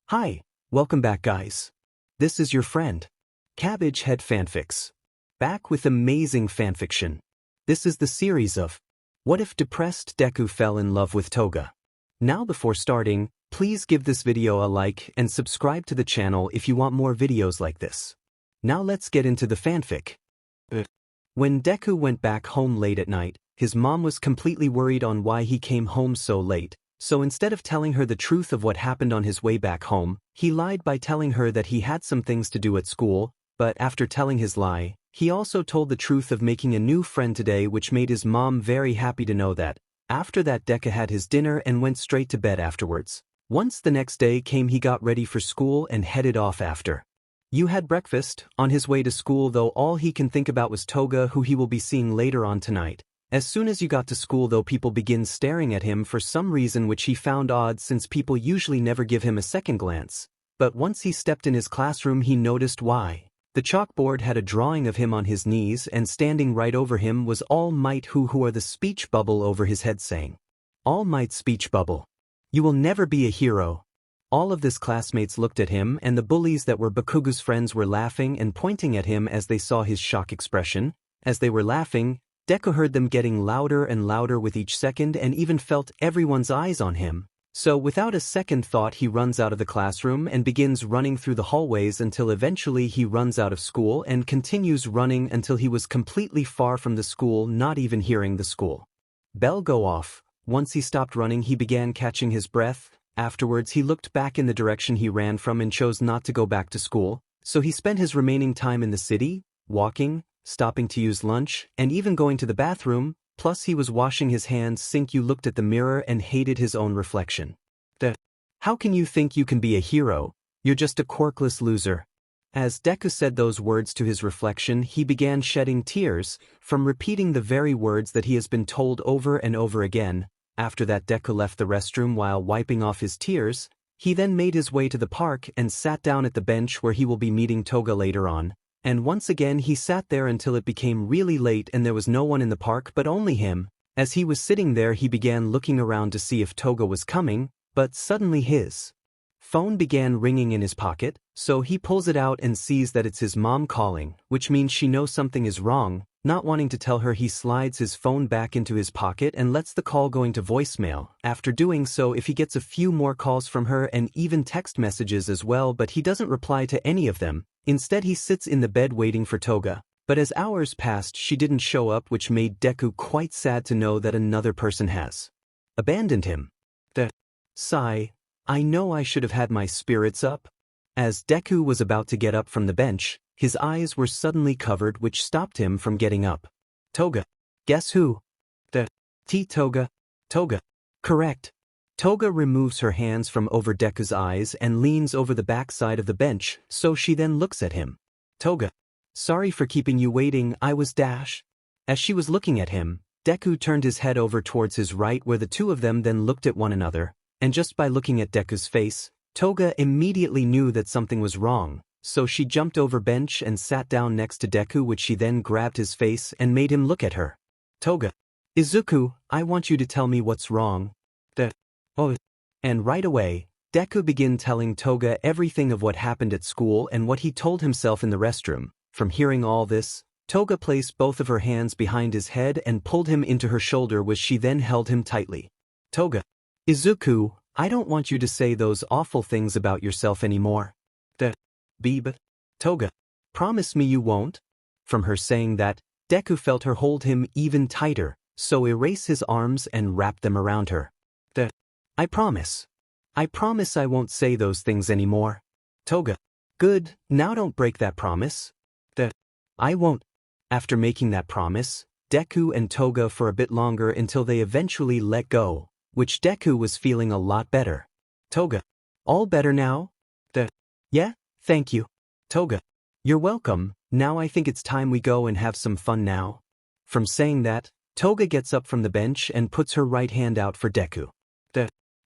Hi, welcome back guys. This is your friend, Cabbage Head Fanfics. Back with amazing fanfiction. This is the series of What If Depressed Deku Fell in Love with Toga. Now before starting, please give this video a like and subscribe to the channel if you want more videos like this. Now let's get into the fanfic. When Deku went back home late at night, his mom was completely worried on why he came home so late. So instead of telling her the truth of what happened on his way back home, he lied by telling her that he had some things to do at school, but after telling his lie, he also told the truth of making a new friend today, which made his mom very happy to know that. After that, Deku had his dinner and went straight to bed afterwards. Once the next day came, he got ready for school and headed off after. You had breakfast. On his way to school though, all he can think about was Toga, who he will be seeing later on tonight. As soon as you got to school though, people began staring at him for some reason, which he found odd since people usually never give him a second glance. But once he stepped in his classroom, he noticed why. The chalkboard had a drawing of him on his knees, and standing right over him was All Might, who are the speech bubble over his head saying, "All Might speech bubble. You will never be a hero." All of his classmates looked at him, and the bullies that were Bakugo's friends were laughing and pointing at him as they saw his shock expression. As they were laughing, Deku heard them getting louder and louder with each second and even felt everyone's eyes on him. So without a second thought, he runs out of the classroom and begins running through the hallways until eventually he runs out of school and continues running until he was completely far from the school, not even hearing the school bell go off. Once he stopped running, he began catching his breath. Afterwards, he looked back in the direction he ran from and chose not to go back to school. So he spent his remaining time in the city, walking, stopping to use lunch, and even going to the bathroom. Plus he was washing his hands since you looked at the mirror and hated his own reflection. How can you think you can be a hero? You're just a quirkless loser. As Deku said those words to his reflection, he began shedding tears from repeating the very words that he has been told over and over again. After that, Deku left the restroom while wiping off his tears. He then made his way to the park and sat down at the bench where he will be meeting Toga later on. And once again he sat there until it became really late and there was no one in the park but only him. As he was sitting there, he began looking around to see if Toga was coming, but suddenly his phone began ringing in his pocket, so he pulls it out and sees that it's his mom calling, which means she knows something is wrong. Not wanting to tell her, he slides his phone back into his pocket and lets the call go into voicemail. After doing so, if he gets a few more calls from her and even text messages as well, but he doesn't reply to any of them. Instead, he sits in the bed waiting for Toga. But as hours passed, she didn't show up, which made Deku quite sad to know that another person has abandoned him. Sigh. I know I should have had my spirits up. As Deku was about to get up from the bench, his eyes were suddenly covered, which stopped him from getting up. Toga. Guess who? Toga. Toga. Correct. Toga removes her hands from over Deku's eyes and leans over the backside of the bench, so she then looks at him. Toga. Sorry for keeping you waiting, I was dash. As she was looking at him, Deku turned his head over towards his right, where the two of them then looked at one another, and just by looking at Deku's face, Toga immediately knew that something was wrong, so she jumped over bench and sat down next to Deku, which she then grabbed his face and made him look at her. Toga. Izuku, I want you to tell me what's wrong. Oh. And right away, Deku began telling Toga everything of what happened at school and what he told himself in the restroom. From hearing all this, Toga placed both of her hands behind his head and pulled him into her shoulder, which she then held him tightly. Toga. Izuku, I don't want you to say those awful things about yourself anymore. But Toga. Promise me you won't? From her saying that, Deku felt her hold him even tighter, so erase his arms and wrap them around her. I promise. I promise I won't say those things anymore. Toga. Good, now don't break that promise. I won't. After making that promise, Deku and Toga for a bit longer until they eventually let go, which Deku was feeling a lot better. Toga. All better now? Yeah, thank you. Toga. You're welcome, now I think it's time we go and have some fun now. From saying that, Toga gets up from the bench and puts her right hand out for Deku.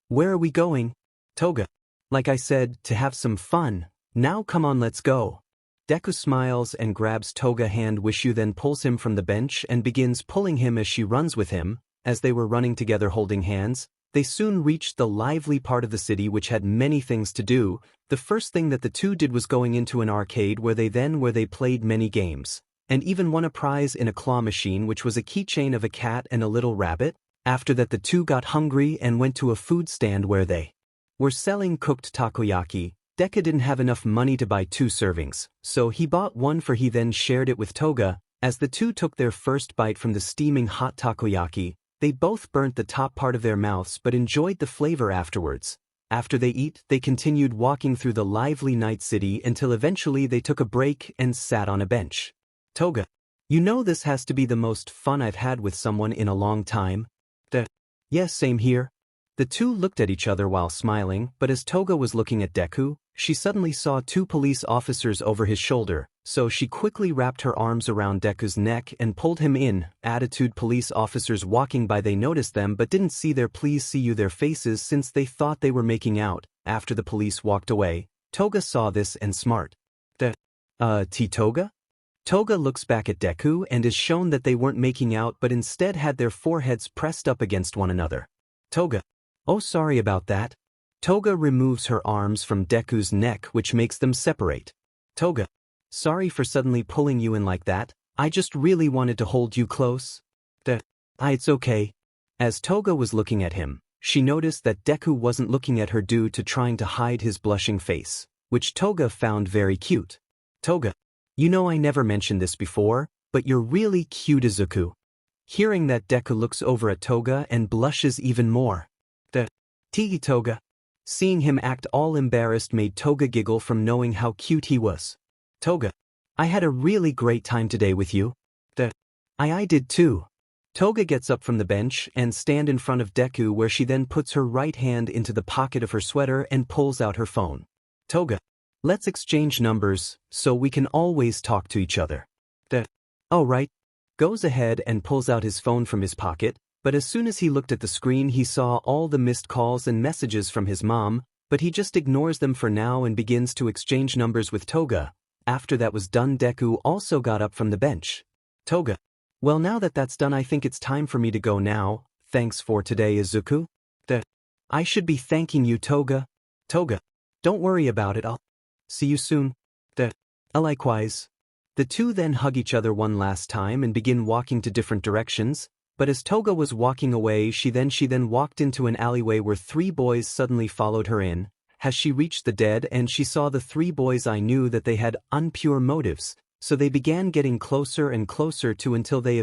Where are we going? Toga. Like I said, to have some fun. Now come on, let's go. Deku smiles and grabs Toga's hand, which you then pulls him from the bench and begins pulling him as she runs with him. As they were running together holding hands, They soon reached the lively part of the city which had many things to do. The first thing that the two did was going into an arcade where they played many games, and even won a prize in a claw machine which was a keychain of a cat and a little rabbit. After that the two got hungry and went to a food stand where they were selling cooked takoyaki. Deku didn't have enough money to buy 2 servings, so he bought one for he then shared it with Toga. As the two took their first bite from the steaming hot takoyaki, they both burnt the top part of their mouths but enjoyed the flavor afterwards. After they eat, they continued walking through the lively night city until eventually they took a break and sat on a bench. Toga, you know this has to be the most fun I've had with someone in a long time? Yes, same here. The two looked at each other while smiling, but as Toga was looking at Deku, she suddenly saw 2 police officers over his shoulder, so she quickly wrapped her arms around Deku's neck and pulled him in. Attitude police officers walking by, they noticed them but didn't see their please see you their faces since they thought they were making out. After the police walked away, Toga saw this and smart. Toga? Toga looks back at Deku and is shown that they weren't making out but instead had their foreheads pressed up against one another. Toga. Oh, sorry about that. Toga removes her arms from Deku's neck which makes them separate. Toga. Sorry for suddenly pulling you in like that, I just really wanted to hold you close. It's okay. As Toga was looking at him, she noticed that Deku wasn't looking at her due to trying to hide his blushing face, which Toga found very cute. Toga. You know I never mentioned this before, but you're really cute, Izuku. Hearing that, Deku looks over at Toga and blushes even more. Toga. Seeing him act all embarrassed made Toga giggle from knowing how cute he was. Toga. I had a really great time today with you. I did too. Toga gets up from the bench and stand in front of Deku where she then puts her right hand into the pocket of her sweater and pulls out her phone. Toga. Let's exchange numbers, so we can always talk to each other. Oh right. Goes ahead and pulls out his phone from his pocket, but as soon as he looked at the screen he saw all the missed calls and messages from his mom, but he just ignores them for now and begins to exchange numbers with Toga. After that was done, Deku also got up from the bench. Toga. Well, now that that's done, I think it's time for me to go now. Thanks for today, Izuku. I should be thanking you, Toga. Toga. Don't worry about it, I'll see you soon. Likewise. The two then hug each other one last time and begin walking to different directions, but as Toga was walking away she then walked into an alleyway where 3 boys suddenly followed her in. As she reached the dead end she saw the 3 boys. I knew that they had impure motives, so they began getting closer and closer to until they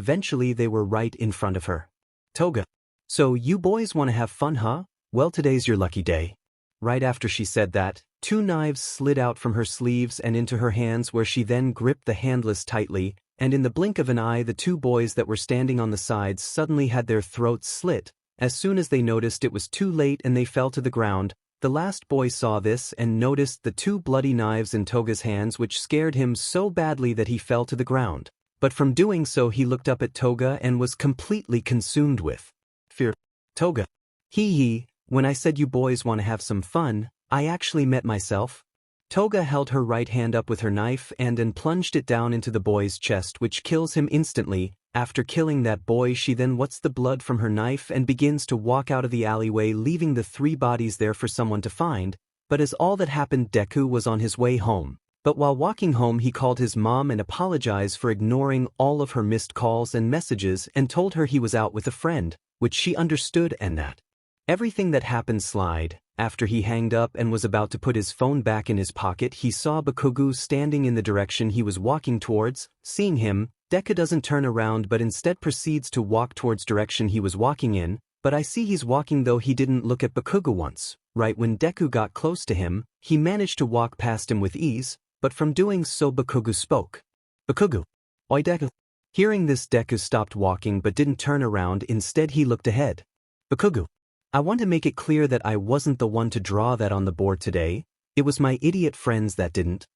were right in front of her. Toga. So you boys want to have fun, huh? Well, today's your lucky day. Right after she said that, 2 knives slid out from her sleeves and into her hands where she then gripped the handles tightly, and in the blink of an eye the 2 boys that were standing on the sides suddenly had their throats slit. As soon as they noticed it was too late and they fell to the ground. The last boy saw this and noticed the 2 bloody knives in Toga's hands which scared him so badly that he fell to the ground. But from doing so he looked up at Toga and was completely consumed with fear. Toga. Hee, when I said you boys want to have some fun, I actually meant myself. Toga held her right hand up with her knife and then plunged it down into the boy's chest which kills him instantly. After killing that boy she then wets the blood from her knife and begins to walk out of the alleyway leaving the 3 bodies there for someone to find. But as all that happened, Deku was on his way home. But while walking home he called his mom and apologized for ignoring all of her missed calls and messages and told her he was out with a friend, which she understood and that everything that happened slide. After he hanged up and was about to put his phone back in his pocket he saw Bakugo standing in the direction he was walking towards. Seeing him, Deku doesn't turn around but instead proceeds to walk towards direction he was walking in. But I see he's walking though he didn't look at Bakugo once. Right when Deku got close to him, he managed to walk past him with ease, but from doing so Bakugo spoke. Bakugo. Oi Deku. Hearing this Deku stopped walking but didn't turn around, instead he looked ahead. Bakugo. I want to make it clear that I wasn't the one to draw that on the board today. It was my idiot friends that didn't.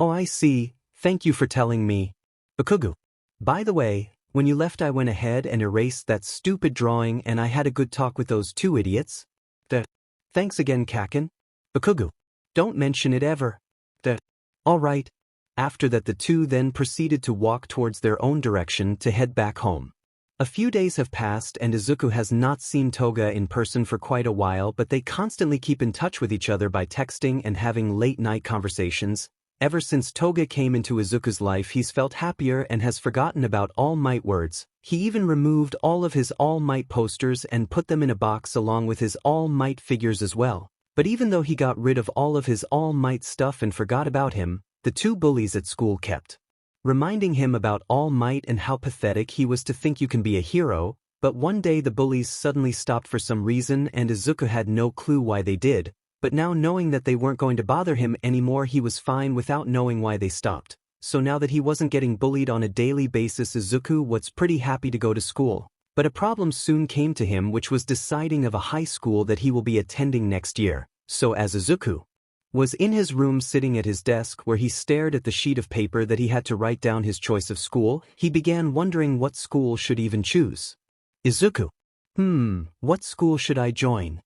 Oh, I see. Thank you for telling me. Bakugo. By the way, when you left I went ahead and erased that stupid drawing and I had a good talk with those 2 idiots. Thanks again, Kaken. Bakugo. Don't mention it ever. Alright. After that the 2 then proceeded to walk towards their own direction to head back home. A few days have passed and Izuku has not seen Toga in person for quite a while, but they constantly keep in touch with each other by texting and having late-night conversations. Ever since Toga came into Izuku's life, he's felt happier and has forgotten about All Might words. He even removed all of his All Might posters and put them in a box along with his All Might figures as well. But even though he got rid of all of his All Might stuff and forgot about him, the two bullies at school kept reminding him about All Might and how pathetic he was to think you can be a hero. But one day the bullies suddenly stopped for some reason and Izuku had no clue why they did. But now knowing that they weren't going to bother him anymore, he was fine without knowing why they stopped. So now that he wasn't getting bullied on a daily basis, Izuku was pretty happy to go to school. But a problem soon came to him, which was deciding of a high school that he will be attending next year. So as Izuku was in his room sitting at his desk where he stared at the sheet of paper that he had to write down his choice of school, he began wondering what school should even choose. Izuku. What school should I join?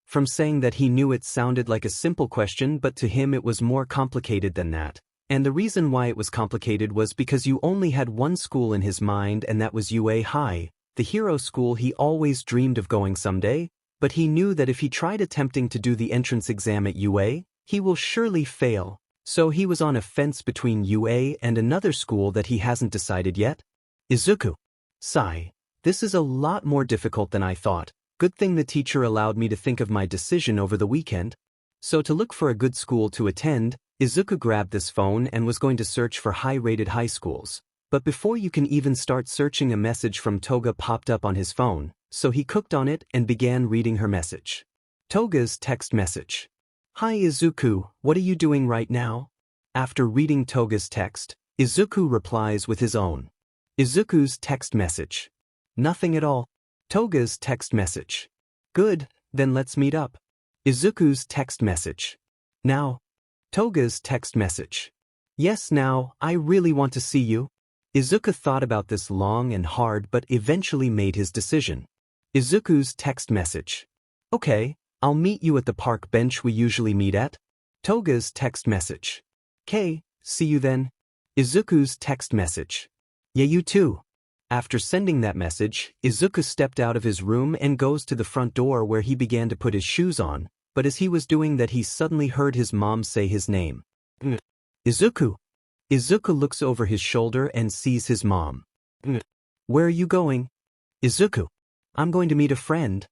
From saying that he knew it sounded like a simple question, but to him it was more complicated than that. And the reason why it was complicated was because you only had one school in his mind, and that was UA High, the hero school he always dreamed of going someday. But he knew that if he tried attempting to do the entrance exam at UA, he will surely fail. So he was on a fence between UA and another school that he hasn't decided yet. Izuku. Sigh. This is a lot more difficult than I thought. Good thing the teacher allowed me to think of my decision over the weekend. So to look for a good school to attend, Izuku grabbed this phone and was going to search for high-rated high schools. But before you can even start searching, a message from Toga popped up on his phone, so he clicked on it and began reading her message. Toga's text message. Hi Izuku, what are you doing right now? After reading Toga's text, Izuku replies with his own. Izuku's text message. Nothing at all. Toga's text message. Good, then let's meet up. Izuku's text message. Now. Toga's text message. Yes, now, I really want to see you. Izuku thought about this long and hard but eventually made his decision. Izuku's text message. Okay, I'll meet you at the park bench we usually meet at. Toga's text message. Okay, see you then. Izuku's text message. Yeah, you too. After sending that message, Izuku stepped out of his room and goes to the front door where he began to put his shoes on, but as he was doing that he suddenly heard his mom say his name. Izuku. Izuku looks over his shoulder and sees his mom. Where are you going? Izuku. I'm going to meet a friend.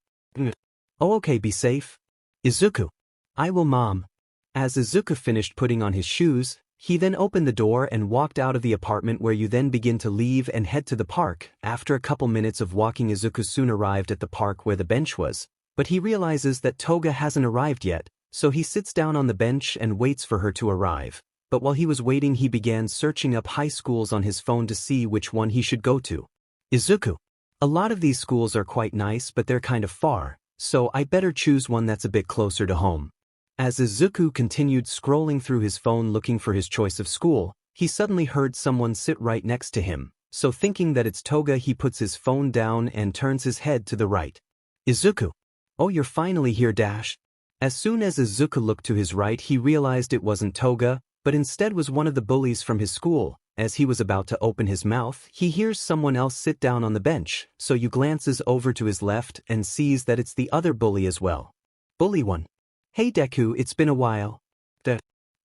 Oh, okay, be safe. Izuku. I will, Mom. As Izuku finished putting on his shoes, he then opened the door and walked out of the apartment where you then begin to leave and head to the park. After a couple minutes of walking, Izuku soon arrived at the park where the bench was, but he realizes that Toga hasn't arrived yet, so he sits down on the bench and waits for her to arrive. But while he was waiting, he began searching up high schools on his phone to see which one he should go to. Izuku. A lot of these schools are quite nice, but they're kind of far, so I better choose one that's a bit closer to home. As Izuku continued scrolling through his phone looking for his choice of school, he suddenly heard someone sit right next to him, so thinking that it's Toga, he puts his phone down and turns his head to the right. Izuku. Oh, you're finally here, Dash. As soon as Izuku looked to his right, he realized it wasn't Toga, but instead was one of the bullies from his school. As he was about to open his mouth, he hears someone else sit down on the bench, so you glances over to his left and sees that it's the other bully as well. Bully 1. Hey Deku, it's been a while.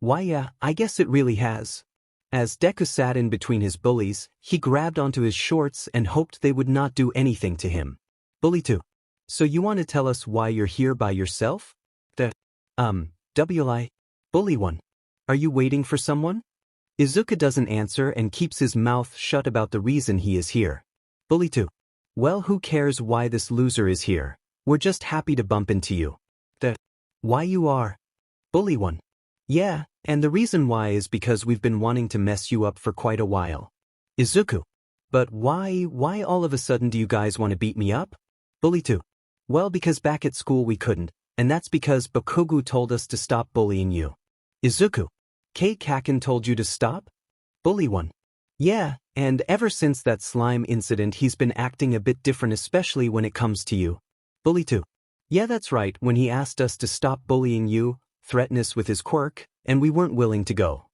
Why yeah, I guess it really has. As Deku sat in between his bullies, he grabbed onto his shorts and hoped they would not do anything to him. Bully 2. So you want to tell us why you're here by yourself? WI. Bully 1. Are you waiting for someone? Izuku doesn't answer and keeps his mouth shut about the reason he is here. Bully 2. Well, who cares why this loser is here? We're just happy to bump into you. Why you are? Bully 1. Yeah, and the reason why is because we've been wanting to mess you up for quite a while. Izuku. But why all of a sudden do you guys want to beat me up? Bully 2. Well, because back at school we couldn't, and that's because Bakugo told us to stop bullying you. Izuku. Kaken told you to stop? Bully 1. Yeah, and ever since that slime incident he's been acting a bit different, especially when it comes to you. Bully 2. Yeah, that's right, when he asked us to stop bullying you, threaten us with his quirk, and we weren't willing to go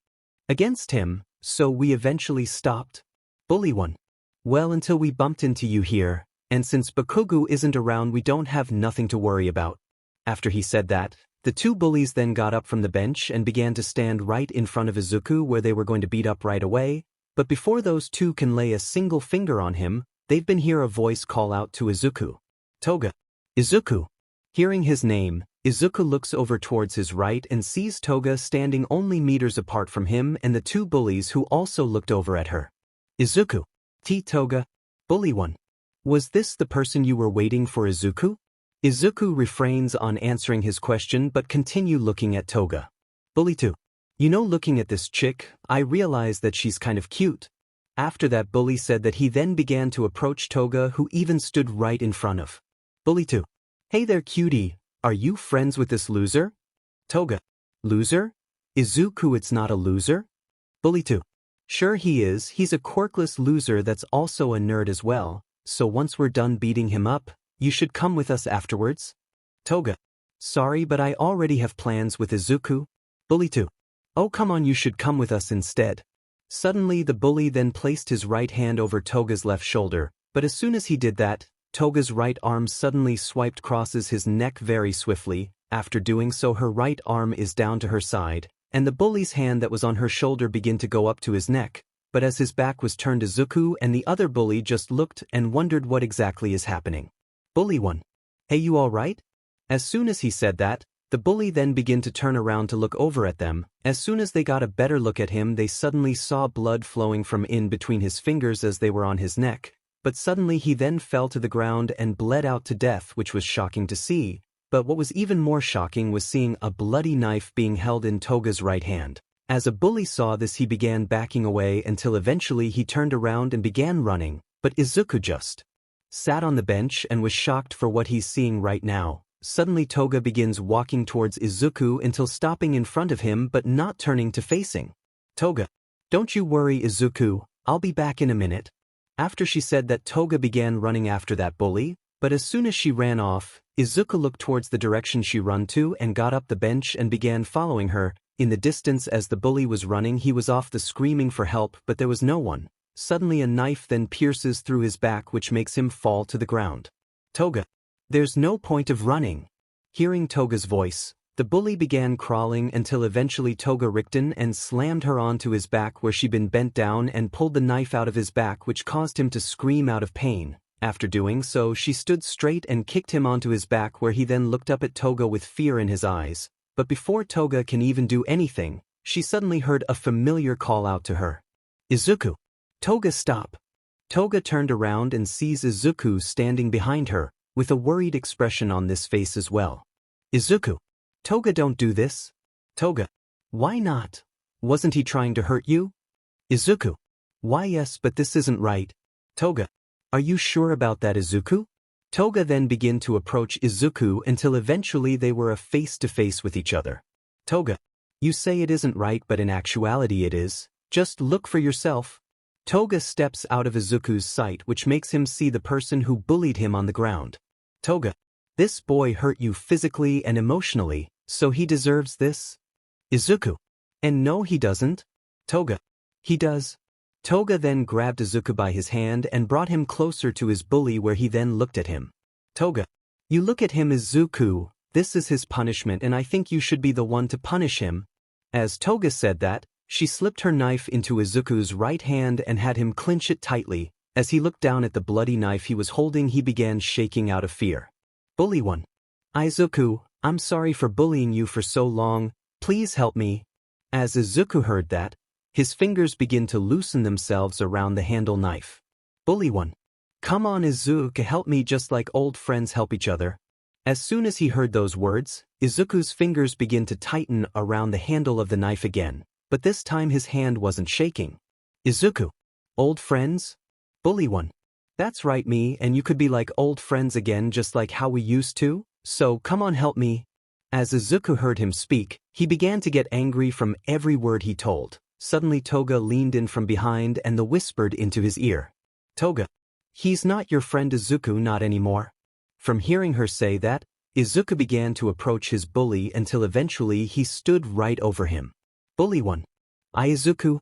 against him, so we eventually stopped. Bully 1. Well, until we bumped into you here, and since Bakugu isn't around we don't have nothing to worry about. After he said that, the two bullies then got up from the bench and began to stand right in front of Izuku where they were going to beat up right away, but before those two can lay a single finger on him, they've been hear a voice call out to Izuku. Toga. Izuku. Hearing his name, Izuku looks over towards his right and sees Toga standing only meters apart from him and the two bullies who also looked over at her. Izuku. Toga. Bully 1. Was this the person you were waiting for, Izuku? Izuku refrains on answering his question but continue looking at Toga. Bully 2. You know, looking at this chick, I realize that she's kind of cute. After that, bully said that he then began to approach Toga, who even stood right in front of. Bully 2. Hey there, cutie, are you friends with this loser? Toga. Loser? Izuku, it's not a loser. Bully 2. Sure he is, he's a quirkless loser that's also a nerd as well, so once we're done beating him up, you should come with us afterwards. Toga. Sorry, but I already have plans with Izuku. Bully 2. Oh come on, you should come with us instead. Suddenly the bully then placed his right hand over Toga's left shoulder, but as soon as he did that, Toga's right arm suddenly swiped crosses his neck very swiftly. After doing so, her right arm is down to her side, and the bully's hand that was on her shoulder began to go up to his neck, but as his back was turned to Izuku and the other bully just looked and wondered what exactly is happening. Bully 1. Hey, you alright? As soon as he said that, the bully then began to turn around to look over at them. As soon as they got a better look at him, they suddenly saw blood flowing from in between his fingers as they were on his neck, but suddenly he then fell to the ground and bled out to death, which was shocking to see, but what was even more shocking was seeing a bloody knife being held in Toga's right hand. As a bully saw this, he began backing away until eventually he turned around and began running, but Izuku just sat on the bench and was shocked for what he's seeing right now. Suddenly Toga begins walking towards Izuku until stopping in front of him but not turning to facing Toga. Don't you worry, Izuku, I'll be back in a minute. After she said that, Toga began running after that bully, but as soon as she ran off, Izuku looked towards the direction she ran to and got up the bench and began following her. In the distance as the bully was running, he was off the screaming for help, but there was no one. Suddenly a knife then pierces through his back, which makes him fall to the ground. Toga. There's no point of running. Hearing Toga's voice, the bully began crawling until eventually Toga ricked in and slammed her onto his back, where she been bent down and pulled the knife out of his back, which caused him to scream out of pain. After doing so, she stood straight and kicked him onto his back, where he then looked up at Toga with fear in his eyes. But before Toga can even do anything, she suddenly heard a familiar call out to her. Izuku. Toga, stop. Toga turned around and sees Izuku standing behind her, with a worried expression on this face as well. Izuku. Toga, don't do this. Toga. Why not? Wasn't he trying to hurt you? Izuku. Why yes, but this isn't right. Toga. Are you sure about that, Izuku? Toga then began to approach Izuku until eventually they were a face-to-face with each other. Toga. You say it isn't right, but in actuality it is. Just look for yourself. Toga steps out of Izuku's sight, which makes him see the person who bullied him on the ground. Toga. This boy hurt you physically and emotionally, so he deserves this? Izuku. And no, he doesn't. Toga. He does. Toga then grabbed Izuku by his hand and brought him closer to his bully, where he then looked at him. Toga. You look at him, Izuku, this is his punishment and I think you should be the one to punish him. As Toga said that, she slipped her knife into Izuku's right hand and had him clench it tightly. As he looked down at the bloody knife he was holding, he began shaking out of fear. Bully 1. Izuku, I'm sorry for bullying you for so long, please help me. As Izuku heard that, his fingers begin to loosen themselves around the handle knife. Bully 1. Come on, Izuku, help me just like old friends help each other. As soon as he heard those words, Izuku's fingers begin to tighten around the handle of the knife again, but this time his hand wasn't shaking. Izuku. Old friends? Bully 1. That's right, me and you could be like old friends again, just like how we used to, so come on, help me. As Izuku heard him speak, he began to get angry from every word he told. Suddenly Toga leaned in from behind and whispered into his ear. Toga. He's not your friend Izuku, not anymore. From hearing her say that, Izuku began to approach his bully until eventually he stood right over him. Bully 1. Izuku.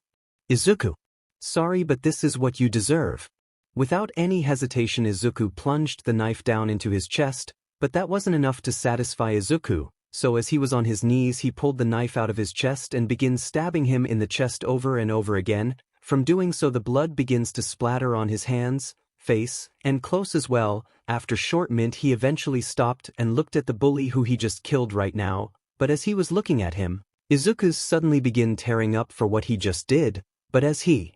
Izuku. Sorry, but this is what you deserve. Without any hesitation Izuku plunged the knife down into his chest, but that wasn't enough to satisfy Izuku, so as he was on his knees he pulled the knife out of his chest and begins stabbing him in the chest over and over again. From doing so the blood begins to splatter on his hands, face, and close as well. After short mint he eventually stopped and looked at the bully who he just killed right now, but as he was looking at him, Izuku's suddenly began tearing up for what he just did, but as he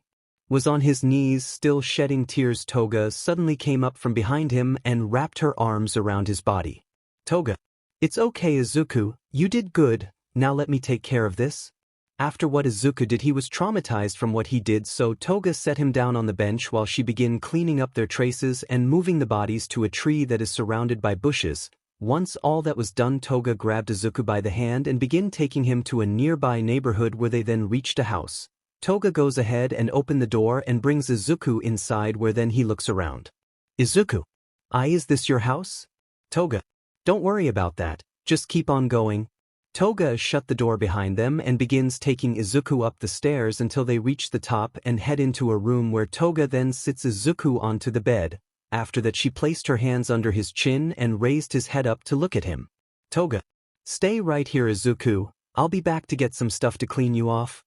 was on his knees still shedding tears Toga suddenly came up from behind him and wrapped her arms around his body. Toga. It's okay Izuku, you did good, now let me take care of this. After what Izuku did he was traumatized from what he did so Toga set him down on the bench while she began cleaning up their traces and moving the bodies to a tree that is surrounded by bushes. Once all that was done Toga grabbed Izuku by the hand and began taking him to a nearby neighborhood where they then reached a house. Toga goes ahead and opens the door and brings Izuku inside where then he looks around. Izuku. Is this your house? Toga. Don't worry about that, just keep on going. Toga shut the door behind them and begins taking Izuku up the stairs until they reach the top and head into a room where Toga then sits Izuku onto the bed. After that she placed her hands under his chin and raised his head up to look at him. Toga. Stay right here Izuku, I'll be back to get some stuff to clean you off.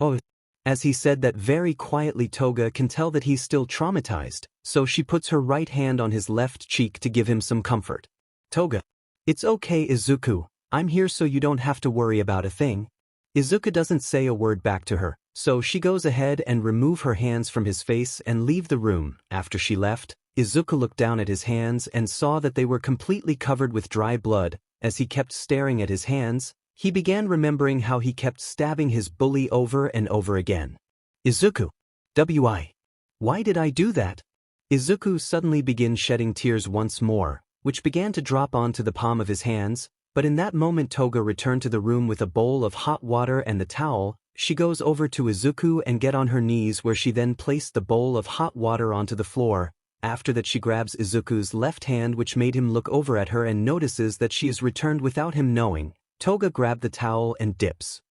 Oh. As he said that very quietly Toga can tell that he's still traumatized, so she puts her right hand on his left cheek to give him some comfort. Toga. It's okay Izuku, I'm here so you don't have to worry about a thing. Izuku doesn't say a word back to her, so she goes ahead and remove her hands from his face and leave the room. After she left, Izuku looked down at his hands and saw that they were completely covered with dry blood. As he kept staring at his hands, he began remembering how he kept stabbing his bully over and over again. Izuku. Why did I do that? Izuku suddenly began shedding tears once more, which began to drop onto the palm of his hands, but in that moment Toga returned to the room with a bowl of hot water and the towel. She goes over to Izuku and get on her knees where she then placed the bowl of hot water onto the floor. After that she grabs Izuku's left hand which made him look over at her and notices that she is returned without him knowing. Toga grabbed the towel and dips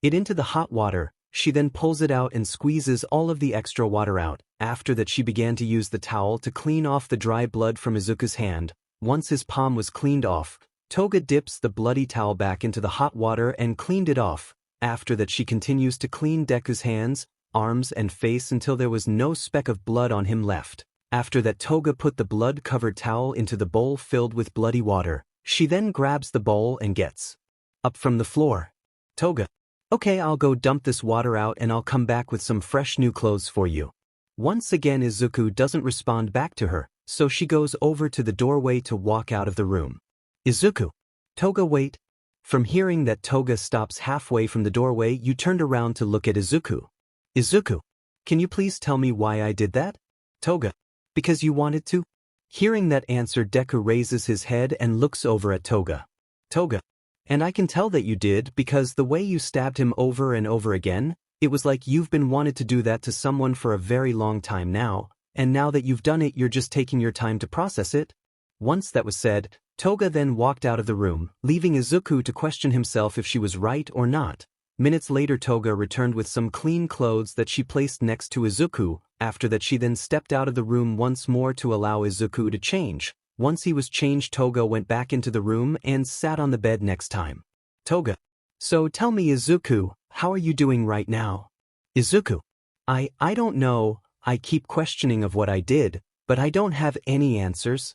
it into the hot water. She then pulls it out and squeezes all of the extra water out. After that she began to use the towel to clean off the dry blood from Izuku's hand. Once his palm was cleaned off, Toga dips the bloody towel back into the hot water and cleaned it off. After that she continues to clean Deku's hands, arms and face until there was no speck of blood on him left. After that Toga put the blood-covered towel into the bowl filled with bloody water. She then grabs the bowl and gets up from the floor. Toga. Okay, I'll go dump this water out and I'll come back with some fresh new clothes for you. Once again Izuku doesn't respond back to her, so she goes over to the doorway to walk out of the room. Izuku. Toga wait. From hearing that Toga stops halfway from the doorway you turned around to look at Izuku. Izuku. Can you please tell me why I did that? Toga. Because you wanted to? Hearing that answer Deku raises his head and looks over at Toga. Toga. And I can tell that you did because the way you stabbed him over and over again, it was like you've been wanted to do that to someone for a very long time now, and now that you've done it you're just taking your time to process it. Once that was said, Toga then walked out of the room, leaving Izuku to question himself if she was right or not. Minutes later Toga returned with some clean clothes that she placed next to Izuku. After that she then stepped out of the room once more to allow Izuku to change. Once he was changed Toga went back into the room and sat on the bed next time. Toga. So tell me Izuku, how are you doing right now? Izuku. I don't know, I keep questioning of what I did, but I don't have any answers.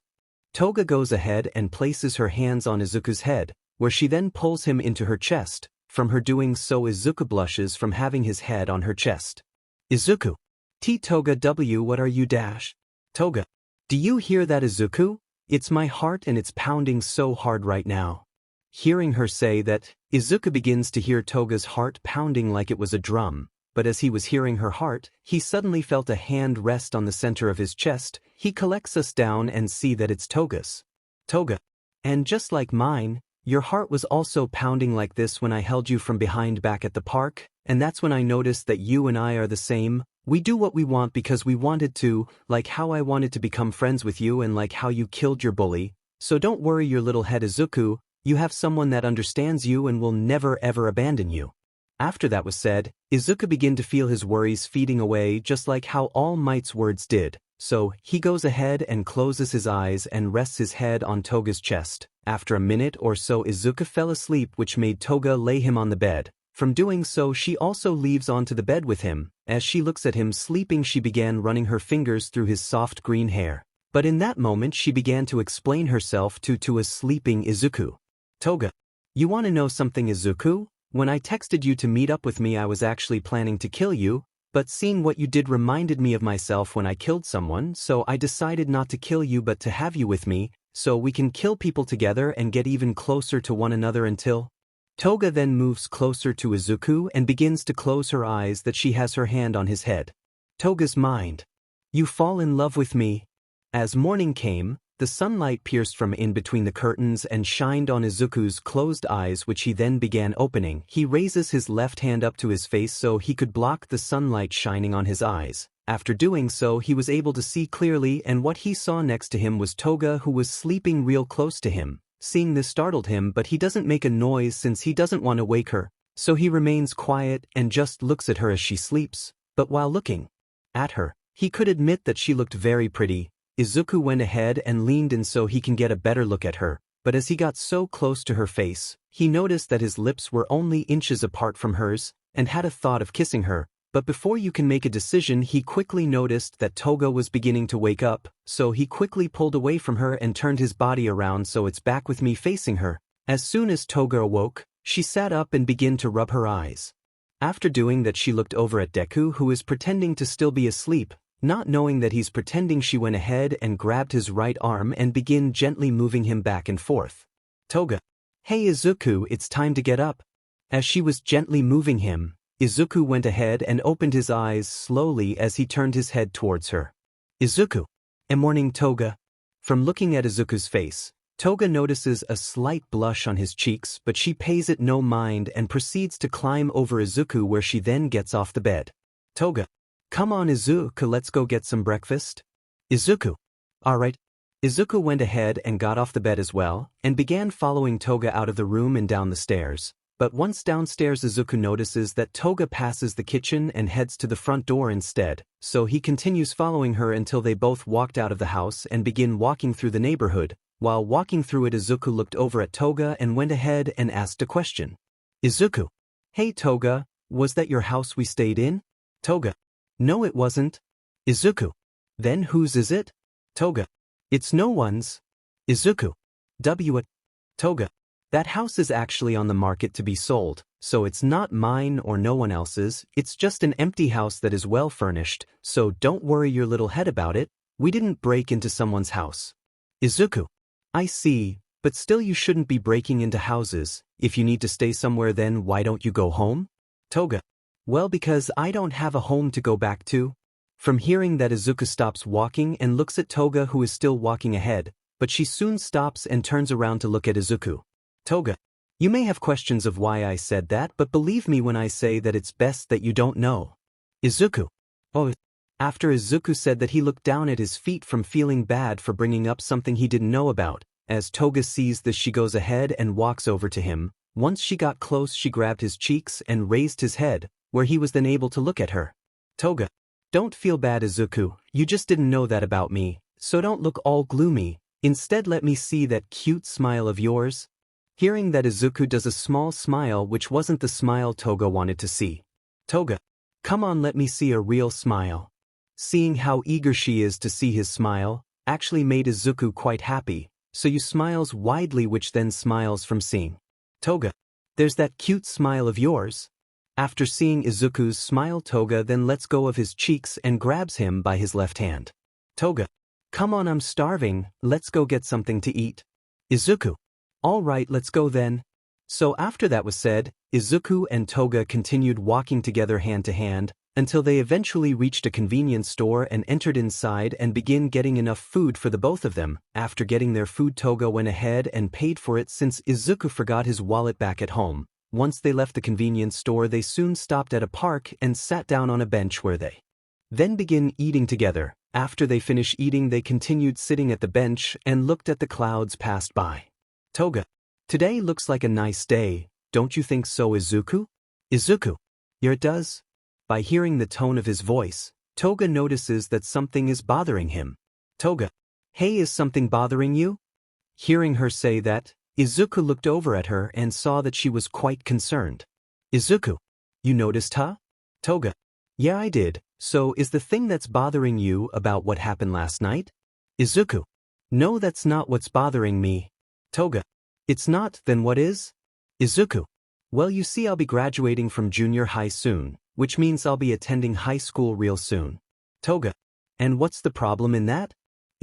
Toga goes ahead and places her hands on Izuku's head, where she then pulls him into her chest. From her doing so Izuku blushes from having his head on her chest. Izuku. Toga what are you dash? Toga. Do you hear that Izuku? It's my heart and it's pounding so hard right now. Hearing her say that, Izuku begins to hear Toga's heart pounding like it was a drum, but as he was hearing her heart, he suddenly felt a hand rest on the center of his chest. He collects us down and see that it's Toga's. Toga. And just like mine, your heart was also pounding like this when I held you from behind back at the park, and that's when I noticed that you and I are the same. We do what we want because we wanted to, like how I wanted to become friends with you and like how you killed your bully. So don't worry your little head Izuku, you have someone that understands you and will never ever abandon you. After that was said, Izuku began to feel his worries fading away just like how All Might's words did, so he goes ahead and closes his eyes and rests his head on Toga's chest. After a minute or so Izuku fell asleep, which made Toga lay him on the bed. From doing so she also leaves onto the bed with him. As she looks at him sleeping she began running her fingers through his soft green hair. But in that moment she began to explain herself to a sleeping Izuku. Toga. You want to know something, Izuku? When I texted you to meet up with me I was actually planning to kill you, but seeing what you did reminded me of myself when I killed someone, so I decided not to kill you but to have you with me, so we can kill people together and get even closer to one another until... Toga then moves closer to Izuku and begins to close her eyes that she has her hand on his head. Toga's mind. You fall in love with me. As morning came, the sunlight pierced from in between the curtains and shined on Izuku's closed eyes, which he then began opening. He raises his left hand up to his face so he could block the sunlight shining on his eyes. After doing so he was able to see clearly, and what he saw next to him was Toga, who was sleeping real close to him. Seeing this startled him, but he doesn't make a noise since he doesn't want to wake her, so he remains quiet and just looks at her as she sleeps. But while looking at her, he could admit that she looked very pretty. Izuku went ahead and leaned in so he can get a better look at her, but as he got so close to her face, he noticed that his lips were only inches apart from hers, and had a thought of kissing her. But before you can make a decision he quickly noticed that Toga was beginning to wake up, so he quickly pulled away from her and turned his body around so it's back with me facing her. As soon as Toga awoke, she sat up and began to rub her eyes. After doing that she looked over at Deku, who is pretending to still be asleep. Not knowing that he's pretending, she went ahead and grabbed his right arm and began gently moving him back and forth. Toga. Hey Izuku, it's time to get up. As she was gently moving him, Izuku went ahead and opened his eyes slowly as he turned his head towards her. Izuku. Morning, Toga. From looking at Izuku's face, Toga notices a slight blush on his cheeks, but she pays it no mind and proceeds to climb over Izuku, where she then gets off the bed. Toga. Come on Izuku, let's go get some breakfast. Izuku. Alright. Izuku went ahead and got off the bed as well, and began following Toga out of the room and down the stairs. But once downstairs Izuku notices that Toga passes the kitchen and heads to the front door instead, so he continues following her until they both walked out of the house and begin walking through the neighborhood. While walking through it Izuku looked over at Toga and went ahead and asked a question. Izuku. Hey Toga, was that your house we stayed in? Toga. No it wasn't. Izuku. Then whose is it? Toga. It's no one's. Izuku. What? Toga. That house is actually on the market to be sold, so it's not mine or no one else's, it's just an empty house that is well furnished, so don't worry your little head about it, we didn't break into someone's house. Izuku. I see, but still you shouldn't be breaking into houses. If you need to stay somewhere then why don't you go home? Toga. Well, because I don't have a home to go back to. From hearing that Izuku stops walking and looks at Toga, who is still walking ahead, but she soon stops and turns around to look at Izuku. Toga. You may have questions of why I said that, but believe me when I say that it's best that you don't know. Izuku. Oh. After Izuku said that he looked down at his feet from feeling bad for bringing up something he didn't know about. As Toga sees this she goes ahead and walks over to him. Once she got close she grabbed his cheeks and raised his head, where he was then able to look at her. Toga. Don't feel bad Izuku, you just didn't know that about me, so don't look all gloomy, instead let me see that cute smile of yours. Hearing that Izuku does a small smile which wasn't the smile Toga wanted to see. Toga. Come on, let me see a real smile. Seeing how eager she is to see his smile, actually made Izuku quite happy, so you smiles widely, which then smiles from seeing. Toga. There's that cute smile of yours. After seeing Izuku's smile Toga then lets go of his cheeks and grabs him by his left hand. Toga. Come on, I'm starving, let's go get something to eat. Izuku. Alright, let's go then. So after that was said, Izuku and Toga continued walking together hand to hand, until they eventually reached a convenience store and entered inside and began getting enough food for the both of them. After getting their food Toga went ahead and paid for it since Izuku forgot his wallet back at home. Once they left the convenience store they soon stopped at a park and sat down on a bench where they then began eating together. After they finished eating they continued sitting at the bench and looked at the clouds passed by. Toga. Today looks like a nice day, don't you think so Izuku? Izuku. Yeah, it does. By hearing the tone of his voice, Toga notices that something is bothering him. Toga. Hey, is something bothering you? Hearing her say that, Izuku looked over at her and saw that she was quite concerned. Izuku. You noticed, huh? Toga. Yeah, I did. So is the thing that's bothering you about what happened last night? Izuku. No, that's not what's bothering me. Toga. It's not, then what is? Izuku. Well, you see, I'll be graduating from junior high soon, which means I'll be attending high school real soon. Toga. And what's the problem in that?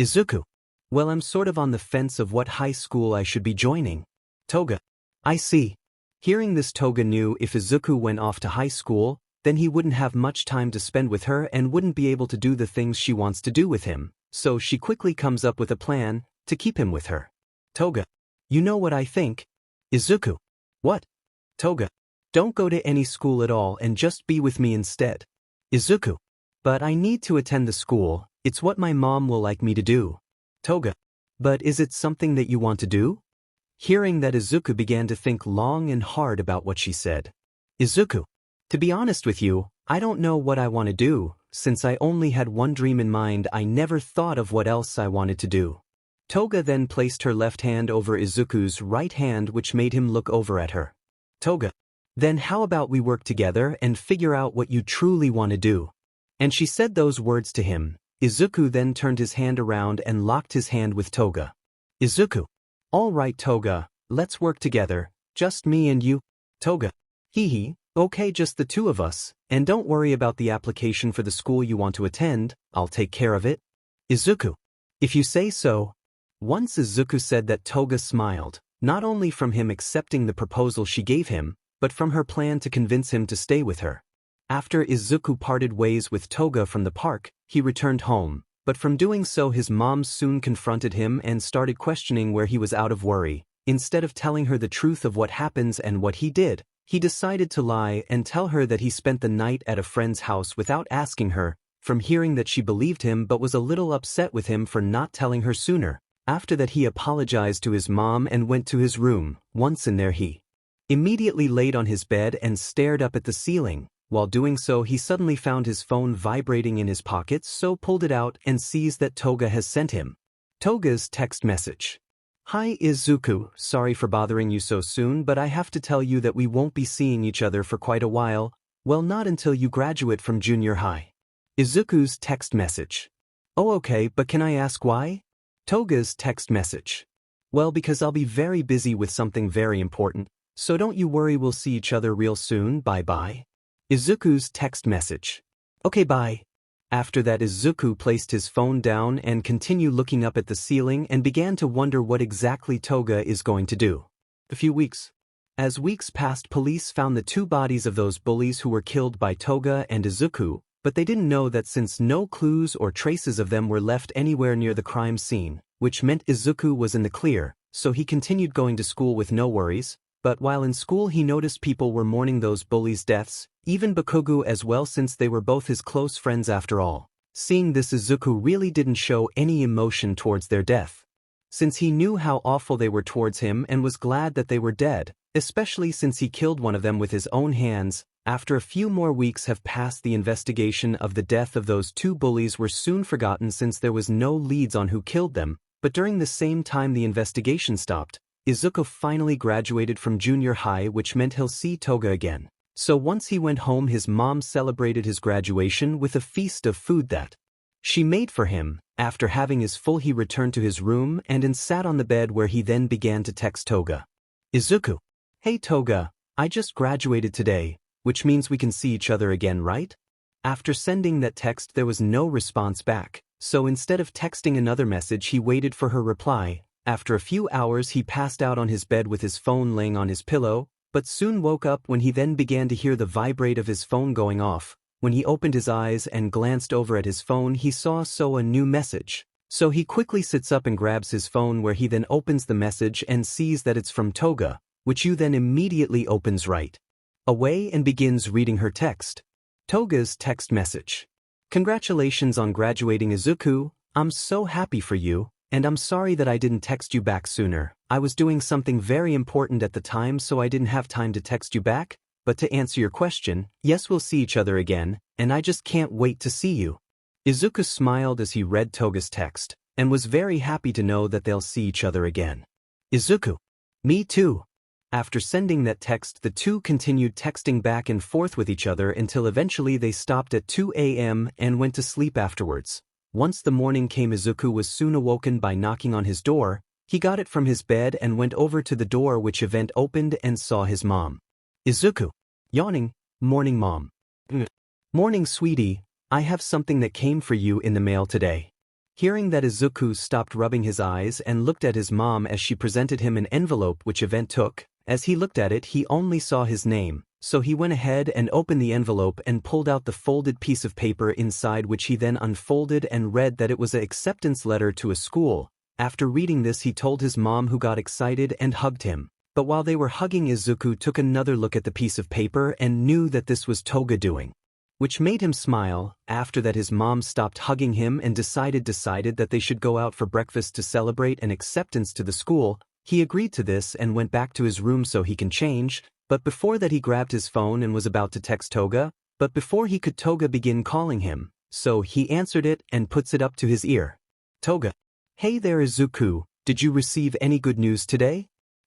Izuku. Well, I'm sort of on the fence of what high school I should be joining. Toga. I see. Hearing this, Toga knew if Izuku went off to high school, then he wouldn't have much time to spend with her and wouldn't be able to do the things she wants to do with him, so she quickly comes up with a plan to keep him with her. Toga. You know what I think? Izuku. What? Toga. Don't go to any school at all and just be with me instead. Izuku. But I need to attend the school, it's what my mom will like me to do. Toga. But is it something that you want to do? Hearing that, Izuku began to think long and hard about what she said. Izuku. To be honest with you, I don't know what I want to do, since I only had one dream in mind. I never thought of what else I wanted to do. Toga then placed her left hand over Izuku's right hand, which made him look over at her. Toga. Then how about we work together and figure out what you truly want to do? And she said those words to him. Izuku then turned his hand around and locked his hand with Toga. Izuku. All right, Toga, let's work together, just me and you. Toga. Hee. Okay, just the two of us, and don't worry about the application for the school you want to attend, I'll take care of it. Izuku. If you say so. Once Izuku said that, Toga smiled, not only from him accepting the proposal she gave him, but from her plan to convince him to stay with her. After Izuku parted ways with Toga from the park, he returned home, but from doing so his mom soon confronted him and started questioning where he was out of worry. Instead of telling her the truth of what happens and what he did, he decided to lie and tell her that he spent the night at a friend's house without asking her. From hearing that, she believed him but was a little upset with him for not telling her sooner. After that, he apologized to his mom and went to his room. Once in there, he immediately laid on his bed and stared up at the ceiling. While doing so, he suddenly found his phone vibrating in his pocket, so pulled it out and sees that Toga has sent him Toga's text message. Hi Izuku, sorry for bothering you so soon, but I have to tell you that we won't be seeing each other for quite a while. Well, not until you graduate from junior high. Izuku's text message. Oh, okay, but can I ask why? Toga's text message. Well, because I'll be very busy with something very important, so don't you worry, we'll see each other real soon, bye-bye. Izuku's text message. Okay, bye. After that, Izuku placed his phone down and continued looking up at the ceiling and began to wonder what exactly Toga is going to do. A few weeks. As weeks passed, police found the two bodies of those bullies who were killed by Toga and Izuku, but they didn't know that since no clues or traces of them were left anywhere near the crime scene, which meant Izuku was in the clear, so he continued going to school with no worries. But while in school, he noticed people were mourning those bullies' deaths, even Bakugo as well, since they were both his close friends after all. Seeing this, Izuku really didn't show any emotion towards their death, since he knew how awful they were towards him and was glad that they were dead, especially since he killed one of them with his own hands. After a few more weeks have passed, the investigation of the death of those two bullies were soon forgotten since there was no leads on who killed them, but during the same time the investigation stopped, Izuku finally graduated from junior high, which meant he'll see Toga again. So once he went home, his mom celebrated his graduation with a feast of food that she made for him. After having his full, he returned to his room and sat on the bed, where he then began to text Toga. Izuku. Hey Toga, I just graduated today, which means we can see each other again, right? After sending that text, there was no response back, so instead of texting another message, he waited for her reply. After a few hours, he passed out on his bed with his phone laying on his pillow, but soon woke up when he then began to hear the vibrate of his phone going off. When he opened his eyes and glanced over at his phone, he saw a new message. So he quickly sits up and grabs his phone, where he then opens the message and sees that it's from Toga, which you then immediately opens right away and begins reading her text. Toga's text message. Congratulations on graduating, Izuku. I'm so happy for you, and I'm sorry that I didn't text you back sooner. I was doing something very important at the time, so I didn't have time to text you back, but to answer your question, yes, we'll see each other again, and I just can't wait to see you. Izuku smiled as he read Toga's text, and was very happy to know that they'll see each other again. Izuku. Me too. After sending that text, the two continued texting back and forth with each other until eventually they stopped at 2 a.m. and went to sleep afterwards. Once the morning came, Izuku was soon awoken by knocking on his door. He got it from his bed and went over to the door, which event opened and saw his mom. Izuku. Yawning. Morning, Mom. Morning, sweetie. I have something that came for you in the mail today. Hearing that, Izuku stopped rubbing his eyes and looked at his mom as she presented him an envelope, which event took. As he looked at it, he only saw his name, so he went ahead and opened the envelope and pulled out the folded piece of paper inside, which he then unfolded and read that it was an acceptance letter to a school. After reading this, he told his mom, who got excited and hugged him. But while they were hugging, Izuku took another look at the piece of paper and knew that this was Toga doing, which made him smile. After that, his mom stopped hugging him and decided that they should go out for breakfast to celebrate an acceptance to the school. He agreed to this and went back to his room so he can change, but before that he grabbed his phone and was about to text Toga, but before he could, Toga began calling him, so he answered it and puts it up to his ear. Toga. Hey there, Izuku, did you receive any good news today?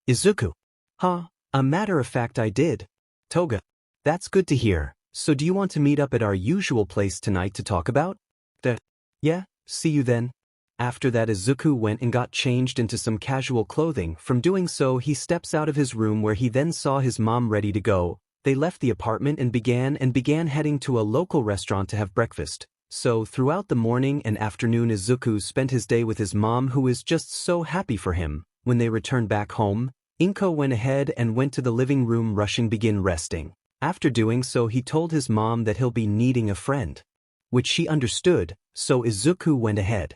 Izuku. Huh, a matter of fact I did. Toga. That's good to hear. So do you want to meet up at our usual place tonight to talk about? Yeah, see you then. After that, Izuku went and got changed into some casual clothing. From doing so, he steps out of his room, where he then saw his mom ready to go. They left the apartment and began heading to a local restaurant to have breakfast. So throughout the morning and afternoon, Izuku spent his day with his mom, who is just so happy for him. When they returned back home, Inko went ahead and went to the living room, begin resting. After doing so, he told his mom that he'll be needing a friend, which she understood, so Izuku went ahead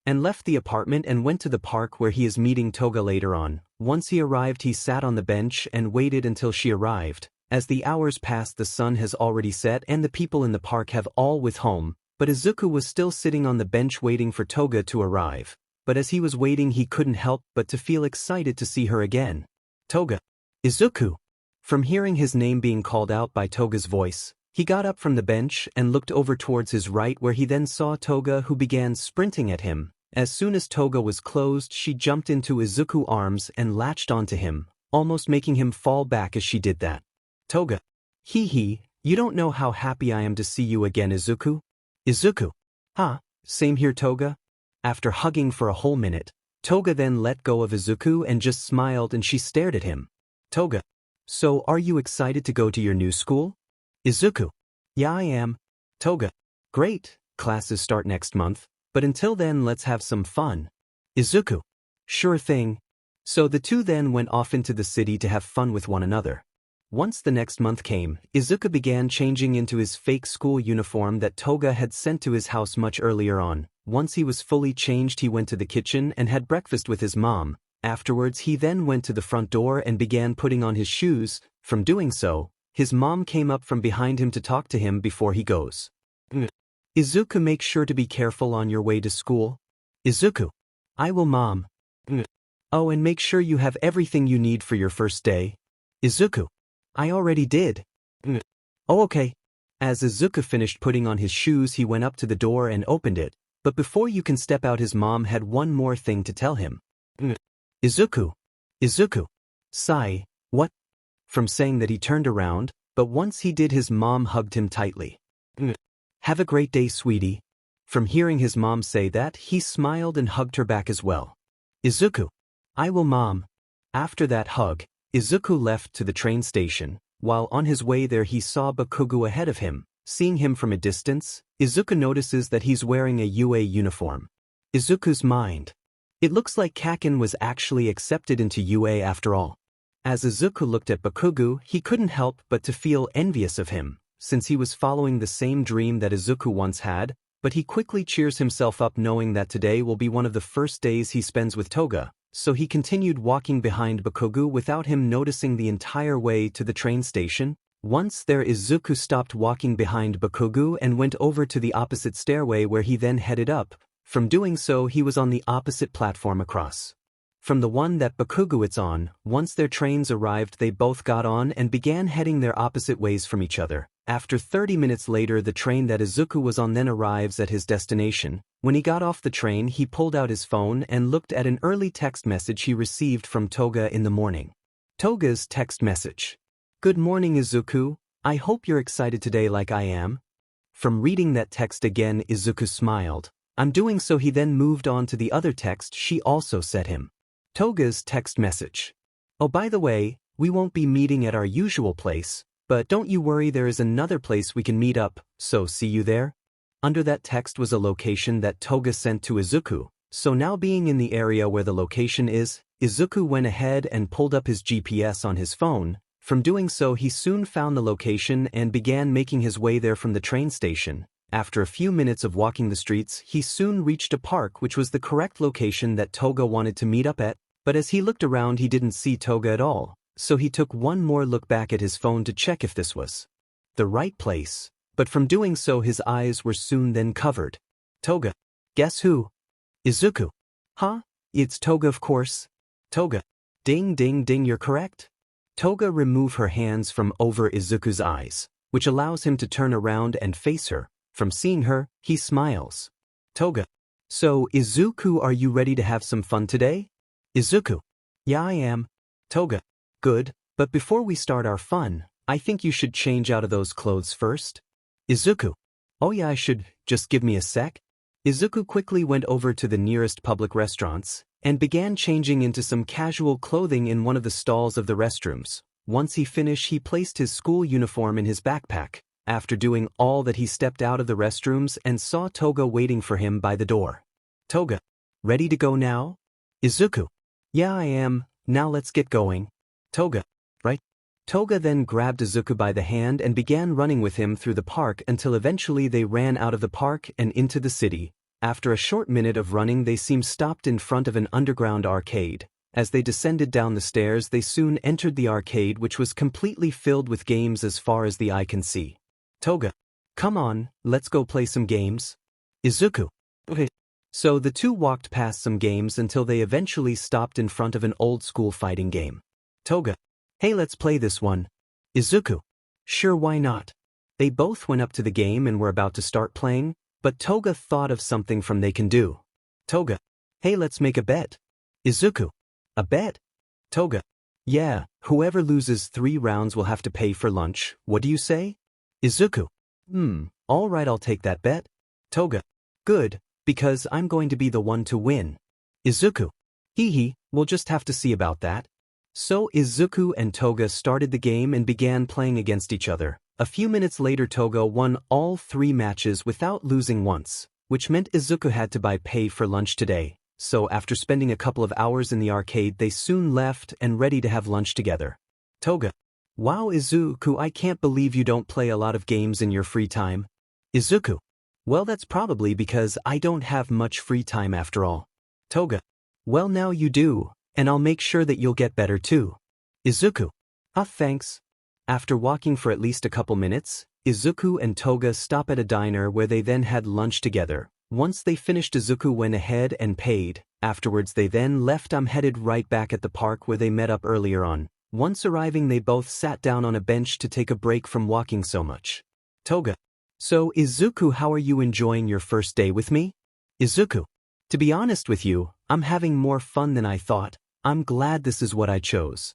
and left the apartment and went to the park, where he is meeting Toga later on. Once he arrived, he sat on the bench and waited until she arrived. As the hours passed, the sun has already set and the people in the park have all with home, but Izuku was still sitting on the bench waiting for Toga to arrive. But as he was waiting, he couldn't help but to feel excited to see her again. Toga. Izuku. From hearing his name being called out by Toga's voice, he got up from the bench and looked over towards his right, where he then saw Toga, who began sprinting at him. As soon as Toga was closed, she jumped into Izuku's arms and latched onto him, almost making him fall back as she did that. Toga. Hee, you don't know how happy I am to see you again, Izuku. Izuku. Huh, same here, Toga. After hugging for a whole minute, Toga then let go of Izuku and just smiled, and she stared at him. Toga. So are you excited to go to your new school? Izuku. Yeah, I am. Toga. Great, classes start next month, but until then let's have some fun. Izuku. Sure thing. So the two then went off into the city to have fun with one another. Once the next month came, Izuku began changing into his fake school uniform that Toga had sent to his house much earlier on. Once he was fully changed, he went to the kitchen and had breakfast with his mom. Afterwards, he then went to the front door and began putting on his shoes. From doing so, his mom came up from behind him to talk to him before he goes. Izuku, make sure to be careful on your way to school. Izuku. I will, Mom. Oh, and make sure you have everything you need for your first day. Izuku. I already did. Oh, okay. As Izuku finished putting on his shoes, he went up to the door and opened it. But before you can step out, his mom had one more thing to tell him. Izuku. Izuku. Sigh. What? From saying that, he turned around, but once he did, his mom hugged him tightly. Have a great day, sweetie. From hearing his mom say that, he smiled and hugged her back as well. Izuku. I will, Mom. After that hug, Izuku left to the train station. While on his way there, he saw Bakugo ahead of him. Seeing him from a distance, Izuku notices that he's wearing a UA uniform. Izuku's mind. It looks like Kaken was actually accepted into UA after all. As Izuku looked at Bakugo, he couldn't help but to feel envious of him, since he was following the same dream that Izuku once had, but he quickly cheers himself up knowing that today will be one of the first days he spends with Toga. So he continued walking behind Bakugo without him noticing the entire way to the train station. Once there, Izuku stopped walking behind Bakugo and went over to the opposite stairway, where he then headed up. From doing so, he was on the opposite platform across from the one that Bakugou's on. Once their trains arrived, they both got on and began heading their opposite ways from each other. After 30 minutes later, the train that Izuku was on then arrives at his destination. When he got off the train, he pulled out his phone and looked at an early text message he received from Toga in the morning. Toga's text message. Good morning, Izuku. I hope you're excited today like I am. From reading that text again, Izuku smiled. I'm doing so. He then moved on to the other text she also sent him. Toga's text message. Oh, by the way, we won't be meeting at our usual place, but don't you worry, there is another place we can meet up, so see you there. Under that text was a location that Toga sent to Izuku, so now being in the area where the location is, Izuku went ahead and pulled up his GPS on his phone. From doing so, he soon found the location and began making his way there from the train station. After a few minutes of walking the streets, he soon reached a park, which was the correct location that Toga wanted to meet up at. But as he looked around, he didn't see Toga at all, so he took one more look back at his phone to check if this was the right place. But from doing so, his eyes were soon then covered. Toga. Guess who? Izuku. Huh? It's Toga, of course. Toga. Ding ding ding, you're correct. Toga removed her hands from over Izuku's eyes, which allows him to turn around and face her. From seeing her, he smiles. Toga. So, Izuku, are you ready to have some fun today? Izuku. Yeah, I am. Toga. Good, but before we start our fun, I think you should change out of those clothes first. Izuku. Oh yeah, I should. Just give me a sec. Izuku quickly went over to the nearest public restaurants and began changing into some casual clothing in one of the stalls of the restrooms. Once he finished, he placed his school uniform in his backpack. After doing all that, he stepped out of the restrooms and saw Toga waiting for him by the door. Toga. Ready to go now? Izuku. Yeah, I am. Now let's get going. Toga. Right? Toga then grabbed Izuku by the hand and began running with him through the park until eventually they ran out of the park and into the city. After a short minute of running, they seemed stopped in front of an underground arcade. As they descended down the stairs, they soon entered the arcade, which was completely filled with games as far as the eye can see. Toga. Come on, let's go play some games. Izuku. Okay. So the two walked past some games until they eventually stopped in front of an old-school fighting game. Toga. Hey, let's play this one. Izuku. Sure, why not? They both went up to the game and were about to start playing, but Toga thought of something from they can do. Toga. Hey, let's make a bet. Izuku. A bet? Toga. Yeah, whoever loses 3 rounds will have to pay for lunch. What do you say? Izuku. All right, I'll take that bet. Toga. Good. Because I'm going to be the one to win. Izuku. Hee, we'll just have to see about that. So Izuku and Toga started the game and began playing against each other. A few minutes later, Toga won all 3 matches without losing once, which meant Izuku had to pay for lunch today. So after spending a couple of hours in the arcade, they soon left and ready to have lunch together. Toga. Wow, Izuku, I can't believe you don't play a lot of games in your free time. Izuku. Well, that's probably because I don't have much free time after all. Toga. Well, now you do, and I'll make sure that you'll get better too. Izuku. Thanks. After walking for at least a couple minutes, Izuku and Toga stop at a diner where they then had lunch together. Once they finished, Izuku went ahead and paid. Afterwards, they then left. Headed right back at the park where they met up earlier on. Once arriving, they both sat down on a bench to take a break from walking so much. Toga. So, Izuku, how are you enjoying your first day with me? Izuku. To be honest with you, I'm having more fun than I thought. I'm glad this is what I chose.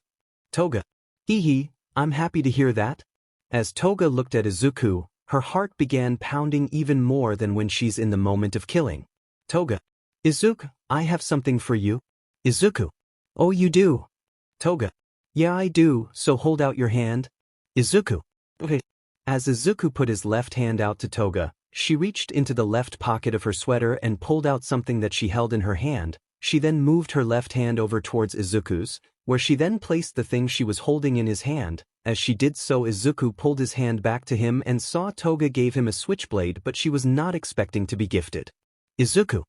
Toga. Hee, I'm happy to hear that. As Toga looked at Izuku, her heart began pounding even more than when she's in the moment of killing. Toga. Izuku, I have something for you. Izuku. Oh, you do? Toga. Yeah, I do, so hold out your hand. Izuku. Okay. As Izuku put his left hand out to Toga, she reached into the left pocket of her sweater and pulled out something that she held in her hand. She then moved her left hand over towards Izuku's, where she then placed the thing she was holding in his hand. As she did so, Izuku pulled his hand back to him and saw Toga gave him a switchblade, but she was not expecting to be gifted. Izuku.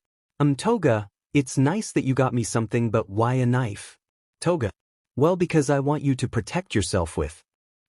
Toga, it's nice that you got me something, but why a knife? Toga. Well, because I want you to protect yourself with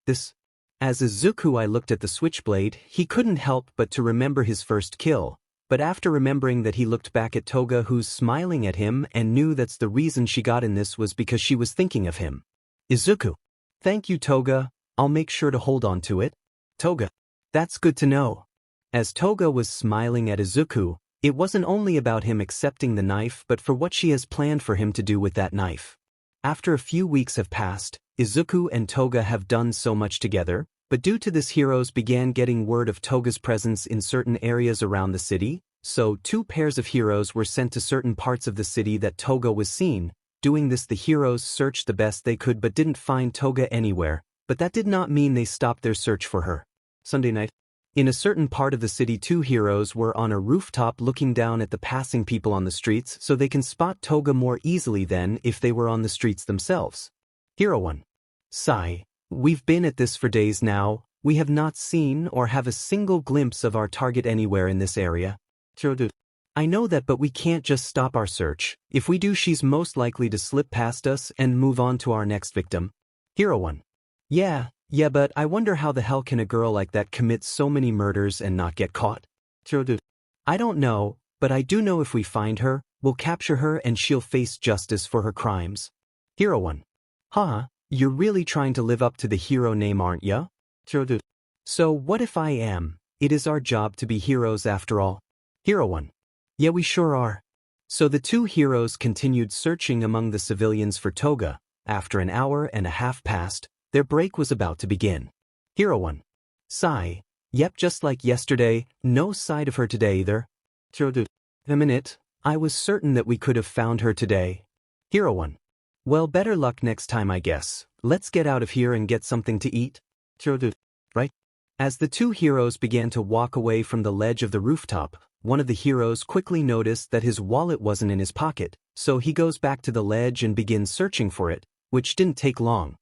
this. As Izuku looked at the switchblade, he couldn't help but to remember his first kill. But after remembering that, he looked back at Toga, who's smiling at him, and knew that's the reason she got in this was because she was thinking of him. Izuku. Thank you, Toga. I'll make sure to hold on to it. Toga. That's good to know. As Toga was smiling at Izuku, it wasn't only about him accepting the knife but for what she has planned for him to do with that knife. After a few weeks have passed, Izuku and Toga have done so much together, but due to this, heroes began getting word of Toga's presence in certain areas around the city, so 2 pairs of heroes were sent to certain parts of the city that Toga was seen. Doing this, the heroes searched the best they could but didn't find Toga anywhere, but that did not mean they stopped their search for her. Sunday night. In a certain part of the city, 2 heroes were on a rooftop looking down at the passing people on the streets so they can spot Toga more easily than if they were on the streets themselves. Hero 1. Sigh. We've been at this for days now. We have not seen or have a single glimpse of our target anywhere in this area. I know that, but we can't just stop our search. If we do, she's most likely to slip past us and move on to our next victim. Hero 1. Yeah, but I wonder how the hell can a girl like that commit so many murders and not get caught? I don't know, but I do know if we find her, we'll capture her and she'll face justice for her crimes. Hero 1. Huh? You're really trying to live up to the hero name, aren't ya? So what if I am? It is our job to be heroes after all. Hero 1. Yeah, we sure are. So the 2 heroes continued searching among the civilians for Toga. After an hour and a half passed, their break was about to begin. Hero 1. Sigh. Yep, just like yesterday, no sight of her today either. A minute, I was certain that we could have found her today. Hero 1. Well, better luck next time, I guess. Let's get out of here and get something to eat. Right? As the 2 heroes began to walk away from the ledge of the rooftop, one of the heroes quickly noticed that his wallet wasn't in his pocket, so he goes back to the ledge and begins searching for it, which didn't take long.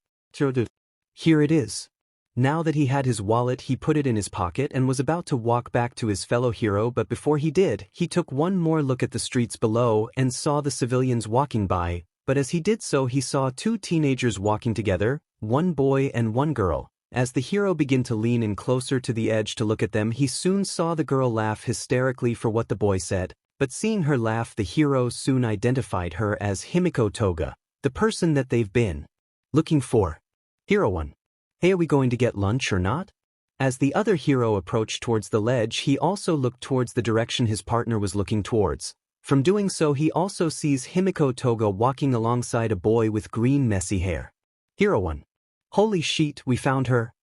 Here it is. Now that he had his wallet, he put it in his pocket and was about to walk back to his fellow hero, but before he did, he took one more look at the streets below and saw the civilians walking by, but as he did so, he saw 2 teenagers walking together, 1 boy and 1 girl. As the hero began to lean in closer to the edge to look at them, he soon saw the girl laugh hysterically for what the boy said, but seeing her laugh, the hero soon identified her as Himiko Toga, the person that they've been looking for. Hero 1. Hey, are we going to get lunch or not? As the other hero approached towards the ledge, he also looked towards the direction his partner was looking towards. From doing so, he also sees Himiko Toga walking alongside a boy with green messy hair. Hero 1. Holy shit, we found her.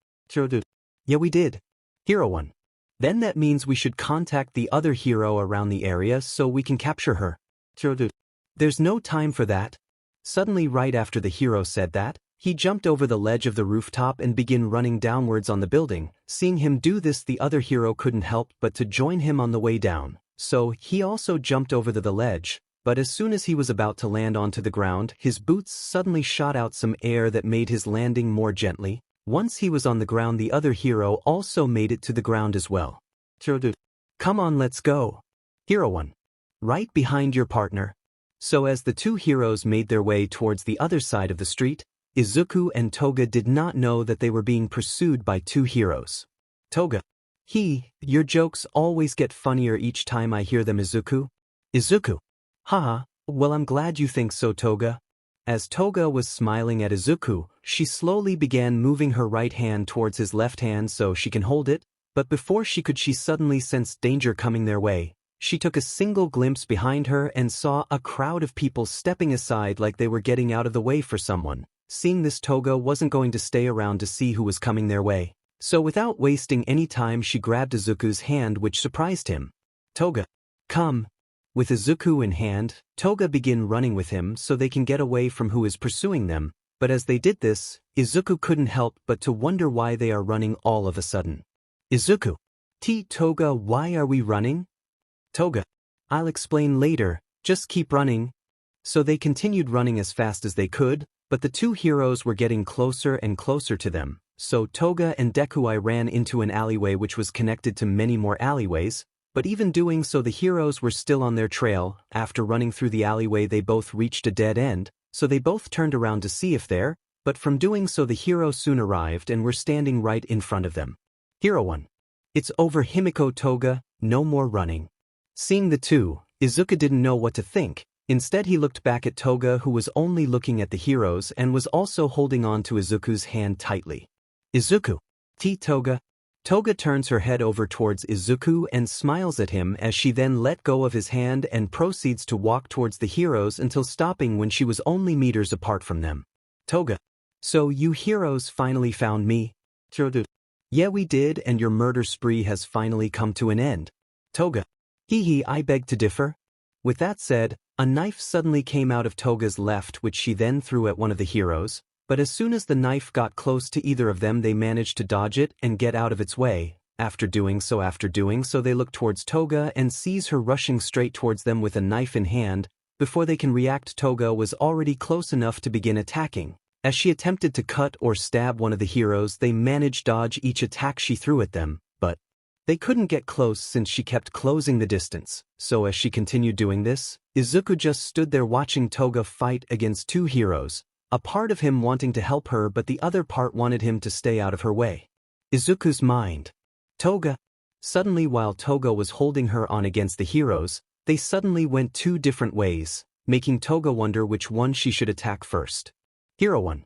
Yeah, we did. Hero 1. Then that means we should contact the other hero around the area so we can capture her. There's no time for that. Suddenly, right after the hero said that, he jumped over the ledge of the rooftop and began running downwards on the building. Seeing him do this, the other hero couldn't help but to join him on the way down. So he also jumped over the ledge, but as soon as he was about to land onto the ground, his boots suddenly shot out some air that made his landing more gently. Once he was on the ground, the other hero also made it to the ground as well. Come on, let's go. Hero 1. Right behind your partner. So as the 2 heroes made their way towards the other side of the street, Izuku and Toga did not know that they were being pursued by 2 heroes. Toga. Your jokes always get funnier each time I hear them, Izuku. Izuku. Haha, well, I'm glad you think so, Toga. As Toga was smiling at Izuku, she slowly began moving her right hand towards his left hand so she can hold it, but before she could, she suddenly sensed danger coming their way. She took a single glimpse behind her and saw a crowd of people stepping aside like they were getting out of the way for someone. Seeing this, Toga wasn't going to stay around to see who was coming their way. So without wasting any time, she grabbed Izuku's hand, which surprised him. Toga. Come. With Izuku in hand, Toga began running with him so they can get away from who is pursuing them, but as they did this, Izuku couldn't help but to wonder why they are running all of a sudden. Izuku. Toga, why are we running? Toga. I'll explain later, just keep running. So they continued running as fast as they could, but the 2 heroes were getting closer and closer to them, so Toga and Deku ran into an alleyway which was connected to many more alleyways, but even doing so, the heroes were still on their trail. After running through the alleyway, they both reached a dead end, so they both turned around to see if there, but from doing so, the hero soon arrived and were standing right in front of them. Hero 1. It's over, Himiko Toga, no more running. Seeing the two, Izuku didn't know what to think. Instead he looked back at Toga, who was only looking at the heroes and was also holding on to Izuku's hand tightly. Izuku. Toga. Toga turns her head over towards Izuku and smiles at him as she then let go of his hand and proceeds to walk towards the heroes until stopping when she was only meters apart from them. Toga. So you heroes finally found me? Yeah, we did, and your murder spree has finally come to an end. Toga. Hee, I beg to differ. With that said, a knife suddenly came out of Toga's left, which she then threw at one of the heroes, but as soon as the knife got close to either of them they managed to dodge it and get out of its way. After doing so they look towards Toga and sees her rushing straight towards them with a knife in hand. Before they can react, Toga was already close enough to begin attacking. As she attempted to cut or stab one of the heroes, they managed to dodge each attack she threw at them, but they couldn't get close since she kept closing the distance. So as she continued doing this, Izuku just stood there watching Toga fight against two heroes, a part of him wanting to help her but the other part wanted him to stay out of her way. Izuku's mind. Toga. Suddenly, while Toga was holding her on against the heroes, they suddenly went two different ways, making Toga wonder which one she should attack first. Hero 1.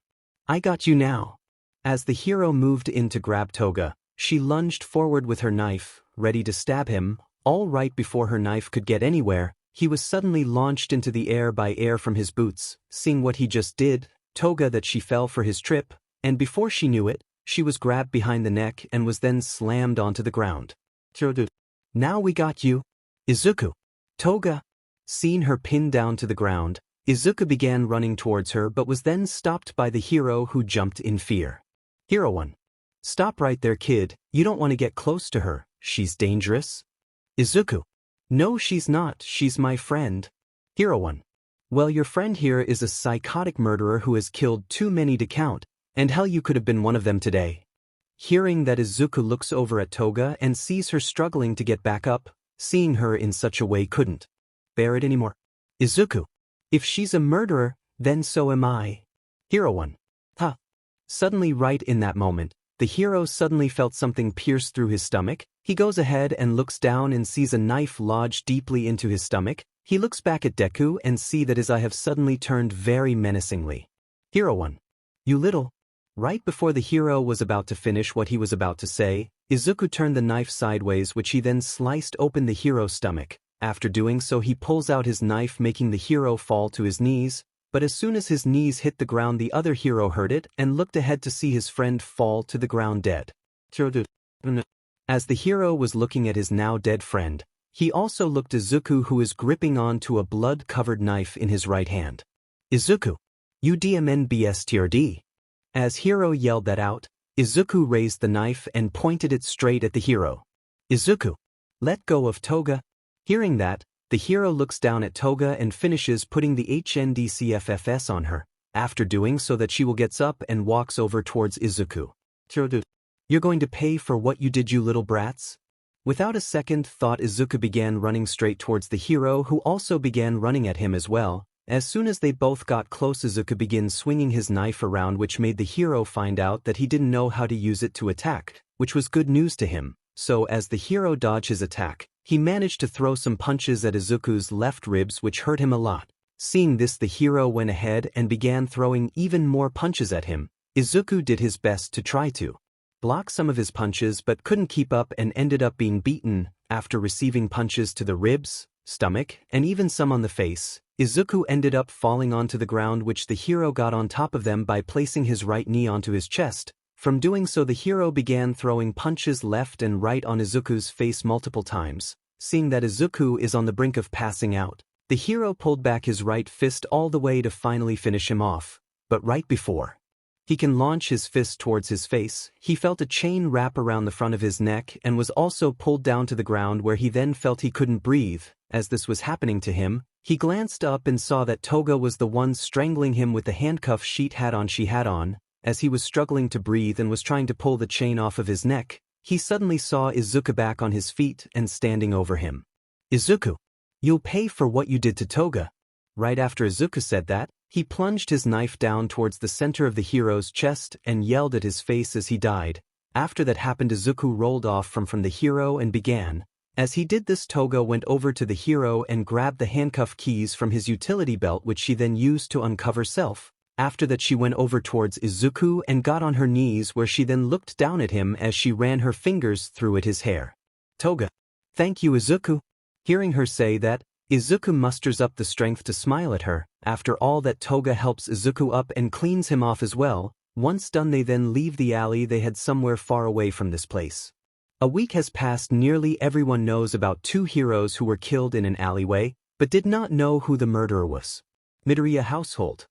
I got you now. As the hero moved in to grab Toga, she lunged forward with her knife, ready to stab him. All right, before her knife could get anywhere, he was suddenly launched into the air by air from his boots. Seeing what he just did, Toga that she fell for his trip, and before she knew it, she was grabbed behind the neck and was then slammed onto the ground. Now we got you. Izuku. Toga. Seeing her pinned down to the ground, Izuku began running towards her but was then stopped by the hero, who jumped in fear. Hero 1. Stop right there, kid, you don't want to get close to her, she's dangerous. Izuku. No, she's not, she's my friend. Hero 1. Well, your friend here is a psychotic murderer who has killed too many to count, and hell, you could have been one of them today. Hearing that, Izuku looks over at Toga and sees her struggling to get back up. Seeing her in such a way couldn't bear it anymore. Izuku. If she's a murderer, then so am I. Hero 1. Huh. Suddenly, right in that moment, the hero suddenly felt something pierce through his stomach. He goes ahead and looks down and sees a knife lodge deeply into his stomach. He looks back at Deku and see that his eye have suddenly turned very menacingly. Hero 1. You little. Right before the hero was about to finish what he was about to say, Izuku turned the knife sideways, which he then sliced open the hero's stomach. After doing so, he pulls out his knife, making the hero fall to his knees, but as soon as his knees hit the ground, the other hero heard it and looked ahead to see his friend fall to the ground dead. As the hero was looking at his now dead friend, he also looked at Izuku, who is gripping on to a blood-covered knife in his right hand. Izuku. You DMNBSTRD. As hero yelled that out, Izuku raised the knife and pointed it straight at the hero. Izuku. Let go of Toga. Hearing that, the hero looks down at Toga and finishes putting the HNDCFFS on her. After doing so, that she will gets up and walks over towards Izuku. You're going to pay for what you did, you little brats? Without a second thought, Izuku began running straight towards the hero, who also began running at him as well. As soon as they both got close, Izuku began swinging his knife around, which made the hero find out that he didn't know how to use it to attack, which was good news to him. So as the hero dodged his attack, he managed to throw some punches at Izuku's left ribs, which hurt him a lot. Seeing this, the hero went ahead and began throwing even more punches at him. Izuku did his best to try to block some of his punches but couldn't keep up and ended up being beaten. After receiving punches to the ribs, stomach, and even some on the face, Izuku ended up falling onto the ground, which the hero got on top of them by placing his right knee onto his chest. From doing so, the hero began throwing punches left and right on Izuku's face multiple times. Seeing that Izuku is on the brink of passing out, the hero pulled back his right fist all the way to finally finish him off. But right before he can launch his fist towards his face, he felt a chain wrap around the front of his neck and was also pulled down to the ground, where he then felt he couldn't breathe. As this was happening to him, he glanced up and saw that Toga was the one strangling him with the handcuff she had on. As he was struggling to breathe and was trying to pull the chain off of his neck, he suddenly saw Izuku back on his feet and standing over him. Izuku. You'll pay for what you did to Toga. Right after Izuku said that, he plunged his knife down towards the center of the hero's chest and yelled at his face as he died. After that happened, Izuku rolled off from the hero and began As he did this, Toga went over to the hero and grabbed the handcuff keys from his utility belt, which she then used to uncover self. After that, she went over towards Izuku and got on her knees, where she then looked down at him as she ran her fingers through his hair. Toga. Thank you, Izuku. Hearing her say that, Izuku musters up the strength to smile at her. After all that, Toga helps Izuku up and cleans him off as well. Once done, they then leave the alley they had somewhere far away from this place. A week has passed. Nearly everyone knows about two heroes who were killed in an alleyway, but did not know who the murderer was. Midoriya household.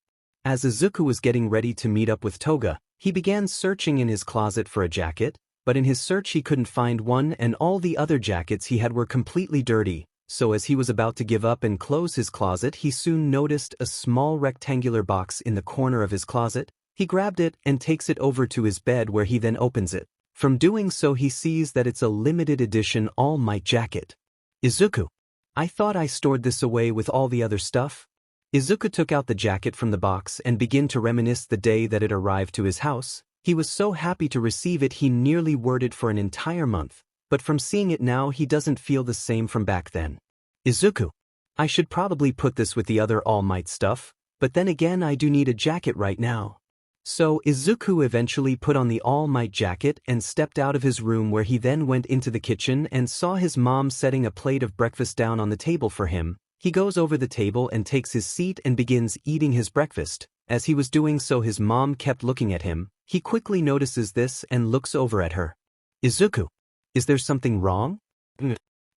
As Izuku was getting ready to meet up with Toga, he began searching in his closet for a jacket, but in his search he couldn't find one, and all the other jackets he had were completely dirty. So as he was about to give up and close his closet, he soon noticed a small rectangular box in the corner of his closet. He grabbed it and takes it over to his bed, where he then opens it. From doing so, he sees that it's a limited edition All Might jacket. Izuku. I thought I stored this away with all the other stuff. Izuku took out the jacket from the box and began to reminisce the day that it arrived to his house. He was so happy to receive it he nearly worded for an entire month. But from seeing it now, he doesn't feel the same from back then. Izuku. I should probably put this with the other All Might stuff, but then again I do need a jacket right now. So Izuku eventually put on the All Might jacket and stepped out of his room, where he then went into the kitchen and saw his mom setting a plate of breakfast down on the table for him. He goes over the table and takes his seat and begins eating his breakfast. As he was doing so, his mom kept looking at him. He quickly notices this and looks over at her. Izuku. Is there something wrong?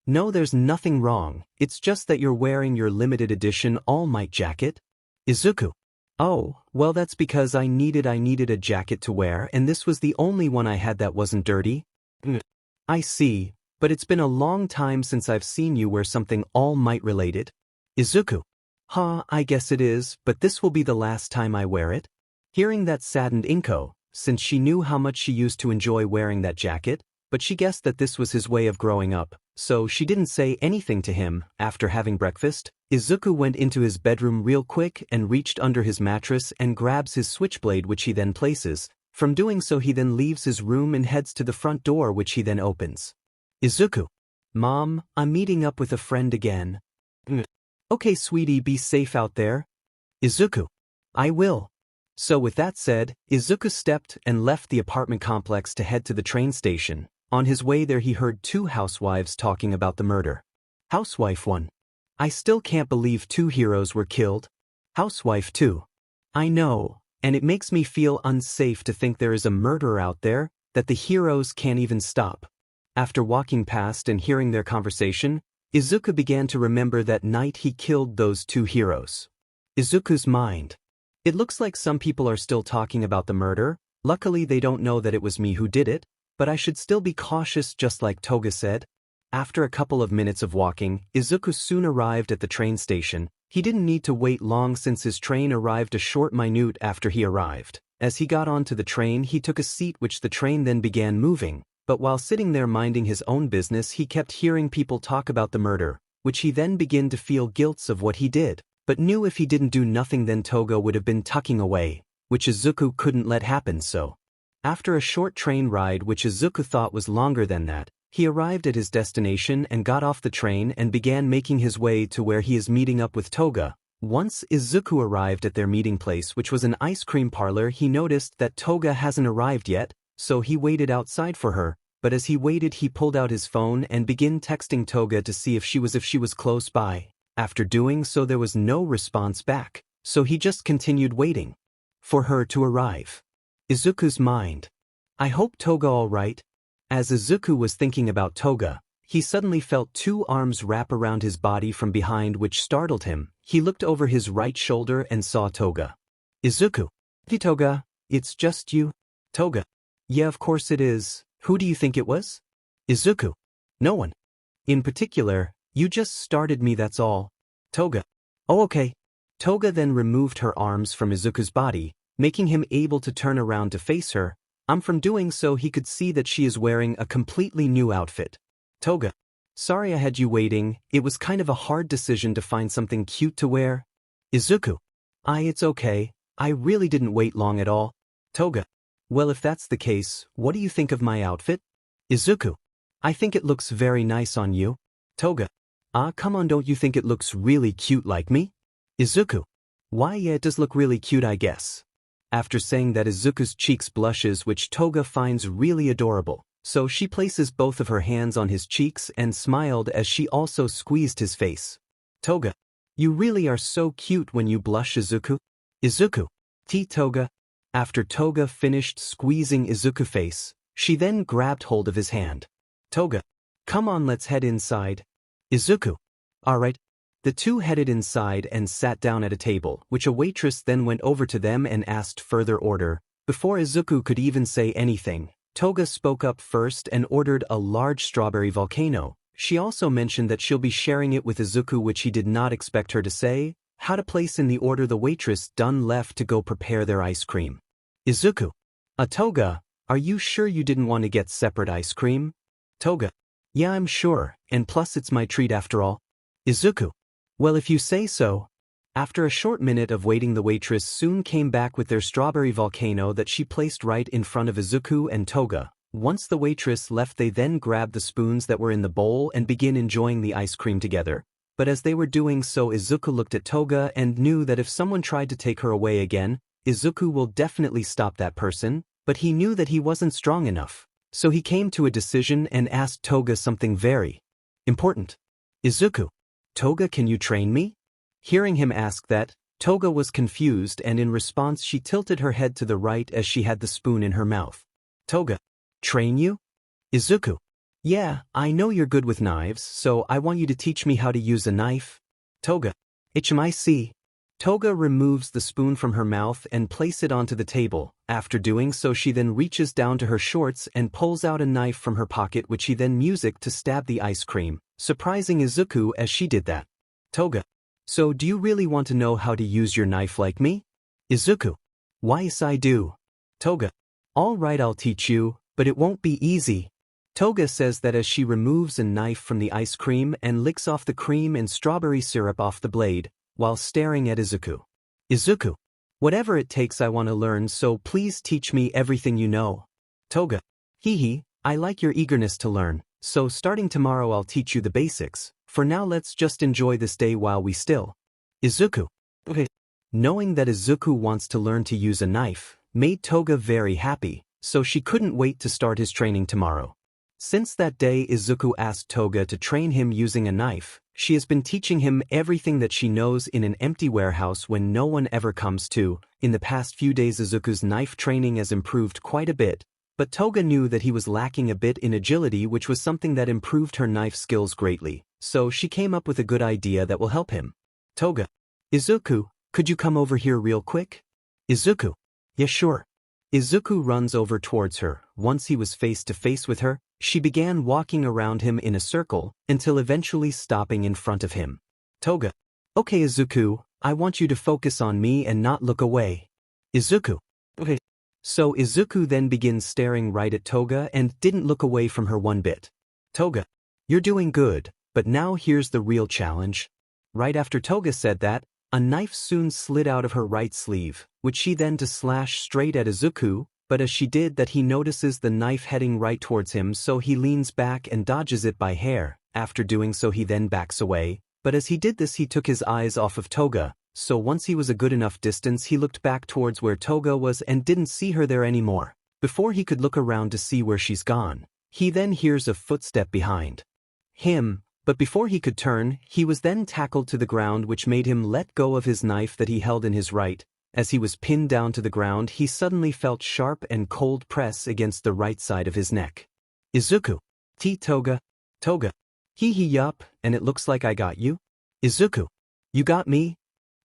No, there's nothing wrong. It's just that you're wearing your limited edition All Might jacket. Izuku. Oh, well, that's because I needed a jacket to wear, and this was the only one I had that wasn't dirty. I see, but it's been a long time since I've seen you wear something All Might related. Izuku. I guess it is, but this will be the last time I wear it. Hearing that saddened Inko, since she knew how much she used to enjoy wearing that jacket, but she guessed that this was his way of growing up, so she didn't say anything to him. After having breakfast, Izuku went into his bedroom real quick and reached under his mattress and grabs his switchblade, which he then places. From doing so, he then leaves his room and heads to the front door, which he then opens. Izuku. Mom, I'm meeting up with a friend again. Okay, sweetie, be safe out there. Izuku. I will. So with that said, Izuku stepped and left the apartment complex to head to the train station. On his way there, he heard two housewives talking about the murder. Housewife 1. I still can't believe two heroes were killed. Housewife 2. I know, and it makes me feel unsafe to think there is a murderer out there that the heroes can't even stop. After walking past and hearing their conversation, Izuku began to remember that night he killed those two heroes. Izuku's mind. It looks like some people are still talking about the murder. Luckily they don't know that it was me who did it, but I should still be cautious, just like Toga said. After a couple of minutes of walking, Izuku soon arrived at the train station. He didn't need to wait long since his train arrived a short minute after he arrived. As he got onto the train, he took a seat, which the train then began moving. But while sitting there minding his own business, he kept hearing people talk about the murder, which he then began to feel guilt of what he did, but knew if he didn't do nothing then Toga would have been tucking away, which Izuku couldn't let happen. So after a short train ride, which Izuku thought was longer than that, he arrived at his destination and got off the train and began making his way to where he is meeting up with Toga. Once Izuku arrived at their meeting place, which was an ice cream parlor, he noticed that Toga hasn't arrived yet, so he waited outside for her. But as he waited, he pulled out his phone and began texting Toga to see if she was close by. After doing so, there was no response back, so he just continued waiting for her to arrive. Izuku's mind. I hope Toga all right. As Izuku was thinking about Toga, he suddenly felt two arms wrap around his body from behind, which startled him. He looked over his right shoulder and saw Toga. Izuku. Hey Toga, it's just you? Toga. Yeah, of course it is. Who do you think it was? Izuku. No one. In particular, you just started me, that's all. Toga. Oh, okay. Toga then removed her arms from Izuku's body, making him able to turn around to face her. From doing so, he could see that she is wearing a completely new outfit. Toga. Sorry I had you waiting. It was kind of a hard decision to find something cute to wear. Izuku. It's okay. I really didn't wait long at all. Toga. Well, if that's the case, what do you think of my outfit? Izuku. I think it looks very nice on you. Toga. Ah, come on, don't you think it looks really cute like me? Izuku. Why, yeah, it does look really cute, I guess. After saying that, Izuku's cheeks blushes, which Toga finds really adorable, so she places both of her hands on his cheeks and smiled as she also squeezed his face. Toga. You really are so cute when you blush, Izuku. Izuku. Toga. After Toga finished squeezing Izuku's face, she then grabbed hold of his hand. Toga. Come on, let's head inside. Izuku. Alright. The two headed inside and sat down at a table, which a waitress then went over to them and asked further order. Before Izuku could even say anything, Toga spoke up first and ordered a large strawberry volcano. She also mentioned that she'll be sharing it with Izuku, which he did not expect her to say. How to place in the order the waitress done left to go prepare their ice cream. Izuku. Toga, are you sure you didn't want to get separate ice cream? Toga. Yeah, I'm sure, and plus it's my treat after all. Izuku. Well, if you say so. After a short minute of waiting, the waitress soon came back with their strawberry volcano that she placed right in front of Izuku and Toga. Once the waitress left, they then grabbed the spoons that were in the bowl and began enjoying the ice cream together. But as they were doing so, Izuku looked at Toga and knew that if someone tried to take her away again, Izuku will definitely stop that person, but he knew that he wasn't strong enough. So he came to a decision and asked Toga something very important. Izuku. Toga, can you train me? Hearing him ask that, Toga was confused, and in response she tilted her head to the right as she had the spoon in her mouth. Toga. Train you? Izuku. Yeah, I know you're good with knives, so I want you to teach me how to use a knife. Toga. HMIC. Toga removes the spoon from her mouth and places it onto the table. After doing so, she then reaches down to her shorts and pulls out a knife from her pocket, which she then uses to stab the ice cream, surprising Izuku as she did that. Toga. So do you really want to know how to use your knife like me? Izuku. Why, yes, I do. Toga. All right, I'll teach you, but it won't be easy. Toga says that as she removes a knife from the ice cream and licks off the cream and strawberry syrup off the blade, while staring at Izuku. Izuku. Whatever it takes, I want to learn, so please teach me everything you know. Toga. Hee, I like your eagerness to learn, so starting tomorrow I'll teach you the basics. For now, let's just enjoy this day while we still. Izuku. Okay. Knowing that Izuku wants to learn to use a knife made Toga very happy, so she couldn't wait to start his training tomorrow. Since that day Izuku asked Toga to train him using a knife, she has been teaching him everything that she knows in an empty warehouse when no one ever comes to. In the past few days Izuku's knife training has improved quite a bit, but Toga knew that he was lacking a bit in agility, which was something that improved her knife skills greatly, so she came up with a good idea that will help him. Toga. Izuku, could you come over here real quick? Izuku. Yeah, sure. Izuku runs over towards her. Once he was face to face with her, she began walking around him in a circle, until eventually stopping in front of him. Toga. Okay, Izuku, I want you to focus on me and not look away. Izuku. Okay. So Izuku then begins staring right at Toga and didn't look away from her one bit. Toga. You're doing good, but now here's the real challenge. Right after Toga said that, a knife soon slid out of her right sleeve, which she then to slash straight at Izuku, but as she did that he notices the knife heading right towards him, so he leans back and dodges it by hair. After doing so he then backs away, but as he did this he took his eyes off of Toga, so once he was a good enough distance he looked back towards where Toga was and didn't see her there anymore. Before he could look around to see where she's gone, he then hears a footstep behind him, but before he could turn, he was then tackled to the ground, which made him let go of his knife that he held in his right. As he was pinned down to the ground, he suddenly felt sharp and cold press against the right side of his neck. Izuku. Toga. Toga. Hee yup, and it looks like I got you? Izuku. You got me?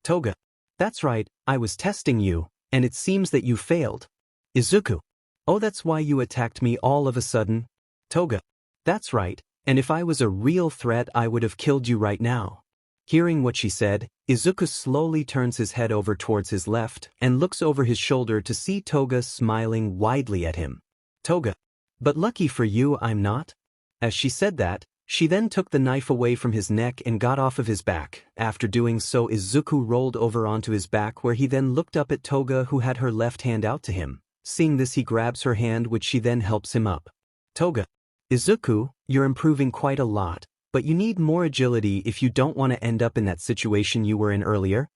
Toga. That's right, I was testing you, and it seems that you failed. Izuku. Oh, that's why you attacked me all of a sudden? Toga. That's right, and if I was a real threat I would have killed you right now. Hearing what she said, Izuku slowly turns his head over towards his left and looks over his shoulder to see Toga smiling widely at him. Toga. But lucky for you I'm not. As she said that, she then took the knife away from his neck and got off of his back. After doing so Izuku rolled over onto his back, where he then looked up at Toga, who had her left hand out to him. Seeing this he grabs her hand, which she then helps him up. Toga. Izuku, you're improving quite a lot, but you need more agility if you don't want to end up in that situation you were in earlier.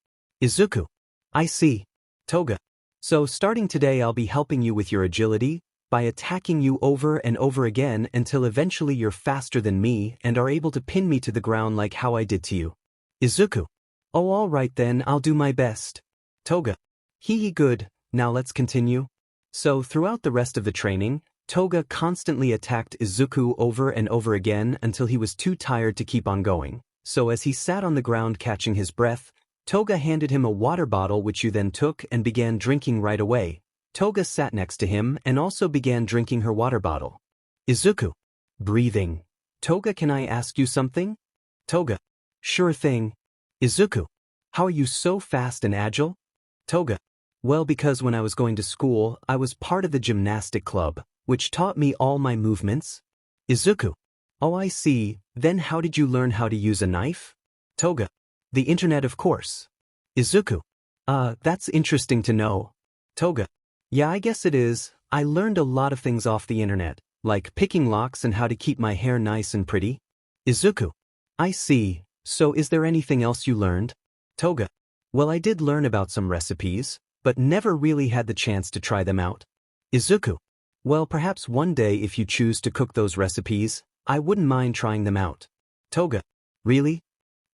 Izuku. I see. Toga. So starting today I'll be helping you with your agility, by attacking you over and over again until eventually you're faster than me and are able to pin me to the ground like how I did to you. Izuku. Oh, alright then, I'll do my best. Toga. Hee good, now let's continue. So throughout the rest of the training, Toga constantly attacked Izuku over and over again until he was too tired to keep on going. So as he sat on the ground catching his breath, Toga handed him a water bottle which you then took and began drinking right away. Toga sat next to him and also began drinking her water bottle. Izuku. Breathing. Toga, can I ask you something? Toga. Sure thing. Izuku. How are you so fast and agile? Toga. Well, because when I was going to school, I was part of the gymnastic club, which taught me all my movements. Izuku. Oh, I see. Then how did you learn how to use a knife? Toga. The internet, of course. Izuku. That's interesting to know. Toga. Yeah, I guess it is. I learned a lot of things off the internet, like picking locks and how to keep my hair nice and pretty. Izuku. I see. So is there anything else you learned? Toga. Well, I did learn about some recipes, but never really had the chance to try them out. Izuku. Well, perhaps one day if you choose to cook those recipes, I wouldn't mind trying them out. Toga. Really?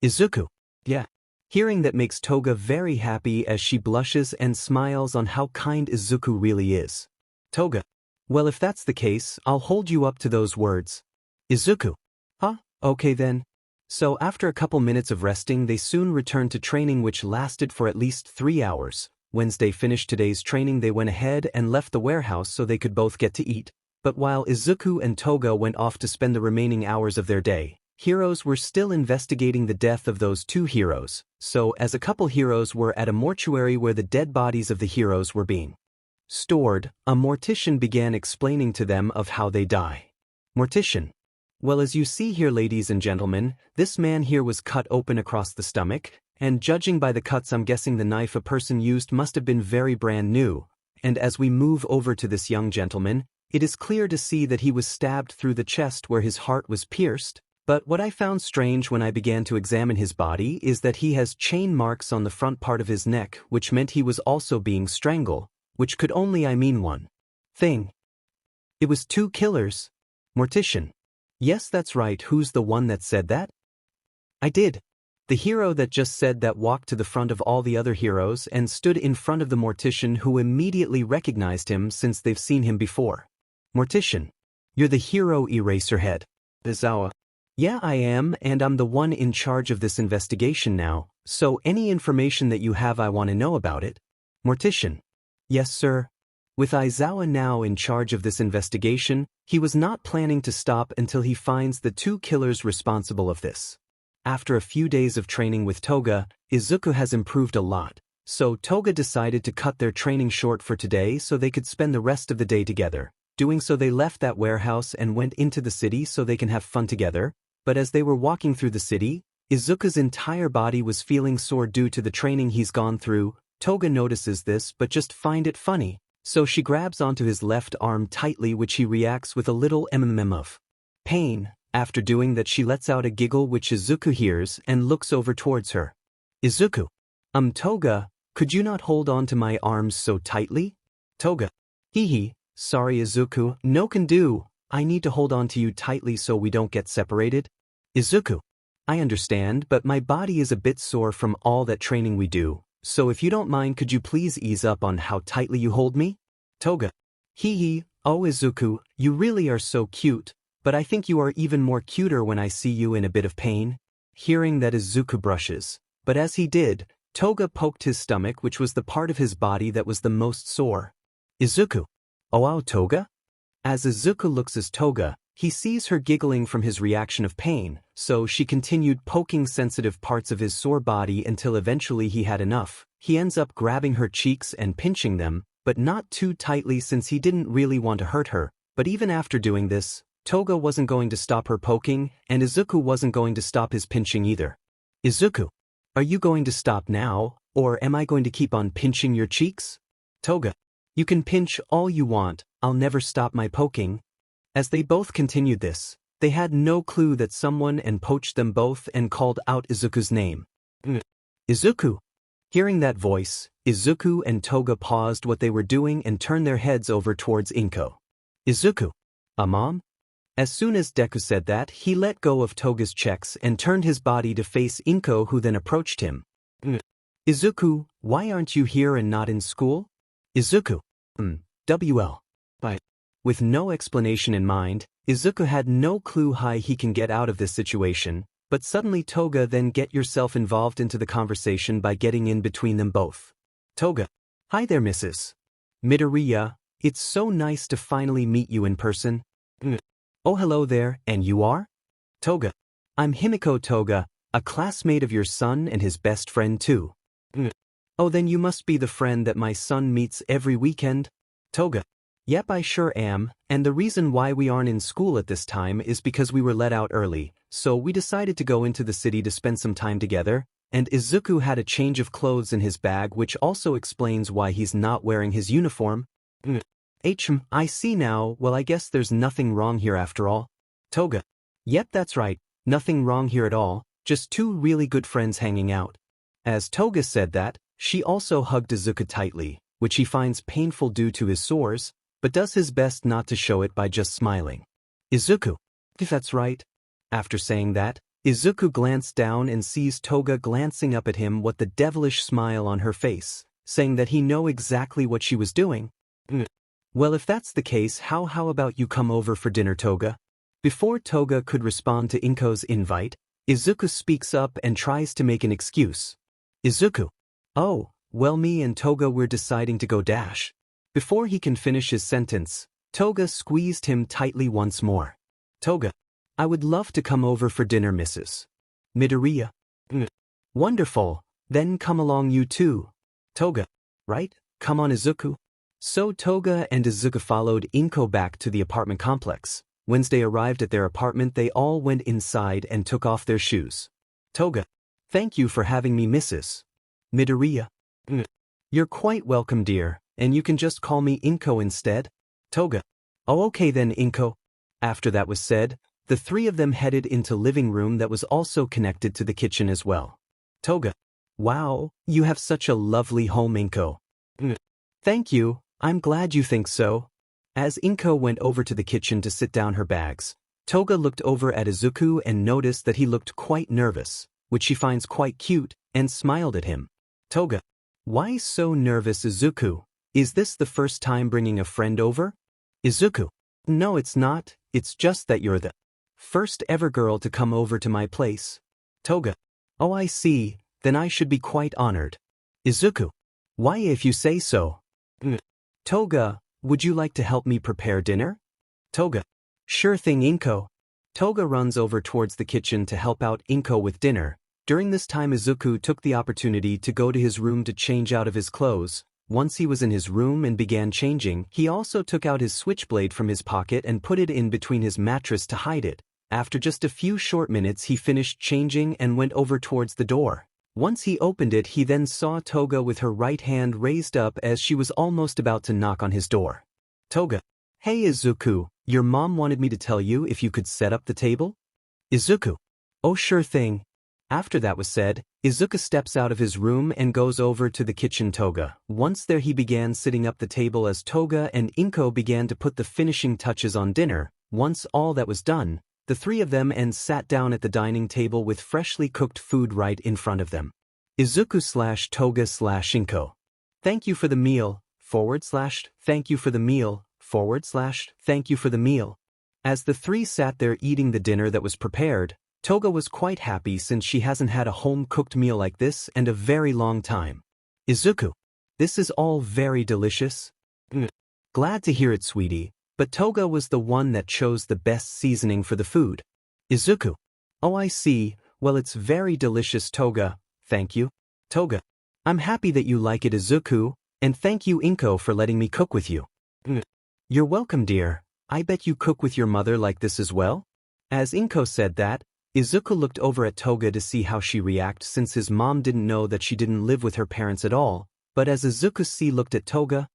Izuku. Yeah. Hearing that makes Toga very happy as she blushes and smiles on how kind Izuku really is. Toga. Well, if that's the case, I'll hold you up to those words. Izuku. Huh? Okay then. So after a couple minutes of resting they soon returned to training which lasted for at least 3 hours. Once they finished today's training they went ahead and left the warehouse so they could both get to eat. But while Izuku and Toga went off to spend the remaining hours of their day, heroes were still investigating the death of those two heroes, so as a couple heroes were at a mortuary where the dead bodies of the heroes were being stored, a mortician began explaining to them of how they die. Mortician. Well, as you see here, ladies and gentlemen, this man here was cut open across the stomach, and judging by the cuts I'm guessing the knife a person used must have been very brand new, and as we move over to this young gentleman, it is clear to see that he was stabbed through the chest where his heart was pierced. But what I found strange when I began to examine his body is that he has chain marks on the front part of his neck, which meant he was also being strangled, which could only mean one thing. It was two killers. Mortician. Yes, that's right. Who's the one that said that? I did. The hero that just said that walked to the front of all the other heroes and stood in front of the mortician who immediately recognized him since they've seen him before. Mortician. You're the hero Eraserhead. Izawa. Yeah, I am, and I'm the one in charge of this investigation now, so any information that you have I want to know about it. Mortician. Yes, sir. With Aizawa now in charge of this investigation, he was not planning to stop until he finds the two killers responsible of this. After a few days of training with Toga, Izuku has improved a lot, so Toga decided to cut their training short for today so they could spend the rest of the day together. Doing so they left that warehouse and went into the city so they can have fun together. But as they were walking through the city, Izuku's entire body was feeling sore due to the training he's gone through. Toga notices this but just find it funny, so she grabs onto his left arm tightly which he reacts with a little of pain. After doing that she lets out a giggle which Izuku hears and looks over towards her. Izuku. Toga, could you not hold on to my arms so tightly? Toga. Hee. Sorry Izuku, no can do. I need to hold on to you tightly so we don't get separated. Izuku. I understand, but my body is a bit sore from all that training we do, so if you don't mind could you please ease up on how tightly you hold me? Toga. Hee. Oh Izuku, you really are so cute, but I think you are even more cuter when I see you in a bit of pain. Hearing that Izuku brushes, but as he did, Toga poked his stomach which was the part of his body that was the most sore. Izuku. Oh wow Toga? As Izuku looks at Toga, he sees her giggling from his reaction of pain, so she continued poking sensitive parts of his sore body until eventually he had enough. He ends up grabbing her cheeks and pinching them, but not too tightly since he didn't really want to hurt her. But even after doing this, Toga wasn't going to stop her poking, and Izuku wasn't going to stop his pinching either. Izuku. Are you going to stop now, or am I going to keep on pinching your cheeks? Toga. You can pinch all you want, I'll never stop my poking. As they both continued this, they had no clue that someone poached them both and called out Izuku's name. Izuku! Hearing that voice, Izuku and Toga paused what they were doing and turned their heads over towards Inko. Izuku! Mom? As soon as Deku said that, he let go of Toga's checks and turned his body to face Inko, who then approached him. Izuku, why aren't you here and not in school? Izuku. WL. Bye. With no explanation in mind, Izuku had no clue how he can get out of this situation, but suddenly Toga then get yourself involved into the conversation by getting in between them both. Toga. Hi there, Mrs. Midoriya, it's so nice to finally meet you in person. Oh, hello there, and you are? Toga. I'm Himiko Toga, a classmate of your son and his best friend too. Oh, then you must be the friend that my son meets every weekend? Toga. Yep, I sure am, and the reason why we aren't in school at this time is because we were let out early, so we decided to go into the city to spend some time together, and Izuku had a change of clothes in his bag, which also explains why he's not wearing his uniform. I see now, well, I guess there's nothing wrong here after all. Toga. Yep, that's right, nothing wrong here at all, just two really good friends hanging out. As Toga said that, she also hugged Izuku tightly, which he finds painful due to his sores, but does his best not to show it by just smiling. Izuku. If that's right. After saying that, Izuku glanced down and sees Toga glancing up at him with the devilish smile on her face, saying that he know exactly what she was doing. Well, if that's the case, how about you come over for dinner, Toga? Before Toga could respond to Inko's invite, Izuku speaks up and tries to make an excuse. Izuku. Oh, well, me and Toga we're deciding to go dash. Before he can finish his sentence, Toga squeezed him tightly once more. Toga. I would love to come over for dinner, Mrs. Midoriya. Wonderful, then come along you too. Toga. Right, come on Izuku. So Toga and Izuku followed Inko back to the apartment complex. Once they arrived at their apartment, they all went inside and took off their shoes. Toga. Thank you for having me, Mrs. Midoriya. You're quite welcome, dear, and you can just call me Inko instead. Toga. Oh, okay then, Inko. After that was said, the three of them headed into living room that was also connected to the kitchen as well. Toga. Wow, you have such a lovely home, Inko. Thank you, I'm glad you think so. As Inko went over to the kitchen to sit down her bags, Toga looked over at Izuku and noticed that he looked quite nervous, which she finds quite cute, and smiled at him. Toga. Why so nervous, Izuku? Is this the first time bringing a friend over? Izuku. No, it's not, it's just that you're the first ever girl to come over to my place. Toga. Oh, I see, then I should be quite honored. Izuku. Why, if you say so. Toga, would you like to help me prepare dinner? Toga. Sure thing, Inko. Toga runs over towards the kitchen to help out Inko with dinner. During this time, Izuku took the opportunity to go to his room to change out of his clothes. Once he was in his room and began changing, he also took out his switchblade from his pocket and put it in between his mattress to hide it. After just a few short minutes, he finished changing and went over towards the door. Once he opened it, he then saw Toga with her right hand raised up as she was almost about to knock on his door. Toga. Hey Izuku, your mom wanted me to tell you if you could set up the table? Izuku. Oh, sure thing. After that was said, Izuku steps out of his room and goes over to the kitchen. Toga. Once there, he began setting up the table as Toga and Inko began to put the finishing touches on dinner. Once all that was done, the three of them sat down at the dining table with freshly cooked food right in front of them. Izuku/Toga/Inko. Thank you for the meal, /thank you for the meal, /thank you for the meal. As the three sat there eating the dinner that was prepared, Toga was quite happy since she hasn't had a home-cooked meal like this in a very long time. Izuku. This is all very delicious. Glad to hear it, sweetie, but Toga was the one that chose the best seasoning for the food. Izuku. Oh, I see, well, it's very delicious, Toga, thank you. Toga. I'm happy that you like it, Izuku, and thank you, Inko, for letting me cook with you. You're welcome, dear. I bet you cook with your mother like this as well? As Inko said that, Izuku looked over at Toga to see how she reacted since his mom didn't know that she didn't live with her parents at all, but as Izuku looked at Toga,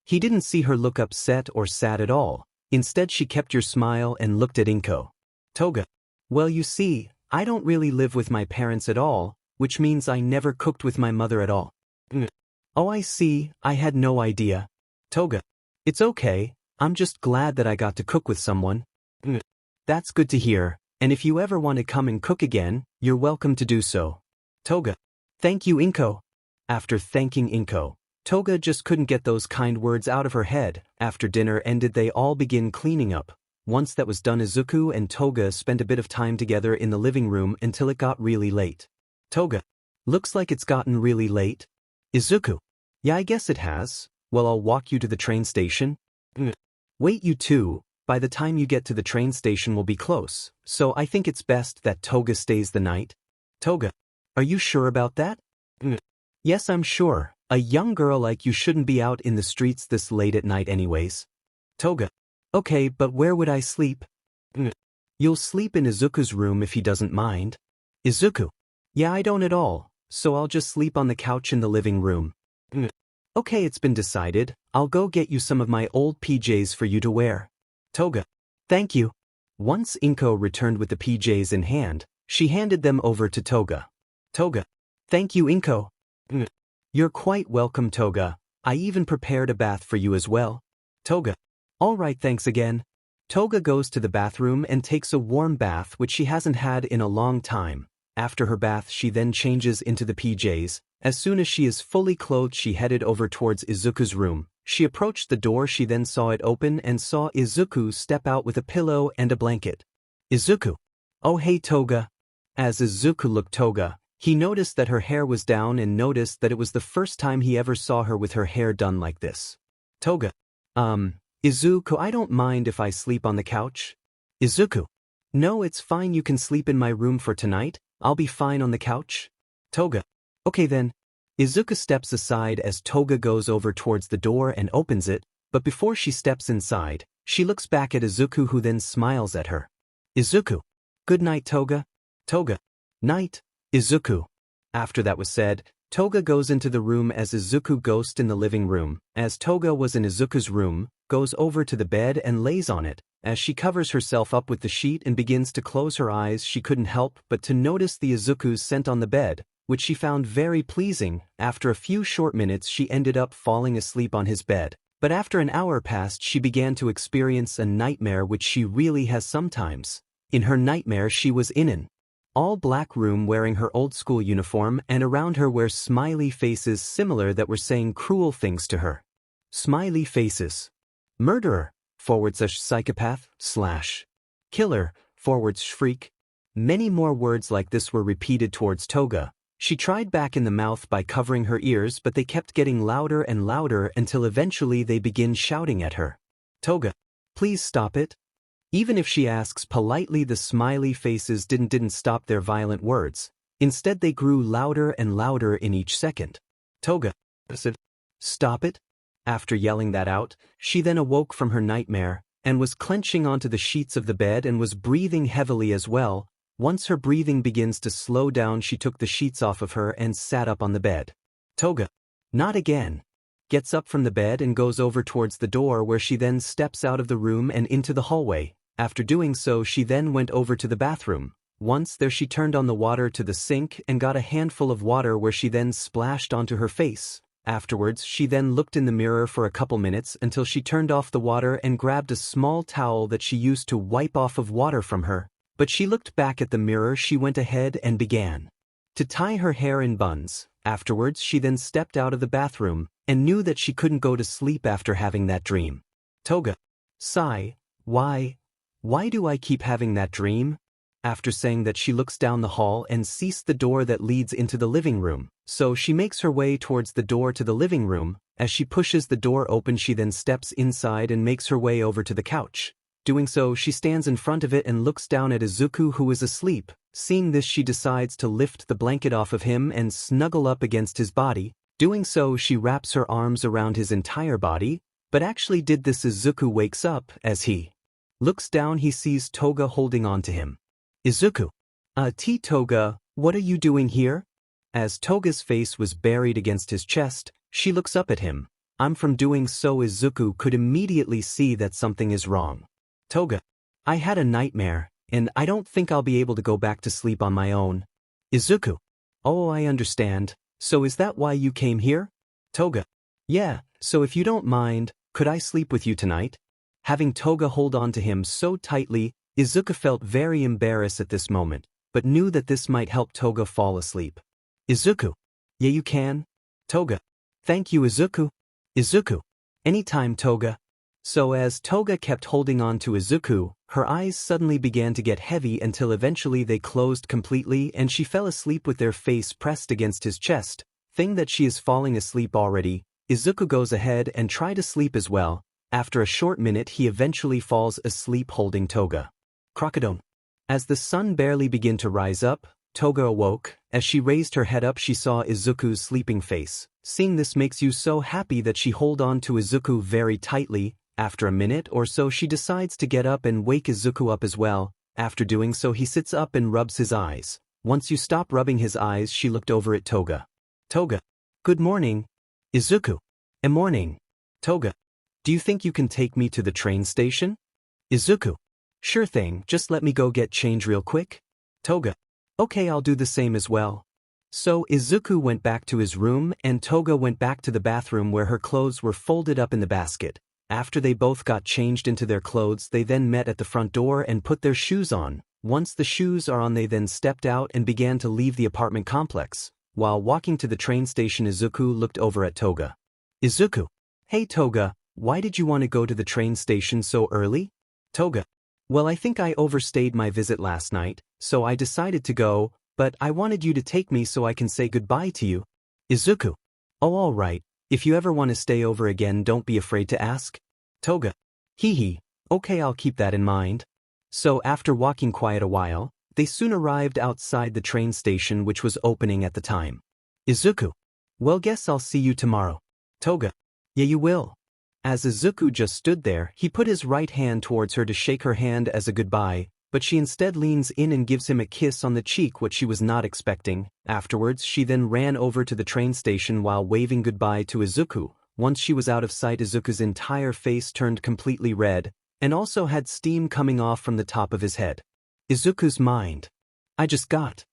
he didn't see her look upset or sad at all. Instead she kept her smile and looked at Inko. Toga. Well, you see, I don't really live with my parents at all, which means I never cooked with my mother at all. Oh, I see, I had no idea. Toga. It's okay, I'm just glad that I got to cook with someone. That's good to hear, and if you ever want to come and cook again, you're welcome to do so. Toga. Thank you, Inko. After thanking Inko, Toga just couldn't get those kind words out of her head. After dinner ended, they all begin cleaning up. Once that was done, Izuku and Toga spent a bit of time together in the living room until it got really late. Toga. Looks like it's gotten really late. Izuku. Yeah, I guess it has. Well, I'll walk you to the train station. Wait, you two. By the time you get to the train station we'll be close, so I think it's best that Toga stays the night. Toga. Are you sure about that? Yes, I'm sure. A young girl like you shouldn't be out in the streets this late at night anyways. Toga. Okay, but where would I sleep? You'll sleep in Izuku's room if he doesn't mind. Izuku. Yeah, I don't at all, so I'll just sleep on the couch in the living room. Okay, it's been decided. I'll go get you some of my old PJs for you to wear. Toga. Thank you. Once Inko returned with the PJs in hand, she handed them over to Toga. Toga. Thank you, Inko. You're quite welcome, Toga. I even prepared a bath for you as well. Toga. All right, thanks again. Toga goes to the bathroom and takes a warm bath which she hasn't had in a long time. After her bath she then changes into the PJs. As soon as she is fully clothed she headed over towards Izuku's room. She approached the door, she then saw it open and saw Izuku step out with a pillow and a blanket. Izuku. Oh hey Toga. As Izuku looked Toga, he noticed that her hair was down and noticed that it was the first time he ever saw her with her hair done like this. Toga. Izuku, I don't mind if I sleep on the couch. Izuku. No, it's fine, you can sleep in my room for tonight, I'll be fine on the couch. Toga. Okay then. Izuku steps aside as Toga goes over towards the door and opens it, but before she steps inside, she looks back at Izuku who then smiles at her. Izuku. Good night, Toga. Toga. Night, Izuku. After that was said, Toga goes into the room as Izuku ghost in the living room. As Toga was in Izuku's room, goes over to the bed and lays on it. As she covers herself up with the sheet and begins to close her eyes, she couldn't help but to notice the Izuku's scent on the bed, which she found very pleasing. After a few short minutes she ended up falling asleep on his bed. But after an hour passed she began to experience a nightmare which she really has sometimes. In her nightmare she was in an all-black room wearing her old-school uniform, and around her were smiley faces similar that were saying cruel things to her. Smiley faces. Murderer, /psychopath, /killer, /freak. Many more words like this were repeated towards Toga. She tried back in the mouth by covering her ears, but they kept getting louder and louder until eventually they begin shouting at her. Toga. Please stop it. Even if she asks politely, the smiley faces didn't stop their violent words. Instead they grew louder and louder in each second. Toga. Stop it. After yelling that out, she then awoke from her nightmare, and was clenching onto the sheets of the bed and was breathing heavily as well. Once her breathing begins to slow down she took the sheets off of her and sat up on the bed. Toga. Not again. Gets up from the bed and goes over towards the door, where she then steps out of the room and into the hallway. After doing so she then went over to the bathroom. Once there she turned on the water to the sink and got a handful of water, where she then splashed onto her face. Afterwards she then looked in the mirror for a couple minutes until she turned off the water and grabbed a small towel that she used to wipe off of water from her. But she looked back at the mirror, she went ahead and began to tie her hair in buns. Afterwards she then stepped out of the bathroom and knew that she couldn't go to sleep after having that dream. Toga. Sigh. Why do I keep having that dream? After saying that she looks down the hall and sees the door that leads into the living room. So she makes her way towards the door to the living room. As she pushes the door open she then steps inside and makes her way over to the couch. Doing so she stands in front of it and looks down at Izuku, who is asleep. Seeing this she decides to lift the blanket off of him and snuggle up against his body. Doing so she wraps her arms around his entire body. But actually did this, Izuku wakes up. As he looks down he sees Toga holding on to him. Izuku. Toga, what are you doing here? As Toga's face was buried against his chest, she looks up at him. I'm from doing so. Izuku could immediately see that something is wrong. Toga. I had a nightmare, and I don't think I'll be able to go back to sleep on my own. Izuku. Oh, I understand. So is that why you came here? Toga. Yeah, so if you don't mind, could I sleep with you tonight? Having Toga hold on to him so tightly, Izuku felt very embarrassed at this moment, but knew that this might help Toga fall asleep. Izuku. Yeah, you can. Toga. Thank you, Izuku. Izuku. Anytime, Toga. So as Toga kept holding on to Izuku, her eyes suddenly began to get heavy until eventually they closed completely and she fell asleep with their face pressed against his chest. Thing that she is falling asleep already, Izuku goes ahead and try to sleep as well. After a short minute he eventually falls asleep holding Toga. Crocodile. As the sun barely began to rise up, Toga awoke. As she raised her head up she saw Izuku's sleeping face. Seeing this makes you so happy that she hold on to Izuku very tightly. After a minute or so she decides to get up and wake Izuku up as well. After doing so he sits up and rubs his eyes. Once you stop rubbing his eyes she looked over at Toga. Toga. Good morning. Izuku. Morning. Toga. Do you think you can take me to the train station? Izuku. Sure thing, just let me go get change real quick. Toga. Okay, I'll do the same as well. So Izuku went back to his room and Toga went back to the bathroom where her clothes were folded up in the basket. After they both got changed into their clothes they then met at the front door and put their shoes on. Once the shoes are on they then stepped out and began to leave the apartment complex. While walking to the train station Izuku looked over at Toga. Izuku. Hey Toga, why did you want to go to the train station so early? Toga. Well, I think I overstayed my visit last night, so I decided to go, but I wanted you to take me so I can say goodbye to you. Izuku. Oh, all right. If you ever want to stay over again don't be afraid to ask. Toga. Hee hee. Okay, I'll keep that in mind. So after walking quite a while, they soon arrived outside the train station which was opening at the time. Izuku. Well, guess I'll see you tomorrow. Toga. Yeah, you will. As Izuku just stood there, he put his right hand towards her to shake her hand as a goodbye, but she instead leans in and gives him a kiss on the cheek what she was not expecting. Afterwards she then ran over to the train station while waving goodbye to Izuku. Once she was out of sight Izuku's entire face turned completely red, and also had steam coming off from the top of his head. Izuku's mind. I just got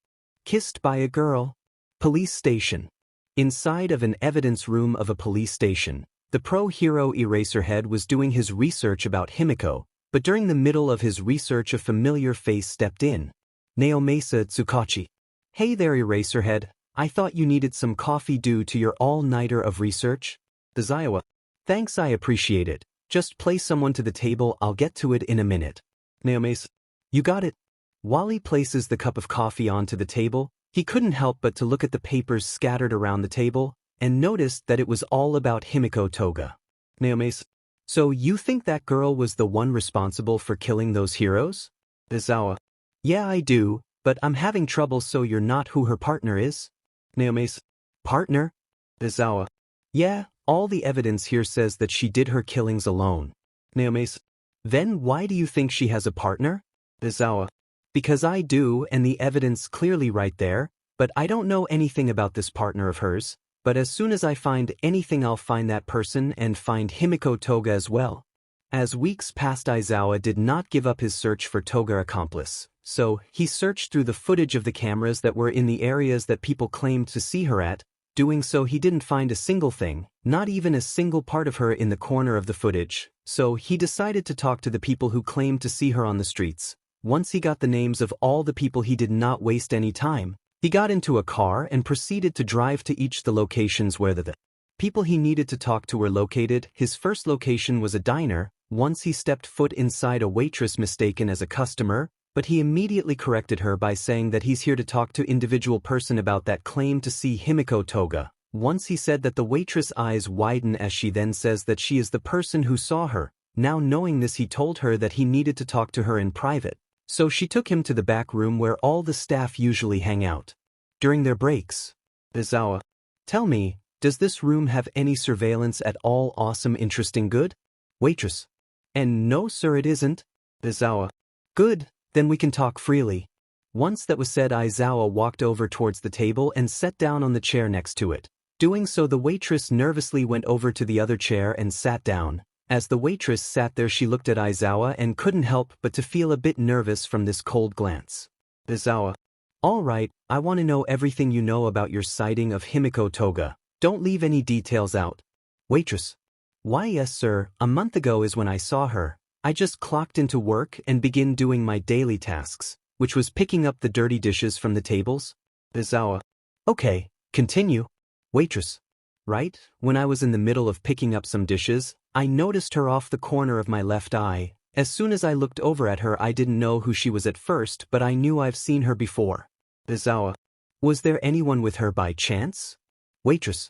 kissed by a girl. Police station. Inside of an evidence room of a police station, the pro-hero Eraserhead was doing his research about Himiko, but during the middle of his research a familiar face stepped in. Naomasa Tsukachi. Hey there Eraserhead, I thought you needed some coffee due to your all-nighter of research? Zayawa. Thanks, I appreciate it. Just place someone to the table, I'll get to it in a minute. Naomasa. You got it. While he places the cup of coffee onto the table, he couldn't help but to look at the papers scattered around the table, and noticed that it was all about Himiko Toga. Naomasa. So you think that girl was the one responsible for killing those heroes? Izawa. Yeah, I do, but I'm having trouble so you're not who her partner is? Naomasa. Partner? Izawa. Yeah, all the evidence here says that she did her killings alone. Naomasa. Then why do you think she has a partner? Izawa. Because I do and the evidence clearly right there, but I don't know anything about this partner of hers. But as soon as I find anything I'll find that person and find Himiko Toga as well. As weeks passed Aizawa did not give up his search for Toga accomplice, so he searched through the footage of the cameras that were in the areas that people claimed to see her at. Doing so he didn't find a single thing, not even a single part of her in the corner of the footage, so he decided to talk to the people who claimed to see her on the streets. Once he got the names of all the people he did not waste any time. He got into a car and proceeded to drive to each the locations where the people he needed to talk to were located. His first location was a diner. Once he stepped foot inside a waitress mistaken as a customer, but he immediately corrected her by saying that he's here to talk to individual person about that claim to see Himiko Toga. Once he said that the waitress eyes widen as she then says that she is the person who saw her. Now knowing this he told her that he needed to talk to her in private. So she took him to the back room where all the staff usually hang out during their breaks. Izawa. Tell me, does this room have any surveillance at all? Awesome, interesting, good? Waitress. And no sir, it isn't. Izawa. Good, then we can talk freely. Once that was said Aizawa walked over towards the table and sat down on the chair next to it. Doing so, the waitress nervously went over to the other chair and sat down. As the waitress sat there, she looked at Aizawa and couldn't help but to feel a bit nervous from this cold glance. Aizawa. All right, I want to know everything you know about your sighting of Himiko Toga. Don't leave any details out. Waitress. Why yes sir, a month ago is when I saw her. I just clocked into work and began doing my daily tasks, which was picking up the dirty dishes from the tables. Aizawa. Okay, continue. Waitress. Right, when I was in the middle of picking up some dishes, I noticed her off the corner of my left eye. As soon as I looked over at her, I didn't know who she was at first, but I knew I've seen her before. Aizawa. Was there anyone with her by chance? Waitress.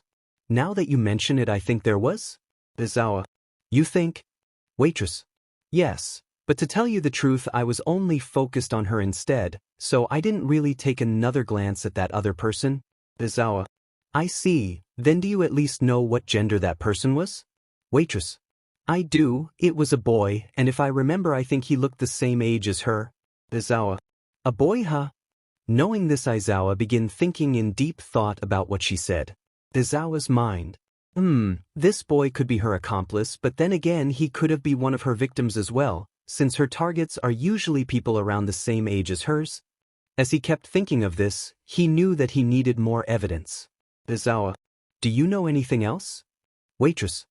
Now that you mention it, I think there was. Aizawa. You think? Waitress. Yes, but to tell you the truth, I was only focused on her instead, so I didn't really take another glance at that other person. Aizawa. I see, then do you at least know what gender that person was? Waitress. I do, it was a boy, and if I remember I think he looked the same age as her. Aizawa. A boy, huh? Knowing this, Aizawa began thinking in deep thought about what she said. Aizawa's mind. This boy could be her accomplice, but then again he could have been one of her victims as well, since her targets are usually people around the same age as hers. As he kept thinking of this, he knew that he needed more evidence. Aizawa. Do you know anything else? Waitress.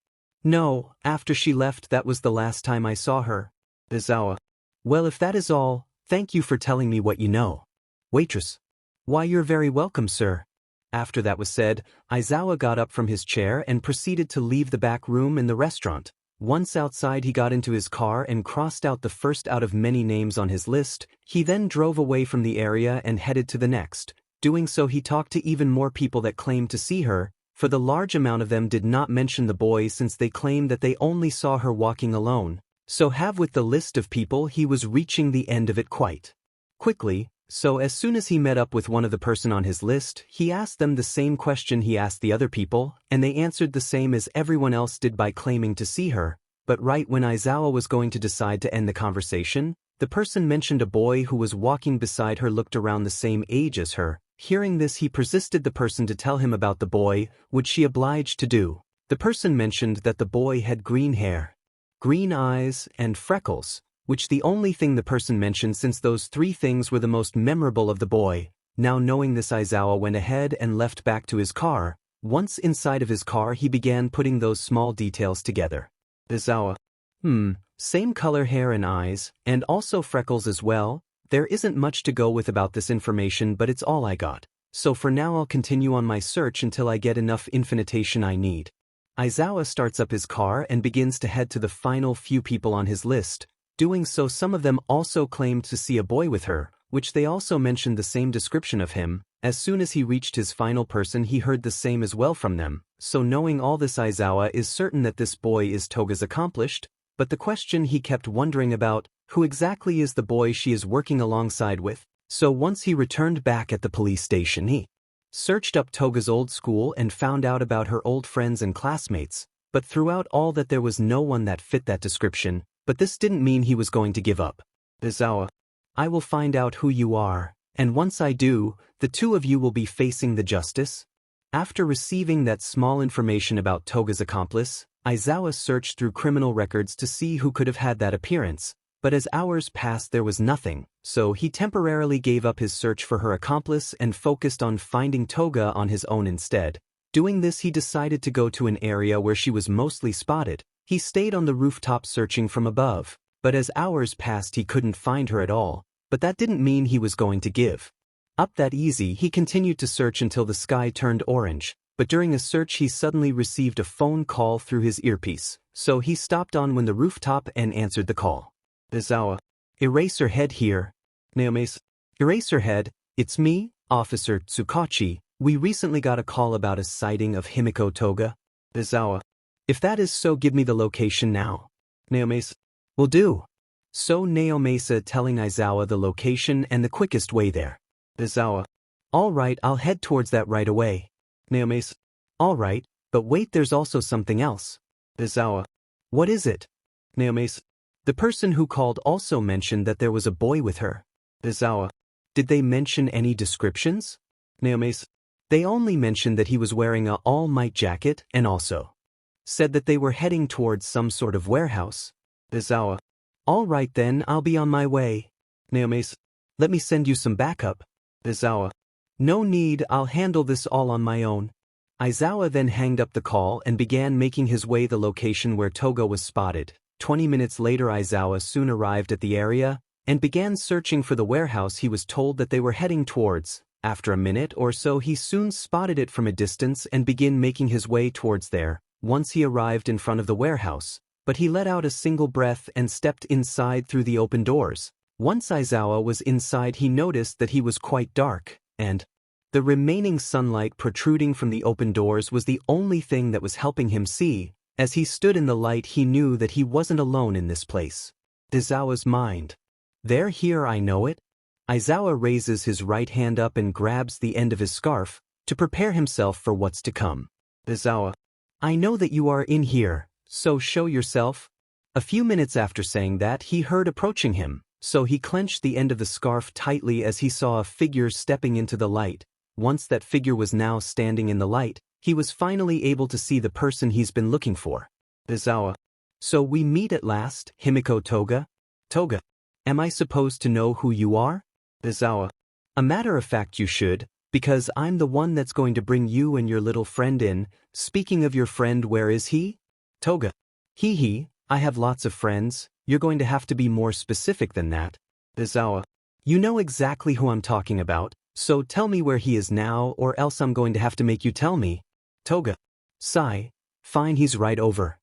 No, after she left that was the last time I saw her. Aizawa. Well, if that is all, thank you for telling me what you know. Waitress. Why, you're very welcome, sir. After that was said, Aizawa got up from his chair and proceeded to leave the back room in the restaurant. Once outside, he got into his car and crossed out the first out of many names on his list. He then drove away from the area and headed to the next. Doing so, he talked to even more people that claimed to see her, for the large amount of them did not mention the boy since they claimed that they only saw her walking alone. So have with the list of people, he was reaching the end of it quite quickly. So as soon as he met up with one of the person on his list, he asked them the same question he asked the other people, and they answered the same as everyone else did by claiming to see her. But right when Aizawa was going to decide to end the conversation, the person mentioned a boy who was walking beside her looked around the same age as her. Hearing this, he persisted the person to tell him about the boy, which she obliged to do. The person mentioned that the boy had green hair, green eyes, and freckles, which the only thing the person mentioned since those three things were the most memorable of the boy. Now knowing this, Aizawa went ahead and left back to his car. Once inside of his car, he began putting those small details together. Aizawa. Same color hair and eyes, and also freckles as well. There isn't much to go with about this information, but it's all I got. So for now I'll continue on my search until I get enough information I need. Aizawa starts up his car and begins to head to the final few people on his list. Doing so, some of them also claimed to see a boy with her, which they also mentioned the same description of him. As soon as he reached his final person, he heard the same as well from them. So knowing all this, Aizawa is certain that this boy is Toga's accomplished, but the question he kept wondering about, who exactly is the boy she is working alongside with? So once he returned back at the police station, he searched up Toga's old school and found out about her old friends and classmates, but throughout all that there was no one that fit that description. But this didn't mean he was going to give up. Aizawa. I will find out who you are, and once I do, the two of you will be facing the justice. After receiving that small information about Toga's accomplice, Aizawa searched through criminal records to see who could have had that appearance, but as hours passed there was nothing, so he temporarily gave up his search for her accomplice and focused on finding Toga on his own instead. Doing this, he decided to go to an area where she was mostly spotted. He stayed on the rooftop searching from above, but as hours passed he couldn't find her at all, but that didn't mean he was going to give up that easy. He continued to search until the sky turned orange, but during a search he suddenly received a phone call through his earpiece, so he stopped on when the rooftop and answered the call. Aizawa. Eraserhead here. Naomi's. Eraserhead, it's me, Officer Tsukachi. We recently got a call about a sighting of Himiko Toga. Aizawa. If that is so, give me the location now. Naomasa. Will do. So Naomasa telling Aizawa the location and the quickest way there. Aizawa. All right, I'll head towards that right away. Naomasa. All right, but wait, there's also something else. Aizawa. What is it? Naomasa. The person who called also mentioned that there was a boy with her. Aizawa. Did they mention any descriptions? Naomasa. They only mentioned that he was wearing a all-might jacket and also said that they were heading towards some sort of warehouse. Aizawa. All right then, I'll be on my way. Naomi's. Let me send you some backup. Aizawa. No need, I'll handle this all on my own. Aizawa then hanged up the call and began making his way the location where Toga was spotted. 20 minutes later Aizawa soon arrived at the area and began searching for the warehouse he was told that they were heading towards. After a minute or so he soon spotted it from a distance and began making his way towards there. Once he arrived in front of the warehouse, but he let out a single breath and stepped inside through the open doors. Once Aizawa was inside he noticed that he was quite dark, and the remaining sunlight protruding from the open doors was the only thing that was helping him see. As he stood in the light he knew that he wasn't alone in this place. Aizawa's mind. There, here, I know it. Aizawa raises his right hand up and grabs the end of his scarf to prepare himself for what's to come. Aizawa. I know that you are in here, so show yourself. A few minutes after saying that he heard approaching him, so he clenched the end of the scarf tightly as he saw a figure stepping into the light. Once that figure was now standing in the light, he was finally able to see the person he's been looking for. Aizawa. So we meet at last, Himiko Toga? Toga. Am I supposed to know who you are? Aizawa. A matter of fact you should, because I'm the one that's going to bring you and your little friend in. Speaking of your friend, where is he? Toga. He, I have lots of friends, you're going to have to be more specific than that. Aizawa. You know exactly who I'm talking about, so tell me where he is now or else I'm going to have to make you tell me. Toga. Sigh. Fine, he's right over.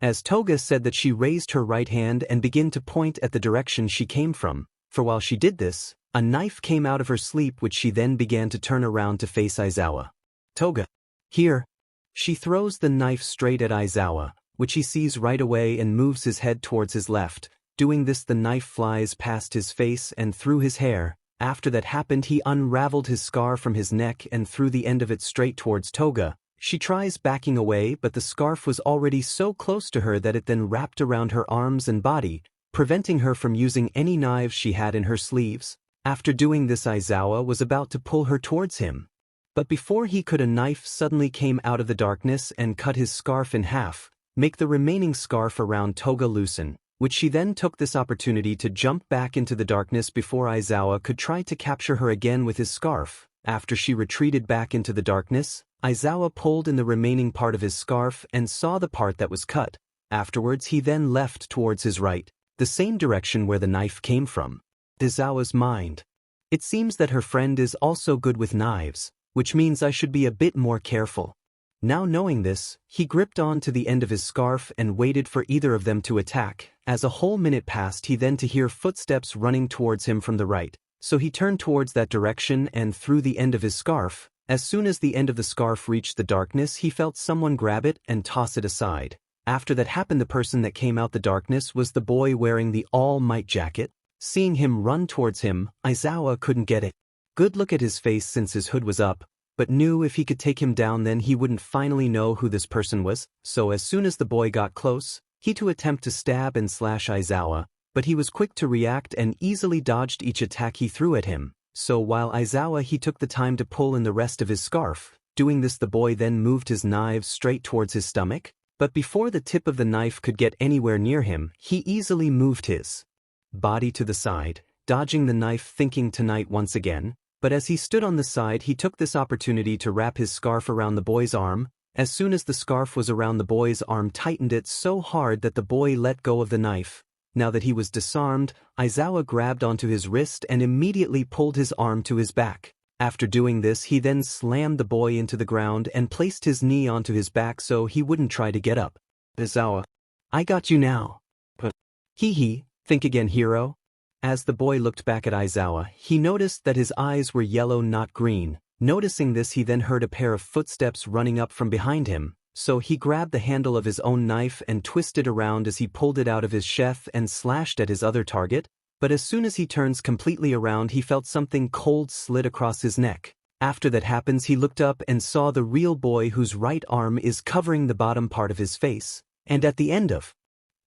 As Toga said that she raised her right hand and began to point at the direction she came from, for while she did this, a knife came out of her sleep which she then began to turn around to face Aizawa. Toga. Here. She throws the knife straight at Aizawa, which he sees right away and moves his head towards his left. Doing this the knife flies past his face and through his hair. After that happened he unraveled his scarf from his neck and threw the end of it straight towards Toga. She tries backing away but the scarf was already so close to her that it then wrapped around her arms and body, preventing her from using any knives she had in her sleeves. After doing this Aizawa was about to pull her towards him. But before he could a knife suddenly came out of the darkness and cut his scarf in half, make the remaining scarf around Toga loosen, which she then took this opportunity to jump back into the darkness before Aizawa could try to capture her again with his scarf. After she retreated back into the darkness, Aizawa pulled in the remaining part of his scarf and saw the part that was cut. Afterwards he then left towards his right, the same direction where the knife came from. Aizawa's mind. It seems that her friend is also good with knives, which means I should be a bit more careful. Now knowing this, he gripped on to the end of his scarf and waited for either of them to attack. As a whole minute passed he then to hear footsteps running towards him from the right, so he turned towards that direction and threw the end of his scarf. As soon as the end of the scarf reached the darkness he felt someone grab it and toss it aside. After that happened the person that came out the darkness was the boy wearing the all-might jacket. Seeing him run towards him, Aizawa couldn't get it. Good look at his face since his hood was up, but knew if he could take him down then he wouldn't finally know who this person was, so as soon as the boy got close, he to attempt to stab and slash Aizawa, but he was quick to react and easily dodged each attack he threw at him. So while Aizawa he took the time to pull in the rest of his scarf. Doing this the boy then moved his knives straight towards his stomach, but before the tip of the knife could get anywhere near him, he easily moved his body to the side, dodging the knife thinking tonight once again, but as he stood on the side he took this opportunity to wrap his scarf around the boy's arm. As soon as the scarf was around the boy's arm tightened it so hard that the boy let go of the knife. Now that he was disarmed, Aizawa grabbed onto his wrist and immediately pulled his arm to his back. After doing this he then slammed the boy into the ground and placed his knee onto his back so he wouldn't try to get up. Aizawa. I got you now. But hee, think again hero. As the boy looked back at Aizawa, he noticed that his eyes were yellow not green. Noticing this he then heard a pair of footsteps running up from behind him, so he grabbed the handle of his own knife and twisted around as he pulled it out of his sheath and slashed at his other target, but as soon as he turns completely around he felt something cold slid across his neck. After that happens he looked up and saw the real boy whose right arm is covering the bottom part of his face, and at the end of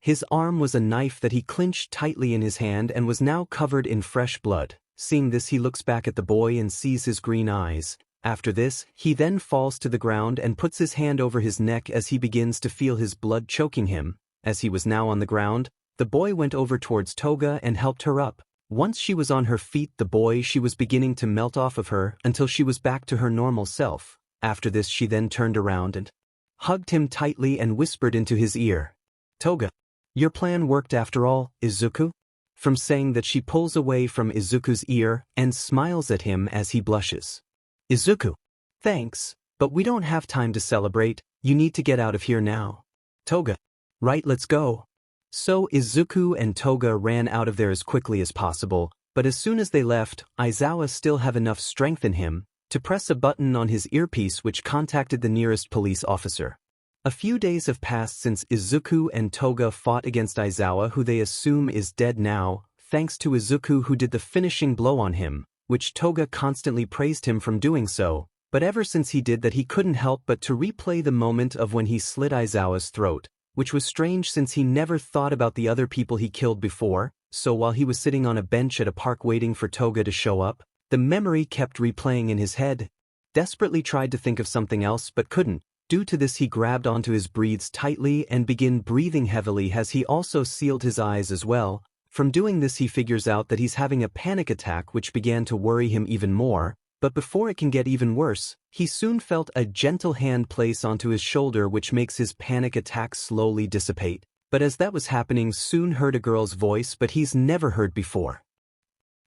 his arm was a knife that he clinched tightly in his hand and was now covered in fresh blood. Seeing this he looks back at the boy and sees his green eyes, After this, he then falls to the ground and puts his hand over his neck as he begins to feel his blood choking him. As he was now on the ground, the boy went over towards Toga and helped her up. Once she was on her feet, the boy she was beginning to melt off of her until she was back to her normal self. After this, she then turned around and hugged him tightly and whispered into his ear, "Toga, your plan worked after all, Izuku?" From saying that, she pulls away from Izuku's ear and smiles at him as he blushes. "Izuku, thanks, but we don't have time to celebrate, you need to get out of here now." "Toga, right, let's go." So Izuku and Toga ran out of there as quickly as possible, but as soon as they left, Aizawa still have enough strength in him to press a button on his earpiece which contacted the nearest police officer. A few days have passed since Izuku and Toga fought against Aizawa, who they assume is dead now, thanks to Izuku who did the finishing blow on him, which Toga constantly praised him from doing so, but ever since he did that he couldn't help but to replay the moment of when he slit Aizawa's throat, which was strange since he never thought about the other people he killed before. So while he was sitting on a bench at a park waiting for Toga to show up, the memory kept replaying in his head. Desperately tried to think of something else but couldn't. Due to this, he grabbed onto his breathes tightly and began breathing heavily as he also sealed his eyes as well. From doing this, he figures out that he's having a panic attack, which began to worry him even more. But before it can get even worse, he soon felt a gentle hand place onto his shoulder, which makes his panic attack slowly dissipate. But as that was happening, soon heard a girl's voice but he's never heard before.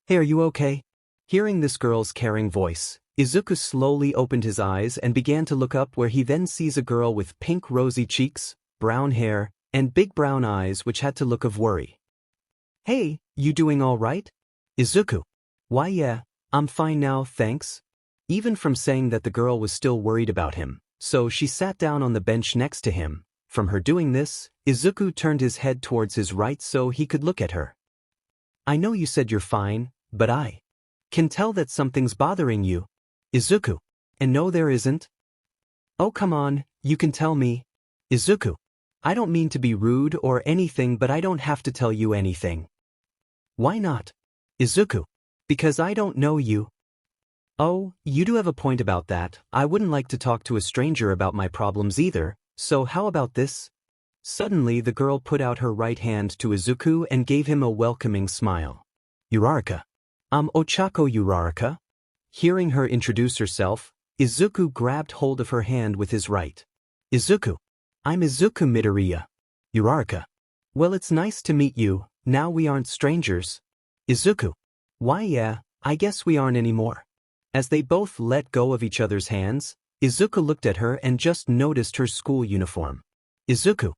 "Hey, are you okay?" Hearing this girl's caring voice, Izuku slowly opened his eyes and began to look up, where he then sees a girl with pink rosy cheeks, brown hair, and big brown eyes which had to look of worry. "Hey, you doing all right?" "Izuku. Why yeah, I'm fine now, thanks." Even from saying that, the girl was still worried about him, so she sat down on the bench next to him. From her doing this, Izuku turned his head towards his right so he could look at her. "I know you said you're fine, but I can tell that something's bothering you." "Izuku. And no, there isn't." "Oh, come on, you can tell me." "Izuku. I don't mean to be rude or anything, but I don't have to tell you anything." "Why not?" "Izuku. Because I don't know you." "Oh, you do have a point about that. I wouldn't like to talk to a stranger about my problems either, so how about this?" Suddenly the girl put out her right hand to Izuku and gave him a welcoming smile. "Uraraka. I'm Ochako Uraraka." Hearing her introduce herself, Izuku grabbed hold of her hand with his right. "Izuku. I'm Izuku Midoriya." "Uraraka. Well, it's nice to meet you, now we aren't strangers." "Izuku. Why yeah, I guess we aren't anymore." As they both let go of each other's hands, Izuku looked at her and just noticed her school uniform. "Izuku.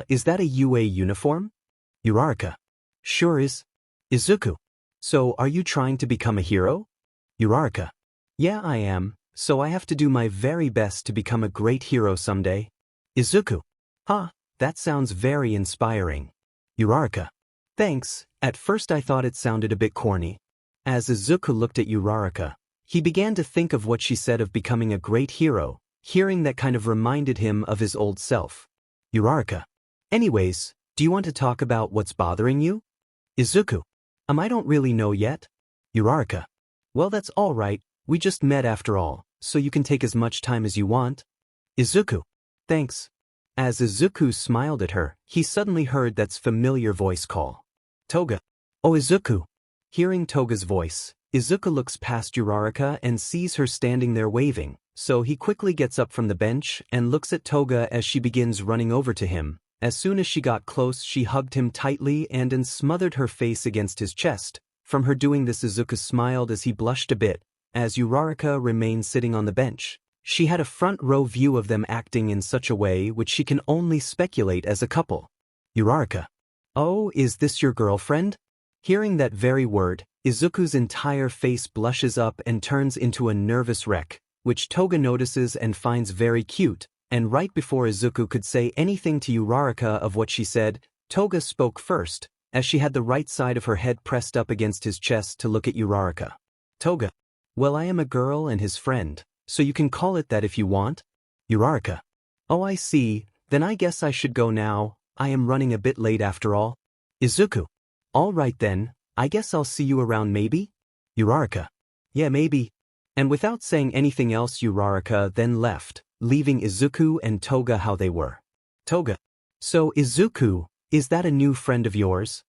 Is that a UA uniform?" "Uraraka. Sure is." "Izuku. So are you trying to become a hero?" "Uraraka. Yeah, I am, so I have to do my very best to become a great hero someday." "Izuku. Huh, that sounds very inspiring." "Uraraka. Thanks, at first I thought it sounded a bit corny." As Izuku looked at Uraraka, he began to think of what she said of becoming a great hero. Hearing that kind of reminded him of his old self. "Uraraka. Anyways, do you want to talk about what's bothering you?" "Izuku. I don't really know yet." "Uraraka. Well, that's all right, we just met after all, so you can take as much time as you want." "Izuku. Thanks." As Izuku smiled at her, he suddenly heard that familiar voice call. "Toga." "Oh, Izuku." Hearing Toga's voice, Izuku looks past Uraraka and sees her standing there waving, so he quickly gets up from the bench and looks at Toga as she begins running over to him. As soon as she got close, she hugged him tightly and smothered her face against his chest. From her doing this, Izuku smiled as he blushed a bit. As Uraraka remained sitting on the bench, she had a front row view of them acting in such a way which she can only speculate as a couple. "Uraraka. Oh, is this your girlfriend?" Hearing that very word, Izuku's entire face blushes up and turns into a nervous wreck, which Toga notices and finds very cute. And right before Izuku could say anything to Uraraka of what she said, Toga spoke first, as she had the right side of her head pressed up against his chest to look at Uraraka. "Toga. Well, I am a girl and his friend, so you can call it that if you want." "Uraraka. Oh, I see, then I guess I should go now, I am running a bit late after all." "Izuku. All right then, I guess I'll see you around maybe?" "Uraraka. Yeah, maybe." And without saying anything else, Uraraka then left, leaving Izuku and Toga how they were. Toga. So Izuku, is that a new friend of yours?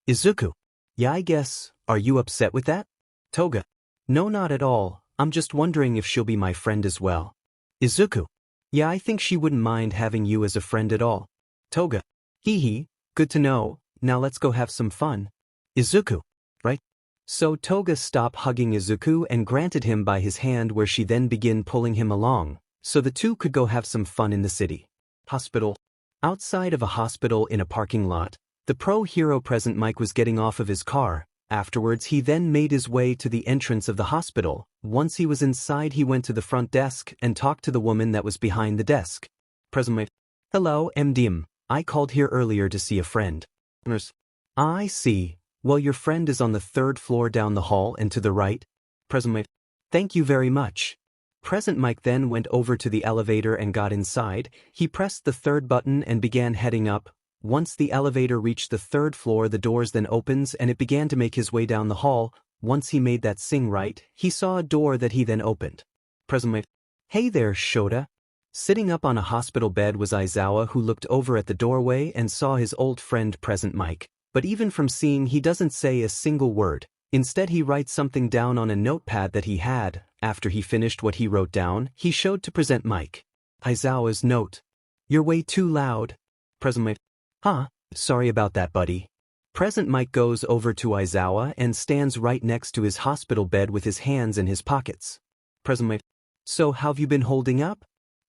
Izuku. Yeah, I guess. Are you upset with that? Toga. No, not at all. I'm just wondering if she'll be my friend as well. Izuku. Yeah, I think she wouldn't mind having you as a friend at all. Toga. Hee hee, good to know. Now let's go have some fun. Izuku. Right? So Toga stopped hugging Izuku and granted him by his hand, where she then began pulling him along, so the two could go have some fun in the city. Hospital. Outside of a hospital in a parking lot, the pro-hero Present Mike was getting off of his car. Afterwards he then made his way to the entrance of the hospital. Once he was inside, he went to the front desk and talked to the woman that was behind the desk. Present Mike. Hello, MDM. I called here earlier to see a friend. Nurse. I see. Well, your friend is on the 3rd floor down the hall and to the right. Present Mike. Thank you very much. Present Mike then went over to the elevator and got inside. He pressed the 3rd button and began heading up. Once the elevator reached the 3rd floor, the doors then opens and it began to make his way down the hall. Once he made that sing right, he saw a door that he then opened. Present Mike. Hey there, Shota. Sitting up on a hospital bed was Aizawa, who looked over at the doorway and saw his old friend Present Mike. But even from seeing, he doesn't say a single word. Instead he writes something down on a notepad that he had. After he finished what he wrote down, he showed to Present Mike. Aizawa's note. You're way too loud. Present Mike. Huh, sorry about that, buddy. Present Mike goes over to Aizawa and stands right next to his hospital bed with his hands in his pockets. Present Mike. So how've you been holding up?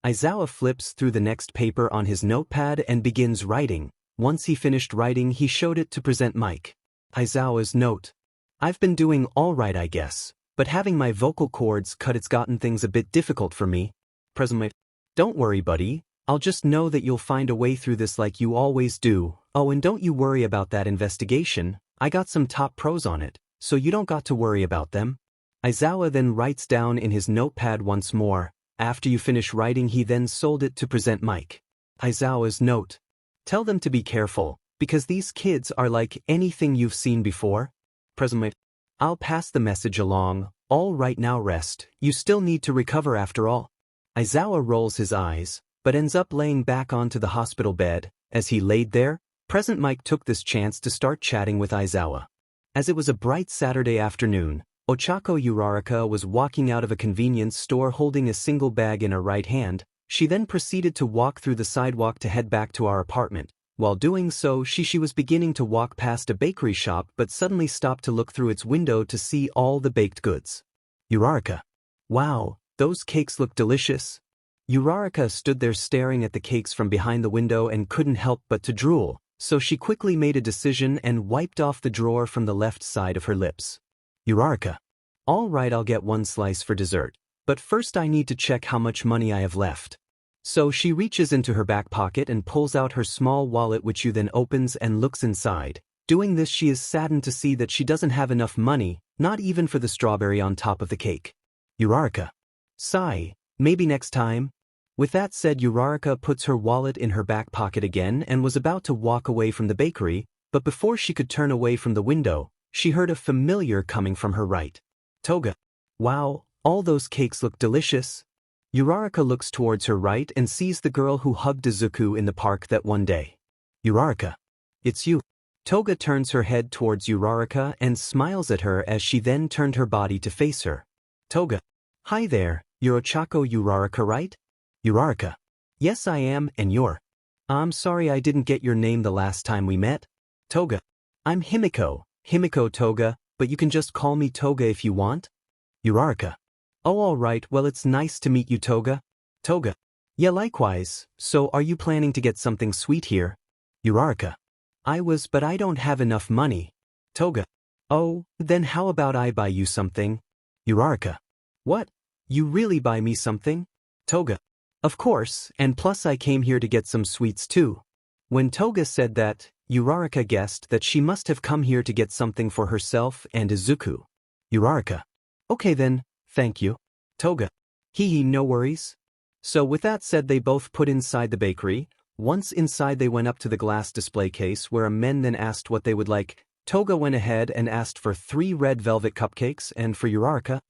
Aizawa flips through the next paper on his notepad and begins writing. Once he finished writing, he showed it to Present Mike. Aizawa's note. I've been doing all right, I guess, but having my vocal cords cut, it's gotten things a bit difficult for me. Present Mike. Don't worry, buddy. I'll just know that you'll find a way through this like you always do. Oh, and don't you worry about that investigation. I got some top pros on it, so you don't got to worry about them. Aizawa then writes down in his notepad once more. After you finish writing, he then sold it to Present Mike. Aizawa's note. Tell them to be careful, because these kids are like anything you've seen before. Present Mike. I'll pass the message along. All right, now rest. You still need to recover after all. Aizawa rolls his eyes, but ends up laying back onto the hospital bed. As he laid there, Present Mike took this chance to start chatting with Aizawa. As it was a bright Saturday afternoon, Ochako Uraraka was walking out of a convenience store holding a single bag in her right hand. She then proceeded to walk through the sidewalk to head back to our apartment. While doing so, she was beginning to walk past a bakery shop, but suddenly stopped to look through its window to see all the baked goods. Uraraka. Wow, those cakes look delicious. Uraraka stood there staring at the cakes from behind the window and couldn't help but to drool, so she quickly made a decision and wiped off the drawer from the left side of her lips. Uraraka. All right, I'll get one slice for dessert, but first I need to check how much money I have left. So she reaches into her back pocket and pulls out her small wallet, which you then opens and looks inside. Doing this, she is saddened to see that she doesn't have enough money, not even for the strawberry on top of the cake. Uraraka. Sigh, maybe next time. With that said, Uraraka puts her wallet in her back pocket again and was about to walk away from the bakery, but before she could turn away from the window, she heard a familiar coming from her right. Toga. Wow, all those cakes look delicious. Uraraka looks towards her right and sees the girl who hugged Izuku in the park that one day. Uraraka. It's you. Toga turns her head towards Uraraka and smiles at her as she then turned her body to face her. Toga. Hi there, you're Ochako Uraraka, right? Uraraka. Yes, I am, and you're. I'm sorry I didn't get your name the last time we met. Toga. I'm Himiko Toga, but you can just call me Toga if you want. Uraraka. Oh, all right, well, it's nice to meet you, Toga. Toga. Yeah, likewise. So are you planning to get something sweet here? Uraraka. I was, but I don't have enough money. Toga. Oh, then how about I buy you something? Uraraka. What? You really buy me something? Toga. Of course, and plus I came here to get some sweets too. When Toga said that, Uraraka guessed that she must have come here to get something for herself and Izuku. Uraraka. Okay then, thank you. Toga. Hee, no worries. So with that said, they both put inside the bakery. Once inside, they went up to the glass display case where a man then asked what they would like. Toga went ahead and asked for 3 red velvet cupcakes, and for Uraraka,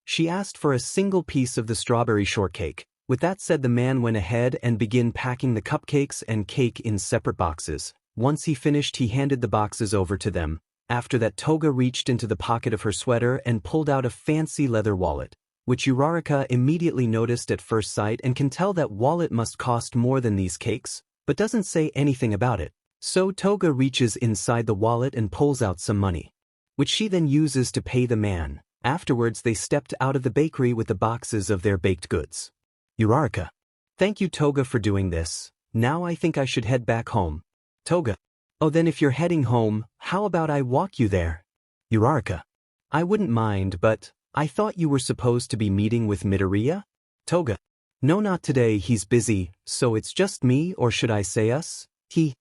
She asked for a single piece of the strawberry shortcake. With that said, the man went ahead and began packing the cupcakes and cake in separate boxes. Once he finished, he handed the boxes over to them. After that, Toga reached into the pocket of her sweater and pulled out a fancy leather wallet, which Uraraka immediately noticed at first sight and can tell that wallet must cost more than these cakes, but doesn't say anything about it. So Toga reaches inside the wallet and pulls out some money, which she then uses to pay the man. Afterwards, they stepped out of the bakery with the boxes of their baked goods. Uraraka. Thank you, Toga, for doing this. Now I think I should head back home. Toga. Oh, then if you're heading home, how about I walk you there? Uraraka. I wouldn't mind, but I thought you were supposed to be meeting with Midoriya? Toga. No, not today, he's busy, so it's just me, or should I say us? He.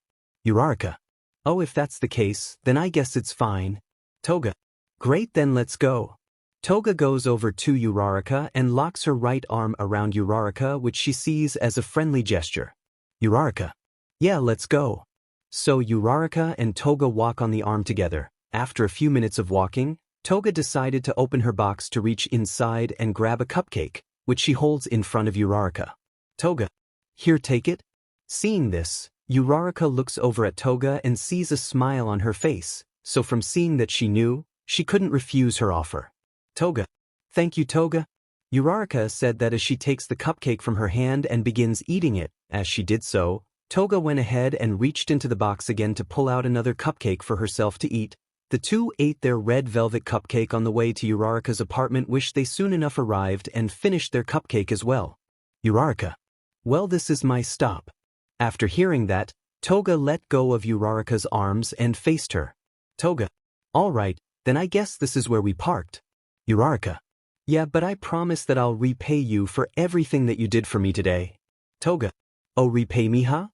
Uraraka. Oh, if that's the case, then I guess it's fine. Toga. Great, then let's go. Toga goes over to Uraraka and locks her right arm around Uraraka, which she sees as a friendly gesture. Uraraka. Yeah, let's go. So Uraraka and Toga walk on the arm together. After a few minutes of walking, Toga decided to open her box to reach inside and grab a cupcake, which she holds in front of Uraraka. Toga. Here, take it. Seeing this, Uraraka looks over at Toga and sees a smile on her face, so from seeing that she knew, she couldn't refuse her offer. Toga. Thank you, Toga. Uraraka said that as she takes the cupcake from her hand and begins eating it. As she did so, Toga went ahead and reached into the box again to pull out another cupcake for herself to eat. The two ate their red velvet cupcake on the way to Uraraka's apartment, which they soon enough arrived and finished their cupcake as well. Uraraka. Well, this is my stop. After hearing that, Toga let go of Uraraka's arms and faced her. Toga. All right, then I guess this is where we parked. Uraraka. Yeah, but I promise that I'll repay you for everything that you did for me today. Toga. Oh, repay me, huh?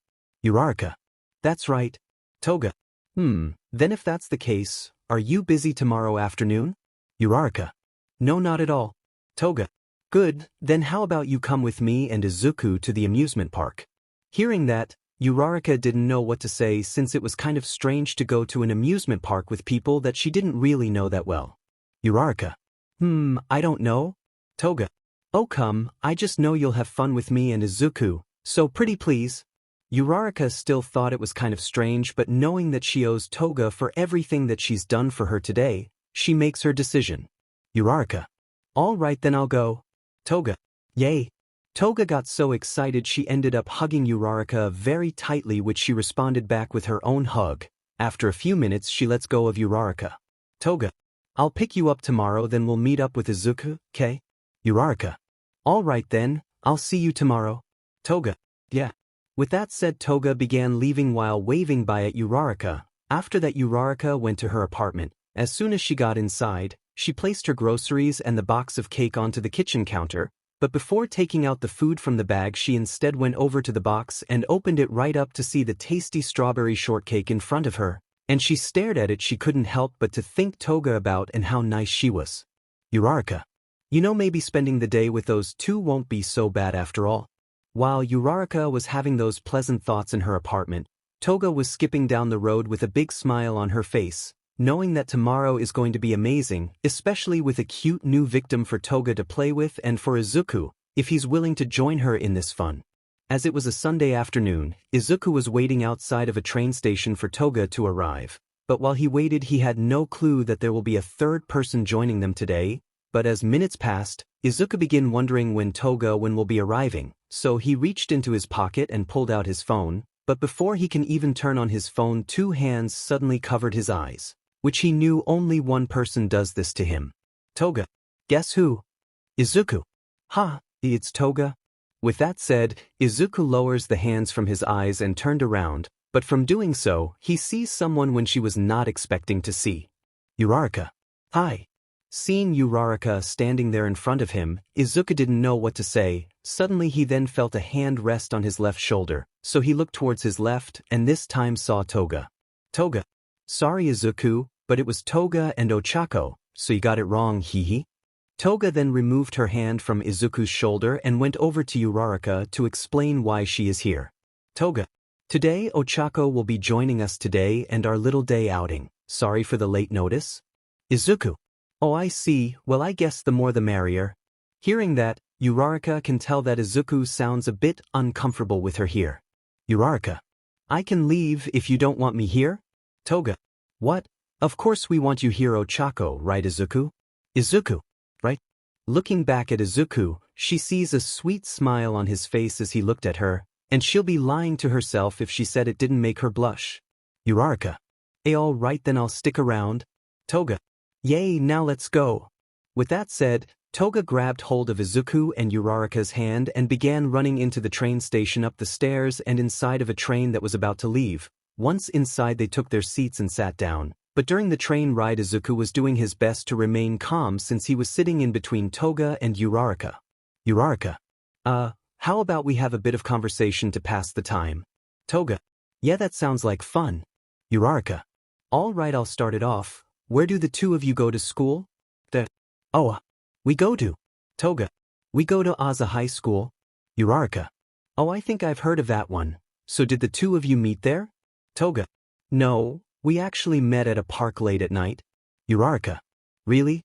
Uraraka. That's right. Toga. Then if that's the case, are you busy tomorrow afternoon? Uraraka. No, not at all. Toga. Good, then how about you come with me and Izuku to the amusement park? Hearing that, Uraraka didn't know what to say, since it was kind of strange to go to an amusement park with people that she didn't really know that well. Uraraka. I don't know. Toga. Oh, come, I just know you'll have fun with me and Izuku, so pretty please. Uraraka still thought it was kind of strange, but knowing that she owes Toga for everything that she's done for her today, she makes her decision. Uraraka. All right, then I'll go. Toga. Yay. Toga got so excited she ended up hugging Uraraka very tightly, which she responded back with her own hug. After a few minutes, she lets go of Uraraka. Toga. I'll pick you up tomorrow, then we'll meet up with Izuku, okay? Uraraka. All right then, I'll see you tomorrow. Toga. Yeah. With that said, Toga began leaving while waving bye at Uraraka. After that, Uraraka went to her apartment. As soon as she got inside, she placed her groceries and the box of cake onto the kitchen counter, but before taking out the food from the bag, she instead went over to the box and opened it right up to see the tasty strawberry shortcake in front of her, and she stared at it. She couldn't help but to think Toga about and how nice she was. Uraraka. You know, maybe spending the day with those two won't be so bad after all. While Uraraka was having those pleasant thoughts in her apartment, Toga was skipping down the road with a big smile on her face, knowing that tomorrow is going to be amazing, especially with a cute new victim for Toga to play with and for Izuku, if he's willing to join her in this fun. As it was a Sunday afternoon, Izuku was waiting outside of a train station for Toga to arrive, but while he waited, he had no clue that there will be a third person joining them today. But as minutes passed, Izuku began wondering when Toga will be arriving, so he reached into his pocket and pulled out his phone, but before he can even turn on his phone, two hands suddenly covered his eyes, which he knew only one person does this to him. Toga. Guess who? Izuku. Ha, it's Toga. With that said, Izuku lowers the hands from his eyes and turned around, but from doing so, he sees someone when she was not expecting to see. Uraraka. Hi. Seeing Uraraka standing there in front of him, Izuku didn't know what to say. Suddenly he then felt a hand rest on his left shoulder, so he looked towards his left and this time saw Toga. Toga. Sorry Izuku, but it was Toga and Ochako, so you got it wrong, hehe. Toga then removed her hand from Izuku's shoulder and went over to Uraraka to explain why she is here. Toga. Today Ochako will be joining us today and our little day outing. Sorry for the late notice. Izuku. Oh, I see, well I guess the more the merrier. Hearing that, Uraraka can tell that Izuku sounds a bit uncomfortable with her here. Uraraka. I can leave if you don't want me here? Toga. What? Of course we want you here, Ochako, right Izuku? Izuku. Right? Looking back at Izuku, she sees a sweet smile on his face as he looked at her, and she'll be lying to herself if she said it didn't make her blush. Uraraka. All right then I'll stick around. Toga. Yay, now let's go. With that said, Toga grabbed hold of Izuku and Uraraka's hand and began running into the train station up the stairs and inside of a train that was about to leave. Once inside they took their seats and sat down, but during the train ride Izuku was doing his best to remain calm since he was sitting in between Toga and Uraraka. Uraraka. How about we have a bit of conversation to pass the time? Toga. Yeah, that sounds like fun. Uraraka. All right, I'll start it off. Where do the two of you go to school? We go to. Toga. We go to Aza High School. Uraraka. Oh, I think I've heard of that one. So did the two of you meet there? Toga. No, we actually met at a park late at night. Uraraka. Really?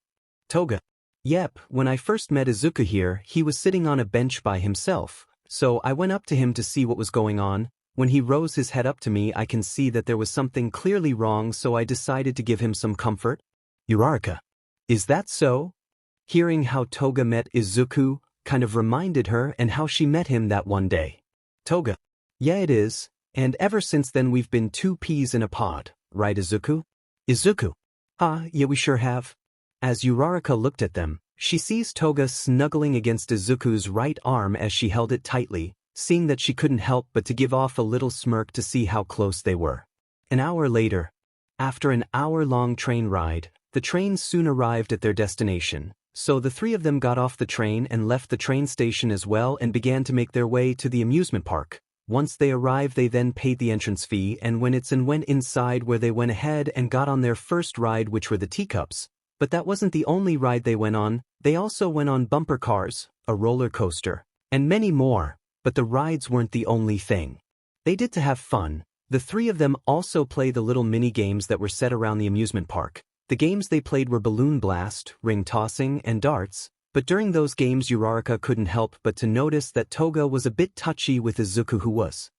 Toga. Yep, when I first met Izuku here, he was sitting on a bench by himself, so I went up to him to see what was going on. When he rose his head up to me, I can see that there was something clearly wrong, so I decided to give him some comfort. Uraraka. Is that so? Hearing how Toga met Izuku kind of reminded her and how she met him that one day. Toga. Yeah, it is, and ever since then we've been two peas in a pod, right Izuku? Izuku. Yeah, we sure have. As Uraraka looked at them, she sees Toga snuggling against Izuku's right arm as she held it tightly, seeing that she couldn't help but to give off a little smirk to see how close they were. An hour later, after an hour-long train ride, the train soon arrived at their destination, so the three of them got off the train and left the train station as well and began to make their way to the amusement park. Once they arrived, they then paid the entrance fee and went inside where they went ahead and got on their first ride, which were the teacups. But that wasn't the only ride they went on. They also went on bumper cars, a roller coaster, and many more. But the rides weren't the only thing. They did to have fun. The three of them also played the little mini-games that were set around the amusement park. The games they played were balloon blast, ring tossing, and darts, but during those games Uraraka couldn't help but to notice that Toga was a bit touchy with Izuku, who was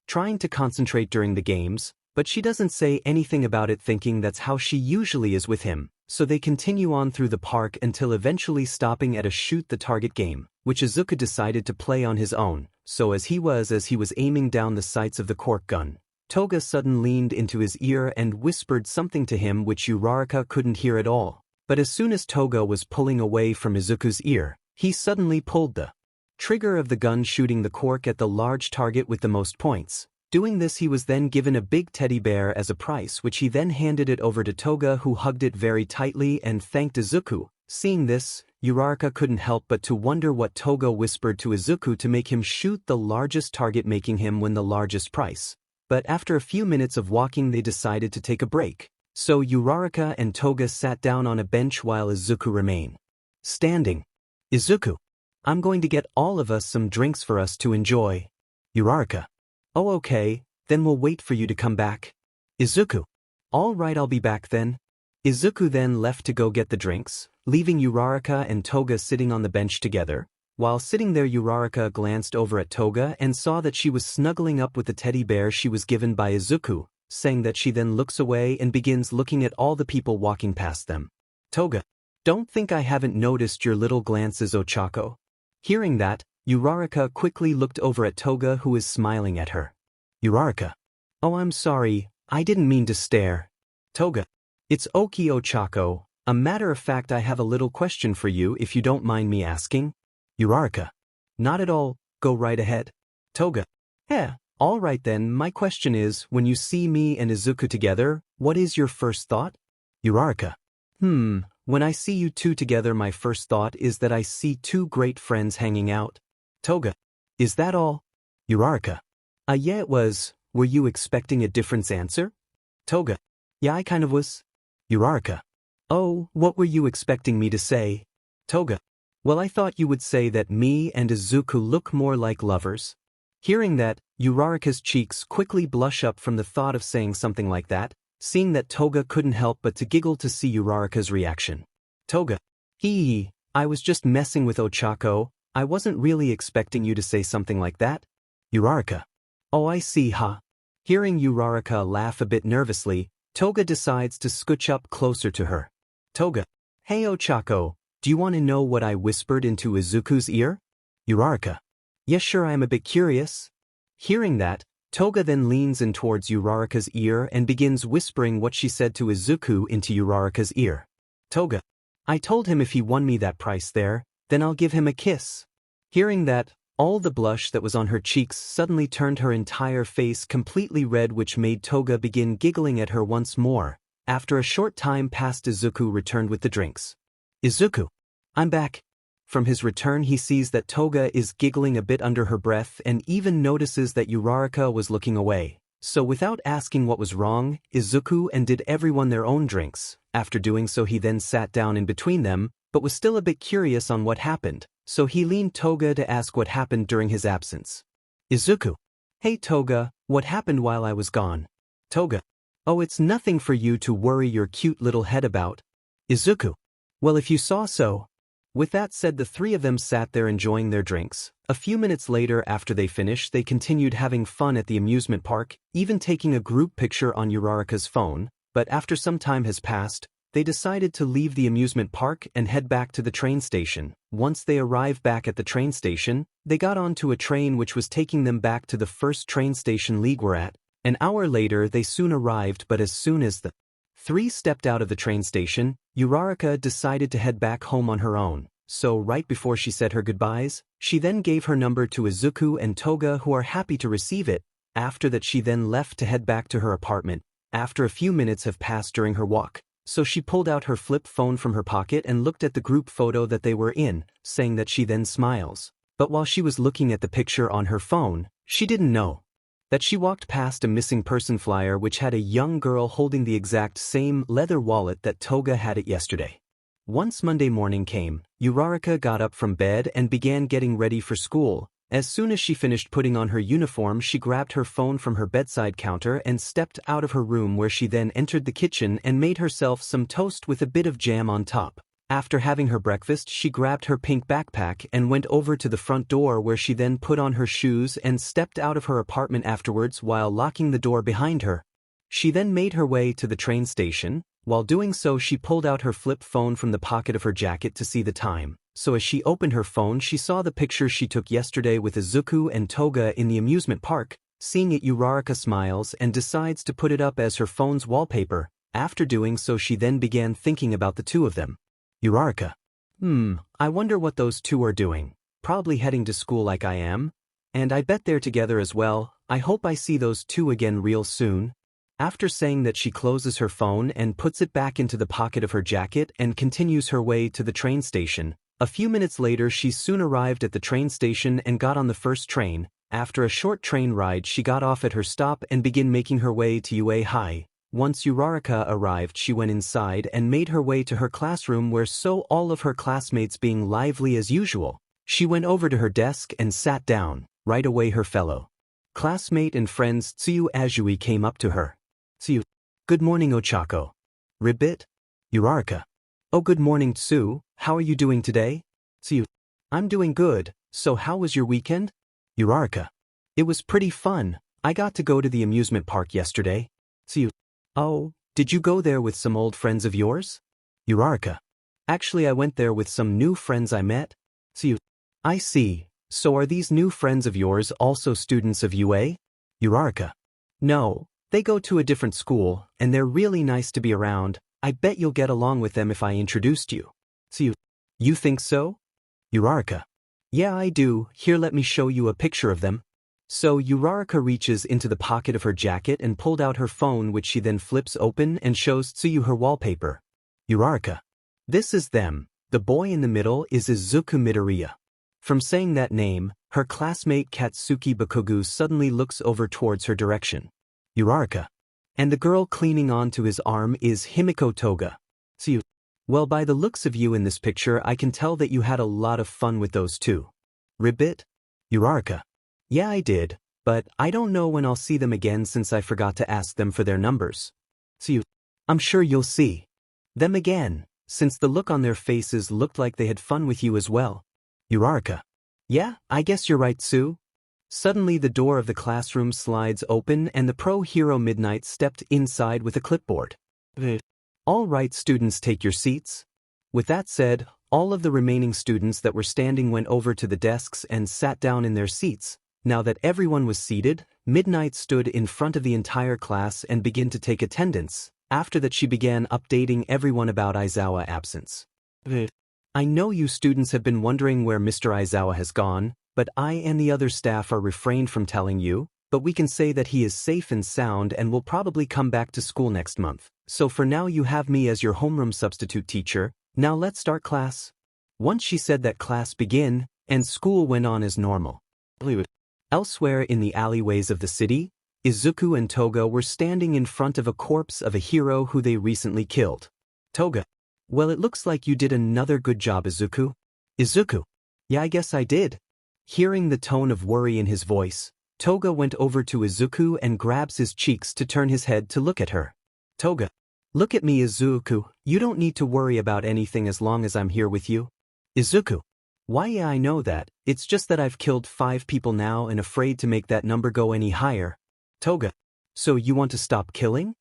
trying to concentrate during the games, but she doesn't say anything about it, thinking that's how she usually is with him. So they continue on through the park until eventually stopping at a shoot-the-target game, which Izuku decided to play on his own. So as he was aiming down the sights of the cork gun, Toga suddenly leaned into his ear and whispered something to him which Uraraka couldn't hear at all. But as soon as Toga was pulling away from Izuku's ear, he suddenly pulled the trigger of the gun, shooting the cork at the large target with the most points. Doing this, he was then given a big teddy bear as a prize, which he then handed it over to Toga, who hugged it very tightly and thanked Izuku. Seeing this, Uraraka couldn't help but to wonder what Toga whispered to Izuku to make him shoot the largest target, making him win the largest prize. But after a few minutes of walking, they decided to take a break. So Uraraka and Toga sat down on a bench while Izuku remained standing. Izuku. I'm going to get all of us some drinks for us to enjoy. Uraraka. Oh, okay, then we'll wait for you to come back. Izuku. All right, I'll be back then. Izuku then left to go get the drinks, leaving Uraraka and Toga sitting on the bench together. While sitting there, Uraraka glanced over at Toga and saw that she was snuggling up with the teddy bear she was given by Izuku, saying that she then looks away and begins looking at all the people walking past them. Toga. Don't think I haven't noticed your little glances, Ochako. Hearing that, Uraraka quickly looked over at Toga, who is smiling at her. Uraraka. Oh, I'm sorry, I didn't mean to stare. Toga. It's okay, Ochako. A matter of fact, I have a little question for you, if you don't mind me asking. Uraraka. Not at all, go right ahead. Toga. All right then, my question is, when you see me and Izuku together, what is your first thought? Uraraka. When I see you two together, my first thought is that I see two great friends hanging out. Toga. Is that all? Uraraka. Yeah, it was. Were you expecting a different answer? Toga. Yeah, I kind of was. Uraraka. Oh, what were you expecting me to say? Toga. Well, I thought you would say that me and Izuku look more like lovers. Hearing that, Uraraka's cheeks quickly blush up from the thought of saying something like that, seeing that Toga couldn't help but to giggle to see Uraraka's reaction. Toga. I was just messing with Ochako, I wasn't really expecting you to say something like that. Uraraka. Oh, I see, huh? Hearing Uraraka laugh a bit nervously, Toga decides to scooch up closer to her. Toga. Hey Ochako, do you want to know what I whispered into Izuku's ear? Uraraka. Yes, sure, I'm a bit curious. Hearing that, Toga then leans in towards Uraraka's ear and begins whispering what she said to Izuku into Uraraka's ear. Toga. I told him if he won me that price there, then I'll give him a kiss. Hearing that, all the blush that was on her cheeks suddenly turned her entire face completely red, which made Toga begin giggling at her once more. After a short time passed, Izuku returned with the drinks. Izuku. I'm back. From his return he sees that Toga is giggling a bit under her breath and even notices that Uraraka was looking away. So without asking what was wrong, Izuku and did everyone their own drinks. After doing so he then sat down in between them, but was still a bit curious on what happened, so he leaned Toga to ask what happened during his absence. Izuku. Hey Toga, what happened while I was gone? Toga. Oh, it's nothing for you to worry your cute little head about. Izuku. Well, if you saw so. With that said, the three of them sat there enjoying their drinks. A few minutes later, after they finished, they continued having fun at the amusement park, even taking a group picture on Uraraka's phone, but after some time has passed, they decided to leave the amusement park and head back to the train station. Once they arrived back at the train station, they got onto a train which was taking them back to the first train station League were at. An hour later they soon arrived, but as soon as the three stepped out of the train station, Uraraka decided to head back home on her own. So right before she said her goodbyes, she then gave her number to Izuku and Toga, who are happy to receive it. After that she then left to head back to her apartment. After a few minutes have passed during her walk, so she pulled out her flip phone from her pocket and looked at the group photo that they were in, saying that she then smiles. But while she was looking at the picture on her phone, she didn't know that she walked past a missing person flyer which had a young girl holding the exact same leather wallet that Toga had it yesterday. Once Monday morning came, Uraraka got up from bed and began getting ready for school. As soon as she finished putting on her uniform, she grabbed her phone from her bedside counter and stepped out of her room, where she then entered the kitchen and made herself some toast with a bit of jam on top. After having her breakfast, she grabbed her pink backpack and went over to the front door, where she then put on her shoes and stepped out of her apartment afterwards while locking the door behind her. She then made her way to the train station. While doing so, she pulled out her flip phone from the pocket of her jacket to see the time. So as she opened her phone, she saw the picture she took yesterday with Izuku and Toga in the amusement park. Seeing it, Uraraka smiles and decides to put it up as her phone's wallpaper. After doing so, she then began thinking about the two of them. Uraraka. I wonder what those two are doing. Probably heading to school like I am. And I bet they're together as well. I hope I see those two again real soon. After saying that, she closes her phone and puts it back into the pocket of her jacket and continues her way to the train station. A few minutes later, she soon arrived at the train station and got on the first train. After a short train ride, she got off at her stop and began making her way to UA High. Once Uraraka arrived, she went inside and made her way to her classroom, where so all of her classmates being lively as usual. She went over to her desk and sat down. Right away her fellow classmate and friends Tsuyu Azui came up to her. Tsuyu. Good morning Ochako. Ribbit. Uraraka. Oh, good morning Tsu, how are you doing today? Tsuyu. I'm doing good. So how was your weekend? Uraraka. It was pretty fun. I got to go to the amusement park yesterday. Tsuyu. Oh, did you go there with some old friends of yours? Uraraka. Actually, I went there with some new friends I met. Tsuyu. I see. So are these new friends of yours also students of UA? Uraraka. No, they go to a different school, and they're really nice to be around. I bet you'll get along with them if I introduced you. Tsuyu. You think so? Uraraka. Yeah, I do. Here, let me show you a picture of them. So Uraraka reaches into the pocket of her jacket and pulled out her phone, which she then flips open and shows Tsuyu her wallpaper. Uraraka. This is them. The boy in the middle is Izuku Midoriya. From saying that name, her classmate Katsuki Bakugu suddenly looks over towards her direction. Uraraka. And the girl clinging onto his arm is Himiko Toga. Tsuyu. Well, by the looks of you in this picture, I can tell that you had a lot of fun with those two. Ribbit. Uraraka. Yeah, I did, but I don't know when I'll see them again since I forgot to ask them for their numbers. Tsuyu. I'm sure you'll see them again. since the look on their faces looked like they had fun with you as well. Uraraka. Yeah, I guess you're right, Sue. Suddenly the door of the classroom slides open and the pro-hero Midnight stepped inside with a clipboard. All right, students, take your seats. With that said, all of the remaining students that were standing went over to the desks and sat down in their seats. Now that everyone was seated, Midnight stood in front of the entire class and began to take attendance. After that, she began updating everyone about Aizawa's absence. I know you students have been wondering where Mr. Aizawa has gone, but I and the other staff are refrained from telling you, but we can say that he is safe and sound and will probably come back to school next month. So for now you have me as your homeroom substitute teacher. Now let's start class. Once she said that, class began, and school went on as normal. Elsewhere in the alleyways of the city, Izuku and Toga were standing in front of a corpse of a hero who they recently killed. Toga. Well, it looks like you did another good job, Izuku. Izuku. Yeah, I guess I did. Hearing the tone of worry in his voice, Toga went over to Izuku and grabs his cheeks to turn his head to look at her. Toga. Look at me, Izuku, you don't need to worry about anything as long as I'm here with you. Izuku. Why, yeah, I know that, it's just that I've killed 5 people now and afraid to make that number go any higher. Toga. So you want to stop killing?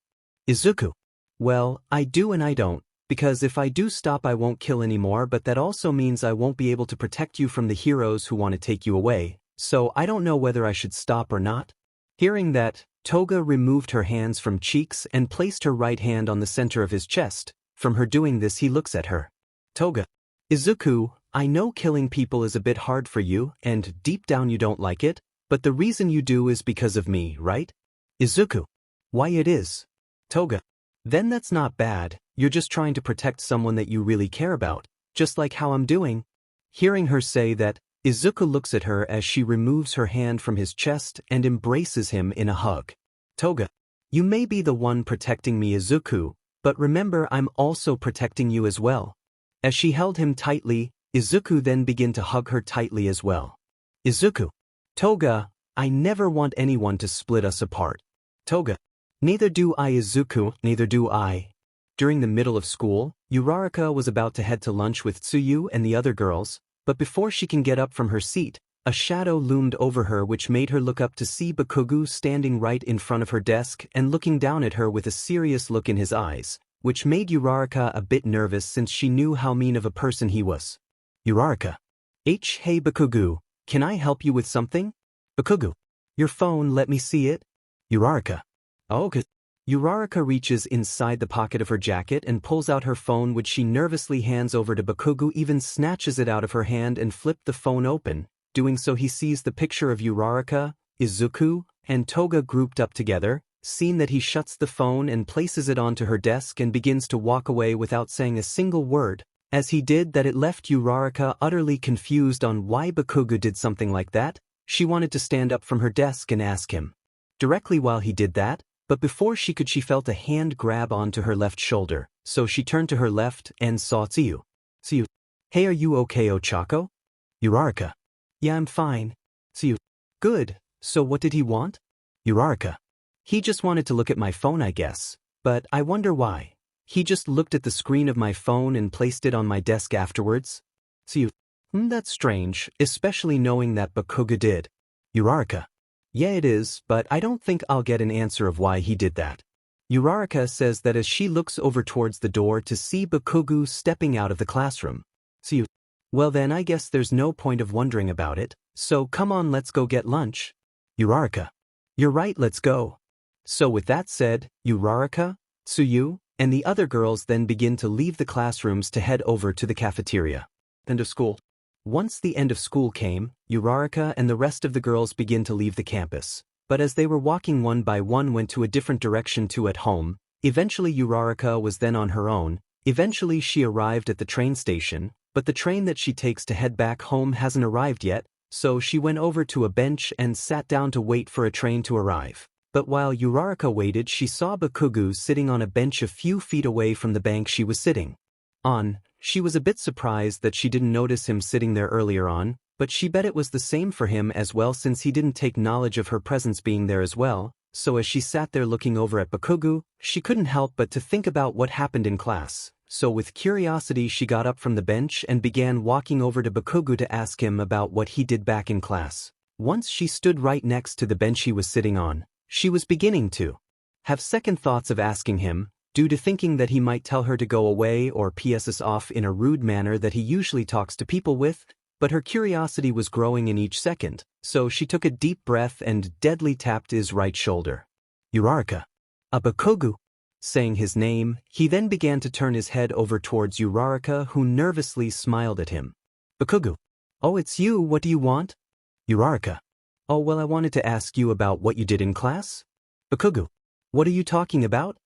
Izuku. Well, I do and I don't, because if I do stop I won't kill anymore, but that also means I won't be able to protect you from the heroes who want to take you away, so I don't know whether I should stop or not. Hearing that, Toga removed her hands from cheeks and placed her right hand on the center of his chest. From her doing this, he looks at her. Toga. Izuku, I know killing people is a bit hard for you, and deep down you don't like it, but the reason you do is because of me, right? Izuku. Why, it is. Toga. Then that's not bad, you're just trying to protect someone that you really care about, just like how I'm doing. Hearing her say that, Izuku looks at her as she removes her hand from his chest and embraces him in a hug. Toga. You may be the one protecting me, Izuku, but remember I'm also protecting you as well. As she held him tightly, Izuku then began to hug her tightly as well. Izuku. Toga, I never want anyone to split us apart. Toga. Neither do I, Izuku, neither do I. During the middle of school, Uraraka was about to head to lunch with Tsuyu and the other girls, but before she can get up from her seat, a shadow loomed over her which made her look up to see Bakugo standing right in front of her desk and looking down at her with a serious look in his eyes, which made Uraraka a bit nervous since she knew how mean of a person he was. Uraraka. Hey Bakugo, can I help you with something? Bakugo. Your phone, let me see it. Uraraka. Okay. Uraraka reaches inside the pocket of her jacket and pulls out her phone, which she nervously hands over to Bakugo, even snatches it out of her hand and flipped the phone open. Doing so, he sees the picture of Uraraka, Izuku, and Toga grouped up together. Seeing that, he shuts the phone and places it onto her desk and begins to walk away without saying a single word. As he did that, it left Uraraka utterly confused on why Bakugo did something like that. She wanted to stand up from her desk and ask him directly while he did that, but before she could, she felt a hand grab onto her left shoulder, so she turned to her left and saw Tsuyu. Tsuyu. Hey, are you okay, Ochako? Uraraka. Yeah, I'm fine. Tsuyu. Good, so what did he want? Uraraka. He just wanted to look at my phone, I guess, but I wonder why. He just looked at the screen of my phone and placed it on my desk afterwards. Tsuyu. That's strange, especially knowing that Bakugo did. Uraraka. Yeah, it is, but I don't think I'll get an answer of why he did that. Uraraka says that as she looks over towards the door to see Bakugo stepping out of the classroom. Tsuyu. Well then, I guess there's no point of wondering about it, so come on, let's go get lunch. Uraraka. You're right, let's go. So with that said, Uraraka, Tsuyu, and the other girls then begin to leave the classrooms to head over to the cafeteria. End of school. Once the end of school came, Uraraka and the rest of the girls begin to leave the campus, but as they were walking one by one went to a different direction to at home. Eventually Uraraka was then on her own. Eventually she arrived at the train station, but the train that she takes to head back home hasn't arrived yet, so she went over to a bench and sat down to wait for a train to arrive. But while Uraraka waited, she saw Bakugo sitting on a bench a few feet away from the bank she was sitting on. She was a bit surprised that she didn't notice him sitting there earlier on, but she bet it was the same for him as well since he didn't take knowledge of her presence being there as well. So as she sat there looking over at Bakugo, she couldn't help but to think about what happened in class. So with curiosity she got up from the bench and began walking over to Bakugo to ask him about what he did back in class. Once she stood right next to the bench he was sitting on, she was beginning to have second thoughts of asking him, due to thinking that he might tell her to go away or piss us off in a rude manner that he usually talks to people with, but her curiosity was growing in each second, so she took a deep breath and deadly tapped his right shoulder. Uraraka. Bakugo. Saying his name, he then began to turn his head over towards Uraraka, who nervously smiled at him. Bakugo. Oh, it's you, what do you want? Uraraka. Oh, well, I wanted to ask you about what you did in class. Bakugo. What are you talking about?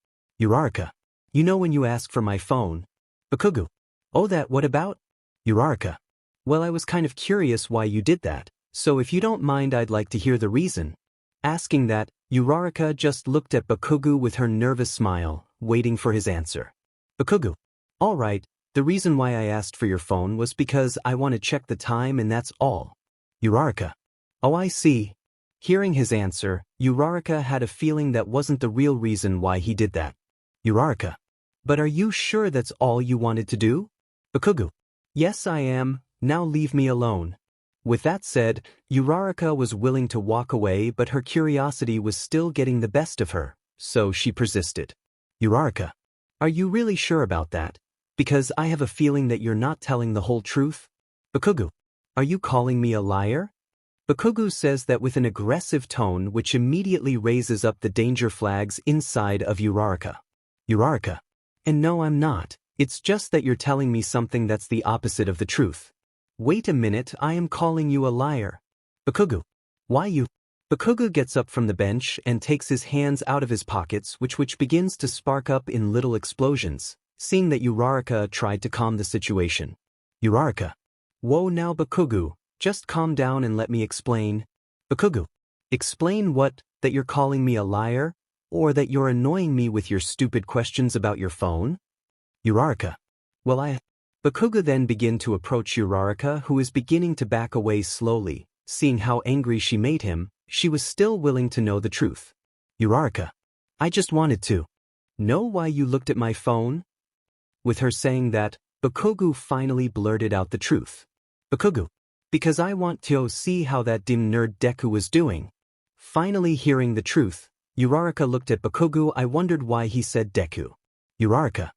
Uraraka. You know when you ask for my phone. Bakugo. Oh, that, what about? Uraraka. Well, I was kind of curious why you did that, so if you don't mind I'd like to hear the reason. Asking that, Uraraka just looked at Bakugo with her nervous smile, waiting for his answer. Bakugo. All right, the reason why I asked for your phone was because I want to check the time and that's all. Uraraka. Oh, I see. Hearing his answer, Uraraka had a feeling that wasn't the real reason why he did that. Uraraka. But are you sure that's all you wanted to do? Bakugo. Yes, I am. Now leave me alone. With that said, Uraraka was willing to walk away, but her curiosity was still getting the best of her, so she persisted. Uraraka. Are you really sure about that? Because I have a feeling that you're not telling the whole truth. Bakugo. Are you calling me a liar? Bakugo says that with an aggressive tone which immediately raises up the danger flags inside of Uraraka. Uraraka. And no, I'm not. It's just that you're telling me something that's the opposite of the truth. Wait a minute, I am calling you a liar. Bakugo. Why you? Bakugo gets up from the bench and takes his hands out of his pockets, which begins to spark up in little explosions, seeing that Uraraka tried to calm the situation. Uraraka. Whoa now Bakugo, just calm down and let me explain. Bakugo. Explain what, that you're calling me a liar? Or that you're annoying me with your stupid questions about your phone? Uraraka. Well, Bakugo then began to approach Uraraka, who is beginning to back away slowly. Seeing how angry she made him, she was still willing to know the truth. Uraraka. I just wanted to know why you looked at my phone? With her saying that, Bakugo finally blurted out the truth. Bakugo. Because I want to see how that dim nerd Deku was doing. Finally hearing the truth, Uraraka looked at Bakugo. I wondered why he said Deku. Uraraka.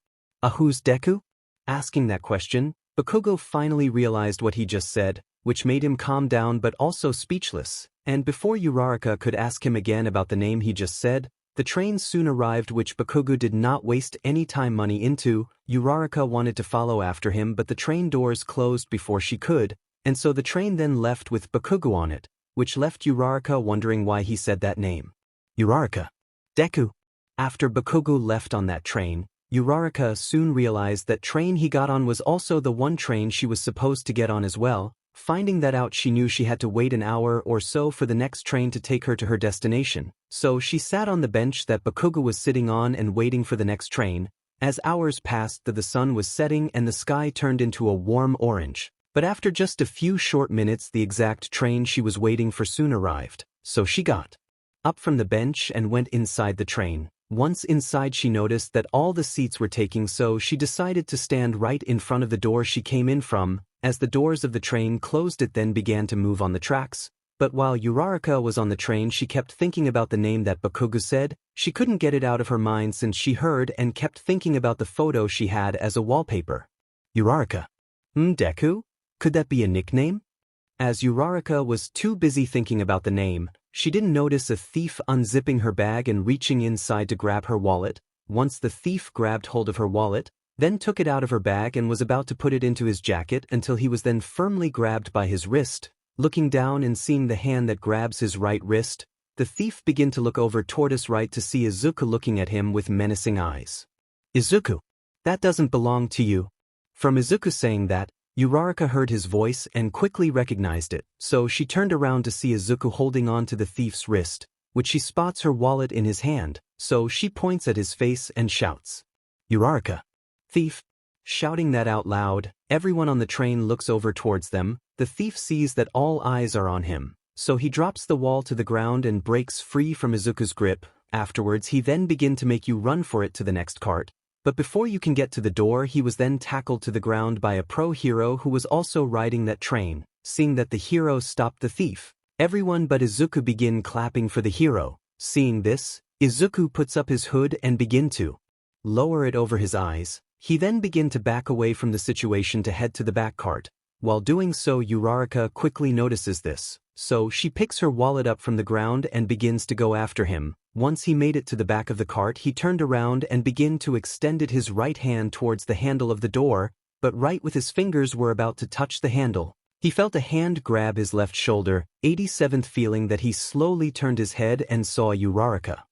Who's Deku? Asking that question, Bakugo finally realized what he just said, which made him calm down but also speechless, and before Uraraka could ask him again about the name he just said, the train soon arrived, which Bakugo did not waste any time money into. Uraraka wanted to follow after him, but the train doors closed before she could, and so the train then left with Bakugo on it, which left Uraraka wondering why he said that name. Uraraka. Deku. After Bakugo left on that train, Uraraka soon realized that train he got on was also the one train she was supposed to get on as well. Finding that out, she knew she had to wait an hour or so for the next train to take her to her destination, so she sat on the bench that Bakugo was sitting on and waiting for the next train. As hours passed, the sun was setting and the sky turned into a warm orange. But after just a few short minutes, the exact train she was waiting for soon arrived, so she got up from the bench and went inside the train. Once inside, she noticed that all the seats were taken, so she decided to stand right in front of the door she came in from. As the doors of the train closed, it then began to move on the tracks. But while Uraraka was on the train, she kept thinking about the name that Bakugo said. She couldn't get it out of her mind since she heard and kept thinking about the photo she had as a wallpaper. Uraraka. Deku? Could that be a nickname? As Uraraka was too busy thinking about the name, she didn't notice a thief unzipping her bag and reaching inside to grab her wallet. Once the thief grabbed hold of her wallet, then took it out of her bag and was about to put it into his jacket until he was then firmly grabbed by his wrist. Looking down and seeing the hand that grabs his right wrist, the thief began to look over toward his right to see Izuku looking at him with menacing eyes. Izuku, that doesn't belong to you. From Izuku saying that, Uraraka heard his voice and quickly recognized it, so she turned around to see Izuku holding on to the thief's wrist, which she spots her wallet in his hand, so she points at his face and shouts, Uraraka. Thief. Shouting that out loud, everyone on the train looks over towards them. The thief sees that all eyes are on him, so he drops the wall to the ground and breaks free from Izuku's grip. Afterwards, he then begins to make you run for it to the next cart. But before you can get to the door, he was then tackled to the ground by a pro hero who was also riding that train. Seeing that the hero stopped the thief, everyone but Izuku begin clapping for the hero. Seeing this, Izuku puts up his hood and begin to lower it over his eyes. He then begin to back away from the situation to head to the back cart. While doing so, Uraraka quickly notices this, so she picks her wallet up from the ground and begins to go after him. Once he made it to the back of the cart, he turned around and began to extended his right hand towards the handle of the door, but right with his fingers were about to touch the handle, he felt a hand grab his left shoulder. 87th feeling that he slowly turned his head and saw Uraraka.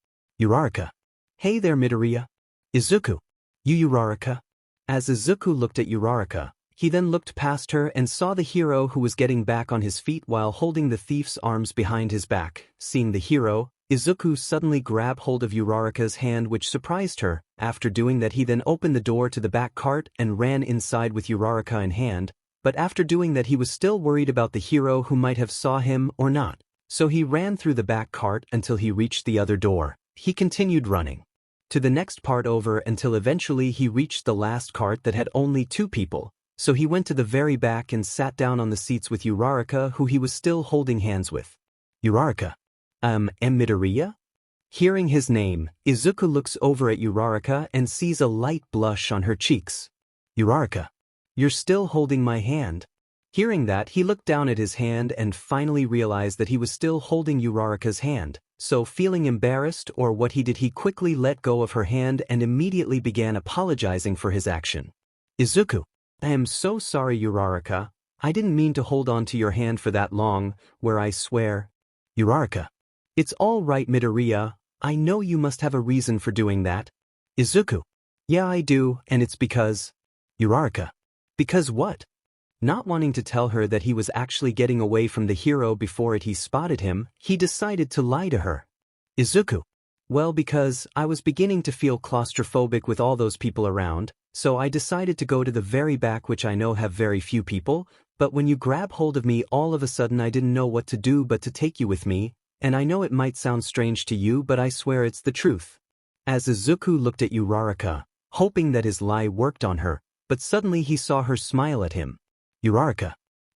Uraraka. Hey there, Midoriya. Izuku. You Uraraka? As Izuku looked at Uraraka, he then looked past her and saw the hero who was getting back on his feet while holding the thief's arms behind his back. Seeing the hero, Izuku suddenly grabbed hold of Uraraka's hand, which surprised her. After doing that, he then opened the door to the back cart and ran inside with Uraraka in hand, but after doing that he was still worried about the hero who might have saw him or not. So he ran through the back cart until he reached the other door. He continued running to the next part over until eventually he reached the last cart that had only 2 people. So he went to the very back and sat down on the seats with Uraraka, who he was still holding hands with. Uraraka. Midoriya? Hearing his name, Izuku looks over at Uraraka and sees a light blush on her cheeks. Uraraka. You're still holding my hand. Hearing that, he looked down at his hand and finally realized that he was still holding Uraraka's hand. So feeling embarrassed or what he did, he quickly let go of her hand and immediately began apologizing for his action. Izuku. I am so sorry, Uraraka. I didn't mean to hold on to your hand for that long, where I swear. Uraraka. It's all right, Midoriya. I know you must have a reason for doing that. Izuku. Yeah, I do, and it's because... Uraraka. Because what? Not wanting to tell her that he was actually getting away from the hero before he spotted him, he decided to lie to her. Izuku. Well, because I was beginning to feel claustrophobic with all those people around, so I decided to go to the very back, which I know have very few people, but when you grab hold of me all of a sudden I didn't know what to do but to take you with me, and I know it might sound strange to you but I swear it's the truth. As Izuku looked at Uraraka, hoping that his lie worked on her, but suddenly he saw her smile at him. Uraraka.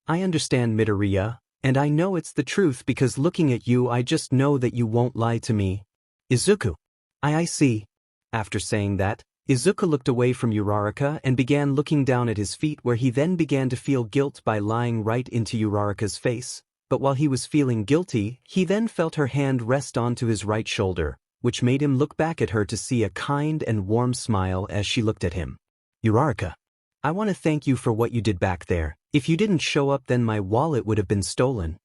I understand, Midoriya, and I know it's the truth because looking at you I just know that you won't lie to me. Izuku. I see. After saying that, Izuku looked away from Uraraka and began looking down at his feet, where he then began to feel guilt by lying right into Uraraka's face, but while he was feeling guilty, he then felt her hand rest onto his right shoulder, which made him look back at her to see a kind and warm smile as she looked at him. Uraraka. I want to thank you for what you did back there. If you didn't show up then my wallet would have been stolen.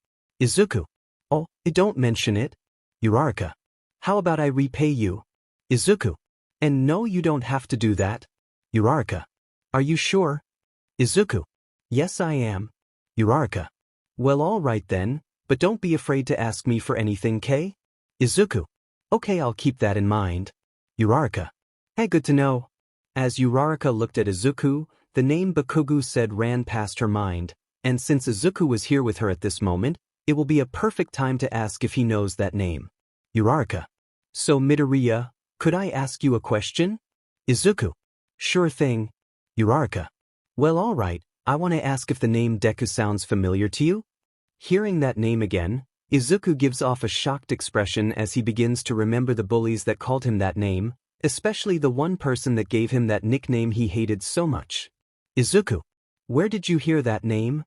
Izuku. Oh, don't mention it. Uraraka. How about I repay you? Izuku. And no, you don't have to do that. Uraraka. Are you sure? Izuku. Yes, I am. Uraraka. Well, all right then, but don't be afraid to ask me for anything, Kay? Izuku. Okay, I'll keep that in mind. Uraraka. Hey, good to know. As Uraraka looked at Izuku, the name Bakugo said ran past her mind, and since Izuku was here with her at this moment, it will be a perfect time to ask if he knows that name. Uraraka. So Midoriya, could I ask you a question? Izuku. Sure thing. Uraraka. Well, all right, I want to ask if the name Deku sounds familiar to you? Hearing that name again, Izuku gives off a shocked expression as he begins to remember the bullies that called him that name, especially the one person that gave him that nickname he hated so much. Izuku. Where did you hear that name?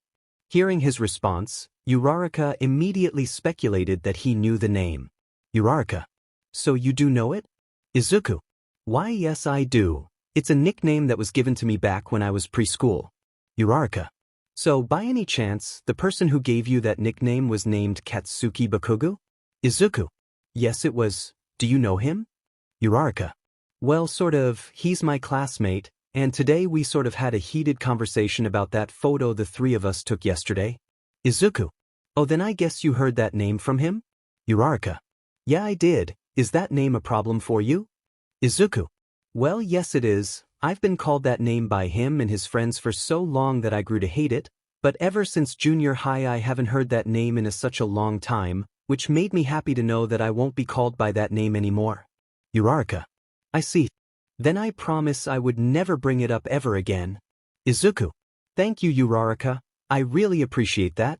Hearing his response, Uraraka immediately speculated that he knew the name. Uraraka. So you do know it? Izuku. Why, yes, I do. It's a nickname that was given to me back when I was preschool. Uraraka. So by any chance, the person who gave you that nickname was named Katsuki Bakugo? Izuku. Yes, it was. Do you know him? Uraraka. Well, sort of. He's my classmate, and today we sort of had a heated conversation about that photo the 3 of us took yesterday. Izuku. Oh, then I guess you heard that name from him? Uraraka. Yeah, I did. Is that name a problem for you? Izuku. Well, yes it is. I've been called that name by him and his friends for so long that I grew to hate it, but ever since junior high I haven't heard that name in such a long time, which made me happy to know that I won't be called by that name anymore. Uraraka. I see. Then I promise I would never bring it up ever again. Izuku. Thank you, Uraraka. I really appreciate that.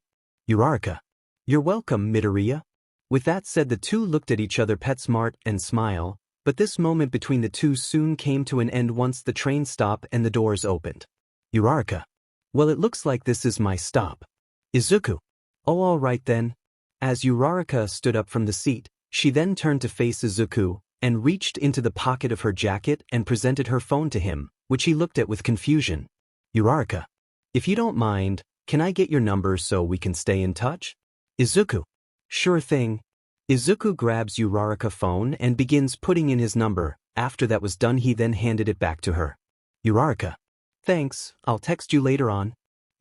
Uraraka. You're welcome, Midoriya. With that said, the two looked at each other PetSmart and smile, but this moment between the two soon came to an end once the train stopped and the doors opened. Uraraka. Well, it looks like this is my stop. Izuku. Oh, all right then. As Uraraka stood up from the seat, she then turned to face Izuku, and reached into the pocket of her jacket and presented her phone to him, which he looked at with confusion. Uraraka. If you don't mind, can I get your number so we can stay in touch? Izuku. Sure thing. Izuku grabs Uraraka's phone and begins putting in his number. After that was done, he then handed it back to her. Uraraka. Thanks, I'll text you later on.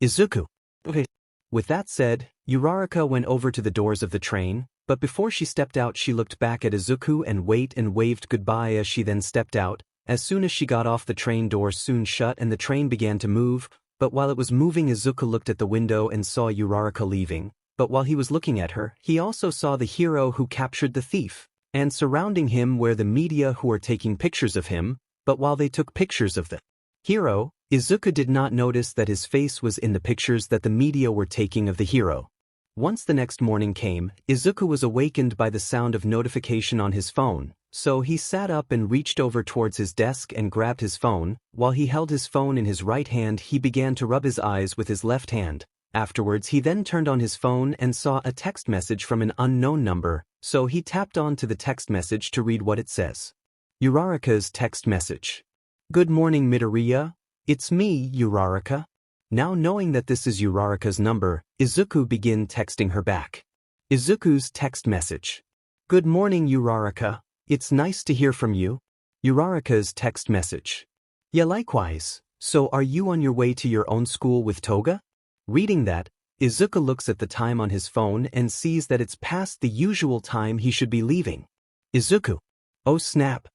Izuku. Okay. With that said, Uraraka went over to the doors of the train, but before she stepped out she looked back at Izuku and waved goodbye as she then stepped out. As soon as she got off, the train doors soon shut and the train began to move, but while it was moving Izuku looked at the window and saw Uraraka leaving, but while he was looking at her, he also saw the hero who captured the thief, and surrounding him were the media who were taking pictures of him, but while they took pictures of the hero, Izuku did not notice that his face was in the pictures that the media were taking of the hero. Once the next morning came, Izuku was awakened by the sound of notification on his phone, so he sat up and reached over towards his desk and grabbed his phone. While he held his phone in his right hand, he began to rub his eyes with his left hand. Afterwards he then turned on his phone and saw a text message from an unknown number, so he tapped on to the text message to read what it says. Uraraka's text message. Good morning, Midoriya. It's me, Uraraka. Now knowing that this is Uraraka's number, Izuku began texting her back. Izuku's text message. Good morning, Uraraka. It's nice to hear from you. Uraraka's text message. Yeah, likewise. So are you on your way to your own school with Toga? Reading that, Izuku looks at the time on his phone and sees that it's past the usual time he should be leaving. Izuku. Oh snap.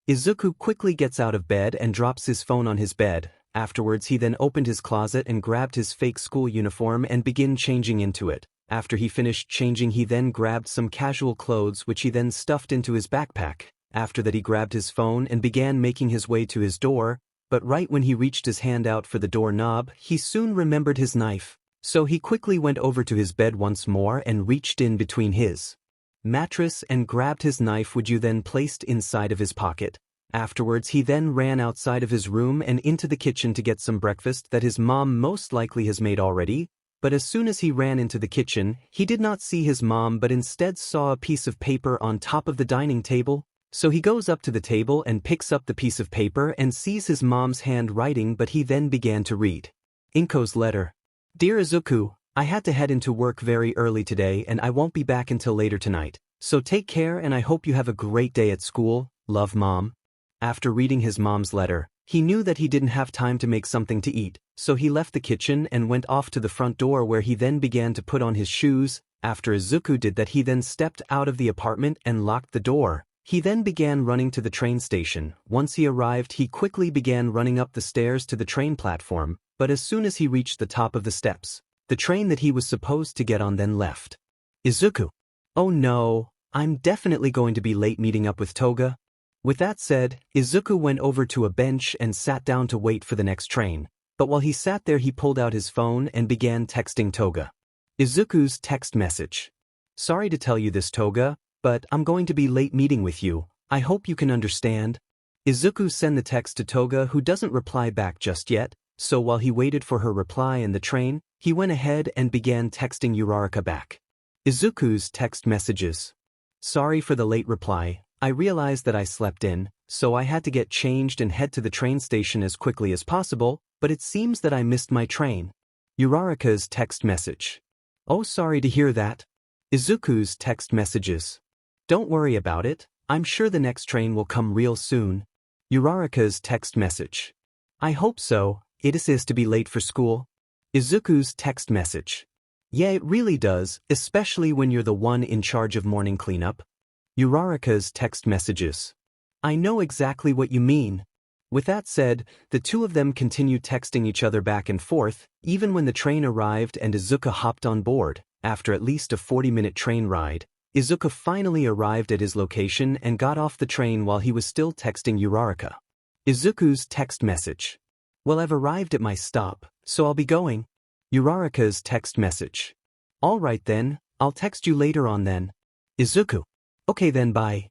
Izuku quickly gets out of bed and drops his phone on his bed. Afterwards he then opened his closet and grabbed his fake school uniform and began changing into it. After he finished changing he then grabbed some casual clothes which he then stuffed into his backpack. After that he grabbed his phone and began making his way to his door, but right when he reached his hand out for the doorknob he soon remembered his knife, so he quickly went over to his bed once more and reached in between his mattress and grabbed his knife which you then placed inside of his pocket. Afterwards he then ran outside of his room and into the kitchen to get some breakfast that his mom most likely has made already, but as soon as he ran into the kitchen, he did not see his mom but instead saw a piece of paper on top of the dining table, so he goes up to the table and picks up the piece of paper and sees his mom's handwriting, but he then began to read. Inko's letter. Dear Izuku, I had to head into work very early today and I won't be back until later tonight, so take care and I hope you have a great day at school. Love, Mom. After reading his mom's letter, he knew that he didn't have time to make something to eat, so he left the kitchen and went off to the front door where he then began to put on his shoes. After Izuku did that he then stepped out of the apartment and locked the door. He then began running to the train station. Once he arrived he quickly began running up the stairs to the train platform, but as soon as he reached the top of the steps, the train that he was supposed to get on then left. Izuku. Oh no, I'm definitely going to be late meeting up with Toga. With that said, Izuku went over to a bench and sat down to wait for the next train, but while he sat there he pulled out his phone and began texting Toga. Izuku's text message. Sorry to tell you this, Toga, but I'm going to be late meeting with you. I hope you can understand. Izuku sent the text to Toga, who doesn't reply back just yet, so while he waited for her reply in the train, he went ahead and began texting Uraraka back. Izuku's text messages. Sorry for the late reply. I realized that I slept in, so I had to get changed and head to the train station as quickly as possible, but it seems that I missed my train. Uraraka's text message. Oh, sorry to hear that. Izuku's text messages. Don't worry about it, I'm sure the next train will come real soon. Uraraka's text message. I hope so, it is to be late for school. Izuku's text message. Yeah, it really does, especially when you're the one in charge of morning cleanup. Uraraka's text messages. I know exactly what you mean. With that said, the two of them continued texting each other back and forth, even when the train arrived and Izuku hopped on board. After at least a 40-minute train ride, Izuku finally arrived at his location and got off the train while he was still texting Uraraka. Izuku's text message. Well, I've arrived at my stop, so I'll be going. Uraraka's text message. Alright then, I'll text you later on then. Izuku. Okay then, bye.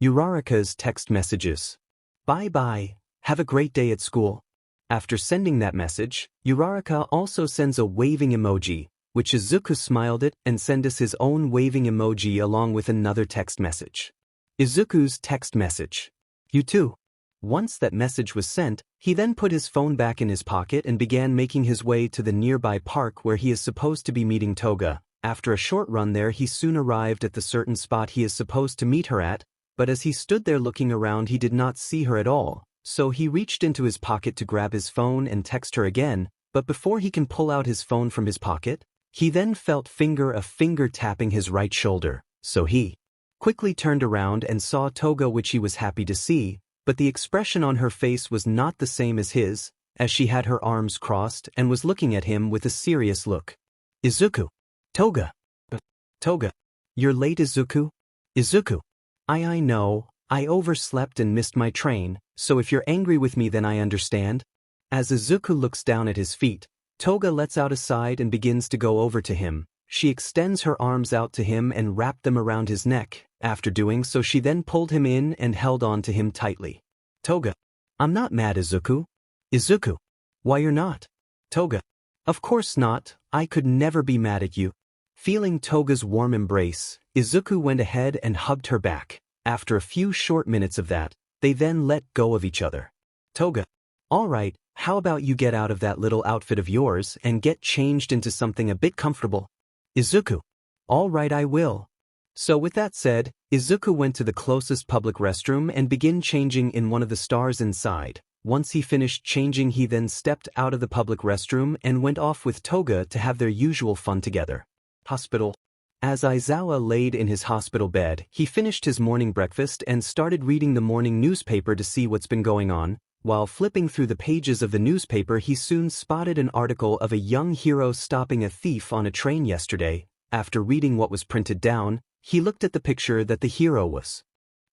Uraraka's text messages. Bye bye, have a great day at school. After sending that message, Uraraka also sends a waving emoji, which Izuku smiled at and sent us his own waving emoji along with another text message. Izuku's text message. You too. Once that message was sent, he then put his phone back in his pocket and began making his way to the nearby park where he is supposed to be meeting Toga. After a short run there, he soon arrived at the certain spot he is supposed to meet her at, but as he stood there looking around he did not see her at all, so he reached into his pocket to grab his phone and text her again, but before he can pull out his phone from his pocket, he then felt a finger tapping his right shoulder, so he quickly turned around and saw Toga, which he was happy to see, but the expression on her face was not the same as his, as she had her arms crossed and was looking at him with a serious look. Izuku. Toga. Toga. You're late, Izuku? Izuku. I know, I overslept and missed my train, so if you're angry with me then I understand. As Izuku looks down at his feet, Toga lets out a sigh and begins to go over to him. She extends her arms out to him and wrapped them around his neck. After doing so, she then pulled him in and held on to him tightly. Toga. I'm not mad, Izuku. Izuku. Why you're not? Toga. Of course not, I could never be mad at you. Feeling Toga's warm embrace, Izuku went ahead and hugged her back. After a few short minutes of that, they then let go of each other. Toga. Alright, how about you get out of that little outfit of yours and get changed into something a bit comfortable? Izuku. Alright, I will. So with that said, Izuku went to the closest public restroom and began changing in one of the stars inside. Once he finished changing, he then stepped out of the public restroom and went off with Toga to have their usual fun together. Hospital. As Aizawa laid in his hospital bed, he finished his morning breakfast and started reading the morning newspaper to see what's been going on. While flipping through the pages of the newspaper, he soon spotted an article of a young hero stopping a thief on a train yesterday. After reading what was printed down, he looked at the picture that the hero was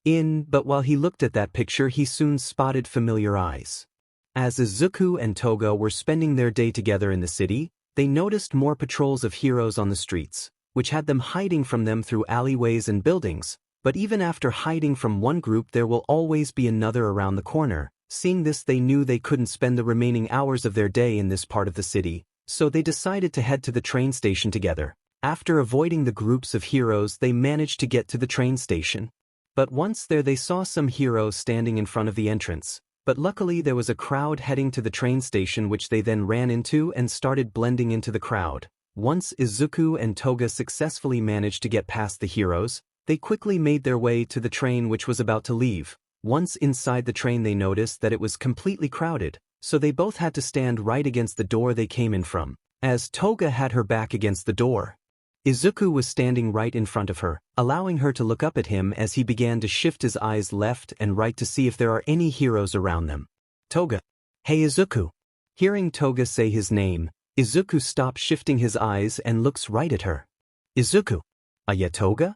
in, but while he looked at that picture he soon spotted familiar eyes. As Izuku and Toga were spending their day together in the city, they noticed more patrols of heroes on the streets, which had them hiding from them through alleyways and buildings, but even after hiding from one group there will always be another around the corner. Seeing this, they knew they couldn't spend the remaining hours of their day in this part of the city, so they decided to head to the train station together. After avoiding the groups of heroes, they managed to get to the train station. But once there they saw some heroes standing in front of the entrance, but luckily there was a crowd heading to the train station which they then ran into and started blending into the crowd. Once Izuku and Toga successfully managed to get past the heroes, they quickly made their way to the train which was about to leave. Once inside the train they noticed that it was completely crowded, so they both had to stand right against the door they came in from. As Toga had her back against the door, Izuku was standing right in front of her, allowing her to look up at him as he began to shift his eyes left and right to see if there are any heroes around them. Toga. Hey Izuku. Hearing Toga say his name, Izuku stops shifting his eyes and looks right at her. Izuku. Yeah, Toga?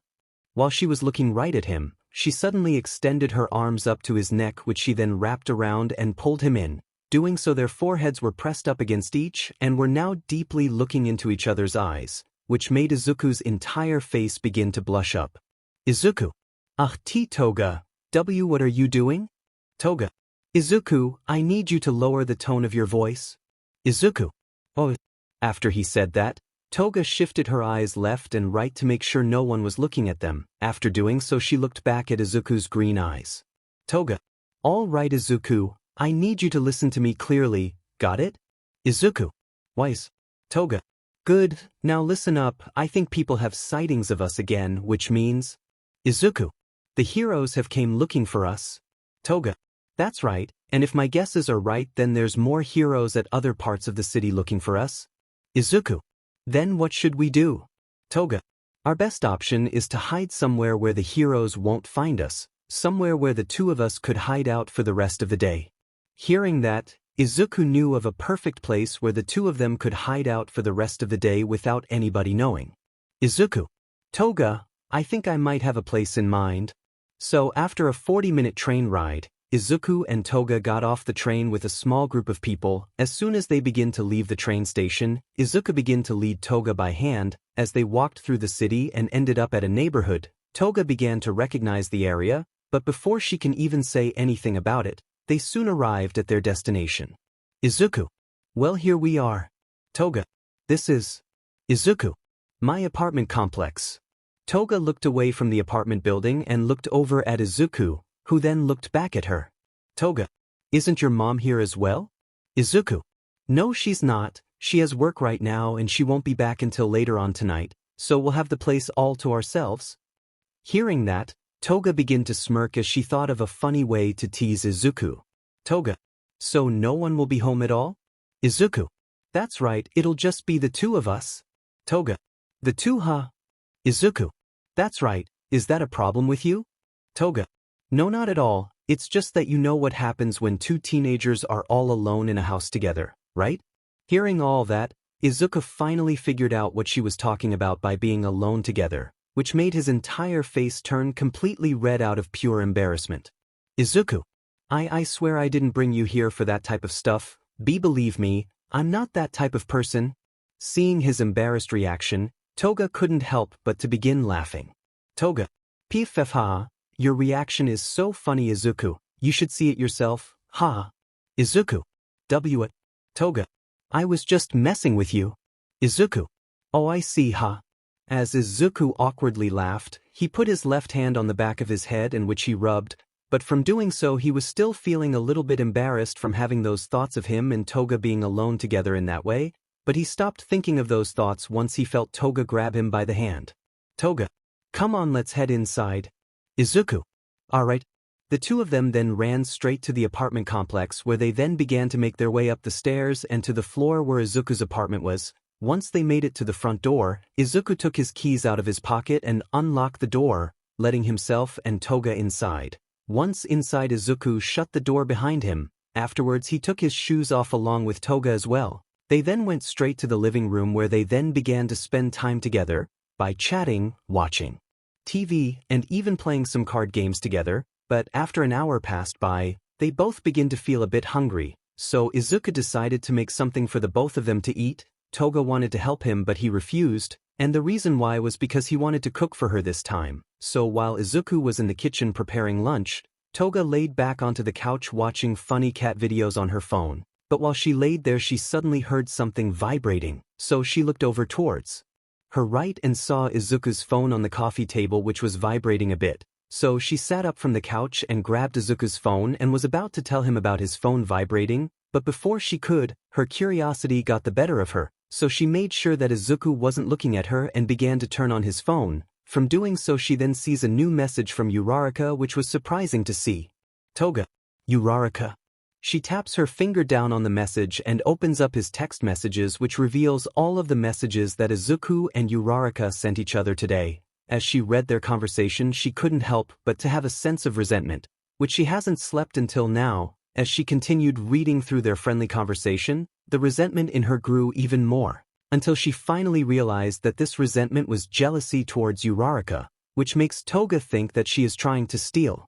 While she was looking right at him, she suddenly extended her arms up to his neck, which she then wrapped around and pulled him in. Doing so, their foreheads were pressed up against each and were now deeply looking into each other's eyes, which made Izuku's entire face begin to blush up. Izuku. Toga. What are you doing? Toga. Izuku, I need you to lower the tone of your voice. Izuku. Oh. After he said that, Toga shifted her eyes left and right to make sure no one was looking at them. After doing so, she looked back at Izuku's green eyes. Toga. All right, Izuku, I need you to listen to me clearly, got it? Izuku. Wise. Toga. Good, now listen up. I think people have sightings of us again, which means... Izuku. The heroes have came looking for us. Toga. That's right, and if my guesses are right then there's more heroes at other parts of the city looking for us. Izuku. Then what should we do? Toga. Our best option is to hide somewhere where the heroes won't find us, somewhere where the two of us could hide out for the rest of the day. Hearing that, Izuku knew of a perfect place where the two of them could hide out for the rest of the day without anybody knowing. Izuku. Toga, I think I might have a place in mind. So after a 40-minute train ride, Izuku and Toga got off the train with a small group of people. As soon as they begin to leave the train station, Izuku began to lead Toga by hand. As they walked through the city and ended up at a neighborhood, Toga began to recognize the area, but before she can even say anything about it, they soon arrived at their destination. Izuku. Well, here we are. Toga. This is Izuku. My apartment complex. Toga looked away from the apartment building and looked over at Izuku, who then looked back at her. Toga. Isn't your mom here as well? Izuku. No, she's not. She has work right now and she won't be back until later on tonight, so we'll have the place all to ourselves. Hearing that, Toga began to smirk as she thought of a funny way to tease Izuku. Toga. So no one will be home at all? Izuku. That's right, it'll just be the two of us. Toga. The two, huh? Izuku. That's right, is that a problem with you? Toga. No, not at all, it's just that you know what happens when two teenagers are all alone in a house together, right? Hearing all that, Izuku finally figured out what she was talking about by being alone together, which made his entire face turn completely red out of pure embarrassment. Izuku. I swear I didn't bring you here for that type of stuff. Believe me, I'm not that type of person. Seeing his embarrassed reaction, Toga couldn't help but to begin laughing. Toga. Pff, your reaction is so funny, Izuku. You should see it yourself, ha. Izuku. W it. Toga. I was just messing with you. Izuku. Oh, I see, ha. As Izuku awkwardly laughed, he put his left hand on the back of his head in which he rubbed, but from doing so he was still feeling a little bit embarrassed from having those thoughts of him and Toga being alone together in that way, but he stopped thinking of those thoughts once he felt Toga grab him by the hand. Toga. Come on, let's head inside. Izuku. Alright. The two of them then ran straight to the apartment complex where they then began to make their way up the stairs and to the floor where Izuku's apartment was. Once they made it to the front door, Izuku took his keys out of his pocket and unlocked the door, letting himself and Toga inside. Once inside, Izuku shut the door behind him. Afterwards he took his shoes off along with Toga as well. They then went straight to the living room where they then began to spend time together, by chatting, watching TV, and even playing some card games together, but after an hour passed by, they both began to feel a bit hungry, so Izuku decided to make something for the both of them to eat. Toga wanted to help him but he refused, and the reason why was because he wanted to cook for her this time. So while Izuku was in the kitchen preparing lunch, Toga laid back onto the couch watching funny cat videos on her phone, but while she laid there she suddenly heard something vibrating, so she looked over towards her right and saw Izuku's phone on the coffee table which was vibrating a bit. So she sat up from the couch and grabbed Izuku's phone and was about to tell him about his phone vibrating, but before she could, her curiosity got the better of her, so she made sure that Izuku wasn't looking at her and began to turn on his phone. From doing so she then sees a new message from Uraraka which was surprising to see. Toga. Uraraka. She taps her finger down on the message and opens up his text messages which reveals all of the messages that Izuku and Uraraka sent each other today. As she read their conversation she couldn't help but to have a sense of resentment, which she hasn't slept until now. As she continued reading through their friendly conversation, the resentment in her grew even more, until she finally realized that this resentment was jealousy towards Uraraka, which makes Toga think that she is trying to steal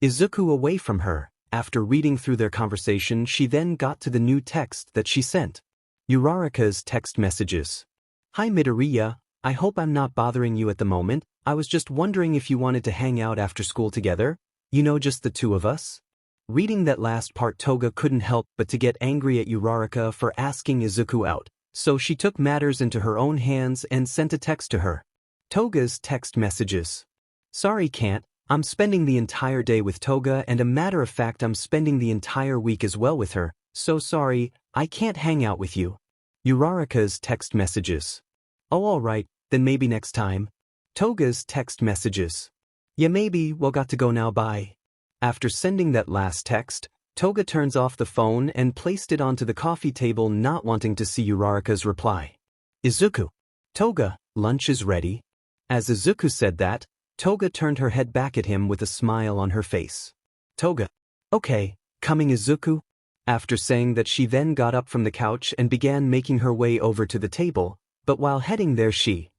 Izuku away from her. After reading through their conversation she then got to the new text that she sent. Uraraka's text messages. Hi Midoriya, I hope I'm not bothering you at the moment. I was just wondering if you wanted to hang out after school together. You know, just the two of us. Reading that last part Toga couldn't help but to get angry at Uraraka for asking Izuku out, so she took matters into her own hands and sent a text to her. Toga's text messages. Sorry can't, I'm spending the entire day with Toga and a matter of fact I'm spending the entire week as well with her, so sorry, I can't hang out with you. Uraraka's text messages. Oh alright, then maybe next time. Toga's text messages. Yeah maybe, well got to go now, bye. After sending that last text, Toga turns off the phone and placed it onto the coffee table not wanting to see Uraraka's reply. Izuku. Toga, lunch is ready. As Izuku said that, Toga turned her head back at him with a smile on her face. Toga. Okay, coming Izuku? After saying that she then got up from the couch and began making her way over to the table, but while heading there she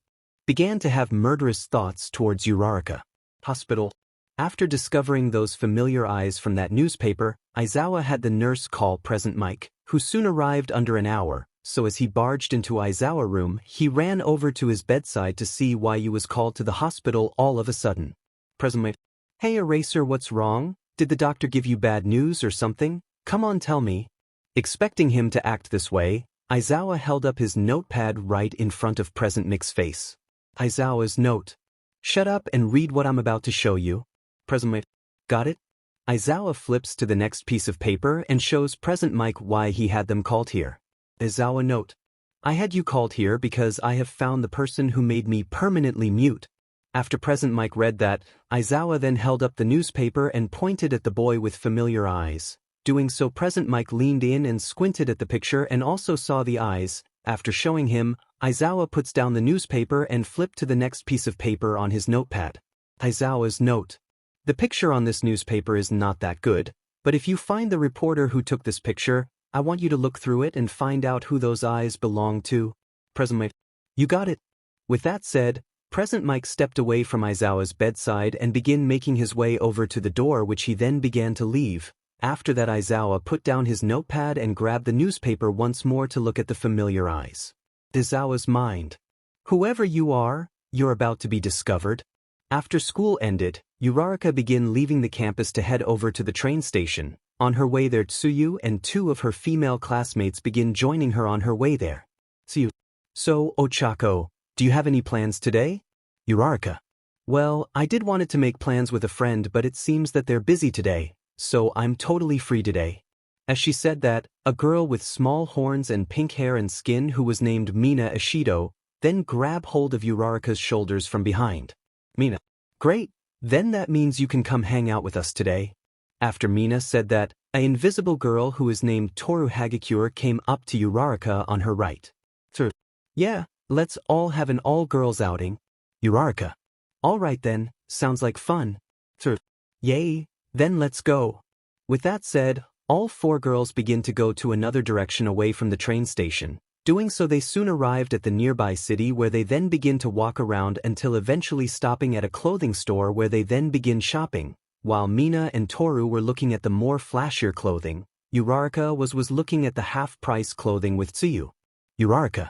began to have murderous thoughts towards Uraraka. Hospital. After discovering those familiar eyes from that newspaper, Aizawa had the nurse call Present Mike, who soon arrived under an hour, so as he barged into Aizawa's room, he ran over to his bedside to see why he was called to the hospital all of a sudden. Present Mike, "Hey Eraser, what's wrong? Did the doctor give you bad news or something? Come on, tell me." Expecting him to act this way, Aizawa held up his notepad right in front of Present Mike's face. Aizawa's note. "Shut up and read what I'm about to show you." Present Mike, "Got it?" Aizawa flips to the next piece of paper and shows Present Mike why he had them called here. Aizawa note. "I had you called here because I have found the person who made me permanently mute." After Present Mike read that, Aizawa then held up the newspaper and pointed at the boy with familiar eyes. Doing so, Present Mike leaned in and squinted at the picture and also saw the eyes. After showing him, Aizawa puts down the newspaper and flipped to the next piece of paper on his notepad. Aizawa's note. "The picture on this newspaper is not that good, but if you find the reporter who took this picture, I want you to look through it and find out who those eyes belong to." Present Mike, "You got it." With that said, Present Mike stepped away from Aizawa's bedside and began making his way over to the door, which he then began to leave. After that, Aizawa put down his notepad and grabbed the newspaper once more to look at the familiar eyes. Aizawa's mind. "Whoever you are, you're about to be discovered." After school ended, Uraraka began leaving the campus to head over to the train station. On her way there, Tsuyu and two of her female classmates begin joining her on her way there. Tsuyu. "So, Ochako, do you have any plans today?" Uraraka. "Well, I did wanted to make plans with a friend, but it seems that they're busy today, so I'm totally free today." As she said that, a girl with small horns and pink hair and skin who was named Mina Ishido then grabbed hold of Uraraka's shoulders from behind. Mina. "Great, then that means you can come hang out with us today." After Mina said that, an invisible girl who is named Toru Hagakure came up to Uraraka on her right. Toru. "Yeah, let's all have an all-girls outing." Uraraka. "All right then, sounds like fun." Toru. "Yay, then let's go." With that said, all four girls begin to go to another direction away from the train station. Doing so, they soon arrived at the nearby city, where they then begin to walk around until eventually stopping at a clothing store where they then begin shopping. While Mina and Toru were looking at the more flashier clothing, Uraraka was looking at the half-price clothing with Tsuyu. Uraraka.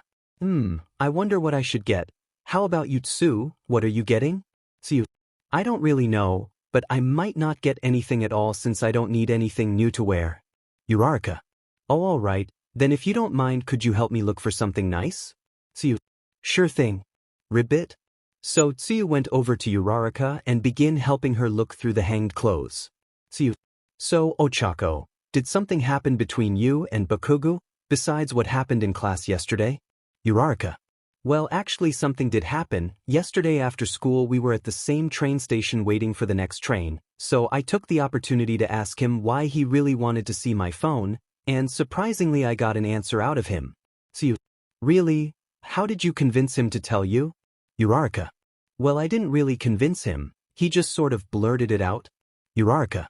I wonder what I should get. How about you, Tsu? What are you getting?" Tsuyu. "I don't really know, but I might not get anything at all since I don't need anything new to wear." Uraraka. "Oh, all right. Then if you don't mind, could you help me look for something nice?" Tsuyu. "Sure thing." Ribbit. So Tsuyu went over to Uraraka and began helping her look through the hanged clothes. Tsuyu. "So, Ochako, did something happen between you and Bakugo, besides what happened in class yesterday?" Uraraka. "Well, actually something did happen. Yesterday after school we were at the same train station waiting for the next train, so I took the opportunity to ask him why he really wanted to see my phone, and surprisingly I got an answer out of him." Tsuyu. "Really? How did you convince him to tell you?" Uraraka. "Well, I didn't really convince him, he just sort of blurted it out." Uraraka.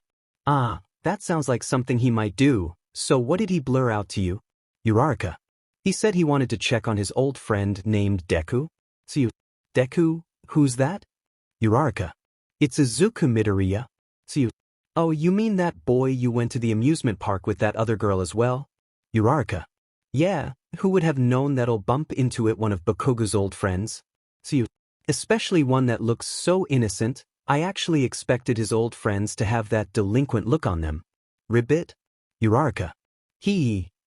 "Ah, that sounds like something he might do, so what did he blur out to you?" Uraraka. "He said he wanted to check on his old friend named Deku." Tsuyu. "Deku? Who's that?" Uraraka. "It's Izuku Midoriya." Tsuyu. "Oh, you mean that boy you went to the amusement park with that other girl as well?" Uraraka. "Yeah, who would have known that'll bump into it one of Bakugo's old friends?" Tsuyu. "Especially one that looks so innocent. I actually expected his old friends to have that delinquent look on them." Ribbit. Uraraka.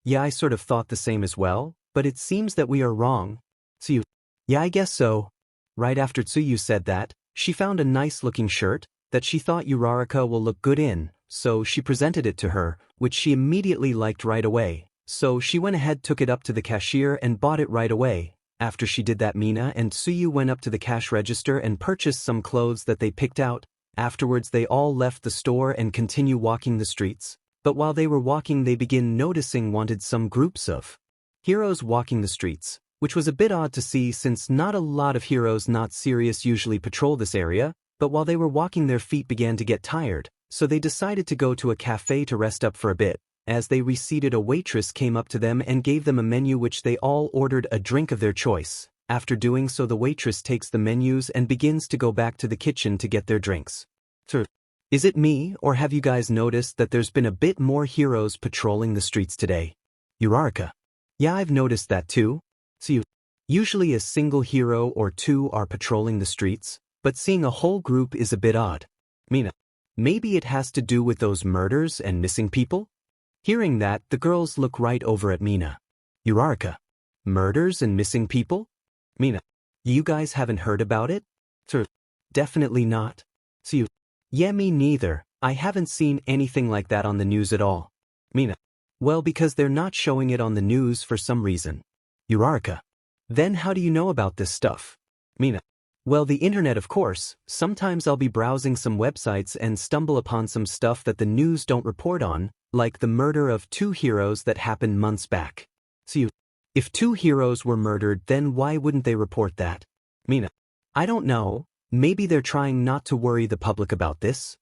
Yeah, I sort of thought the same as well, but it seems that we are wrong." Tsuyu. "Yeah, I guess so." Right after Tsuyu said that, she found a nice-looking shirt that she thought Uraraka will look good in, so she presented it to her, which she immediately liked right away. So she went ahead, took it up to the cashier and bought it right away. After she did that, Mina and Tsuyu went up to the cash register and purchased some clothes that they picked out. Afterwards they all left the store and continued walking the streets. But while they were walking they began noticing some groups of heroes walking the streets, which was a bit odd to see since not a lot of heroes not serious usually patrol this area. But while they were walking their feet began to get tired, so they decided to go to a cafe to rest up for a bit. As they reseated, a waitress came up to them and gave them a menu, which they all ordered a drink of their choice. After doing so, the waitress takes the menus and begins to go back to the kitchen to get their drinks. Is it me, or have you guys noticed that there's been a bit more heroes patrolling the streets today? Uraraka. Yeah, I've noticed that too. So usually a single hero or two are patrolling the streets, but seeing a whole group is a bit odd. Mina. Maybe it has to do with those murders and missing people? Hearing that, the girls look right over at Mina. Uraraka. Murders and missing people? Mina. You guys haven't heard about it? Sir. Definitely not. So yeah, me neither. I haven't seen anything like that on the news at all. Mina. Well, because they're not showing it on the news for some reason. Uraraka. Then how do you know about this stuff? Mina. Well, the internet, of course. Sometimes I'll be browsing some websites and stumble upon some stuff that the news don't report on, like the murder of 2 heroes that happened months back. So if 2 heroes were murdered, then why wouldn't they report that? Mina. I don't know. Maybe they're trying not to worry the public about this?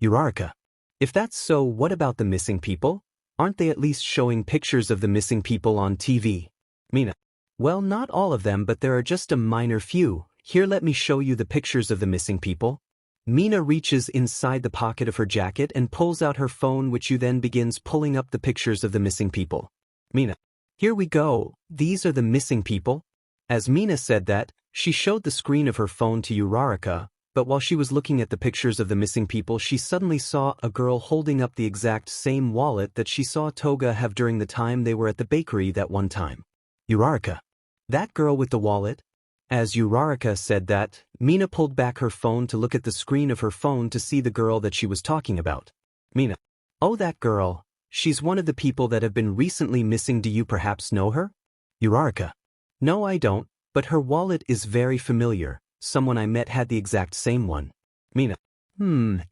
Uraraka. If that's so, what about the missing people? Aren't they at least showing pictures of the missing people on TV? Mina. Well, not all of them, but there are just a minor few. Here, let me show you the pictures of the missing people. Mina reaches inside the pocket of her jacket and pulls out her phone, which then begins pulling up the pictures of the missing people. Mina. Here we go. These are the missing people. As Mina said that, she showed the screen of her phone to Uraraka, but while she was looking at the pictures of the missing people, she suddenly saw a girl holding up the exact same wallet that she saw Toga have during the time they were at the bakery that one time. Uraraka. That girl with the wallet? As Uraraka said that, Mina pulled back her phone to look at the screen of her phone to see the girl that she was talking about. Mina. Oh, that girl. She's one of the people that have been recently missing. Do you perhaps know her? Uraraka. No, I don't, but her wallet is very familiar. Someone I met had the exact same one. Mina.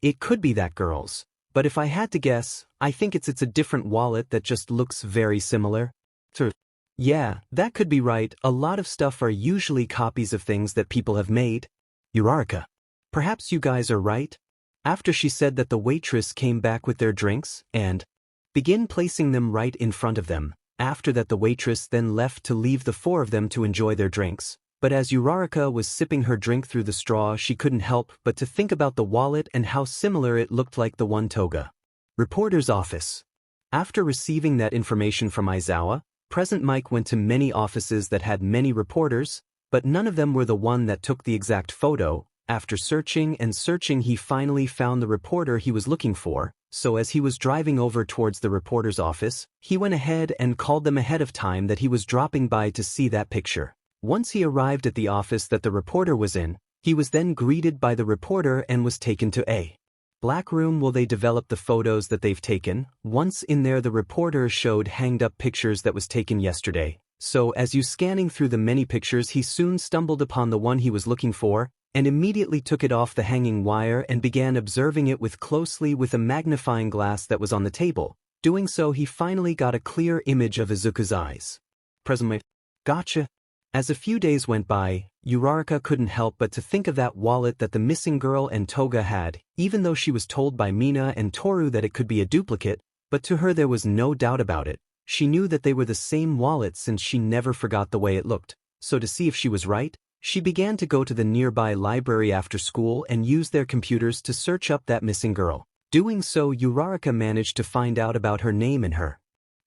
It could be that girl's. But if I had to guess, I think it's a different wallet that just looks very similar. Yeah, that could be right. A lot of stuff are usually copies of things that people have made. Uraraka. Perhaps you guys are right. After she said that, the waitress came back with their drinks and began placing them right in front of them. After that, the waitress then left to leave the 4 of them to enjoy their drinks. But as Uraraka was sipping her drink through the straw, she couldn't help but to think about the wallet and how similar it looked like the one Toga. Reporter's office. After receiving that information from Aizawa, President Mike went to many offices that had many reporters, but none of them were the one that took the exact photo. After searching and searching, he finally found the reporter he was looking for. So as he was driving over towards the reporter's office, he went ahead and called them ahead of time that he was dropping by to see that picture. Once he arrived at the office that the reporter was in, he was then greeted by the reporter and was taken to a black room where they developed the photos that they've taken. Once in there, the reporter showed hanged up pictures that was taken yesterday. So as you scanning through the many pictures, he soon stumbled upon the one he was looking for, and immediately took it off the hanging wire and began observing it closely with a magnifying glass that was on the table. Doing so, he finally got a clear image of Izuku's eyes. Presently. Gotcha. As a few days went by, Uraraka couldn't help but to think of that wallet that the missing girl and Toga had, even though she was told by Mina and Toru that it could be a duplicate, but to her there was no doubt about it. She knew that they were the same wallet since she never forgot the way it looked. So to see if she was right, she began to go to the nearby library after school and use their computers to search up that missing girl. Doing so, Uraraka managed to find out about her name in her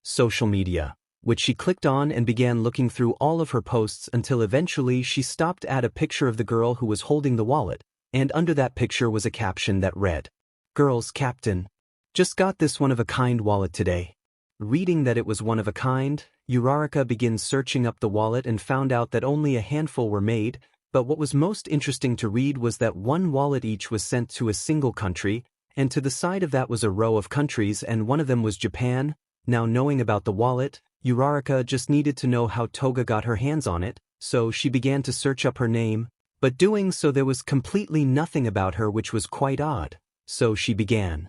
social media, which she clicked on and began looking through all of her posts until eventually she stopped at a picture of the girl who was holding the wallet, and under that picture was a caption that read, "Girls Captain. Just got this one-of-a-kind wallet today." Reading that it was one of a kind, Uraraka began searching up the wallet and found out that only a handful were made, but what was most interesting to read was that one wallet each was sent to a single country, and to the side of that was a row of countries, and one of them was Japan. Now knowing about the wallet, Uraraka just needed to know how Toga got her hands on it, so she began to search up her name, but doing so there was completely nothing about her, which was quite odd. So she began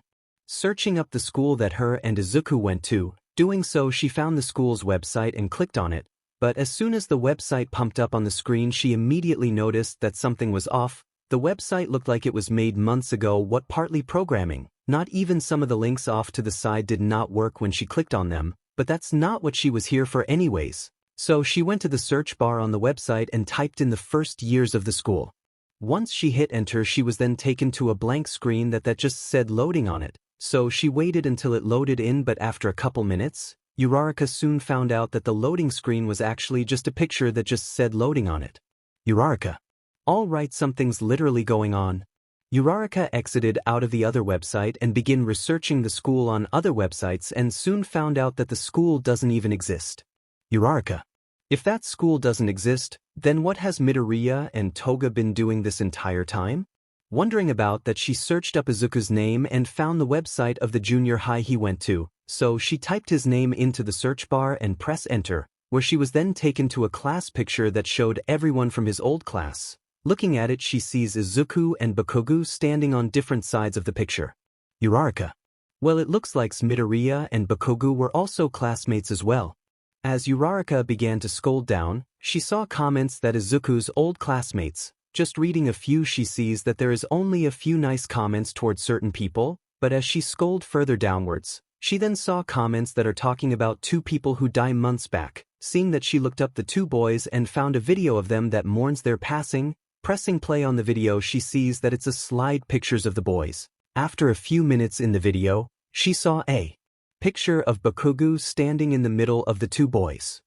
searching up the school that her and Izuku went to. Doing so, she found the school's website and clicked on it, but as soon as the website pumped up on the screen, she immediately noticed that something was off. The website looked like it was made months ago. What partly programming? Not even some of the links off to the side did not work when she clicked on them, but that's not what she was here for anyways. So she went to the search bar on the website and typed in the first years of the school. Once she hit enter, she was then taken to a blank screen that just said loading on it. So she waited until it loaded in, but after a couple minutes, Uraraka soon found out that the loading screen was actually just a picture that just said loading on it. Uraraka. All right, something's literally going on. Uraraka exited out of the other website and began researching the school on other websites and soon found out that the school doesn't even exist. Uraraka. If that school doesn't exist, then what has Midoriya and Toga been doing this entire time? Wondering about that, she searched up Izuku's name and found the website of the junior high he went to, so she typed his name into the search bar and press enter, where she was then taken to a class picture that showed everyone from his old class. Looking at it, she sees Izuku and Bakugo standing on different sides of the picture. Uraraka. Well, it looks like Midoriya and Bakugo were also classmates as well. As Uraraka began to scroll down, she saw comments that Izuku's old classmates. Just reading a few, she sees that there is only a few nice comments towards certain people, but as she scrolled further downwards, she then saw comments that are talking about two people who died months back. Seeing that, she looked up the two boys and found a video of them that mourns their passing. Pressing play on the video, she sees that it's a slide pictures of the boys. After a few minutes in the video, she saw a picture of Bakugo standing in the middle of the two boys.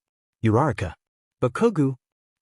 Uraraka. Bakugo.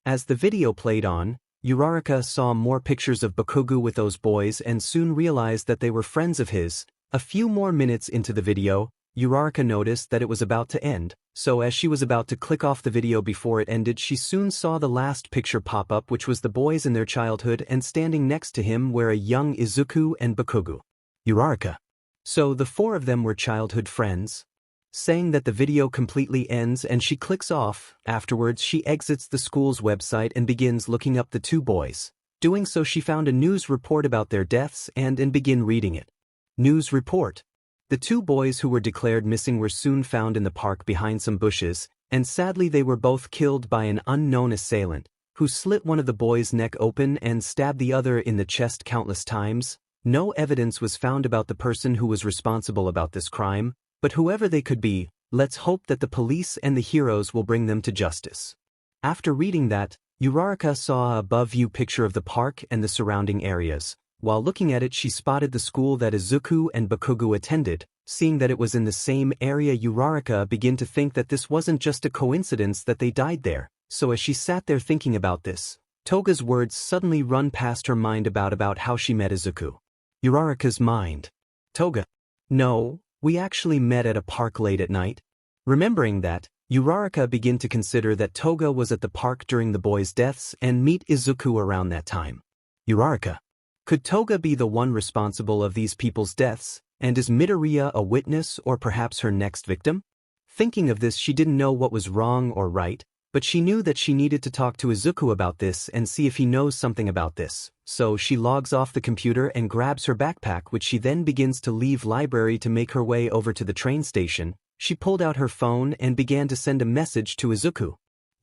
As the video played on, Uraraka saw more pictures of Bakugo with those boys and soon realized that they were friends of his. A few more minutes into the video, Uraraka noticed that it was about to end, so as she was about to click off the video before it ended, she soon saw the last picture pop up, which was the boys in their childhood, and standing next to him were a young Izuku and Bakugo. Uraraka. So the four of them were childhood friends? Saying that, the video completely ends and she clicks off. Afterwards, she exits the school's website and begins looking up the two boys. Doing so, she found a news report about their deaths and begin reading it. News report. The two boys who were declared missing were soon found in the park behind some bushes, and sadly they were both killed by an unknown assailant, who slit one of the boys' neck open and stabbed the other in the chest countless times. No evidence was found about the person who was responsible about this crime, but whoever they could be, let's hope that the police and the heroes will bring them to justice. After reading that, Uraraka saw a above-view picture of the park and the surrounding areas. While looking at it, she spotted the school that Izuku and Bakugo attended. Seeing that it was in the same area, Uraraka began to think that this wasn't just a coincidence that they died there. So as she sat there thinking about this, Toga's words suddenly run past her mind about how she met Izuku. Uraraka's mind. Toga. No. We actually met at a park late at night. Remembering that, Uraraka began to consider that Toga was at the park during the boys' deaths and meet Izuku around that time. Uraraka. Could Toga be the one responsible of these people's deaths, and is Midoriya a witness or perhaps her next victim? Thinking of this, she didn't know what was wrong or right, but she knew that she needed to talk to Izuku about this and see if he knows something about this. So she logs off the computer and grabs her backpack, which she then begins to leave library to make her way over to the train station. She pulled out her phone and began to send a message to Izuku.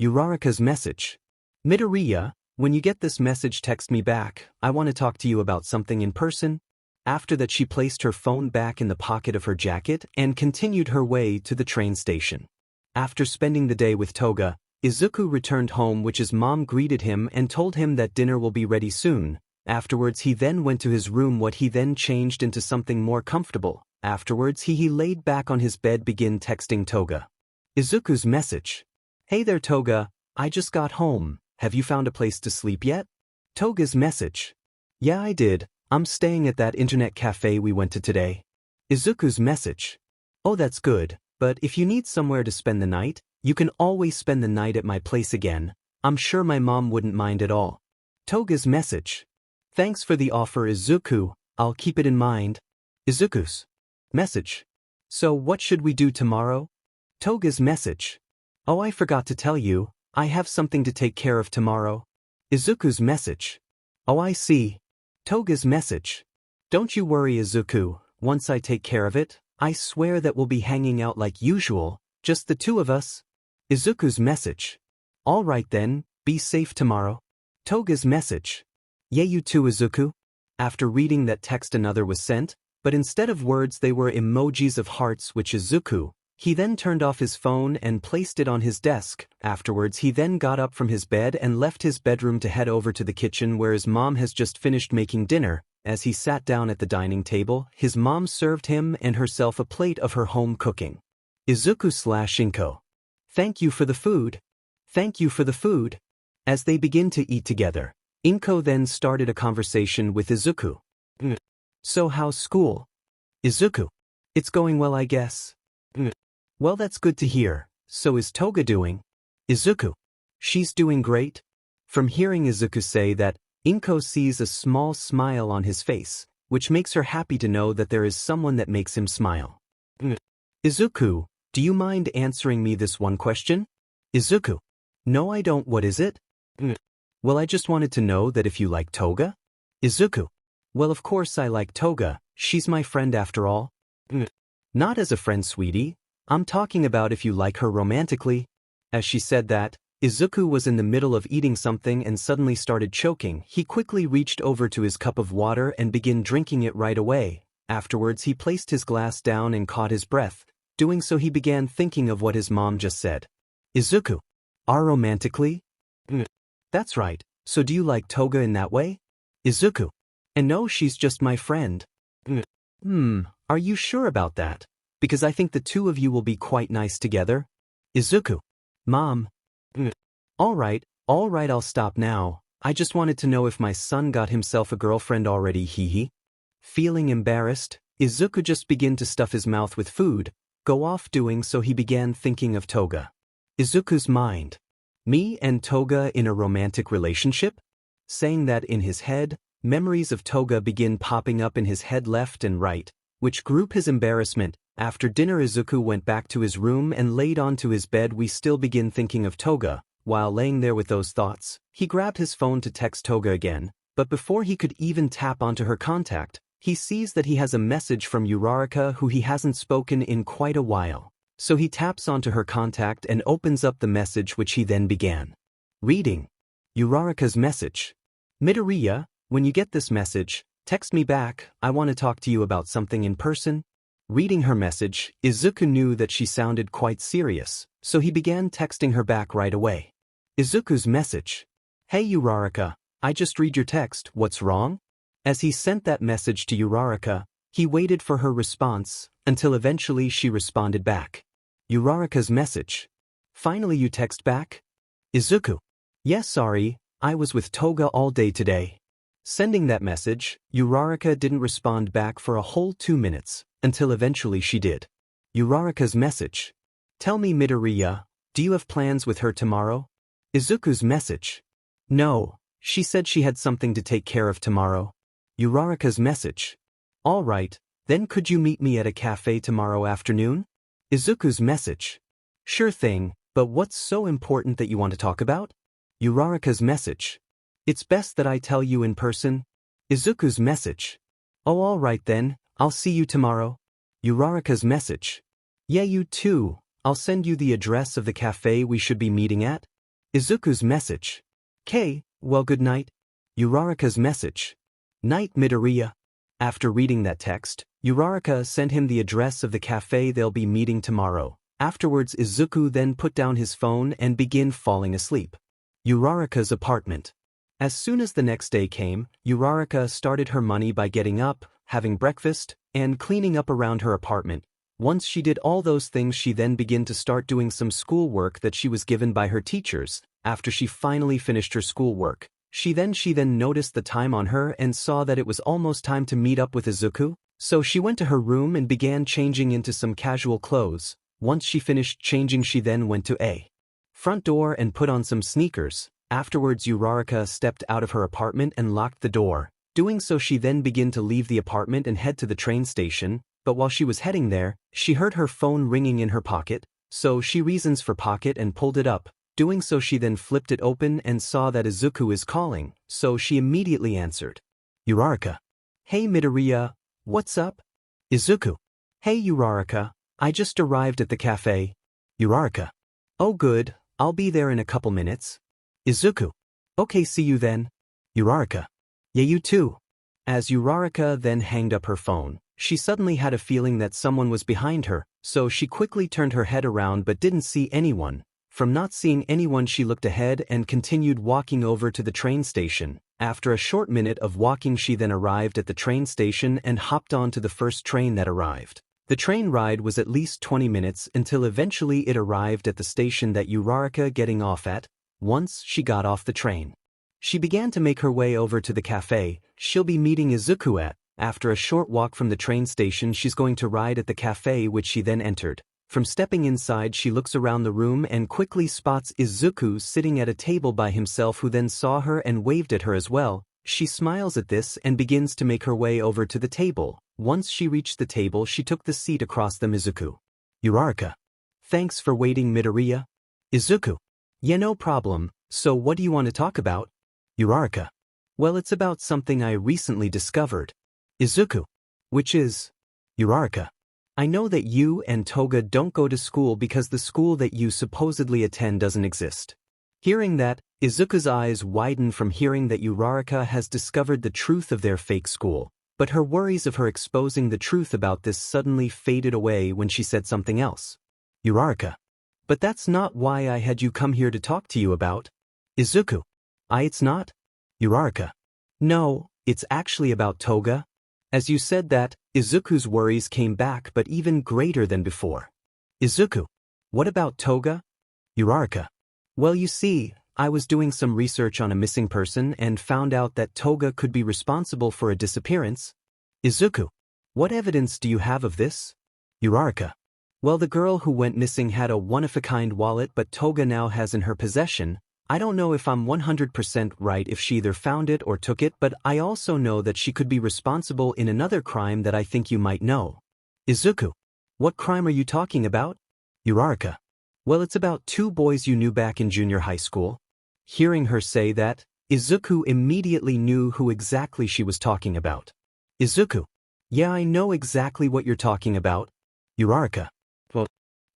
Uraraka's message. Midoriya, when you get this message, text me back. I want to talk to you about something in person. After that, she placed her phone back in the pocket of her jacket and continued her way to the train station. After spending the day with Toga, Izuku returned home, which his mom greeted him and told him that dinner will be ready soon. Afterwards, he then went to his room, what he then changed into something more comfortable. Afterwards, he laid back on his bed, began texting Toga. Izuku's message. Hey there, Toga, I just got home. Have you found a place to sleep yet? Toga's message. Yeah, I did. I'm staying at that internet cafe we went to today. Izuku's message. Oh, that's good, but if you need somewhere to spend the night, you can always spend the night at my place again. I'm sure my mom wouldn't mind at all. Toga's message. Thanks for the offer, Izuku. I'll keep it in mind. Izuku's message. So what should we do tomorrow? Toga's message. Oh, I forgot to tell you, I have something to take care of tomorrow. Izuku's message. Oh, I see. Toga's message. Don't you worry, Izuku. Once I take care of it, I swear that we'll be hanging out like usual, just the two of us. Izuku's message. All right then, be safe tomorrow. Toga's message. Yeah, you too, Izuku. After reading that text, another was sent, but instead of words they were emojis of hearts, which Izuku He then turned off his phone and placed it on his desk. Afterwards he then got up from his bed and left his bedroom to head over to the kitchen where his mom has just finished making dinner. As he sat down at the dining table, his mom served him and herself a plate of her home cooking. Izuku/Inko. Thank you for the food. Thank you for the food. As they begin to eat together, Inko then started a conversation with Izuku. So how's school? Izuku. It's going well, I guess. Well, that's good to hear. So is Toga doing? Izuku. She's doing great. From hearing Izuku say that, Inko sees a small smile on his face, which makes her happy to know that there is someone that makes him smile. Izuku, do you mind answering me this one question? Izuku. No, I don't. What is it? Well, I just wanted to know that if you like Toga? Izuku. Well, of course I like Toga. She's my friend after all. Not as a friend, sweetie. I'm talking about if you like her romantically. As she said that, Izuku was in the middle of eating something and suddenly started choking. He quickly reached over to his cup of water and began drinking it right away. Afterwards he placed his glass down and caught his breath. Doing so he began thinking of what his mom just said. Izuku. Are romantically? That's right. So do you like Toga in that way? Izuku. And no, she's just my friend. Are you sure about that? Because I think the two of you will be quite nice together. Izuku. Mom. Alright, I'll stop now. I just wanted to know if my son got himself a girlfriend already, hehe. Feeling embarrassed, Izuku just began to stuff his mouth with food. Go off doing so he began thinking of Toga. Izuku's mind. Me and Toga in a romantic relationship? Saying that in his head, memories of Toga begin popping up in his head left and right, which group his embarrassment. After dinner Izuku went back to his room and laid onto his bed. We still begin thinking of Toga. While laying there with those thoughts, he grabbed his phone to text Toga again, but before he could even tap onto her contact, he sees that he has a message from Uraraka who he hasn't spoken in quite a while. So he taps onto her contact and opens up the message which he then began reading. Uraraka's message. Midoriya, when you get this message, text me back. I want to talk to you about something in person. Reading her message, Izuku knew that she sounded quite serious, so he began texting her back right away. Izuku's message. Hey Uraraka, I just read your text, what's wrong? As he sent that message to Uraraka, he waited for her response, until eventually she responded back. Uraraka's message. Finally you text back? Izuku. Yes, sorry, I was with Toga all day today. Sending that message, Uraraka didn't respond back for a whole 2 minutes, until eventually she did. Uraraka's message. Tell me Midoriya, do you have plans with her tomorrow? Izuku's message. No, she said she had something to take care of tomorrow. Uraraka's message. Alright, then could you meet me at a cafe tomorrow afternoon? Izuku's message. Sure thing, but what's so important that you want to talk about? Uraraka's message. It's best that I tell you in person. Izuku's message. Oh alright then, I'll see you tomorrow. Uraraka's message. Yeah, you too, I'll send you the address of the cafe we should be meeting at. Izuku's message. K, well good night. Uraraka's message. Night Midoriya. After reading that text, Uraraka sent him the address of the cafe they'll be meeting tomorrow. Afterwards Izuku then put down his phone and began falling asleep. Uraraka's apartment. As soon as the next day came, Uraraka started her money by getting up, having breakfast, and cleaning up around her apartment. Once she did all those things she then began to start doing some schoolwork that she was given by her teachers. After she finally finished her schoolwork, she then noticed the time on her and saw that it was almost time to meet up with Izuku, so she went to her room and began changing into some casual clothes. Once she finished changing she then went to a front door and put on some sneakers. Afterwards Uraraka stepped out of her apartment and locked the door. Doing so she then began to leave the apartment and head to the train station, but while she was heading there, she heard her phone ringing in her pocket, so she reasons for pocket and pulled it up. Doing so she then flipped it open and saw that Izuku is calling, so she immediately answered. Uraraka. Hey Midoriya, what's up? Izuku. Hey Uraraka, I just arrived at the cafe. Uraraka. Oh good, I'll be there in a couple minutes. Izuku. Okay, see you then. Uraraka. Yeah, you too. As Uraraka then hanged up her phone, she suddenly had a feeling that someone was behind her, so she quickly turned her head around but didn't see anyone. From not seeing anyone she looked ahead and continued walking over to the train station. After a short minute of walking she then arrived at the train station and hopped onto the first train that arrived. The train ride was at least 20 minutes until eventually it arrived at the station that Uraraka getting off at. Once she got off the train, she began to make her way over to the cafe she'll be meeting Izuku at. After a short walk from the train station she's going to ride at the cafe which she then entered. From stepping inside she looks around the room and quickly spots Izuku sitting at a table by himself, who then saw her and waved at her as well. She smiles at this and begins to make her way over to the table. Once she reached the table she took the seat across the Izuku. Uraraka. Thanks for waiting Midoriya. Izuku. Yeah, no problem. So what do you want to talk about? Uraraka. Well, it's about something I recently discovered. Izuku. Which is? Uraraka. I know that you and Toga don't go to school because the school that you supposedly attend doesn't exist. Hearing that, Izuku's eyes widen from hearing that Uraraka has discovered the truth of their fake school, but her worries of her exposing the truth about this suddenly faded away when she said something else. Uraraka. But that's not why I had you come here to talk to you about. Izuku. It's not? Uraraka. No, it's actually about Toga. As you said that, Izuku's worries came back but even greater than before. Izuku. What about Toga? Uraraka. Well, you see, I was doing some research on a missing person and found out that Toga could be responsible for a disappearance. Izuku. What evidence do you have of this? Uraraka. Well, the girl who went missing had a one-of-a-kind wallet but Toga now has in her possession. I don't know if I'm 100% right if she either found it or took it, but I also know that she could be responsible in another crime that I think you might know. Izuku. What crime are you talking about? Uraraka. Well, it's about two boys you knew back in junior high school. Hearing her say that, Izuku immediately knew who exactly she was talking about. Izuku. Yeah, I know exactly what you're talking about. Uraraka. Well,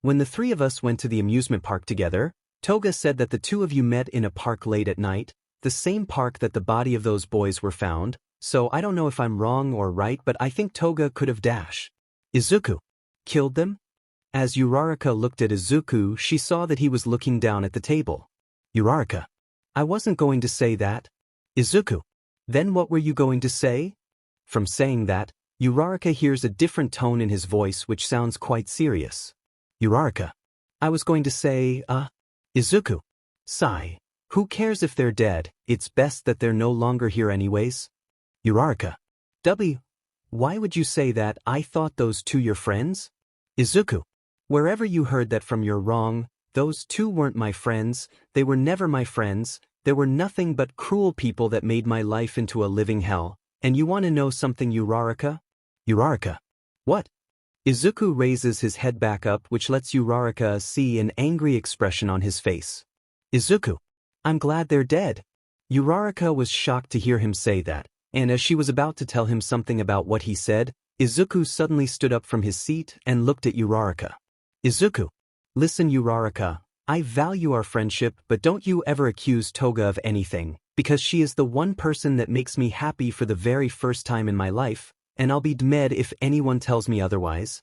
when the three of us went to the amusement park together, Toga said that the two of you met in a park late at night, the same park that the body of those boys were found, so I don't know if I'm wrong or right, but I think Toga could have Izuku. Killed them? As Uraraka looked at Izuku, she saw that he was looking down at the table. Uraraka. I wasn't going to say that. Izuku. Then what were you going to say? From saying that, Uraraka hears a different tone in his voice which sounds quite serious. Uraraka. I was going to say, Izuku. Sigh. Who cares if they're dead, it's best that they're no longer here anyways. Uraraka. Why would you say that? I thought those two your friends? Izuku. Wherever you heard that from you're wrong, those two weren't my friends, they were never my friends, they were nothing but cruel people that made my life into a living hell. And you want to know something, Uraraka? Uraraka. What? Izuku raises his head back up, which lets Uraraka see an angry expression on his face. Izuku. I'm glad they're dead. Uraraka was shocked to hear him say that, and as she was about to tell him something about what he said, Izuku suddenly stood up from his seat and looked at Uraraka. Izuku. Listen, Uraraka, I value our friendship, but don't you ever accuse Toga of anything, because she is the one person that makes me happy for the very first time in my life, and I'll be dead if anyone tells me otherwise.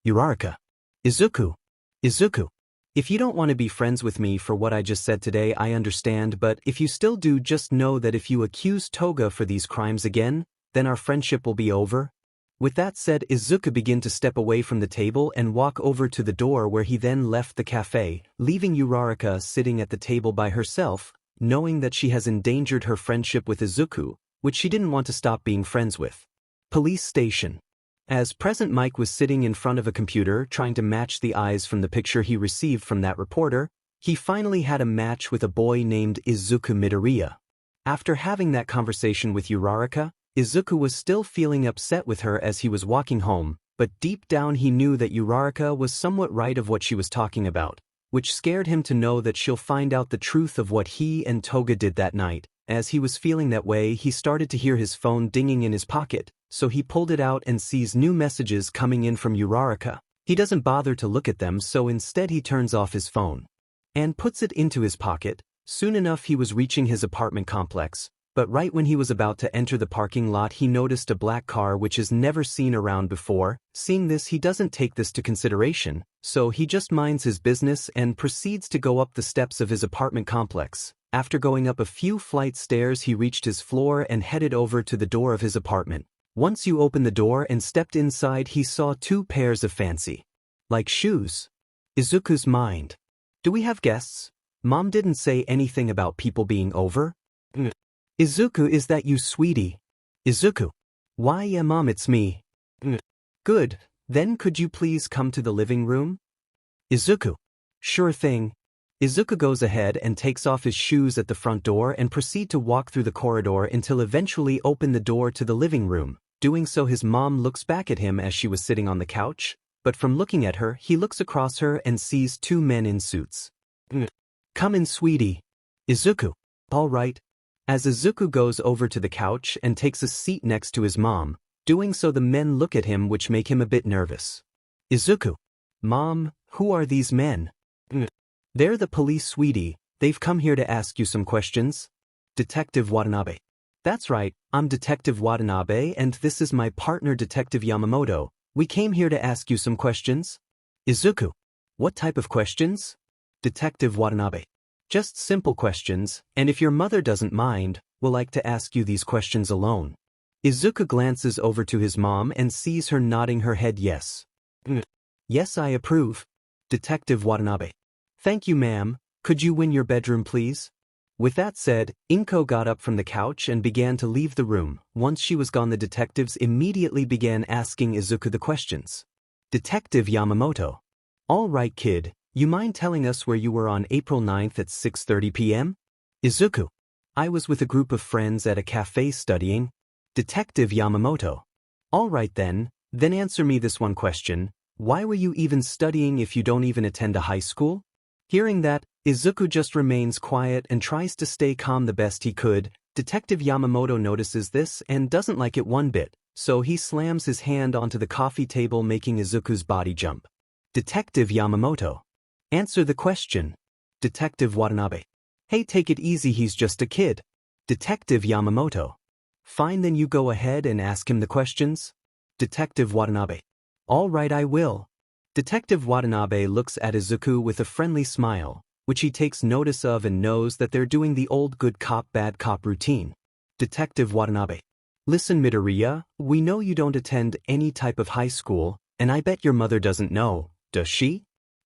Uraraka. Izuku. Izuku. If you don't want to be friends with me for what I just said today, I understand, but if you still do, just know that if you accuse Toga for these crimes again, then our friendship will be over. With that said, Izuku began to step away from the table and walk over to the door, where he then left the cafe, leaving Uraraka sitting at the table by herself, knowing that she has endangered her friendship with Izuku, which she didn't want to stop being friends with. Police station. As President Mike was sitting in front of a computer trying to match the eyes from the picture he received from that reporter, he finally had a match with a boy named Izuku Midoriya. After having that conversation with Uraraka, Izuku was still feeling upset with her as he was walking home, but deep down he knew that Uraraka was somewhat right of what she was talking about, which scared him to know that she'll find out the truth of what he and Toga did that night. As he was feeling that way, he started to hear his phone dinging in his pocket, so he pulled it out and sees new messages coming in from Uraraka. He doesn't bother to look at them, so instead he turns off his phone and puts it into his pocket. Soon enough he was reaching his apartment complex, but right when he was about to enter the parking lot he noticed a black car which is never seen around before. Seeing this he doesn't take this to consideration, so he just minds his business and proceeds to go up the steps of his apartment complex. After going up a few flight stairs he reached his floor and headed over to the door of his apartment. Once you opened the door and stepped inside he saw 2 pairs of fancy, like shoes. Izuku's mind. Do we have guests? Mom didn't say anything about people being over? Izuku, is that you, sweetie? Izuku. Why, yeah mom, it's me. Good, then could you please come to the living room? Izuku. Sure thing. Izuku goes ahead and takes off his shoes at the front door and proceed to walk through the corridor until eventually open the door to the living room. Doing so his mom looks back at him as she was sitting on the couch, but from looking at her he looks across her and sees 2 men in suits. Come in, sweetie. Izuku. All right. As Izuku goes over to the couch and takes a seat next to his mom, doing so the men look at him which make him a bit nervous. Izuku. Mom, who are these men? They're the police, sweetie. They've come here to ask you some questions. Detective Watanabe. That's right, I'm Detective Watanabe and this is my partner Detective Yamamoto. We came here to ask you some questions. Izuku. What type of questions? Detective Watanabe. Just simple questions, and if your mother doesn't mind, we'll like to ask you these questions alone. Izuku glances over to his mom and sees her nodding her head yes. Yes, I approve. Detective Watanabe. Thank you, ma'am. Could you win your bedroom, please? With that said, Inko got up from the couch and began to leave the room. Once she was gone the detectives immediately began asking Izuku the questions. Detective Yamamoto. All right, kid. You mind telling us where you were on April 9th at 6:30 p.m.? Izuku. I was with a group of friends at a cafe studying. Detective Yamamoto. All right then answer me this one question. Why were you even studying if you don't even attend a high school? Hearing that, Izuku just remains quiet and tries to stay calm the best he could. Detective Yamamoto notices this and doesn't like it one bit, so he slams his hand onto the coffee table making Izuku's body jump. Detective Yamamoto. Answer the question. Detective Watanabe. Hey, take it easy, he's just a kid. Detective Yamamoto. Fine, then you go ahead and ask him the questions. Detective Watanabe. All right, I will. Detective Watanabe looks at Izuku with a friendly smile, which he takes notice of and knows that they're doing the old good cop bad cop routine. Detective Watanabe. Listen, Midoriya, we know you don't attend any type of high school, and I bet your mother doesn't know, does she?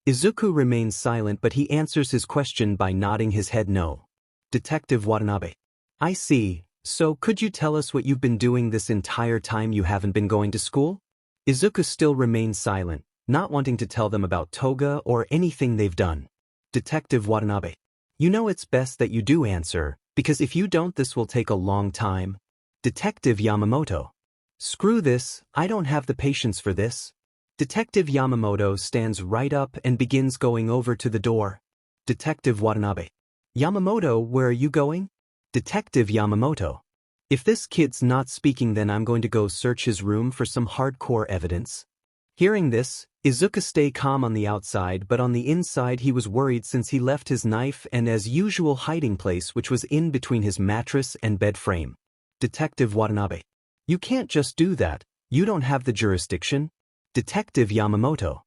Izuku remains silent but he answers his question by nodding his head no. Detective Watanabe. I see, so could you tell us what you've been doing this entire time you haven't been going to school? Izuku still remains silent, not wanting to tell them about Toga or anything they've done. Detective Watanabe. You know it's best that you do answer, because if you don't this will take a long time. Detective Yamamoto. Screw this, I don't have the patience for this. Detective Yamamoto stands right up and begins going over to the door. Detective Watanabe. Yamamoto, where are you going? Detective Yamamoto. If this kid's not speaking then I'm going to go search his room for some hardcore evidence. Hearing this, Izuku stay calm on the outside but on the inside he was worried since he left his knife and as usual hiding place which was in between his mattress and bed frame. Detective Watanabe. You can't just do that, you don't have the jurisdiction. Detective Yamamoto.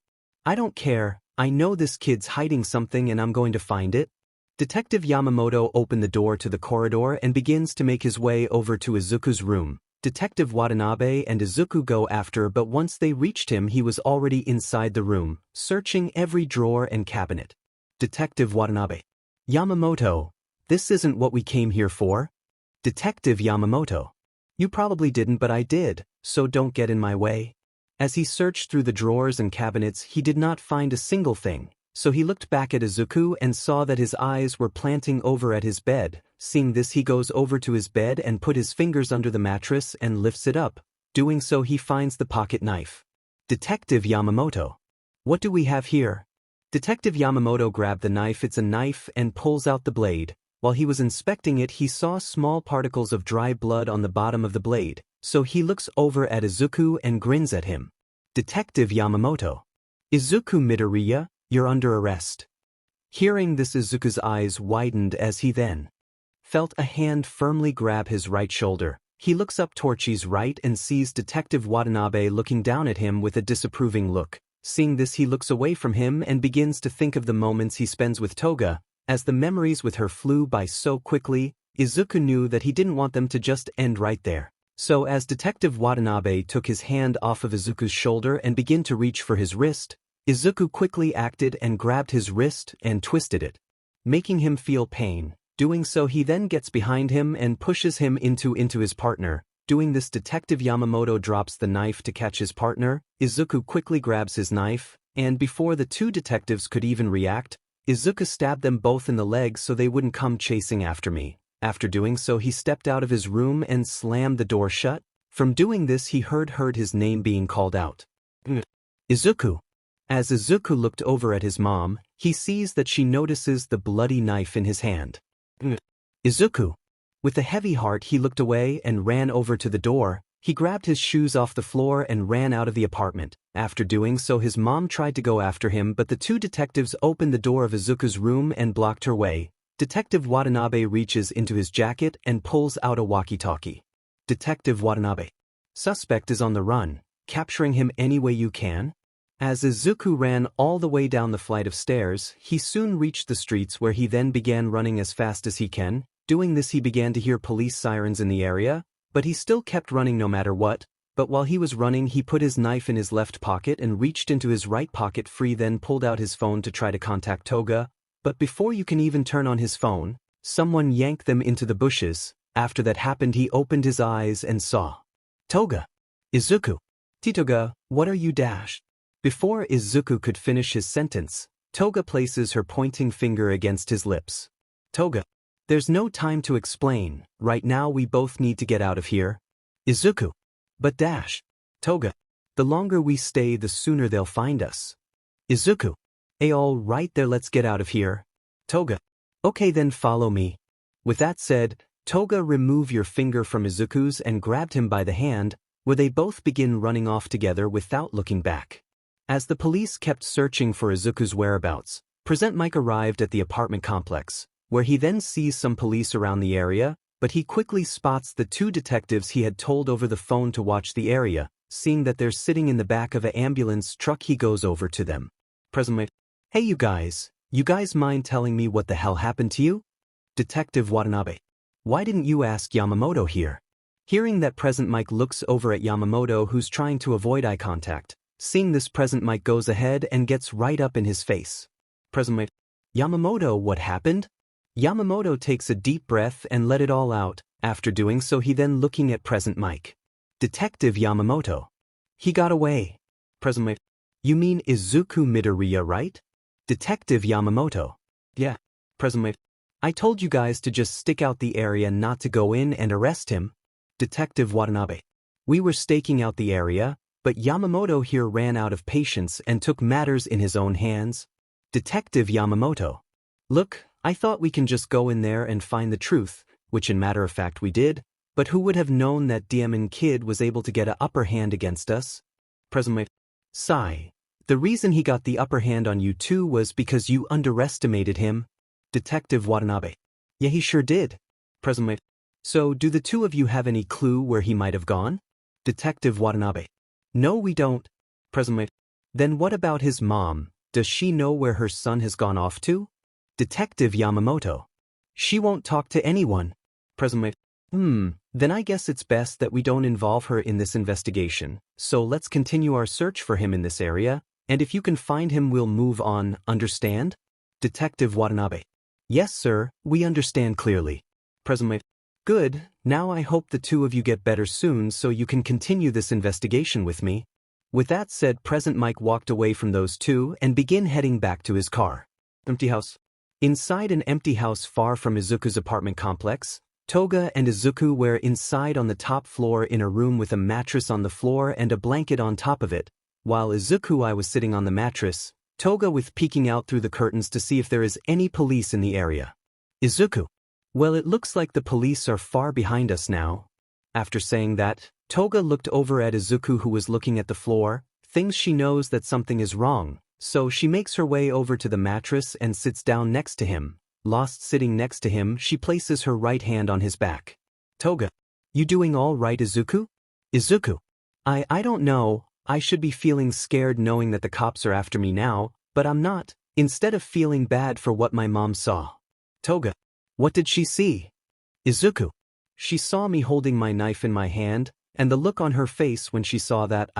I don't care, I know this kid's hiding something and I'm going to find it. Detective Yamamoto opened the door to the corridor and begins to make his way over to Izuku's room. Detective Watanabe and Izuku go after but once they reached him he was already inside the room, searching every drawer and cabinet. Detective Watanabe. Yamamoto, this isn't what we came here for. Detective Yamamoto. You probably didn't but I did, so don't get in my way. As he searched through the drawers and cabinets he did not find a single thing, so he looked back at Izuku and saw that his eyes were planting over at his bed. Seeing this he goes over to his bed and put his fingers under the mattress and lifts it up. Doing so he finds the pocket knife. Detective Yamamoto. What do we have here? Detective Yamamoto grabbed the knife, it's a knife, and pulls out the blade. While he was inspecting it he saw small particles of dry blood on the bottom of the blade. So he looks over at Izuku and grins at him. Detective Yamamoto. Izuku Midoriya, you're under arrest. Hearing this Izuku's eyes widened as he then felt a hand firmly grab his right shoulder. He looks up Torchi's right and sees Detective Watanabe looking down at him with a disapproving look. Seeing this, he looks away from him and begins to think of the moments he spends with Toga. As the memories with her flew by so quickly, Izuku knew that he didn't want them to just end right there. So as Detective Watanabe took his hand off of Izuku's shoulder and began to reach for his wrist, Izuku quickly acted and grabbed his wrist and twisted it, making him feel pain. Doing so, he then gets behind him and pushes him into his partner. Doing this, Detective Yamamoto drops the knife to catch his partner. Izuku quickly grabs his knife, and before the two detectives could even react, Izuku stabbed them both in the leg so they wouldn't come chasing after me. After doing so, he stepped out of his room and slammed the door shut. From doing this, he heard his name being called out. Izuku. As Izuku looked over at his mom, he sees that she notices the bloody knife in his hand. Izuku. With a heavy heart, he looked away and ran over to the door. He grabbed his shoes off the floor and ran out of the apartment. After doing so, his mom tried to go after him, but the two detectives opened the door of Izuku's room and blocked her way. Detective Watanabe reaches into his jacket and pulls out a walkie-talkie. Detective Watanabe. Suspect is on the run. Capturing him any way you can? As Izuku ran all the way down the flight of stairs, he soon reached the streets where he then began running as fast as he can. Doing this, he began to hear police sirens in the area, but he still kept running no matter what. But while he was running, he put his knife in his left pocket and reached into his right pocket free, then pulled out his phone to try to contact Toga. But before you can even turn on his phone, someone yanked them into the bushes. After that happened, he opened his eyes and saw Toga. Izuku. Toga, what are you dash? Before Izuku could finish his sentence, Toga places her pointing finger against his lips. Toga. There's no time to explain. Right now we both need to get out of here. Izuku. But dash. Toga. The longer we stay, the sooner they'll find us. Izuku. All right there, let's get out of here. Toga. Okay then, follow me. With that said, Toga removed your finger from Izuku's and grabbed him by the hand, where they both begin running off together without looking back. As the police kept searching for Izuku's whereabouts, Present Mike arrived at the apartment complex, where he then sees some police around the area, but he quickly spots the two detectives he had told over the phone to watch the area. Seeing that they're sitting in the back of an ambulance truck, he goes over to them. Present Mike. Hey you guys mind telling me what the hell happened to you? Detective Watanabe. Why didn't you ask Yamamoto here? Hearing that, Present Mike looks over at Yamamoto, who's trying to avoid eye contact. Seeing this, Present Mike goes ahead and gets right up in his face. Present Mike. Yamamoto, what happened? Yamamoto takes a deep breath and let it all out. After doing so, he then looking at Present Mike. Detective Yamamoto. He got away. Present Mike. You mean Izuku Midoriya, right? Detective Yamamoto. Yeah. Present Mike. I told you guys to just stick out the area, not to go in and arrest him. Detective Watanabe. We were staking out the area, but Yamamoto here ran out of patience and took matters in his own hands. Detective Yamamoto. Look, I thought we can just go in there and find the truth, which in matter of fact we did, but who would have known that Diamond Kid was able to get an upper hand against us? Present Mike. Sigh. The reason he got the upper hand on you two was because you underestimated him. Detective Watanabe. Yeah, he sure did. Present Mike. So, do the two of you have any clue where he might have gone? Detective Watanabe. No, we don't. Present Mike. Then what about his mom? Does she know where her son has gone off to? Detective Yamamoto. She won't talk to anyone. Present Mike. Then I guess it's best that we don't involve her in this investigation, so let's continue our search for him in this area, and if you can find him we'll move on, understand? Detective Watanabe. Yes sir, we understand clearly. Present Mike. Good, now I hope the two of you get better soon so you can continue this investigation with me. With that said, Present Mike walked away from those two and began heading back to his car. Empty house. Inside an empty house far from Izuku's apartment complex, Toga and Izuku were inside on the top floor in a room with a mattress on the floor and a blanket on top of it, while Izuku was sitting on the mattress, Toga with peeking out through the curtains to see if there is any police in the area. Izuku. Well, it looks like the police are far behind us now. After saying that, Toga looked over at Izuku, who was looking at the floor, thinks she knows that something is wrong, so she makes her way over to the mattress and sits down next to him. Lost sitting next to him, she places her right hand on his back. Toga. You doing all right, Izuku? Izuku. I don't know, I should be feeling scared knowing that the cops are after me now, but I'm not, instead of feeling bad for what my mom saw. Toga. What did she see? Izuku. She saw me holding my knife in my hand, and the look on her face when she saw that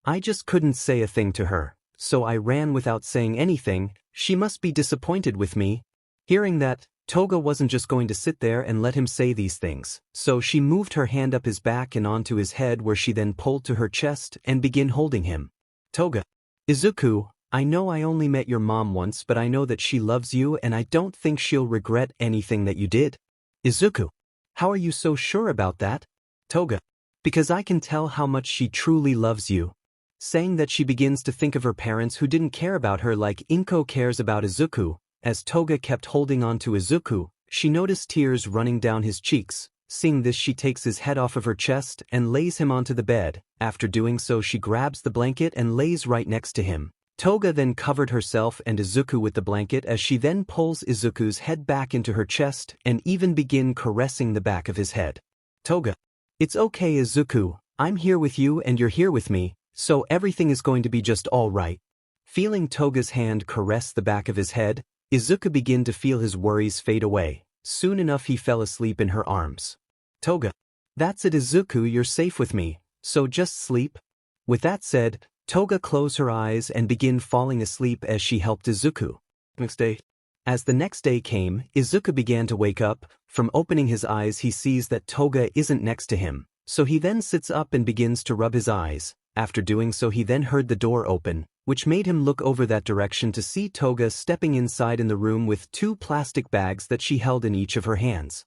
I just couldn't say a thing to her, so I ran without saying anything. She must be disappointed with me. Hearing that, Toga wasn't just going to sit there and let him say these things, so she moved her hand up his back and onto his head where she then pulled to her chest and began holding him. Toga. Izuku, I know I only met your mom once, but I know that she loves you and I don't think she'll regret anything that you did. Izuku. How are you so sure about that? Toga. Because I can tell how much she truly loves you. Saying that, she begins to think of her parents who didn't care about her like Inko cares about Izuku. As Toga kept holding on to Izuku, she noticed tears running down his cheeks. Seeing this, she takes his head off of her chest and lays him onto the bed. After doing so, she grabs the blanket and lays right next to him. Toga then covered herself and Izuku with the blanket as she then pulls Izuku's head back into her chest and even begin caressing the back of his head. Toga. It's okay, Izuku, I'm here with you and you're here with me, so everything is going to be just all right. Feeling Toga's hand caress the back of his head, Izuku began to feel his worries fade away. Soon enough he fell asleep in her arms. Toga. That's it, Izuku, you're safe with me, so just sleep. With that said, Toga closed her eyes and began falling asleep as she helped Izuku. Next day. As the next day came, Izuku began to wake up. From opening his eyes he sees that Toga isn't next to him, so he then sits up and begins to rub his eyes. After doing so he then heard the door open, which made him look over that direction to see Toga stepping inside in the room with 2 plastic bags that she held in each of her hands.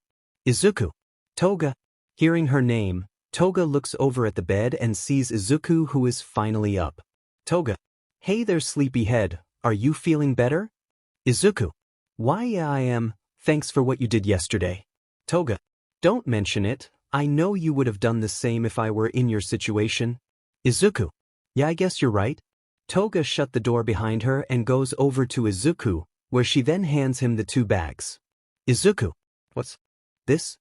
Izuku. Toga. Hearing her name, Toga looks over at the bed and sees Izuku, who is finally up. Toga. Hey there, sleepyhead, are you feeling better? Izuku. Why, yeah, I am, thanks for what you did yesterday. Toga. Don't mention it, I know you would have done the same if I were in your situation. Izuku. Yeah, I guess you're right. Toga shut the door behind her and goes over to Izuku, where she then hands him the 2 bags. Izuku. What's this?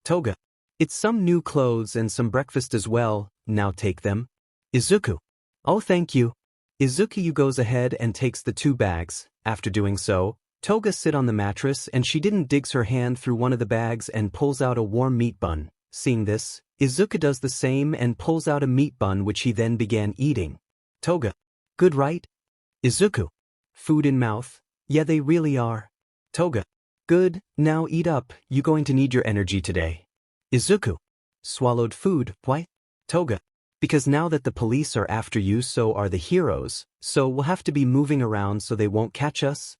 Toga. It's some new clothes and some breakfast as well, now take them. Izuku. Oh, thank you. Izuku goes ahead and takes the 2 bags. After doing so, Toga sit on the mattress and she didn't digs her hand through one of the bags and pulls out a warm meat bun. Seeing this, Izuku does the same and pulls out a meat bun which he then began eating. Toga. Good, right? Izuku. Food in mouth? Yeah, they really are. Toga. Good, now eat up, you going to need your energy today. Izuku. Swallowed food, why? Toga. Because now that the police are after you, so are the heroes, so we'll have to be moving around so they won't catch us.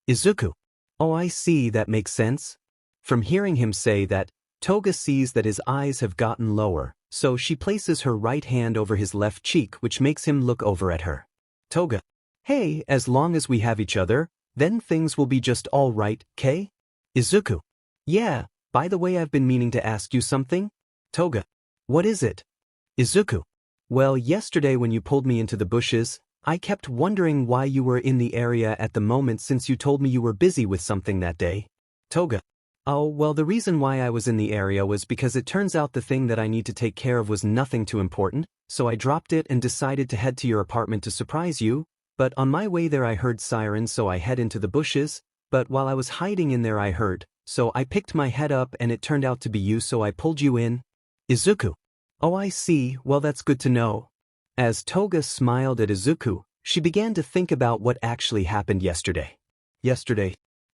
Izuku. Oh, I see, that makes sense. From hearing him say that, Toga sees that his eyes have gotten lower, so she places her right hand over his left cheek, which makes him look over at her. Toga. Hey, as long as we have each other, then things will be just all right, kay? Izuku. Yeah, by the way, I've been meaning to ask you something. Toga. What is it? Izuku. Well, yesterday when you pulled me into the bushes, I kept wondering why you were in the area at the moment since you told me you were busy with something that day. Toga. Oh, well, the reason why I was in the area was because it turns out the thing that I need to take care of was nothing too important, so I dropped it and decided to head to your apartment to surprise you, but on my way there I heard sirens, so I head into the bushes, but while I was hiding in there I heard, so I picked my head up and it turned out to be you, so I pulled you in. Izuku. Oh, I see, well, that's good to know. As Toga smiled at Izuku, she began to think about what actually happened yesterday.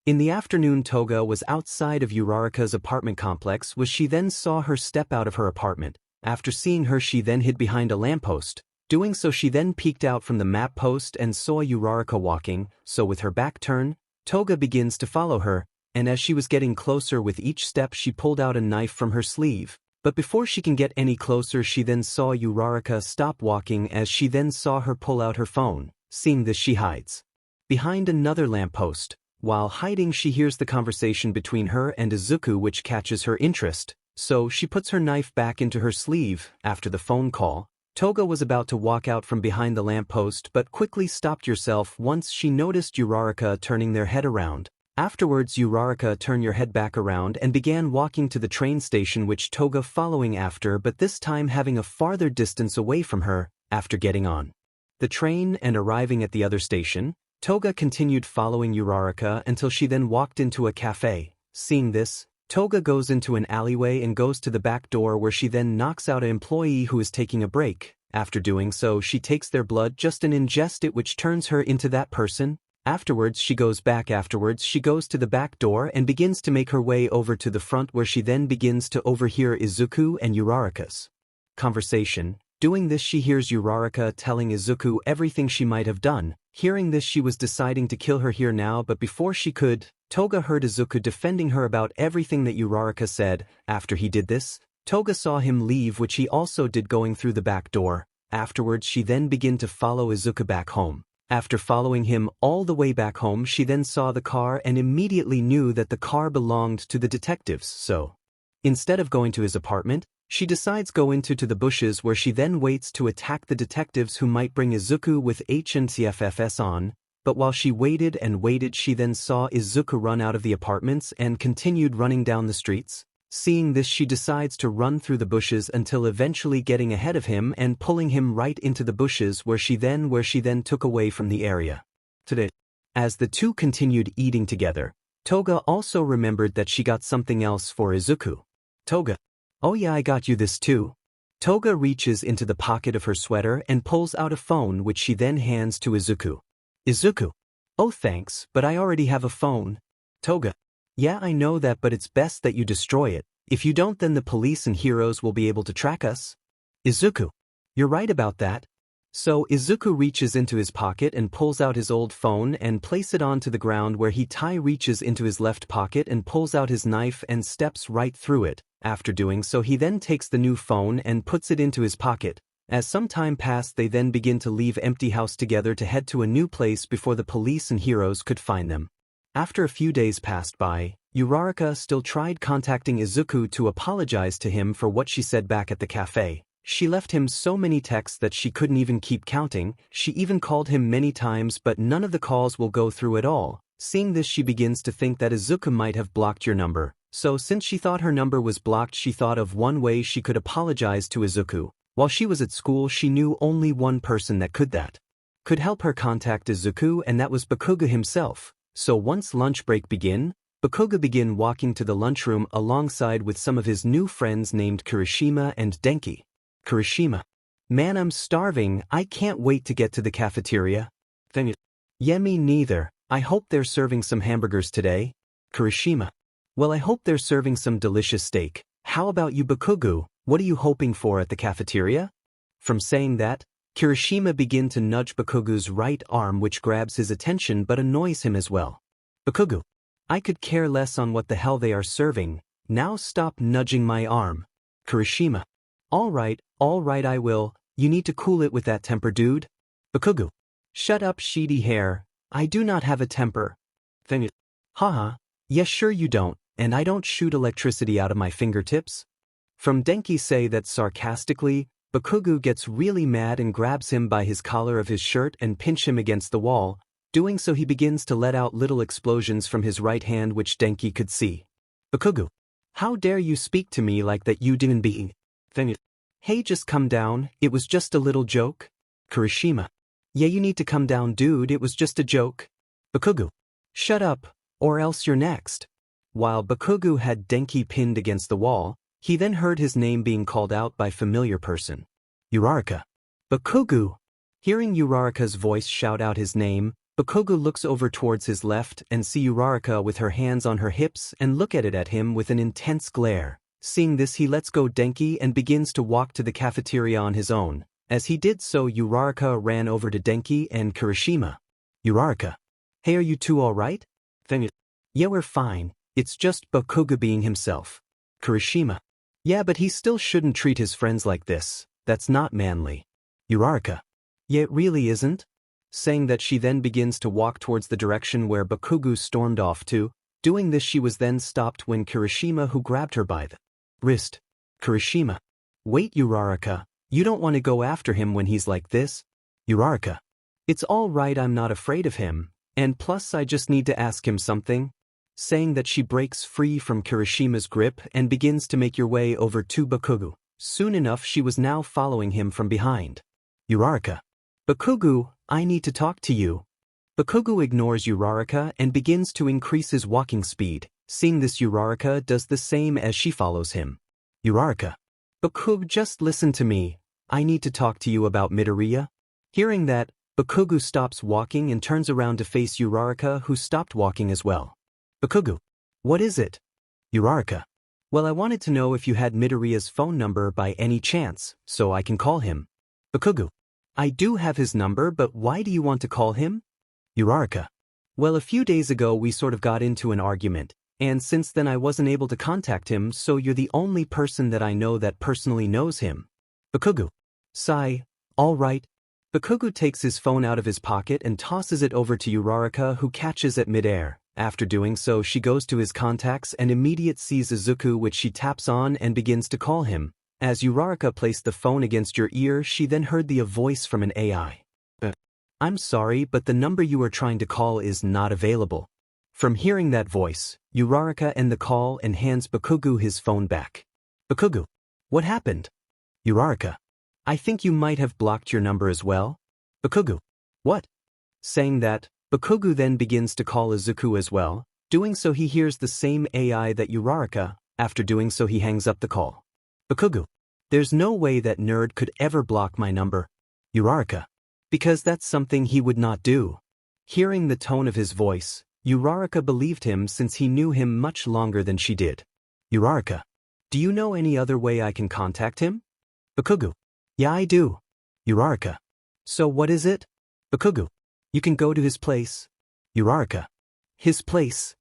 In the afternoon, Toga was outside of Uraraka's apartment complex when she then saw her step out of her apartment. After seeing her, she then hid behind a lamppost. Doing so, she then peeked out from the map post and saw Uraraka walking, so with her back turned, Toga begins to follow her, and as she was getting closer with each step she pulled out a knife from her sleeve. But before she can get any closer, she then saw Uraraka stop walking as she then saw her pull out her phone. Seeing this, she hides behind another lamppost. While hiding, she hears the conversation between her and Izuku, which catches her interest, so she puts her knife back into her sleeve. After the phone call, Toga was about to walk out from behind the lamppost but quickly stopped herself once she noticed Uraraka turning their head around. Afterwards Uraraka turned her head back around and began walking to the train station, which Toga following after, but this time having a farther distance away from her, after getting on the train and arriving at the other station. Toga continued following Uraraka until she then walked into a cafe. Seeing this, Toga goes into an alleyway and goes to the back door, where she then knocks out an employee who is taking a break. After doing so, she takes their blood just and ingest it, which turns her into that person. Afterwards she goes to the back door and begins to make her way over to the front, where she then begins to overhear Izuku and Uraraka's conversation. Doing this, she hears Uraraka telling Izuku everything she might have done. Hearing this, she was deciding to kill her here now, but before she could, Toga heard Izuku defending her about everything that Uraraka said. After he did this, Toga saw him leave, which he also did, going through the back door. Afterwards she then began to follow Izuku back home. After following him all the way back home, she then saw the car and immediately knew that the car belonged to the detectives, so instead of going to his apartment, she decides go into the bushes, where she then waits to attack the detectives who might bring Izuku with HNTFFS on. But while she waited and waited, she then saw Izuku run out of the apartments and continued running down the streets. Seeing this, she decides to run through the bushes until eventually getting ahead of him and pulling him right into the bushes, where she then took away from the area. Today, as the two continued eating together, Toga also remembered that she got something else for Izuku. Toga, oh yeah, I got you this too. Toga reaches into the pocket of her sweater and pulls out a phone, which she then hands to Izuku. Izuku, oh thanks, but I already have a phone. Toga, yeah, I know that, but it's best that you destroy it. If you don't, then the police and heroes will be able to track us. Izuku, you're right about that. So Izuku reaches into his pocket and pulls out his old phone and places it onto the ground, where Tai reaches into his left pocket and pulls out his knife and steps right through it. After doing so, he then takes the new phone and puts it into his pocket. As some time passed, they then begin to leave Empty House together to head to a new place before the police and heroes could find them. After a few days passed by, Uraraka still tried contacting Izuku to apologize to him for what she said back at the cafe. She left him so many texts that she couldn't even keep counting. She even called him many times, but none of the calls will go through at all. Seeing this, she begins to think that Izuku might have blocked your number. So since she thought her number was blocked, she thought of one way she could apologize to Izuku. While she was at school, she knew only one person that could help her contact Izuku, and that was Bakugo himself. So once lunch break began, Bakugo began walking to the lunchroom alongside with some of his new friends named Kirishima and Denki. Kirishima, man, I'm starving, I can't wait to get to the cafeteria. Then, yeah, me neither, I hope they're serving some hamburgers today. Kirishima, well, I hope they're serving some delicious steak. How about you, Bakugo, what are you hoping for at the cafeteria? From saying that, Kirishima began to nudge Bakugo's right arm, which grabs his attention but annoys him as well. Bakugo, I could care less on what the hell they are serving, now stop nudging my arm. Kirishima, alright, I will, you need to cool it with that temper, dude. Bakugo, shut up, sheedy hair, I do not have a temper. Then, haha, yes, sure you don't, and I don't shoot electricity out of my fingertips. From Denki say that sarcastically, Bakugo gets really mad and grabs him by his collar of his shirt and pinch him against the wall. Doing so, he begins to let out little explosions from his right hand, which Denki could see. Bakugo, how dare you speak to me like that, you demon being? Then, hey, just come down, it was just a little joke. Kirishima, yeah, you need to come down, dude, it was just a joke. Bakugo, shut up, or else you're next. While Bakugo had Denki pinned against the wall, he then heard his name being called out by familiar person. Uraraka. Bakugo. Hearing Uraraka's voice shout out his name, Bakugo looks over towards his left and see Uraraka with her hands on her hips and look at him with an intense glare. Seeing this, he lets go Denki and begins to walk to the cafeteria on his own. As he did so, Uraraka ran over to Denki and Kirishima. Uraraka. Hey, are you two alright? Then, yeah, we're fine, it's just Bakugo being himself. Kirishima. Yeah, but he still shouldn't treat his friends like this, that's not manly. Uraraka. Yeah, it really isn't. Saying that, she then begins to walk towards the direction where Bakugo stormed off to. Doing this, she was then stopped when Kirishima, who grabbed her by the wrist. Kirishima. Wait, Uraraka, you don't want to go after him when he's like this? Uraraka. It's all right, I'm not afraid of him, and plus I just need to ask him something. saying that she breaks free from Kirishima's grip and begins to make your way over to Bakugo. Soon enough she was now following him from behind. Uraraka. Bakugo, I need to talk to you. Bakugo ignores Uraraka and begins to increase his walking speed. Seeing this, Uraraka does the same as she follows him. Uraraka. Bakugo, just listen to me. I need to talk to you about Midoriya. Hearing that, Bakugo stops walking and turns around to face Uraraka, who stopped walking as well. Bakugo. What is it? Uraraka. Well, I wanted to know if you had Midoriya's phone number by any chance, so I can call him. Bakugo. I do have his number, but why do you want to call him? Uraraka. Well, a few days ago we sort of got into an argument, and since then I wasn't able to contact him, so you're the only person that I know that personally knows him. Bakugo. Sigh. All right. Bakugo takes his phone out of his pocket and tosses it over to Uraraka, who catches it midair. After doing so, she goes to his contacts and immediately sees Izuku, which she taps on and begins to call him. As Uraraka placed the phone against your ear, she then heard the voice from an AI. I'm sorry, but the number you are trying to call is not available. From hearing that voice, Uraraka ends the call and hands Bakugo his phone back. Bakugo. What happened? Uraraka. I think you might have blocked your number as well. Bakugo. What? Saying that, Bakugo then begins to call Izuku as well. Doing so he hears the same AI that Uraraka. After doing so he hangs up the call. Bakugo. There's no way that nerd could ever block my number. Uraraka. Because that's something he would not do. Hearing the tone of his voice, Uraraka believed him since he knew him much longer than she did. Uraraka. Do you know any other way I can contact him? Bakugo. Yeah, I do. Uraraka. So what is it? Bakugo. You can go to his place. Uraraka. His place?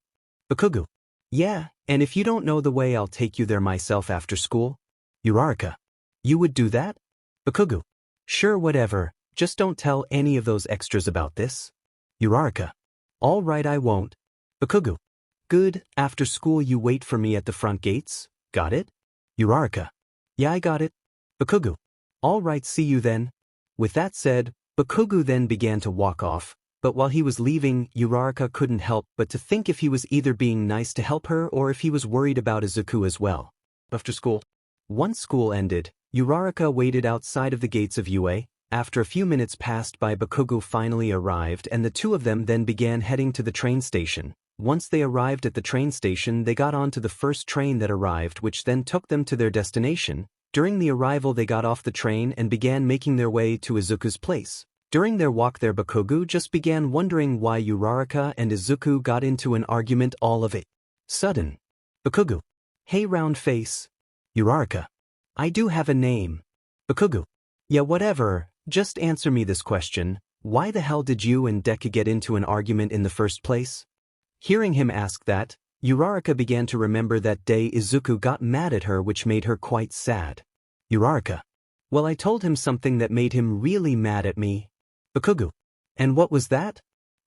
Bakugo. Yeah, and if you don't know the way, I'll take you there myself after school. Uraraka. You would do that? Bakugo. Sure, whatever, just don't tell any of those extras about this. Uraraka. All right, I won't. Bakugo. Good, after school you wait for me at the front gates, got it? Uraraka. Yeah, I got it. Bakugo. All right, see you then. With that said, Bakugo then began to walk off, but while he was leaving, Uraraka couldn't help but to think if he was either being nice to help her or if he was worried about Izuku as well. After school. Once school ended, Uraraka waited outside of the gates of UA. After a few minutes passed by, Bakugo finally arrived and the two of them then began heading to the train station. Once they arrived at the train station, they got onto the first train that arrived, which then took them to their destination. During the arrival they got off the train and began making their way to Izuku's place. During their walk there, Bakugo just began wondering why Uraraka and Izuku got into an argument all of it. Sudden. Bakugo. Hey round face. Uraraka. I do have a name. Bakugo. Yeah, whatever, just answer me this question. Why the hell did you and Deku get into an argument in the first place? Hearing him ask that, Uraraka began to remember that day Izuku got mad at her, which made her quite sad. Uraraka. Well, I told him something that made him really mad at me. Bakugo. And what was that?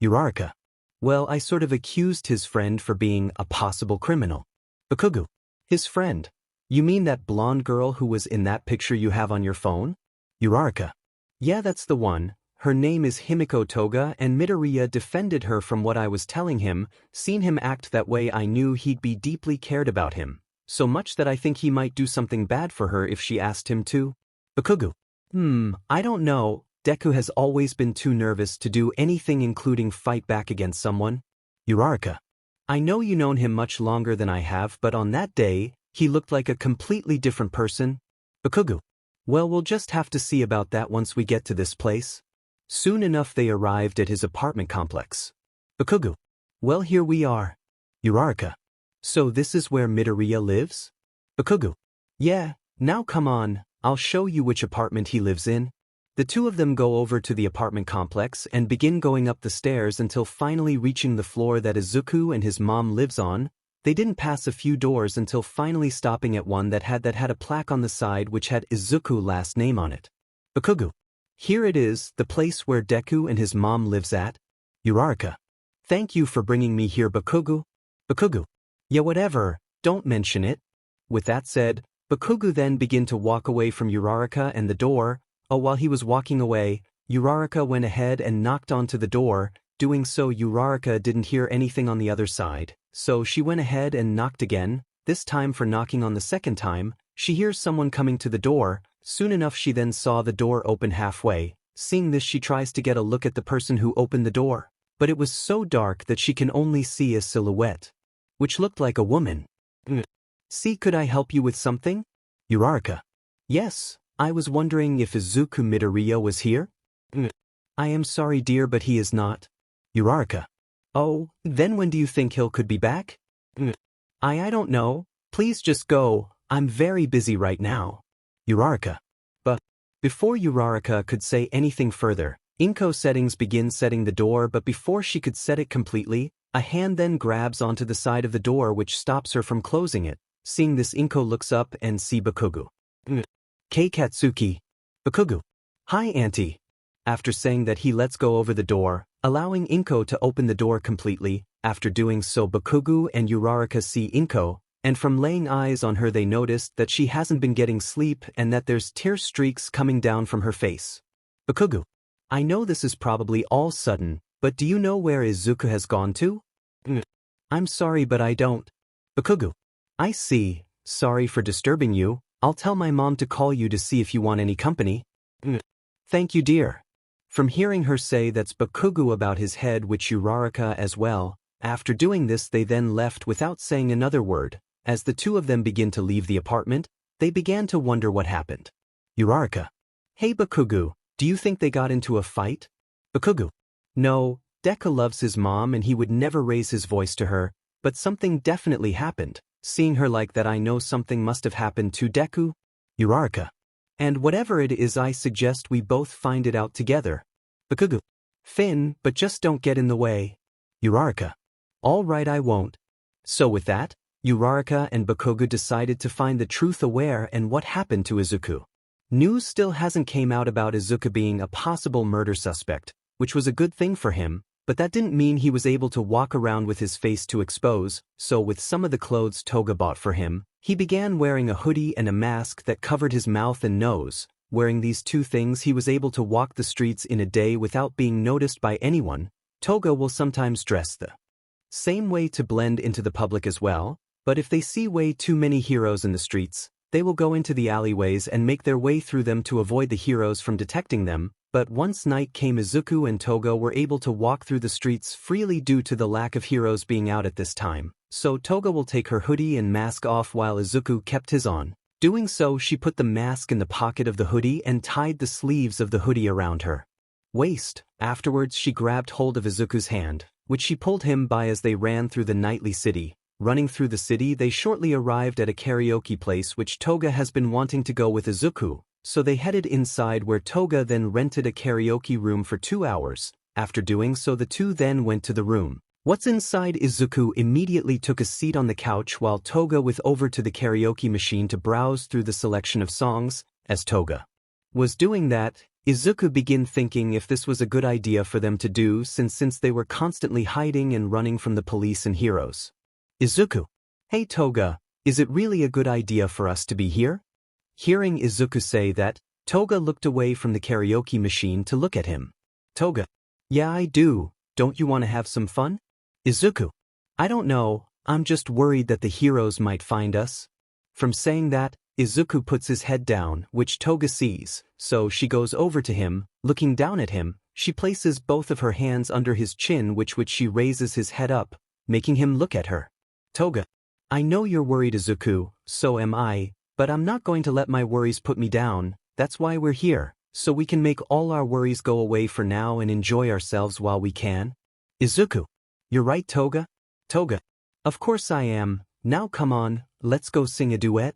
Uraraka. Well, I sort of accused his friend for being a possible criminal. Bakugo. His friend? You mean that blonde girl who was in that picture you have on your phone? Uraraka. Yeah, that's the one. Her name is Himiko Toga, and Midoriya defended her from what I was telling him. Seeing him act that way, I knew he'd be deeply cared about him. So much that I think he might do something bad for her if she asked him to. Bakugo. I don't know. Deku has always been too nervous to do anything, including fight back against someone. Uraraka. I know you known him much longer than I have, but on that day, he looked like a completely different person. Bakugo. Well, we'll just have to see about that once we get to this place. Soon enough they arrived at his apartment complex. Bakugo. Well, here we are. Uraraka. So this is where Midoriya lives? Bakugo. Yeah, now come on, I'll show you which apartment he lives in. The two of them go over to the apartment complex and begin going up the stairs until finally reaching the floor that Izuku and his mom lives on. They didn't pass a few doors until finally stopping at one that had a plaque on the side which had Izuku last name on it. Bakugo. Here it is, the place where Deku and his mom lives at. Uraraka. Thank you for bringing me here, Bakugo. Bakugo. Yeah, whatever, don't mention it. With that said, Bakugo then began to walk away from Uraraka and the door. While he was walking away, Uraraka went ahead and knocked onto the door. Doing so, Uraraka didn't hear anything on the other side, so she went ahead and knocked again. This time, for knocking on the second time, she hears someone coming to the door. Soon enough she then saw the door open halfway. Seeing this, she tries to get a look at the person who opened the door, but it was so dark that she can only see a silhouette, which looked like a woman. See, could I help you with something? Uraraka. Yes, I was wondering if Izuku Midoriya was here? I am sorry dear, but he is not. Uraraka. Oh, then when do you think he'll could be back? I don't know, please just go, I'm very busy right now. Uraraka. But before Uraraka could say anything further, Inko settings begin setting the door, but before she could set it completely, a hand then grabs onto the side of the door which stops her from closing it. Seeing this, Inko looks up and see Bakugo. Kei Katsuki. Bakugo. Hi auntie. After saying that, he lets go over the door, allowing Inko to open the door completely. After doing so, Bakugo and Uraraka see Inko, and from laying eyes on her they noticed that she hasn't been getting sleep and that there's tear streaks coming down from her face. Bakugo. I know this is probably all sudden, but do you know where Izuku has gone to? I'm sorry, but I don't. Bakugo. I see, sorry for disturbing you, I'll tell my mom to call you to see if you want any company. Thank you dear. From hearing her say that's Bakugo about his head, which Uraraka as well. After doing this, they then left without saying another word. As the two of them begin to leave the apartment, they began to wonder what happened. Uraraka. Hey Bakugo, do you think they got into a fight? Bakugo. No, Deku loves his mom and he would never raise his voice to her, but something definitely happened. Seeing her like that, I know something must have happened to Deku. Uraraka. And whatever it is, I suggest we both find it out together. Bakugo. Finn, but just don't get in the way. Uraraka. All right, I won't. So with that, Uraraka and Bakugo decided to find the truth aware and what happened to Izuku. News still hasn't came out about Izuku being a possible murder suspect, which was a good thing for him, but that didn't mean he was able to walk around with his face to expose. So with some of the clothes Toga bought for him, he began wearing a hoodie and a mask that covered his mouth and nose. Wearing these two things, he was able to walk the streets in a day without being noticed by anyone. Toga will sometimes dress the same way to blend into the public as well, but if they see way too many heroes in the streets, they will go into the alleyways and make their way through them to avoid the heroes from detecting them. But once night came, Izuku and Toga were able to walk through the streets freely due to the lack of heroes being out at this time. So Toga will take her hoodie and mask off while Izuku kept his on. Doing so, she put the mask in the pocket of the hoodie and tied the sleeves of the hoodie around her waist. Afterwards, she grabbed hold of Izuku's hand, which she pulled him by as they ran through the nightly city. Running through the city, they shortly arrived at a karaoke place which Toga has been wanting to go with Izuku, so they headed inside, where Toga then rented a karaoke room for 2 hours. After doing so, the two then went to the room. What's inside? Izuku immediately took a seat on the couch while Toga went over to the karaoke machine to browse through the selection of songs. As Toga was doing that, Izuku began thinking if this was a good idea for them to do since they were constantly hiding and running from the police and heroes. Izuku. Hey Toga, is it really a good idea for us to be here? Hearing Izuku say that, Toga looked away from the karaoke machine to look at him. Toga. Yeah, I do. Don't you want to have some fun? Izuku. I don't know, I'm just worried that the heroes might find us. From saying that, Izuku puts his head down, which Toga sees, so she goes over to him. Looking down at him, she places both of her hands under his chin, which she raises his head up, making him look at her. Toga. I know you're worried, Izuku, so am I, but I'm not going to let my worries put me down. That's why we're here, so we can make all our worries go away for now and enjoy ourselves while we can. Izuku. You're right, Toga. Toga. Of course I am. Now come on, let's go sing a duet.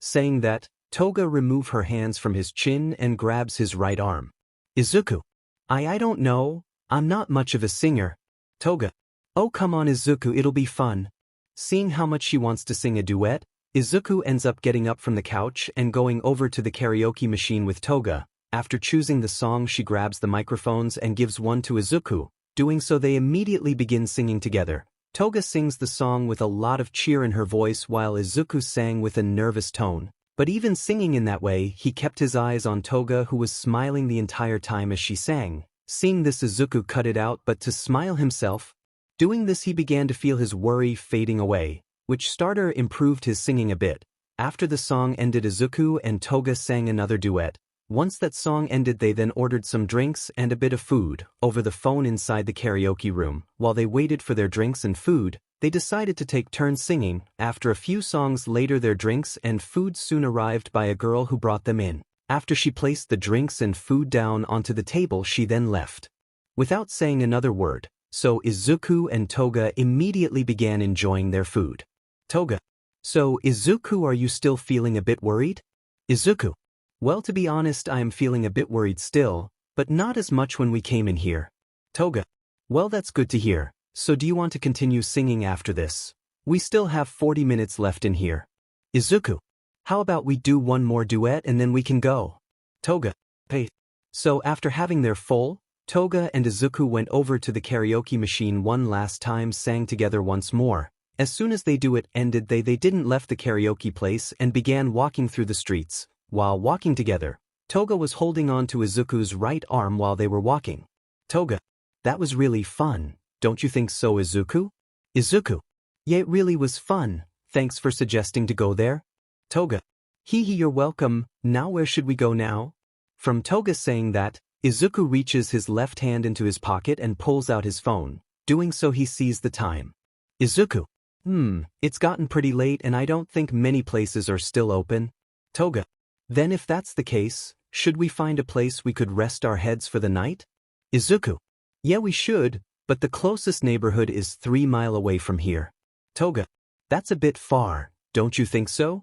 Saying that, Toga removes her hands from his chin and grabs his right arm. Izuku. I don't know, I'm not much of a singer. Toga. Oh come on Izuku, it'll be fun. Seeing how much she wants to sing a duet, Izuku ends up getting up from the couch and going over to the karaoke machine with Toga. After choosing the song, she grabs the microphones and gives one to Izuku. Doing so, they immediately begin singing together. Toga sings the song with a lot of cheer in her voice while Izuku sang with a nervous tone. But even singing in that way, he kept his eyes on Toga, who was smiling the entire time as she sang. Seeing this, Izuku cut it out but to smile himself. Doing this, he began to feel his worry fading away, which starter improved his singing a bit. After the song ended, Izuku and Toga sang another duet. Once that song ended, they then ordered some drinks and a bit of food over the phone inside the karaoke room. While they waited for their drinks and food, they decided to take turns singing. After a few songs later, their drinks and food soon arrived by a girl who brought them in. After she placed the drinks and food down onto the table, she then left without saying another word, so Izuku and Toga immediately began enjoying their food. Toga: so Izuku, are you still feeling a bit worried? Izuku: well, to be honest, I am feeling a bit worried still, but not as much when we came in here. Toga: well, that's good to hear. So do you want to continue singing after this? We still have 40 minutes left in here. Izuku: how about we do one more duet and then we can go? Toga: hey. So after having their full, Toga and Izuku went over to the karaoke machine one last time, sang together once more. As soon as they do it ended, they didn't left the karaoke place and began walking through the streets. While walking together, Toga was holding on to Izuku's right arm while they were walking. Toga: that was really fun, don't you think so, Izuku? Izuku: yeah, it really was fun, thanks for suggesting to go there. Toga: hee, you're welcome. Now where should we go now? From Toga saying that, Izuku reaches his left hand into his pocket and pulls out his phone. Doing so, he sees the time. Izuku: it's gotten pretty late and I don't think many places are still open. Toga: then if that's the case, should we find a place we could rest our heads for the night? Izuku: yeah, we should, but the closest neighborhood is 3 miles away from here. Toga: that's a bit far, don't you think so?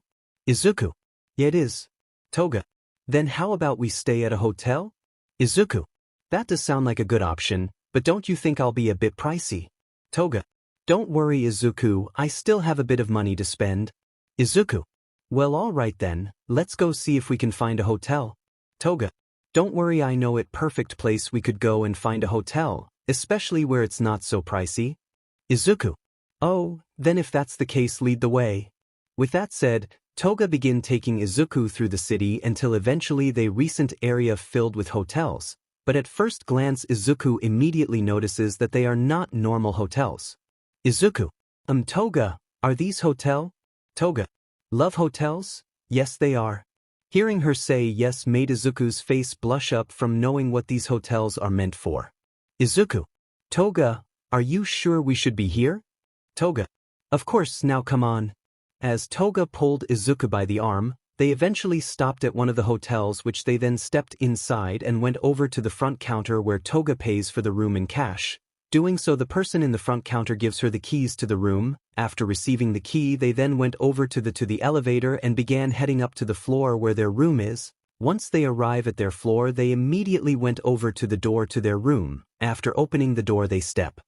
Izuku: yeah, it is. Toga: then how about we stay at a hotel? Izuku: that does sound like a good option, but don't you think I'll be a bit pricey? Toga: don't worry, Izuku, I still have a bit of money to spend. Izuku: well, all right then, let's go see if we can find a hotel. Toga: don't worry, I know it perfect place we could go and find a hotel, especially where it's not so pricey. Izuku: oh, then if that's the case, lead the way. With that said, Toga began taking Izuku through the city until eventually they recent area filled with hotels, but at first glance Izuku immediately notices that they are not normal hotels. Izuku: Toga, are these hotel? Toga: love hotels? Yes, they are. Hearing her say yes made Izuku's face blush up from knowing what these hotels are meant for. Izuku: Toga, are you sure we should be here? Toga: of course, now come on. As Toga pulled Izuku by the arm, they eventually stopped at one of the hotels, which they then stepped inside and went over to the front counter where Toga pays for the room in cash. Doing so, the person in the front counter gives her the keys to the room. After receiving the key, they then went over to the elevator and began heading up to the floor where their room is. Once they arrive at their floor, they immediately went over to the door to their room. After opening the door, they step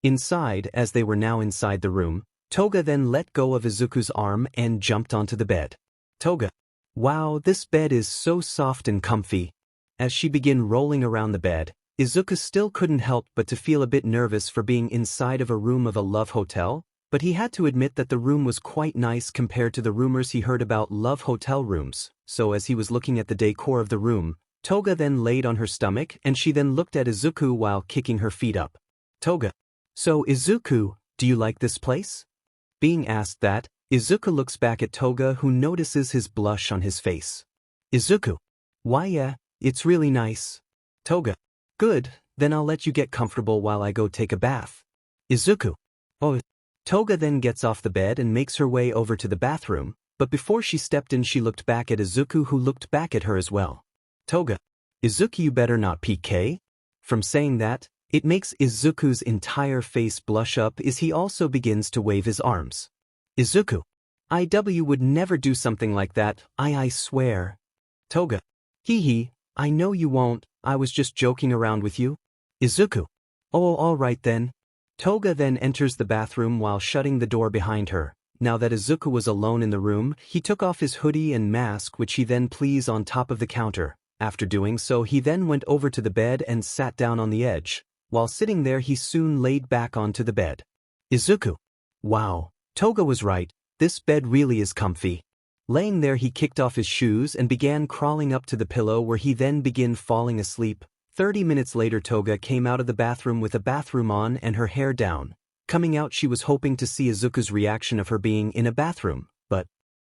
inside. As they were now inside the room, Toga then let go of Izuku's arm and jumped onto the bed. Toga: wow, this bed is so soft and comfy. As she began rolling around the bed, Izuku still couldn't help but to feel a bit nervous for being inside of a room of a love hotel, but he had to admit that the room was quite nice compared to the rumors he heard about love hotel rooms. So as he was looking at the decor of the room, Toga then laid on her stomach and she then looked at Izuku while kicking her feet up. Toga: so Izuku, do you like this place? Being asked that, Izuku looks back at Toga, who notices his blush on his face. Izuku: why, yeah, it's really nice. Toga: good, then I'll let you get comfortable while I go take a bath. Izuku: oh. Toga then gets off the bed and makes her way over to the bathroom, but before she stepped in she looked back at Izuku, who looked back at her as well. Toga: Izuku, you better not PK. From saying that, it makes Izuku's entire face blush up as he also begins to wave his arms. Izuku: IW would never do something like that, I swear. Toga: hee, I know you won't, I was just joking around with you. Izuku: oh, alright then. Toga then enters the bathroom while shutting the door behind her. Now that Izuku was alone in the room, he took off his hoodie and mask, which he then placed on top of the counter. After doing so, he then went over to the bed and sat down on the edge. While sitting there, he soon laid back onto the bed. Izuku: wow, Toga was right, this bed really is comfy. Laying there, he kicked off his shoes and began crawling up to the pillow, where he then began falling asleep. 30 minutes later Toga came out of the bathroom with a bathroom on and her hair down. Coming out she was hoping to see Izuku's reaction of her being in a bathroom, but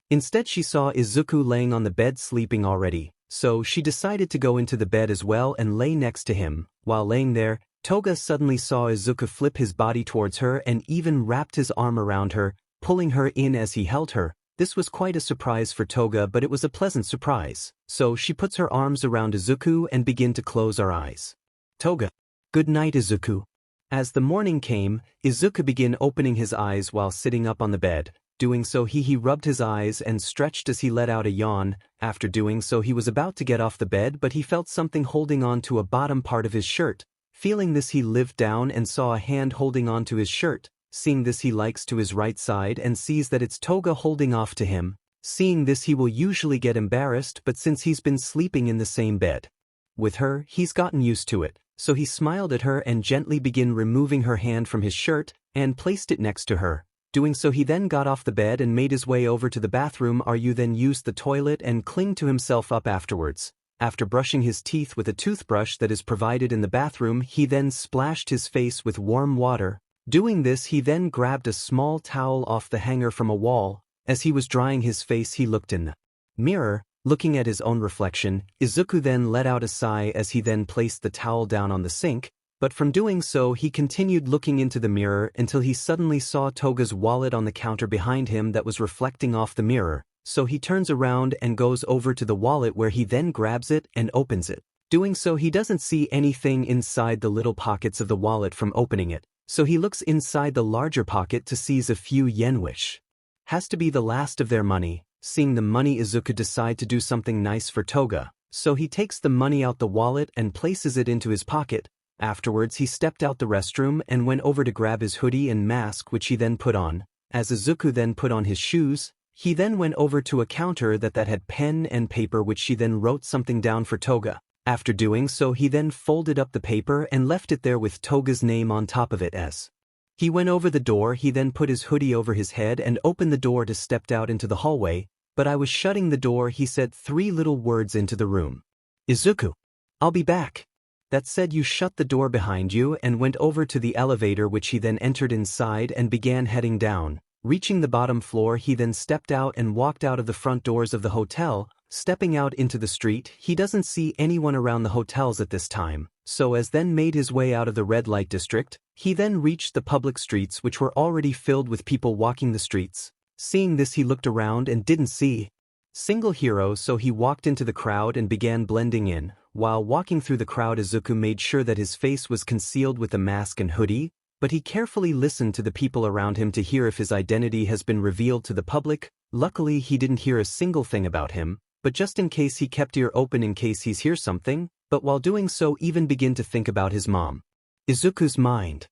instead she saw Izuku laying on the bed sleeping already, so she decided to go into the bed as well and lay next to him. While laying there, Toga suddenly saw Izuku flip his body towards her and even wrapped his arm around her, pulling her in as he held her. This was quite a surprise for Toga, but it was a pleasant surprise, so she puts her arms around Izuku and begin to close her eyes. Toga. Good night Izuku. As the morning came, Izuku began opening his eyes while sitting up on the bed. Doing so he rubbed his eyes and stretched as he let out a yawn. After doing so he was about to get off the bed but he felt something holding on to a bottom part of his shirt. Feeling this he lived down and saw a hand holding on to his shirt. Seeing this he likes to his right side and sees that it's Toga holding off to him. Seeing this he will usually get embarrassed but since he's been sleeping in the same bed with her, he's gotten used to it. So he smiled at her and gently began removing her hand from his shirt and placed it next to her. Doing so he then got off the bed and made his way over to the bathroom. Then used the toilet and clinged to himself up afterwards. After brushing his teeth with a toothbrush that is provided in the bathroom, he then splashed his face with warm water. Doing this he then grabbed a small towel off the hanger from a wall. As he was drying his face he looked in the mirror, looking at his own reflection. Izuku then let out a sigh as he then placed the towel down on the sink, but from doing so he continued looking into the mirror until he suddenly saw Toga's wallet on the counter behind him that was reflecting off the mirror, so he turns around and goes over to the wallet where he then grabs it and opens it. Doing so he doesn't see anything inside the little pockets of the wallet from opening it. So he looks inside the larger pocket to seize a few yen which has to be the last of their money. Seeing the money Izuku decide to do something nice for Toga, so he takes the money out the wallet and places it into his pocket. Afterwards he stepped out the restroom and went over to grab his hoodie and mask which he then put on. As Izuku then put on his shoes, he then went over to a counter that had pen and paper which she then wrote something down for Toga. After doing so he then folded up the paper and left it there with Toga's name on top of it. As he went over the door he then put his hoodie over his head and opened the door to step out into the hallway, but I was shutting the door he said 3 little words into the room. Izuku. I'll be back. That said you shut the door behind you and went over to the elevator which he then entered inside and began heading down. Reaching the bottom floor he then stepped out and walked out of the front doors of the hotel. Stepping out into the street, he doesn't see anyone around the hotels at this time, so as then made his way out of the red light district, he then reached the public streets which were already filled with people walking the streets. Seeing this he looked around and didn't see single hero, so he walked into the crowd and began blending in. While walking through the crowd Izuku made sure that his face was concealed with a mask and hoodie, but he carefully listened to the people around him to hear if his identity has been revealed to the public. Luckily he didn't hear a single thing about him. But just in case he kept ear open in case he's hear something, but while doing so even begin to think about his mom. Izuku's mind.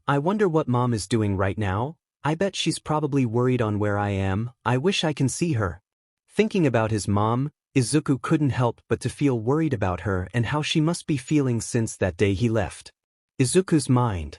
I wonder what mom is doing right now. I bet she's probably worried on where I am. I wish I can see her. Thinking about his mom, Izuku couldn't help but to feel worried about her and how she must be feeling since that day he left. Izuku's mind.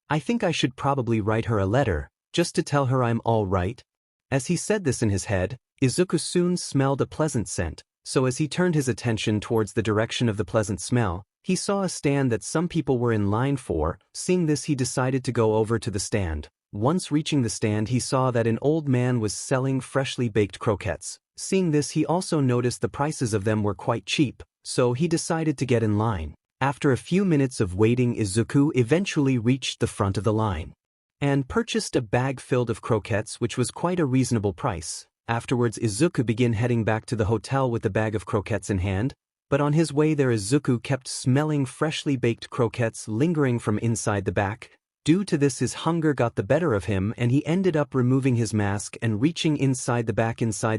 I think I should probably write her a letter, just to tell her I'm all right. As he said this in his head, Izuku soon smelled a pleasant scent, so as he turned his attention towards the direction of the pleasant smell, he saw a stand that some people were in line for. Seeing this he decided to go over to the stand. Once reaching the stand he saw that an old man was selling freshly baked croquettes. Seeing this he also noticed the prices of them were quite cheap, so he decided to get in line. After a few minutes of waiting Izuku eventually reached the front of the line and purchased a bag filled of croquettes which was quite a reasonable price. Afterwards Izuku began heading back to the hotel with the bag of croquettes in hand, but on his way there Izuku kept smelling freshly baked croquettes lingering from inside the back. Due to this his hunger got the better of him and he ended up removing his mask and reaching inside the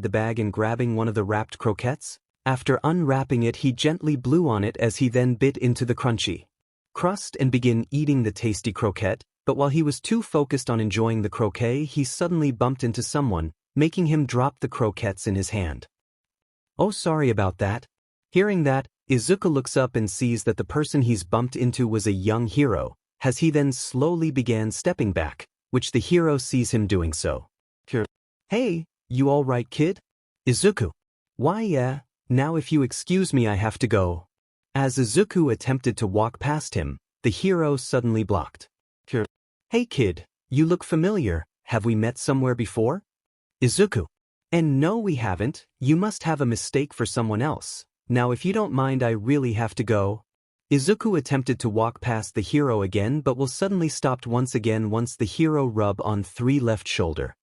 bag and grabbing one of the wrapped croquettes. After unwrapping it he gently blew on it as he then bit into the crunchy crust and began eating the tasty croquette, but while he was too focused on enjoying the croquet he suddenly bumped into someone, making him drop the croquettes in his hand. Oh, sorry about that. Hearing that, Izuku looks up and sees that the person he's bumped into was a young hero, as he then slowly began stepping back, which the hero sees him doing so. Hey, you alright kid? Izuku. Why yeah, now if you excuse me I have to go. As Izuku attempted to walk past him, the hero suddenly blocked. Hey kid, you look familiar, have we met somewhere before? Izuku. And no we haven't, you must have a mistake for someone else. Now if you don't mind I really have to go. Izuku attempted to walk past the hero again but was suddenly stopped once again once the hero rubbed on 3 left shoulder.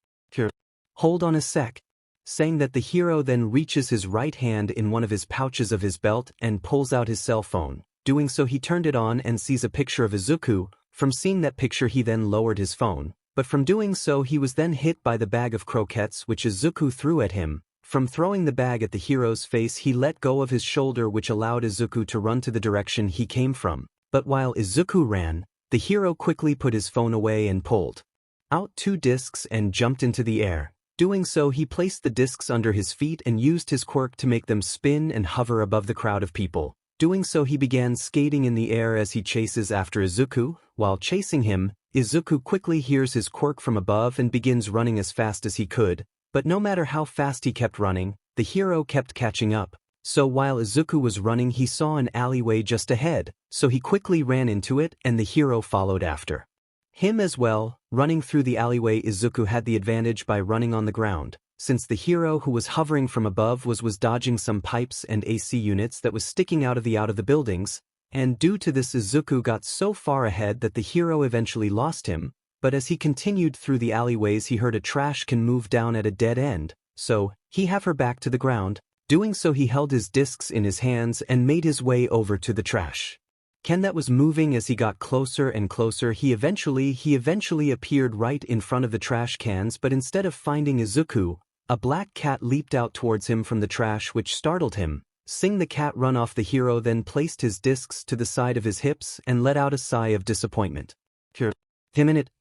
Hold on a sec. Saying that the hero then reaches his right hand in one of his pouches of his belt and pulls out his cell phone. Doing so he turned it on and sees a picture of Izuku. From seeing that picture he then lowered his phone. But from doing so he was then hit by the bag of croquettes which Izuku threw at him. From throwing the bag at the hero's face he let go of his shoulder which allowed Izuku to run to the direction he came from. But while Izuku ran, the hero quickly put his phone away and pulled out 2 discs and jumped into the air. Doing so he placed the discs under his feet and used his quirk to make them spin and hover above the crowd of people. Doing so he began skating in the air as he chases after Izuku. While chasing him, Izuku quickly hears his quirk from above and begins running as fast as he could, but no matter how fast he kept running, the hero kept catching up. So while Izuku was running he saw an alleyway just ahead, so he quickly ran into it and the hero followed after him as well. Running through the alleyway Izuku had the advantage by running on the ground, since the hero who was hovering from above was dodging some pipes and AC units that was sticking out of the buildings, and due to this Izuku got so far ahead that the hero eventually lost him, but as he continued through the alleyways he heard a trash can move down at a dead end, so he have her back to the ground. Doing so he held his discs in his hands and made his way over to the trash can that was moving. As he got closer and closer he eventually appeared right in front of the trash cans, but instead of finding Izuku, a black cat leaped out towards him from the trash which startled him. Seeing the cat run off the hero then placed his discs to the side of his hips and let out a sigh of disappointment.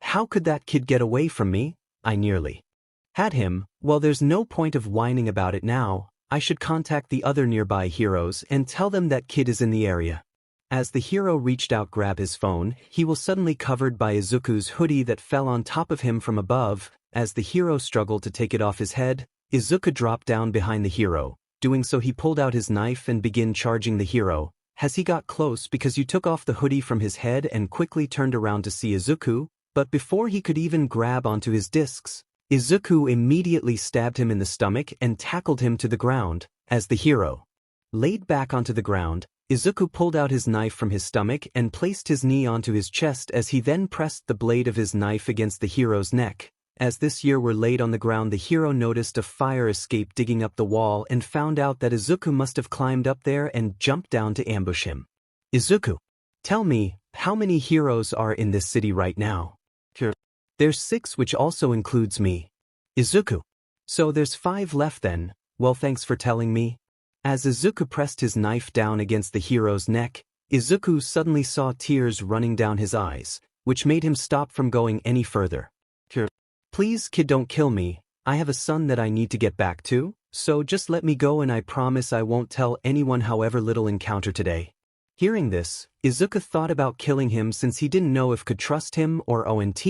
How could that kid get away from me? I nearly had him. Well there's no point of whining about it now, I should contact the other nearby heroes and tell them that kid is in the area. As the hero reached out grab his phone, he was suddenly covered by Izuku's hoodie that fell on top of him from above. As the hero struggled to take it off his head, Izuku dropped down behind the hero. Doing so he pulled out his knife and began charging the hero. As he got close because you took off the hoodie from his head and quickly turned around to see Izuku, but before he could even grab onto his discs, Izuku immediately stabbed him in the stomach and tackled him to the ground. As the hero laid back onto the ground, Izuku pulled out his knife from his stomach and placed his knee onto his chest as he then pressed the blade of his knife against the hero's neck. As this were laid on the ground the hero noticed a fire escape digging up the wall and found out that Izuku must have climbed up there and jumped down to ambush him. Izuku, tell me, how many heroes are in this city right now? There's 6 which also includes me. Izuku. So there's 5 left then, well thanks for telling me. As Izuku pressed his knife down against the hero's neck, Izuku suddenly saw tears running down his eyes, which made him stop from going any further. Please kid don't kill me, I have a son that I need to get back to, so just let me go and I promise I won't tell anyone however little encounter today. Hearing this, Izuku thought about killing him since he didn't know if could trust him or ONT,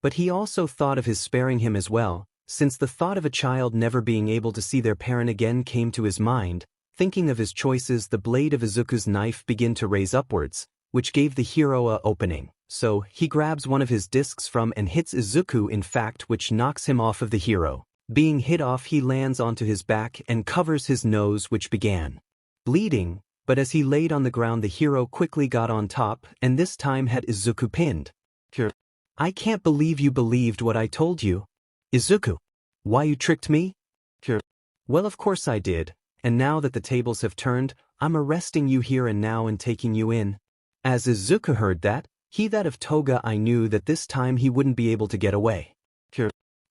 but he also thought of his sparing him as well, since the thought of a child never being able to see their parent again came to his mind. Thinking of his choices the blade of Izuku's knife began to raise upwards, which gave the hero a opening. So, he grabs one of his discs from and hits Izuku in fact which knocks him off of the hero. Being hit off he lands onto his back and covers his nose which began bleeding, but as he laid on the ground the hero quickly got on top and this time had Izuku pinned. I can't believe you believed what I told you. Izuku. Why you tricked me? Well of course I did. And now that the tables have turned, I'm arresting you here and now and taking you in. As Izuku heard that, he that of Toga I knew that this time he wouldn't be able to get away.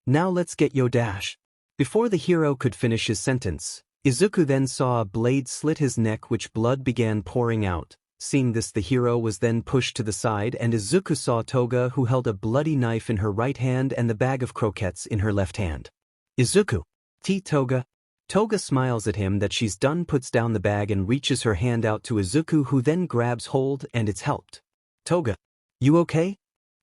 Now let's get yo dash. Before the hero could finish his sentence, Izuku then saw a blade slit his neck which blood began pouring out. Seeing this the hero was then pushed to the side and Izuku saw Toga who held a bloody knife in her right hand and the bag of croquettes in her left hand. Izuku. Toga. Toga smiles at him that she's done, puts down the bag and reaches her hand out to Izuku who then grabs hold and it's helped. Toga. You okay?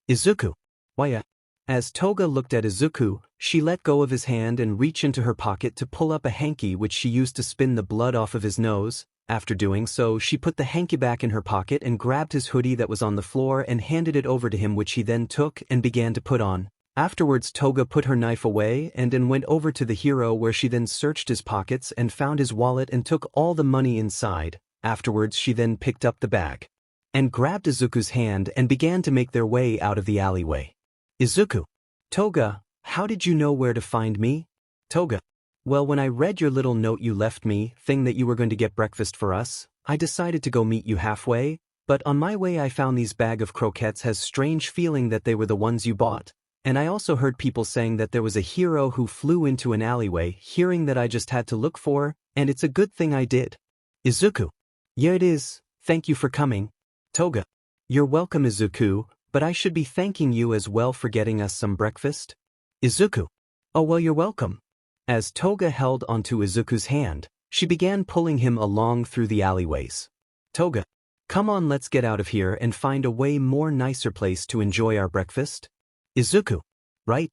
Izuku. Why As Toga looked at Izuku, she let go of his hand and reached into her pocket to pull up a hanky which she used to spin the blood off of his nose. After doing so, she put the hanky back in her pocket and grabbed his hoodie that was on the floor and handed it over to him, which he then took and began to put on. Afterwards, Toga put her knife away and then went over to the hero, where she then searched his pockets and found his wallet and took all the money inside. Afterwards, she then picked up the bag and grabbed Izuku's hand and began to make their way out of the alleyway. Izuku. Toga, how did you know where to find me? Toga. Well, when I read your little note you left me, thing that you were going to get breakfast for us, I decided to go meet you halfway, but on my way I found these bag of croquettes, has strange feeling that they were the ones you bought. And I also heard people saying that there was a hero who flew into an alleyway, hearing that I just had to look for, and it's a good thing I did. Izuku. Yeah, it is. Thank you for coming. Toga. You're welcome, Izuku, but I should be thanking you as well for getting us some breakfast. Izuku. Oh, well, you're welcome. As Toga held onto Izuku's hand, she began pulling him along through the alleyways. Toga. Come on, let's get out of here and find a way more nicer place to enjoy our breakfast. Izuku. Right?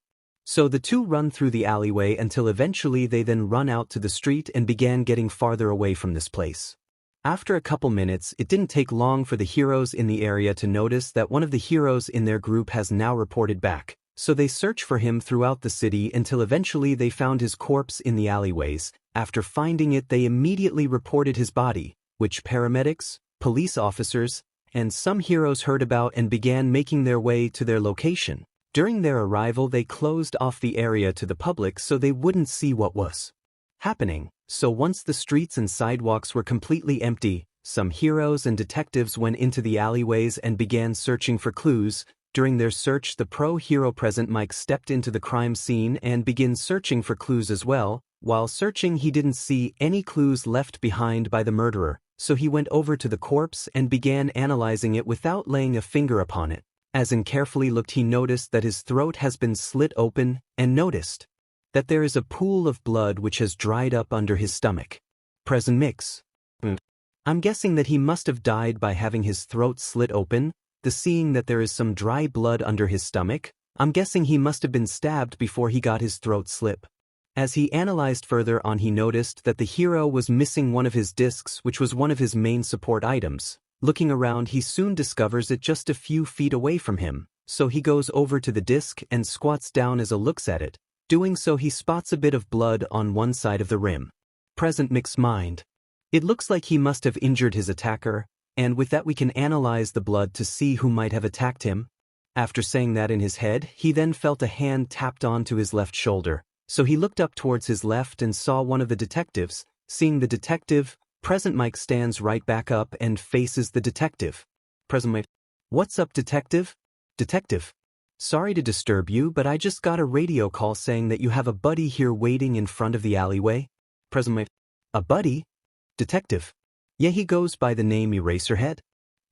So the two run through the alleyway until eventually they then run out to the street and began getting farther away from this place. After a couple minutes, it didn't take long for the heroes in the area to notice that one of the heroes in their group has now reported back. So they search for him throughout the city until eventually they found his corpse in the alleyways. After finding it, they immediately reported his body, which paramedics, police officers, and some heroes heard about and began making their way to their location. During their arrival, they closed off the area to the public so they wouldn't see what was happening. So once the streets and sidewalks were completely empty, some heroes and detectives went into the alleyways and began searching for clues. During their search, the pro-hero Present Mike stepped into the crime scene and began searching for clues as well. While searching, he didn't see any clues left behind by the murderer, so he went over to the corpse and began analyzing it without laying a finger upon it. As he carefully looked, he noticed that his throat has been slit open and noticed that there is a pool of blood which has dried up under his stomach. Present Mix. I'm guessing that he must have died by having his throat slit open. Seeing that there is some dry blood under his stomach, I'm guessing he must have been stabbed before he got his throat slit. As he analyzed further on, he noticed that the hero was missing one of his discs, which was one of his main support items. Looking around, he soon discovers it just a few feet away from him, so he goes over to the disc and squats down as he looks at it. Doing so, he spots a bit of blood on one side of the rim. Present Mix mind. It looks like he must have injured his attacker, and with that we can analyze the blood to see who might have attacked him. After saying that in his head, he then felt a hand tapped onto his left shoulder, so he looked up towards his left and saw one of the detectives. Seeing the detective, Present Mike stands right back up and faces the detective. Present Mike. What's up, detective? Detective. Sorry to disturb you, but I just got a radio call saying that you have a buddy here waiting in front of the alleyway. Present Mike. A buddy? Detective. Yeah, he goes by the name Eraserhead.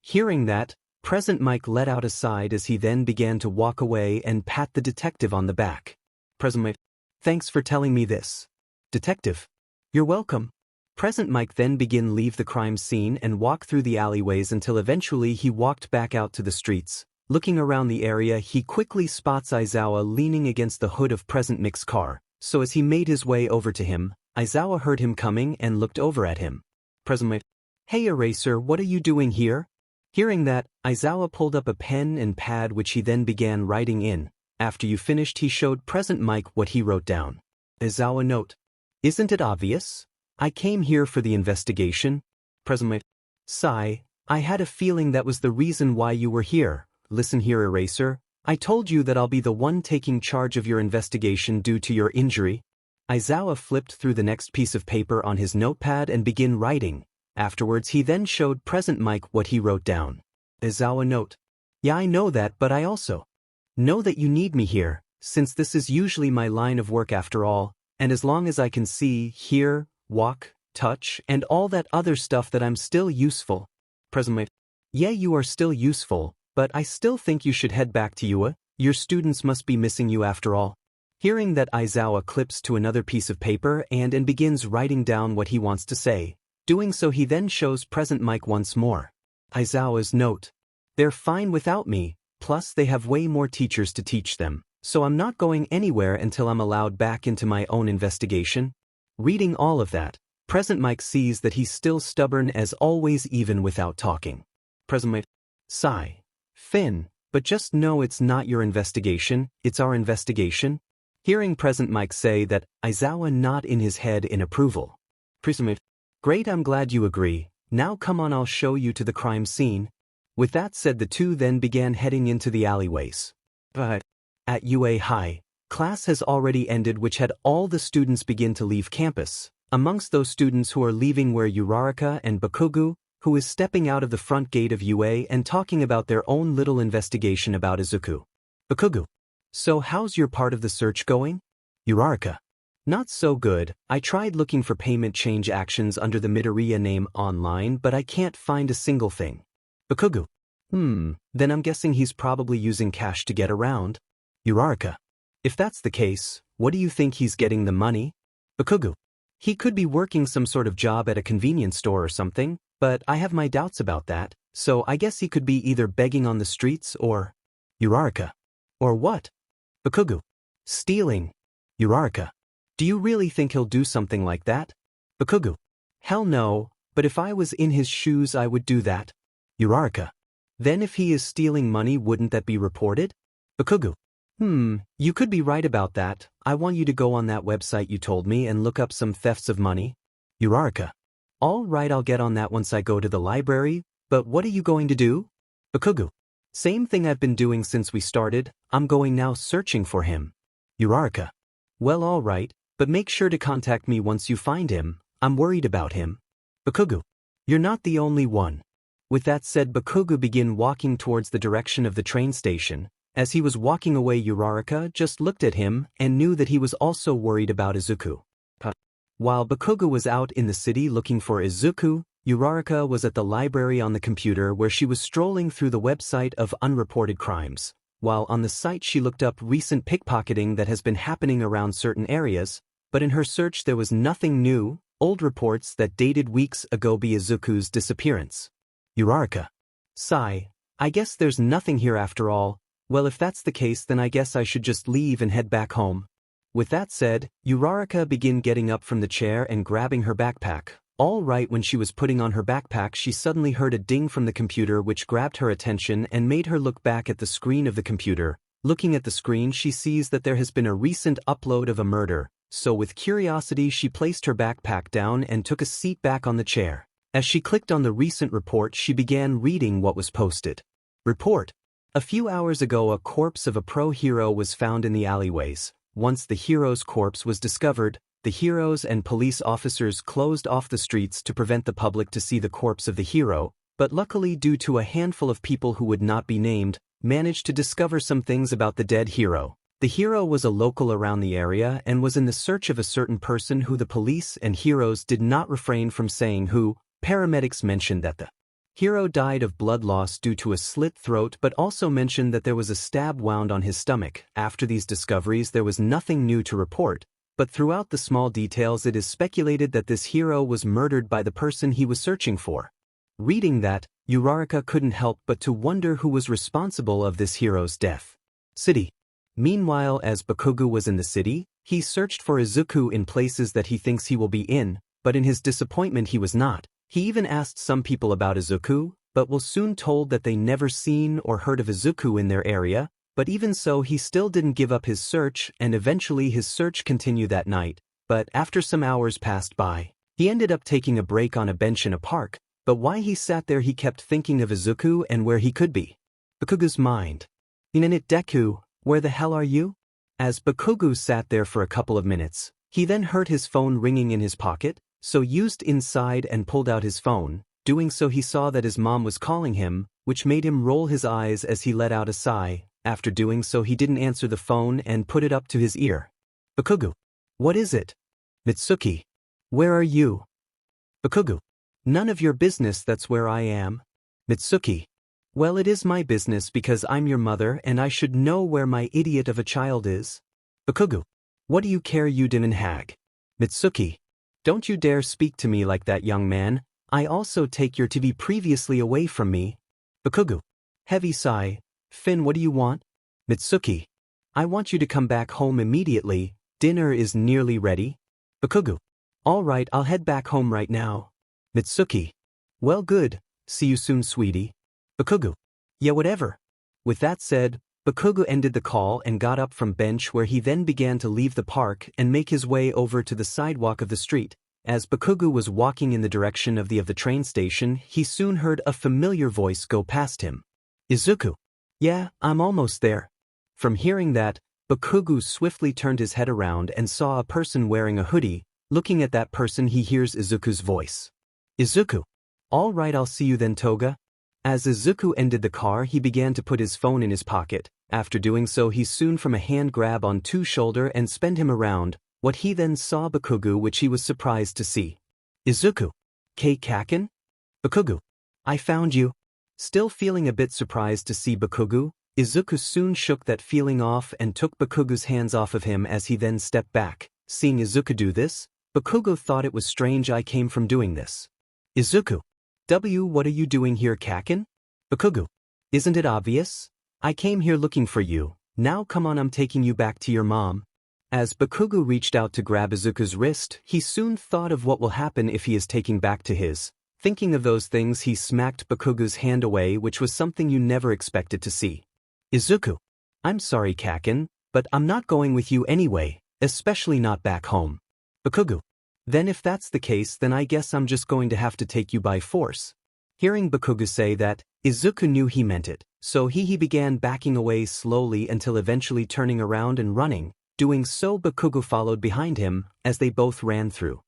Hearing that, Present Mike let out a sigh as he then began to walk away and pat the detective on the back. Present Mike. Thanks for telling me this. Detective. You're welcome. Present Mike then began leave the crime scene and walk through the alleyways until eventually he walked back out to the streets. Looking around the area, he quickly spots Aizawa leaning against the hood of Present Mike's car. So as he made his way over to him, Aizawa heard him coming and looked over at him. Present Mike. Hey Eraser, what are you doing here? Hearing that, Aizawa pulled up a pen and pad which he then began writing in. After you finished, he showed Present Mike what he wrote down. Aizawa note. Isn't it obvious? I came here for the investigation. Present Mike. Sigh, I had a feeling that was the reason why you were here. Listen here, Eraser. I told you that I'll be the one taking charge of your investigation due to your injury. Aizawa flipped through the next piece of paper on his notepad and began writing. Afterwards, he then showed Present Mike what he wrote down. Aizawa note. Yeah, I know that, but I also know that you need me here, since this is usually my line of work after all, and as long as I can see, hear, walk, touch, and all that other stuff, that I'm still useful. Present Mike. Yeah, you are still useful, but I still think you should head back to UA. Your students must be missing you after all. Hearing that, Aizawa clips to another piece of paper and begins writing down what he wants to say. Doing so, he then shows Present Mike once more. Aizawa's note. They're fine without me, plus they have way more teachers to teach them, so I'm not going anywhere until I'm allowed back into my own investigation. Reading all of that, Present Mike sees that he's still stubborn as always even without talking. Present Mike. Sigh. Finn, but just know it's not your investigation, it's our investigation. Hearing Present Mike say that, Aizawa nod in his head in approval. Present Mike. Great, I'm glad you agree. Now come on, I'll show you to the crime scene. With that said, the two then began heading into the alleyways. But at UA High, class has already ended, which had all the students begin to leave campus. Amongst those students who are leaving were Uraraka and Bakugo, who is stepping out of the front gate of UA and talking about their own little investigation about Izuku. Bakugo. So how's your part of the search going? Uraraka. Not so good. I tried looking for payment change actions under the Midoriya name online, but I can't find a single thing. Bakugo. Then I'm guessing he's probably using cash to get around. Uraraka. If that's the case, what do you think he's getting the money? Bakugo. He could be working some sort of job at a convenience store or something, but I have my doubts about that, so I guess he could be either begging on the streets or… Uraraka. Or what? Bakugo. Stealing. Uraraka. Do you really think he'll do something like that? Bakugo. Hell no, but if I was in his shoes I would do that. Uraraka. Then if he is stealing money, wouldn't that be reported? Bakugo. You could be right about that. I want you to go on that website you told me and look up some thefts of money. Uraraka. All right, I'll get on that once I go to the library, but what are you going to do? Bakugo. Same thing I've been doing since we started. I'm going now searching for him. Uraraka. Well, all right, but make sure to contact me once you find him. I'm worried about him. Bakugo. You're not the only one. With that said, Bakugo began walking towards the direction of the train station. As he was walking away, Uraraka just looked at him and knew that he was also worried about Izuku. While Bakugo was out in the city looking for Izuku, Uraraka was at the library on the computer where she was strolling through the website of unreported crimes. While on the site she looked up recent pickpocketing that has been happening around certain areas, but in her search there was nothing new, old reports that dated weeks ago be Izuku's disappearance. Uraraka. Sigh. I guess there's nothing here after all. Well, if that's the case, then I guess I should just leave and head back home. With that said, Uraraka began getting up from the chair and grabbing her backpack. All right, when she was putting on her backpack, she suddenly heard a ding from the computer which grabbed her attention and made her look back at the screen of the computer. Looking at the screen, she sees that there has been a recent upload of a murder, so with curiosity she placed her backpack down and took a seat back on the chair. As she clicked on the recent report, she began reading what was posted. Report. A few hours ago, a corpse of a pro hero was found in the alleyways. Once the hero's corpse was discovered, the heroes and police officers closed off the streets to prevent the public to see the corpse of the hero, but luckily, due to a handful of people who would not be named, managed to discover some things about the dead hero. The hero was a local around the area and was in the search of a certain person who the police and heroes did not refrain from saying who. Paramedics mentioned that the hero died of blood loss due to a slit throat, but also mentioned that there was a stab wound on his stomach. After these discoveries, there was nothing new to report, but throughout the small details it is speculated that this hero was murdered by the person he was searching for. Reading that, Uraraka couldn't help but to wonder who was responsible of this hero's death. City. Meanwhile, as Bakugo was in the city, he searched for Izuku in places that he thinks he will be in, but in his disappointment he was not. He even asked some people about Izuku, but was soon told that they never seen or heard of Izuku in their area. But even so, he still didn't give up his search, and eventually his search continued that night. But after some hours passed by, he ended up taking a break on a bench in a park. But while he sat there, he kept thinking of Izuku and where he could be. Bakugo's mind. Inanit Deku, where the hell are you? As Bakugo sat there for a couple of minutes, he then heard his phone ringing in his pocket. So used inside and pulled out his phone. Doing so, he saw that his mom was calling him, which made him roll his eyes as he let out a sigh. After doing so, he didn't answer the phone and put it up to his ear. Bakugo. What is it? Mitsuki. Where are you? Bakugo. None of your business, that's where I am. Mitsuki. Well, it is my business because I'm your mother and I should know where my idiot of a child is. Bakugo. What do you care, you demon hag? Mitsuki. Don't you dare speak to me like that, young man. I also take your TV previously away from me. Bakugo. Heavy sigh. Finn, what do you want? Mitsuki. I want you to come back home immediately. Dinner is nearly ready. Bakugo. Alright, I'll head back home right now. Mitsuki. Well good, see you soon sweetie. Bakugo. Yeah whatever. With that said, Bakugo ended the call and got up from bench where he then began to leave the park and make his way over to the sidewalk of the street. As Bakugo was walking in the direction of the train station, he soon heard a familiar voice go past him. Izuku. Yeah, I'm almost there. From hearing that, Bakugo swiftly turned his head around and saw a person wearing a hoodie. Looking at that person, he hears Izuku's voice. Izuku. All right, I'll see you then, Toga. As Izuku ended the car, he began to put his phone in his pocket. After doing so, he soon from a hand grab on two shoulder and spun him around. What he then saw Bakugo, which he was surprised to see. Izuku. Kaken? Bakugo. I found you. Still feeling a bit surprised to see Bakugo, Izuku soon shook that feeling off and took Bakugo's hands off of him as he then stepped back. Seeing Izuku do this, Bakugo thought it was strange I came from doing this. Izuku. What are you doing here, Kaken? Bakugo. Isn't it obvious? I came here looking for you. Now come on, I'm taking you back to your mom. As Bakugo reached out to grab Izuku's wrist, he soon thought of what will happen if he is taken back to his. Thinking of those things, he smacked Bakugo's hand away, which was something you never expected to see. Izuku. I'm sorry, Kaken, but I'm not going with you anyway, especially not back home. Bakugo. Then if that's the case, then I guess I'm just going to have to take you by force. Hearing Bakugo say that, Izuku knew he meant it, so he began backing away slowly until eventually turning around and running. Doing so, Bakugo followed behind him as they both ran through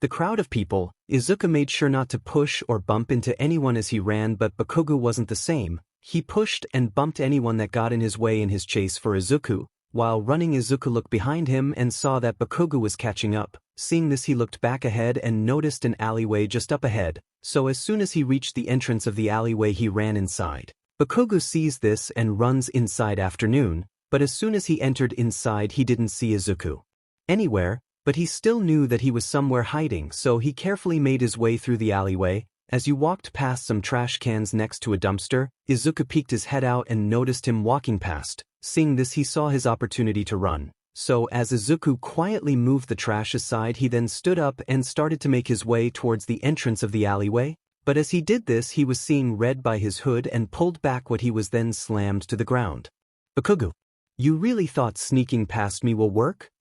the crowd of people. Izuku made sure not to push or bump into anyone as he ran, but Bakugo wasn't the same. He pushed and bumped anyone that got in his way in his chase for Izuku. While running, Izuku looked behind him and saw that Bakugo was catching up. Seeing this, he looked back ahead and noticed an alleyway just up ahead, so as soon as he reached the entrance of the alleyway, he ran inside. Bakugo sees this and runs inside afternoon, but as soon as he entered inside, he didn't see Izuku anywhere, but he still knew that he was somewhere hiding, so he carefully made his way through the alleyway. As you walked past some trash cans next to a dumpster, Izuku peeked his head out and noticed him walking past. Seeing this, he saw his opportunity to run. So as Izuku quietly moved the trash aside, he then stood up and started to make his way towards the entrance of the alleyway. But as he did this, he was seeing red by his hood and pulled back what he was then slammed to the ground. Bakugo. You really thought sneaking past me will work?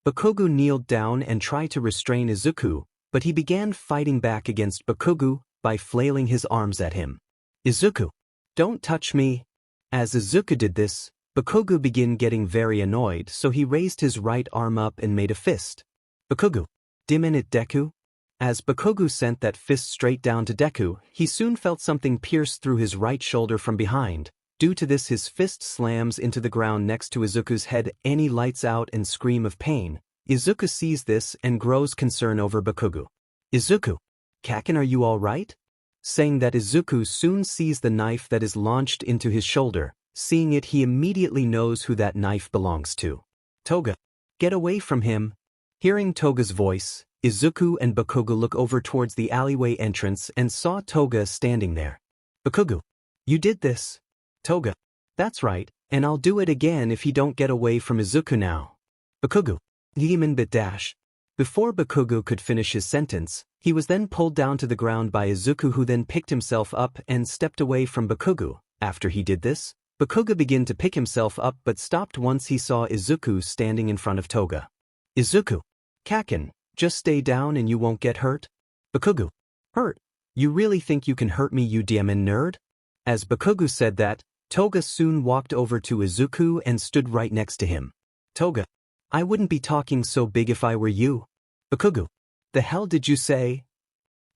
Bakugo kneeled down and tried to restrain Izuku, but he began fighting back against Bakugo by flailing his arms at him. Izuku. Don't touch me. As Izuku did this, Bakugo began getting very annoyed, so he raised his right arm up and made a fist. Bakugo. It Deku? As Bakugo sent that fist straight down to Deku, he soon felt something pierce through his right shoulder from behind. Due to this, his fist slams into the ground next to Izuku's head and he lights out and scream of pain. Izuku sees this and grows concern over Bakugo. Izuku. Kaken, are you alright? Saying that, Izuku soon sees the knife that is launched into his shoulder. Seeing it, he immediately knows who that knife belongs to. Toga. Get away from him. Hearing Toga's voice, Izuku and Bakugo look over towards the alleyway entrance and saw Toga standing there. Bakugo. You did this. Toga. That's right, and I'll do it again if you don't get away from Izuku now. Bakugo. Dash. Before Bakugo could finish his sentence, he was then pulled down to the ground by Izuku, who then picked himself up and stepped away from Bakugo. After he did this, Bakugo began to pick himself up but stopped once he saw Izuku standing in front of Toga. Izuku. Kaken, just stay down and you won't get hurt? Bakugo. Hurt? You really think you can hurt me, you damn nerd? As Bakugo said that, Toga soon walked over to Izuku and stood right next to him. Toga. I wouldn't be talking so big if I were you. Bakugo. The hell did you say?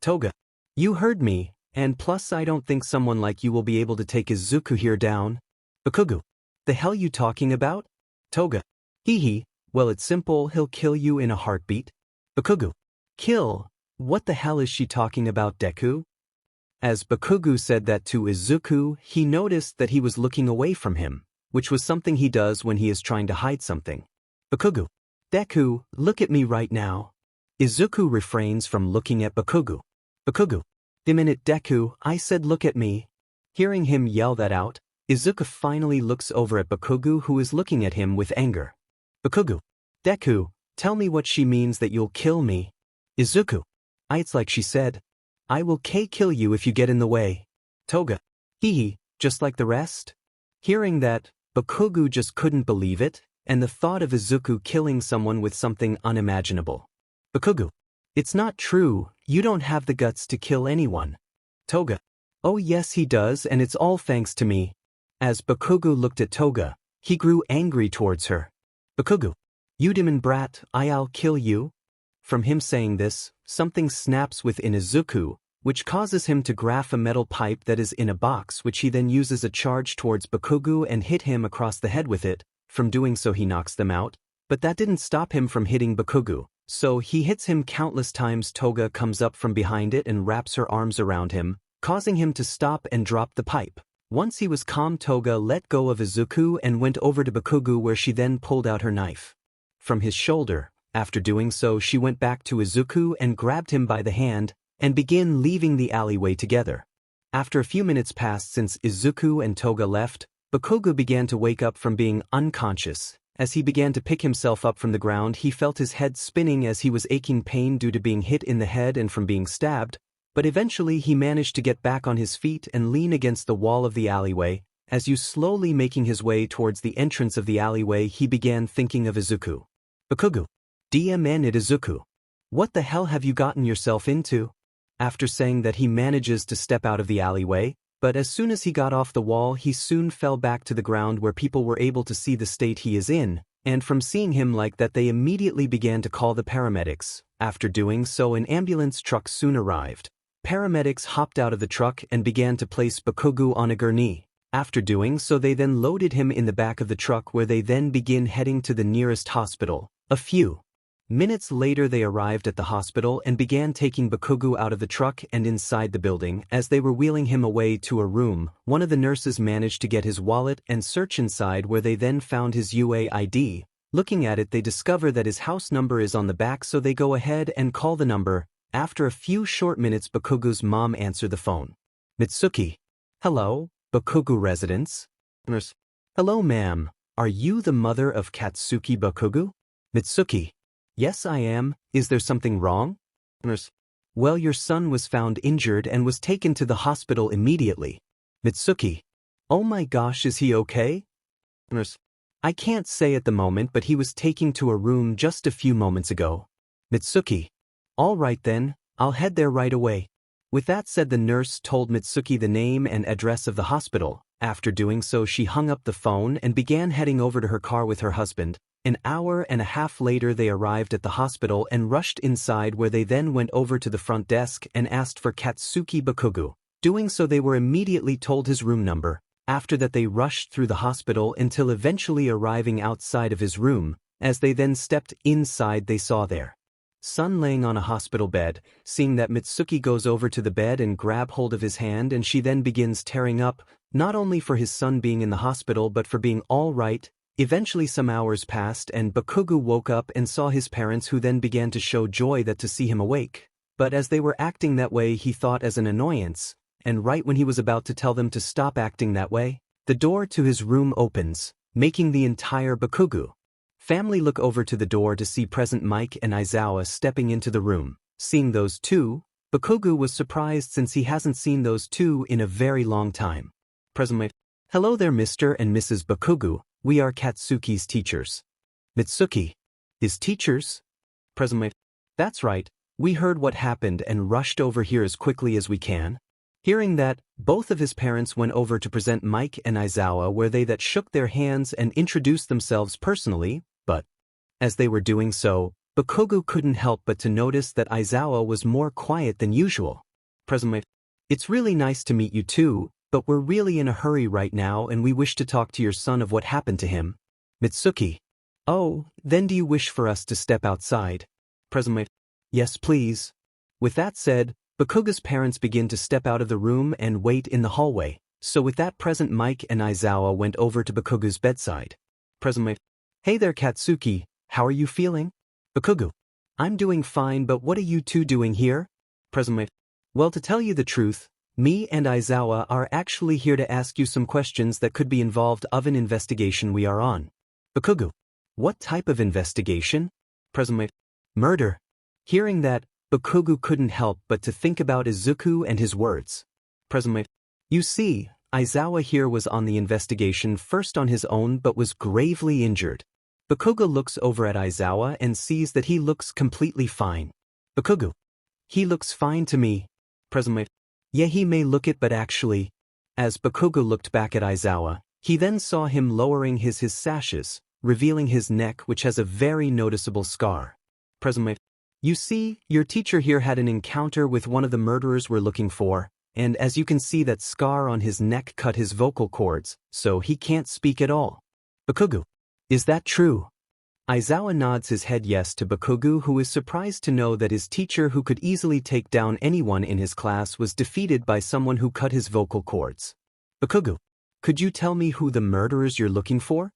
Toga. You heard me, and plus I don't think someone like you will be able to take Izuku here down. Bakugo. The hell you talking about? Toga. Hee. Well, it's simple, he'll kill you in a heartbeat. Bakugo. Kill? What the hell is she talking about, Deku? As Bakugo said that to Izuku, he noticed that he was looking away from him, which was something he does when he is trying to hide something. Bakugo. Deku, look at me right now. Izuku refrains from looking at Bakugo. Bakugo. Deku, I said look at me. Hearing him yell that out, Izuku finally looks over at Bakugo, who is looking at him with anger. Bakugo. Deku, tell me what she means that you'll kill me. Izuku. It's like she said. I will kill you if you get in the way. Toga. Hee, just like the rest? Hearing that, Bakugo just couldn't believe it, and the thought of Izuku killing someone with something unimaginable. Bakugo. It's not true, you don't have the guts to kill anyone. Toga. Oh yes he does, and it's all thanks to me. As Bakugo looked at Toga, he grew angry towards her. Bakugo. You demon brat, I'll kill you. From him saying this, something snaps within Izuku, which causes him to grasp a metal pipe that is in a box, which he then uses a charge towards Bakugo and hit him across the head with it. From doing so he knocks them out, but that didn't stop him from hitting Bakugo, so he hits him countless times. Toga comes up from behind it and wraps her arms around him, causing him to stop and drop the pipe. Once he was calm, Toga let go of Izuku and went over to Bakugo, where she then pulled out her knife from his shoulder. After doing so, she went back to Izuku and grabbed him by the hand and began leaving the alleyway together. After a few minutes passed since Izuku and Toga left, Bakugo began to wake up from being unconscious. As he began to pick himself up from the ground, he felt his head spinning as he was aching pain due to being hit in the head and from being stabbed, but eventually he managed to get back on his feet and lean against the wall of the alleyway. As you slowly making his way towards the entrance of the alleyway, he began thinking of Izuku. Bakugo. DMN it Izuku. What the hell have you gotten yourself into? After saying that, he manages to step out of the alleyway, but as soon as he got off the wall he soon fell back to the ground, where people were able to see the state he is in, and from seeing him like that they immediately began to call the paramedics. After doing so, an ambulance truck soon arrived. Paramedics hopped out of the truck and began to place Bakugo on a gurney. After doing so, they then loaded him in the back of the truck, where they then begin heading to the nearest hospital. A few minutes later they arrived at the hospital and began taking Bakugo out of the truck and inside the building. As they were wheeling him away to a room, one of the nurses managed to get his wallet and search inside, where they then found his UAID. Looking at it, they discover that his house number is on the back, so they go ahead and call the number. After a few short minutes, Bakugo's mom answered the phone. Mitsuki. Hello, Bakugo residence? Nurse. Hello ma'am, are you the mother of Katsuki Bakugo? Mitsuki. Yes I am, is there something wrong? Nurse. Well, your son was found injured and was taken to the hospital immediately. Mitsuki. Oh my gosh, is he okay? Nurse. I can't say at the moment, but he was taken to a room just a few moments ago. Mitsuki. All right then, I'll head there right away. With that said, the nurse told Mitsuki the name and address of the hospital. After doing so, she hung up the phone and began heading over to her car with her husband. An hour and a half later they arrived at the hospital and rushed inside, where they then went over to the front desk and asked for Katsuki Bakugo. Doing so, they were immediately told his room number. After that they rushed through the hospital until eventually arriving outside of his room. As they then stepped inside, they saw their son laying on a hospital bed. Seeing that, Mitsuki goes over to the bed and grab hold of his hand, and she then begins tearing up, not only for his son being in the hospital but for being all right. Eventually some hours passed and Bakugo woke up and saw his parents, who then began to show joy that to see him awake. But as they were acting that way, he thought as an annoyance, and right when he was about to tell them to stop acting that way, the door to his room opens, making the entire Bakugo family look over to the door to see present Mike and Aizawa stepping into the room. Seeing those two, Bakugo was surprised, since he hasn't seen those two in a very long time. Present Mike. Hello there Mr. and Mrs. Bakugo. We are Katsuki's teachers. Mitsuki. His teachers? Present Mike. That's right, we heard what happened and rushed over here as quickly as we can. Hearing that, both of his parents went over to present Mike and Aizawa, where they that shook their hands and introduced themselves personally, but as they were doing so, Bakugo couldn't help but to notice that Aizawa was more quiet than usual. Present Mike. It's really nice to meet you too, but we're really in a hurry right now and we wish to talk to your son of what happened to him. Mitsuki. Oh, then do you wish for us to step outside? Present Mike. Yes please. With that said, Bakugo's parents begin to step out of the room and wait in the hallway. So with that, present Mike and Aizawa went over to Bakugo's bedside. Present Mike. Hey there Katsuki, how are you feeling? Bakugo. I'm doing fine, but what are you two doing here? Present Mike. Well, to tell you the truth, me and Aizawa are actually here to ask you some questions that could be involved of an investigation we are on. Bakugo. What type of investigation? Present Mike. Murder. Hearing that, Bakugo couldn't help but to think about Izuku and his words. Presently, you see, Aizawa here was on the investigation first on his own but was gravely injured. Bakugo looks over at Aizawa and sees that he looks completely fine. Bakugo. He looks fine to me. Presently. Yeah, he may look it, but actually. As Bakugo looked back at Aizawa, he then saw him lowering his sashes, revealing his neck, which has a very noticeable scar. Presently. You see, your teacher here had an encounter with one of the murderers we're looking for, and as you can see, that scar on his neck cut his vocal cords, so he can't speak at all. Bakugo. Is that true? Aizawa nods his head yes to Bakugo, who is surprised to know that his teacher, who could easily take down anyone in his class, was defeated by someone who cut his vocal cords. Bakugo. Could you tell me who the murderers you're looking for?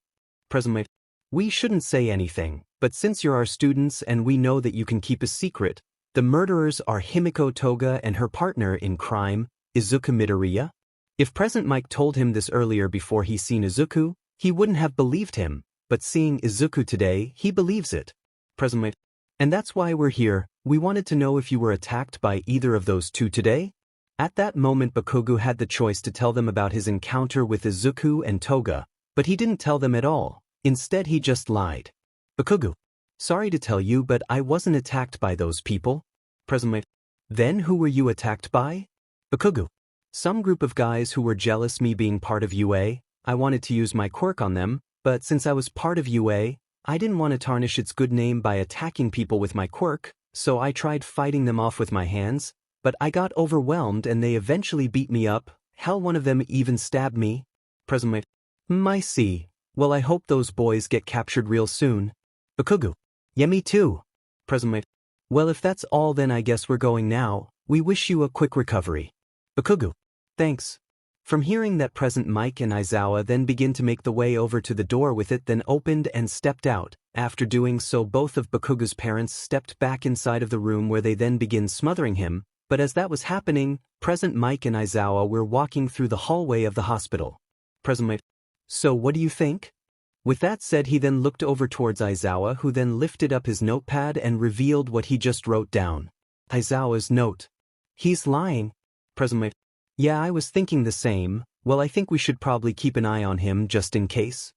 Presently. We shouldn't say anything, but since you're our students and we know that you can keep a secret, the murderers are Himiko Toga and her partner in crime, Izuku Midoriya. If Present Mike told him this earlier before he seen Izuku, he wouldn't have believed him, but seeing Izuku today, he believes it. Present Mike. And that's why we're here. We wanted to know if you were attacked by either of those two today? At that moment Bakugo had the choice to tell them about his encounter with Izuku and Toga, but he didn't tell them at all. Instead he just lied. Bakugo. Sorry to tell you, but I wasn't attacked by those people. Presently. Then who were you attacked by? Bakugo. Some group of guys who were jealous me being part of UA. I wanted to use my quirk on them, but since I was part of UA, I didn't want to tarnish its good name by attacking people with my quirk, so I tried fighting them off with my hands, but I got overwhelmed and they eventually beat me up. Hell, one of them even stabbed me. Presently. I see. Well, I hope those boys get captured real soon. Bakugo. Yeah, me too. Presently. Well, if that's all, then I guess we're going now. We wish you a quick recovery. Bakugo. Thanks. From hearing that, Present Mike and Aizawa then begin to make the way over to the door with it, then opened and stepped out. After doing so, both of Bakugo's parents stepped back inside of the room where they then begin smothering him, but as that was happening, Present Mike and Aizawa were walking through the hallway of the hospital. Present Mike. So what do you think? With that said, he then looked over towards Aizawa, who then lifted up his notepad and revealed what he just wrote down. Aizawa's note. He's lying. Present Mike. Yeah, I was thinking the same. Well, I think we should probably keep an eye on him just in case.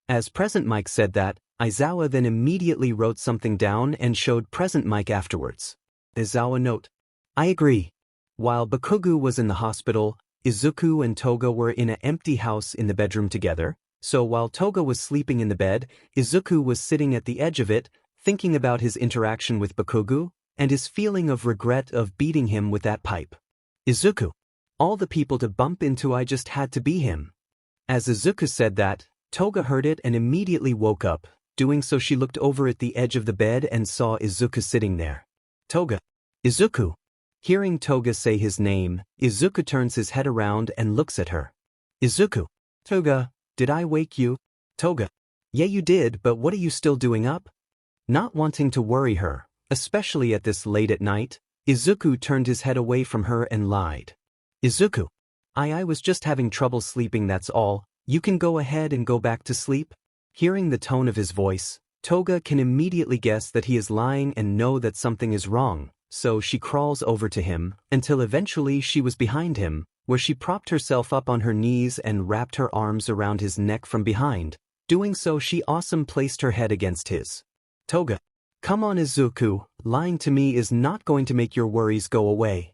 As Present Mike said that, Aizawa then immediately wrote something down and showed Present Mike afterwards. Aizawa note. I agree. While Bakugo was in the hospital, Izuku and Toga were in an empty house in the bedroom together, so while Toga was sleeping in the bed, Izuku was sitting at the edge of it, thinking about his interaction with Bakugo, and his feeling of regret of beating him with that pipe. Izuku. All the people to bump into, I just had to be him. As Izuku said that, Toga heard it and immediately woke up. Doing so, she looked over at the edge of the bed and saw Izuku sitting there. Toga. Izuku. Hearing Toga say his name, Izuku turns his head around and looks at her. Izuku. Toga, did I wake you? Toga. Yeah, you did, but what are you still doing up? Not wanting to worry her, especially at this late at night, Izuku turned his head away from her and lied. Izuku. I was just having trouble sleeping, that's all. You can go ahead and go back to sleep. Hearing the tone of his voice, Toga can immediately guess that he is lying and know that something is wrong, so she crawls over to him, until eventually she was behind him, where she propped herself up on her knees and wrapped her arms around his neck from behind. Doing so, she placed her head against his. Toga. Come on, Izuku, lying to me is not going to make your worries go away.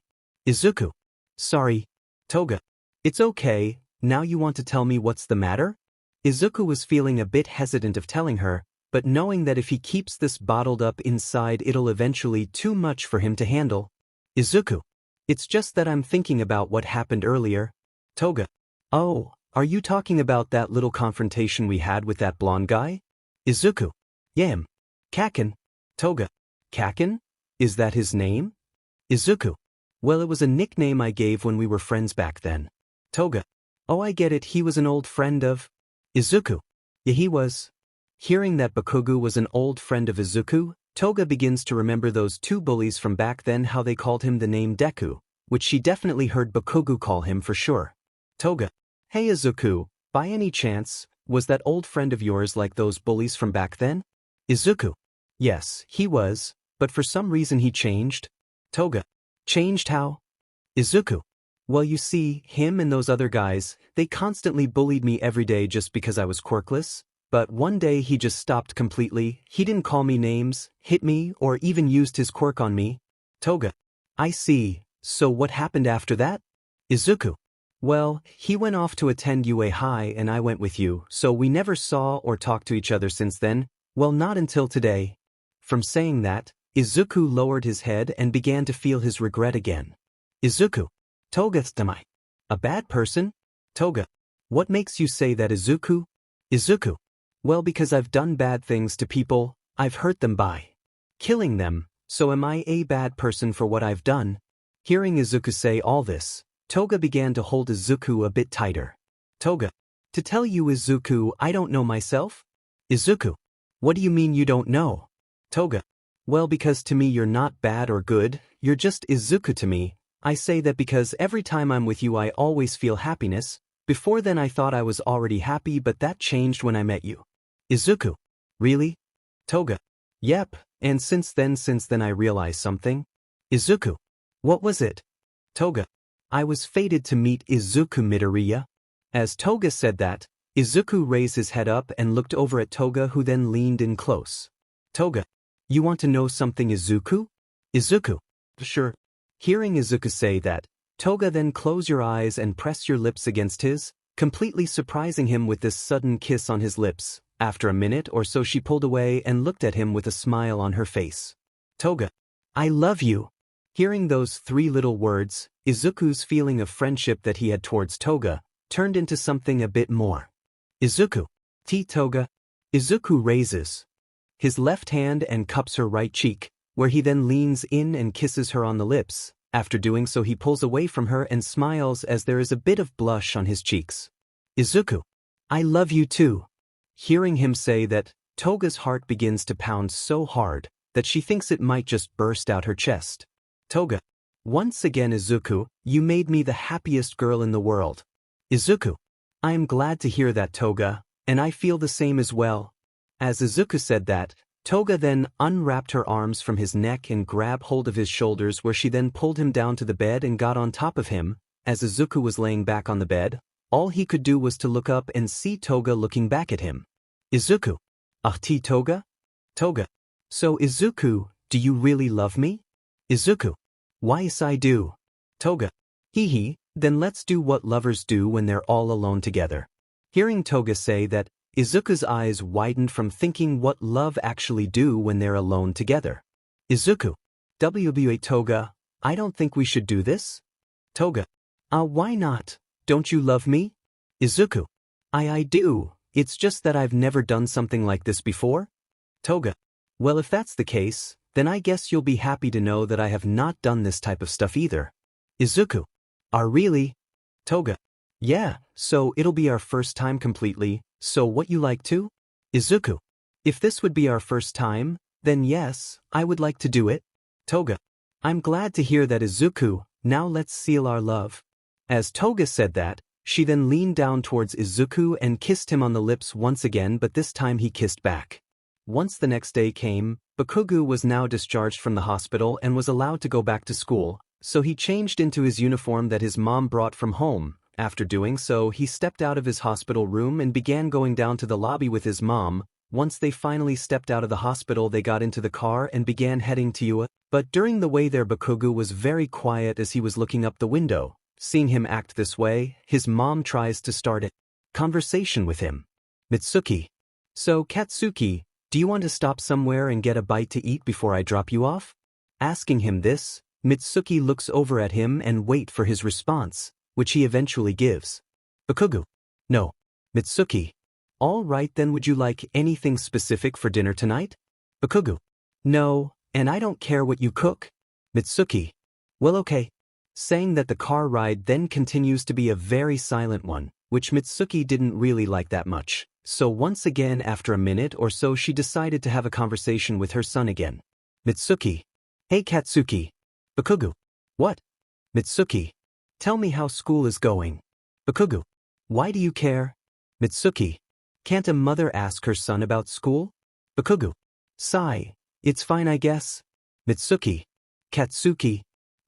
Izuku. Sorry. Toga. It's okay, now you want to tell me what's the matter? Izuku was feeling a bit hesitant of telling her, but knowing that if he keeps this bottled up inside it'll eventually too much for him to handle. Izuku. It's just that I'm thinking about what happened earlier. Toga. Oh, are you talking about that little confrontation we had with that blonde guy? Izuku. Yeah, him. Kaken. Toga. Kaken? Is that his name? Izuku. Well, it was a nickname I gave when we were friends back then. Toga. Oh, I get it, he was an old friend of... Izuku. Yeah, he was. Hearing that Bakugo was an old friend of Izuku, Toga begins to remember those two bullies from back then, how they called him the name Deku, which she definitely heard Bakugo call him for sure. Toga. Hey Izuku, by any chance, was that old friend of yours like those bullies from back then? Izuku. Yes, he was, but for some reason he changed. Toga. Changed how? Izuku. Well, you see, him and those other guys, they constantly bullied me every day just because I was quirkless. But one day he just stopped completely. He didn't call me names, hit me, or even used his quirk on me. Toga. I see. So what happened after that? Izuku. Well, he went off to attend UA High and I went with you, so we never saw or talked to each other since then. Well, not until today. From saying that, Izuku lowered his head and began to feel his regret again. Izuku. Toga, am I a bad person? Toga. What makes you say that, Izuku? Izuku. Well, because I've done bad things to people, I've hurt them by killing them, so am I a bad person for what I've done? Hearing Izuku say all this, Toga began to hold Izuku a bit tighter. Toga. To tell you, Izuku, I don't know myself? Izuku. What do you mean you don't know? Toga. Well, because to me you're not bad or good, you're just Izuku to me. I say that because every time I'm with you I always feel happiness. Before then I thought I was already happy, but that changed when I met you. Izuku. Really? Toga. Yep, and since then I realized something. Izuku. What was it? Toga. I was fated to meet Izuku Midoriya. As Toga said that, Izuku raised his head up and looked over at Toga, who then leaned in close. Toga. You want to know something, Izuku? Izuku. Sure. Hearing Izuku say that, Toga then close your eyes and press your lips against his, completely surprising him with this sudden kiss on his lips. After a minute or so she pulled away and looked at him with a smile on her face. Toga. I love you. Hearing those three little words, Izuku's feeling of friendship that he had towards Toga turned into something a bit more. Izuku. Toga. Izuku raises his left hand and cups her right cheek, where he then leans in and kisses her on the lips. After doing so he pulls away from her and smiles as there is a bit of blush on his cheeks. Izuku. I love you too. Hearing him say that, Toga's heart begins to pound so hard that she thinks it might just burst out her chest. Toga. Once again, Izuku, you made me the happiest girl in the world. Izuku. I am glad to hear that, Toga, and I feel the same as well. As Izuku said that, Toga then unwrapped her arms from his neck and grabbed hold of his shoulders, where she then pulled him down to the bed and got on top of him. As Izuku was laying back on the bed, all he could do was to look up and see Toga looking back at him. Izuku. Toga? Toga. So Izuku, do you really love me? Izuku. Why yes I do. Toga. Hee, then let's do what lovers do when they're all alone together. Hearing Toga say that, Izuku's eyes widened from thinking what love actually do when they're alone together. Izuku. WBA Toga, I don't think we should do this. Toga. Why not? Don't you love me? Izuku. I do, it's just that I've never done something like this before. Toga. Well, if that's the case, then I guess you'll be happy to know that I have not done this type of stuff either. Izuku. Really? Toga. Yeah, so it'll be our first time completely, so what you like to? Izuku. If this would be our first time, then yes, I would like to do it. Toga. I'm glad to hear that, Izuku, now let's seal our love. As Toga said that, she then leaned down towards Izuku and kissed him on the lips once again, but this time he kissed back. Once the next day came, Bakugo was now discharged from the hospital and was allowed to go back to school, so he changed into his uniform that his mom brought from home. After doing so, he stepped out of his hospital room and began going down to the lobby with his mom. Once they finally stepped out of the hospital, they got into the car and began heading to UA, but during the way there Bakugo was very quiet as he was looking up the window. Seeing him act this way, his mom tries to start a conversation with him. Mitsuki. So, Katsuki, do you want to stop somewhere and get a bite to eat before I drop you off? Asking him this, Mitsuki looks over at him and wait for his response, which he eventually gives. Bakugo. No. Mitsuki. All right then, would you like anything specific for dinner tonight? Bakugo. No, and I don't care what you cook. Mitsuki. Well, okay. Saying that, the car ride then continues to be a very silent one, which Mitsuki didn't really like that much. So once again, after a minute or so, she decided to have a conversation with her son again. Mitsuki. Hey Katsuki. Bakugo. What? Mitsuki. Tell me how school is going. Bakugo. Why do you care? Mitsuki. Can't a mother ask her son about school? Bakugo. Sigh. It's fine, I guess. Mitsuki. Katsuki.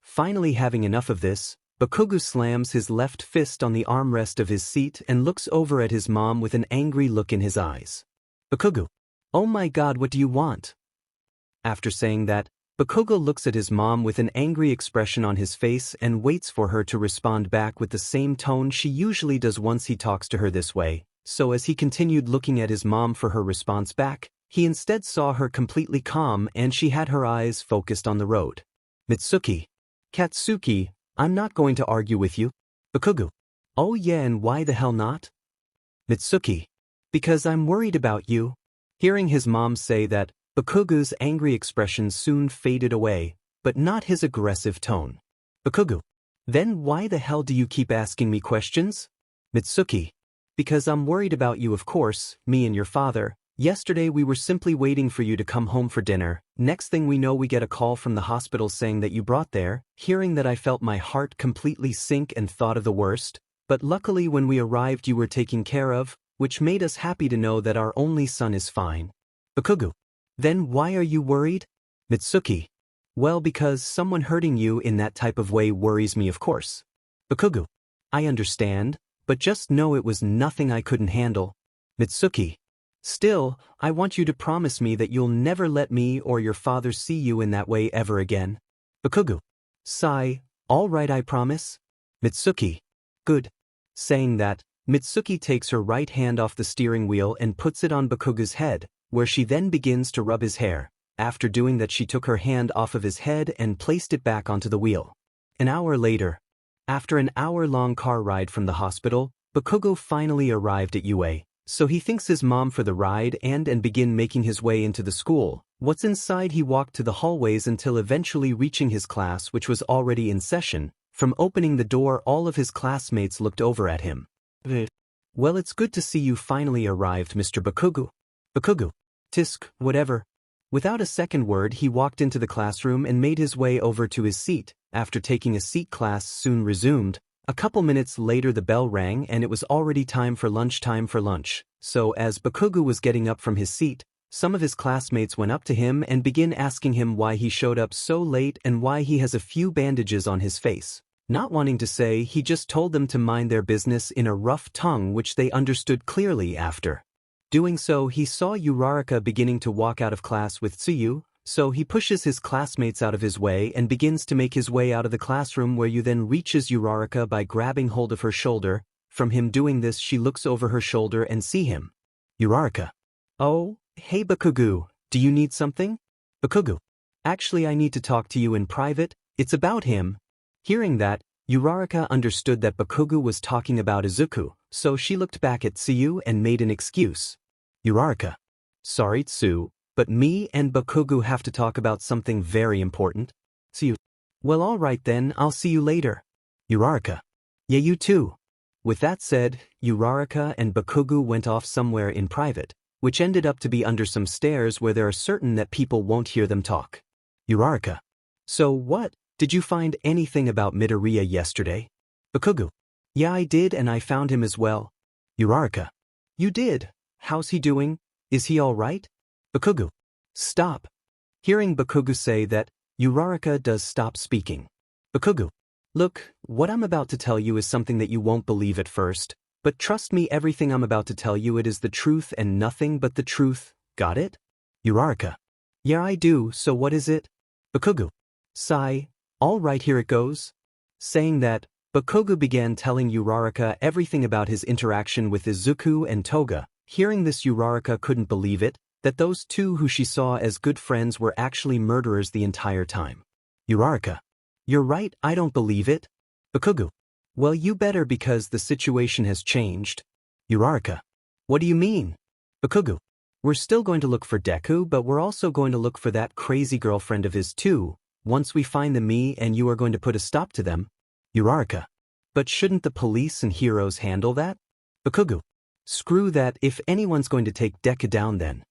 Finally having enough of this, Bakugo slams his left fist on the armrest of his seat and looks over at his mom with an angry look in his eyes. Bakugo. Oh my god, what do you want? After saying that, Bakugo looks at his mom with an angry expression on his face and waits for her to respond back with the same tone she usually does once he talks to her this way. So as he continued looking at his mom for her response back, he instead saw her completely calm and she had her eyes focused on the road. Mitsuki. Katsuki, I'm not going to argue with you. Bakugo. Oh yeah, and why the hell not? Mitsuki. Because I'm worried about you. Hearing his mom say that, Bakugo's angry expression soon faded away, but not his aggressive tone. Bakugo. Then why the hell do you keep asking me questions? Mitsuki. Because I'm worried about you, of course, me and your father. Yesterday we were simply waiting for you to come home for dinner. Next thing we know we get a call from the hospital saying that you brought there. Hearing that I felt my heart completely sink and thought of the worst. But luckily when we arrived you were taken care of, which made us happy to know that our only son is fine. Bakugo. Then why are you worried? Mitsuki. Well, because someone hurting you in that type of way worries me, of course. Bakugo. I understand, but just know it was nothing I couldn't handle. Mitsuki. Still, I want you to promise me that you'll never let me or your father see you in that way ever again. Bakugo. Sigh. All right, I promise. Mitsuki. Good. Saying that, Mitsuki takes her right hand off the steering wheel and puts it on Bakugo's head, where she then begins to rub his hair. After doing that she took her hand off of his head and placed it back onto the wheel. An hour later. After an hour-long car ride from the hospital, Bakugo finally arrived at UA. So he thanks his mom for the ride and begin making his way into the school. Once inside he walked to the hallways until eventually reaching his class which was already in session. From opening the door all of his classmates looked over at him. Well, it's good to see you finally arrived, Mr. Bakugo. Bakugo. Tisk, whatever. Without a second word he walked into the classroom and made his way over to his seat. After taking a seat class soon resumed. A couple minutes later the bell rang and it was already time for lunch. So as Bakugo was getting up from his seat, some of his classmates went up to him and began asking him why he showed up so late and why he has a few bandages on his face. Not wanting to say, he just told them to mind their business in a rough tongue which they understood clearly. After doing so he saw Uraraka beginning to walk out of class with Tsuyu. So he pushes his classmates out of his way and begins to make his way out of the classroom where you then reaches Uraraka by grabbing hold of her shoulder. From him doing this she looks over her shoulder and see him. Uraraka. Oh, hey Bakugo, do you need something? Bakugo. Actually I need to talk to you in private, it's about him. Hearing that, Uraraka understood that Bakugo was talking about Izuku, so she looked back at Tsuyu and made an excuse. Uraraka. Sorry Tsu. But me and Bakugo have to talk about something very important. Tsuyu. Well, alright then, I'll see you later. Uraraka. Yeah, you too. With that said, Uraraka and Bakugo went off somewhere in private, which ended up to be under some stairs where they are certain that people won't hear them talk. Uraraka. So what, did you find anything about Midoriya yesterday? Bakugo. Yeah, I did and I found him as well. Uraraka. You did? How's he doing? Is he alright? Bakugo. Stop. Hearing Bakugo say that, Uraraka does stop speaking. Bakugo. Look, what I'm about to tell you is something that you won't believe at first, but trust me, everything I'm about to tell you it is the truth and nothing but the truth, got it? Uraraka. Yeah, I do, so what is it? Bakugo. Sigh. Alright, here it goes. Saying that, Bakugo began telling Uraraka everything about his interaction with Izuku and Toga. Hearing this Uraraka couldn't believe it, that those two who she saw as good friends were actually murderers the entire time. Uraraka. You're right, I don't believe it. Bakugo. Well, you better because the situation has changed. Uraraka. What do you mean? Bakugo. We're still going to look for Deku, but we're also going to look for that crazy girlfriend of his too. Once we find them, me and you are going to put a stop to them. Uraraka. But shouldn't the police and heroes handle that? Bakugo. Screw that, if anyone's going to take Deku down then.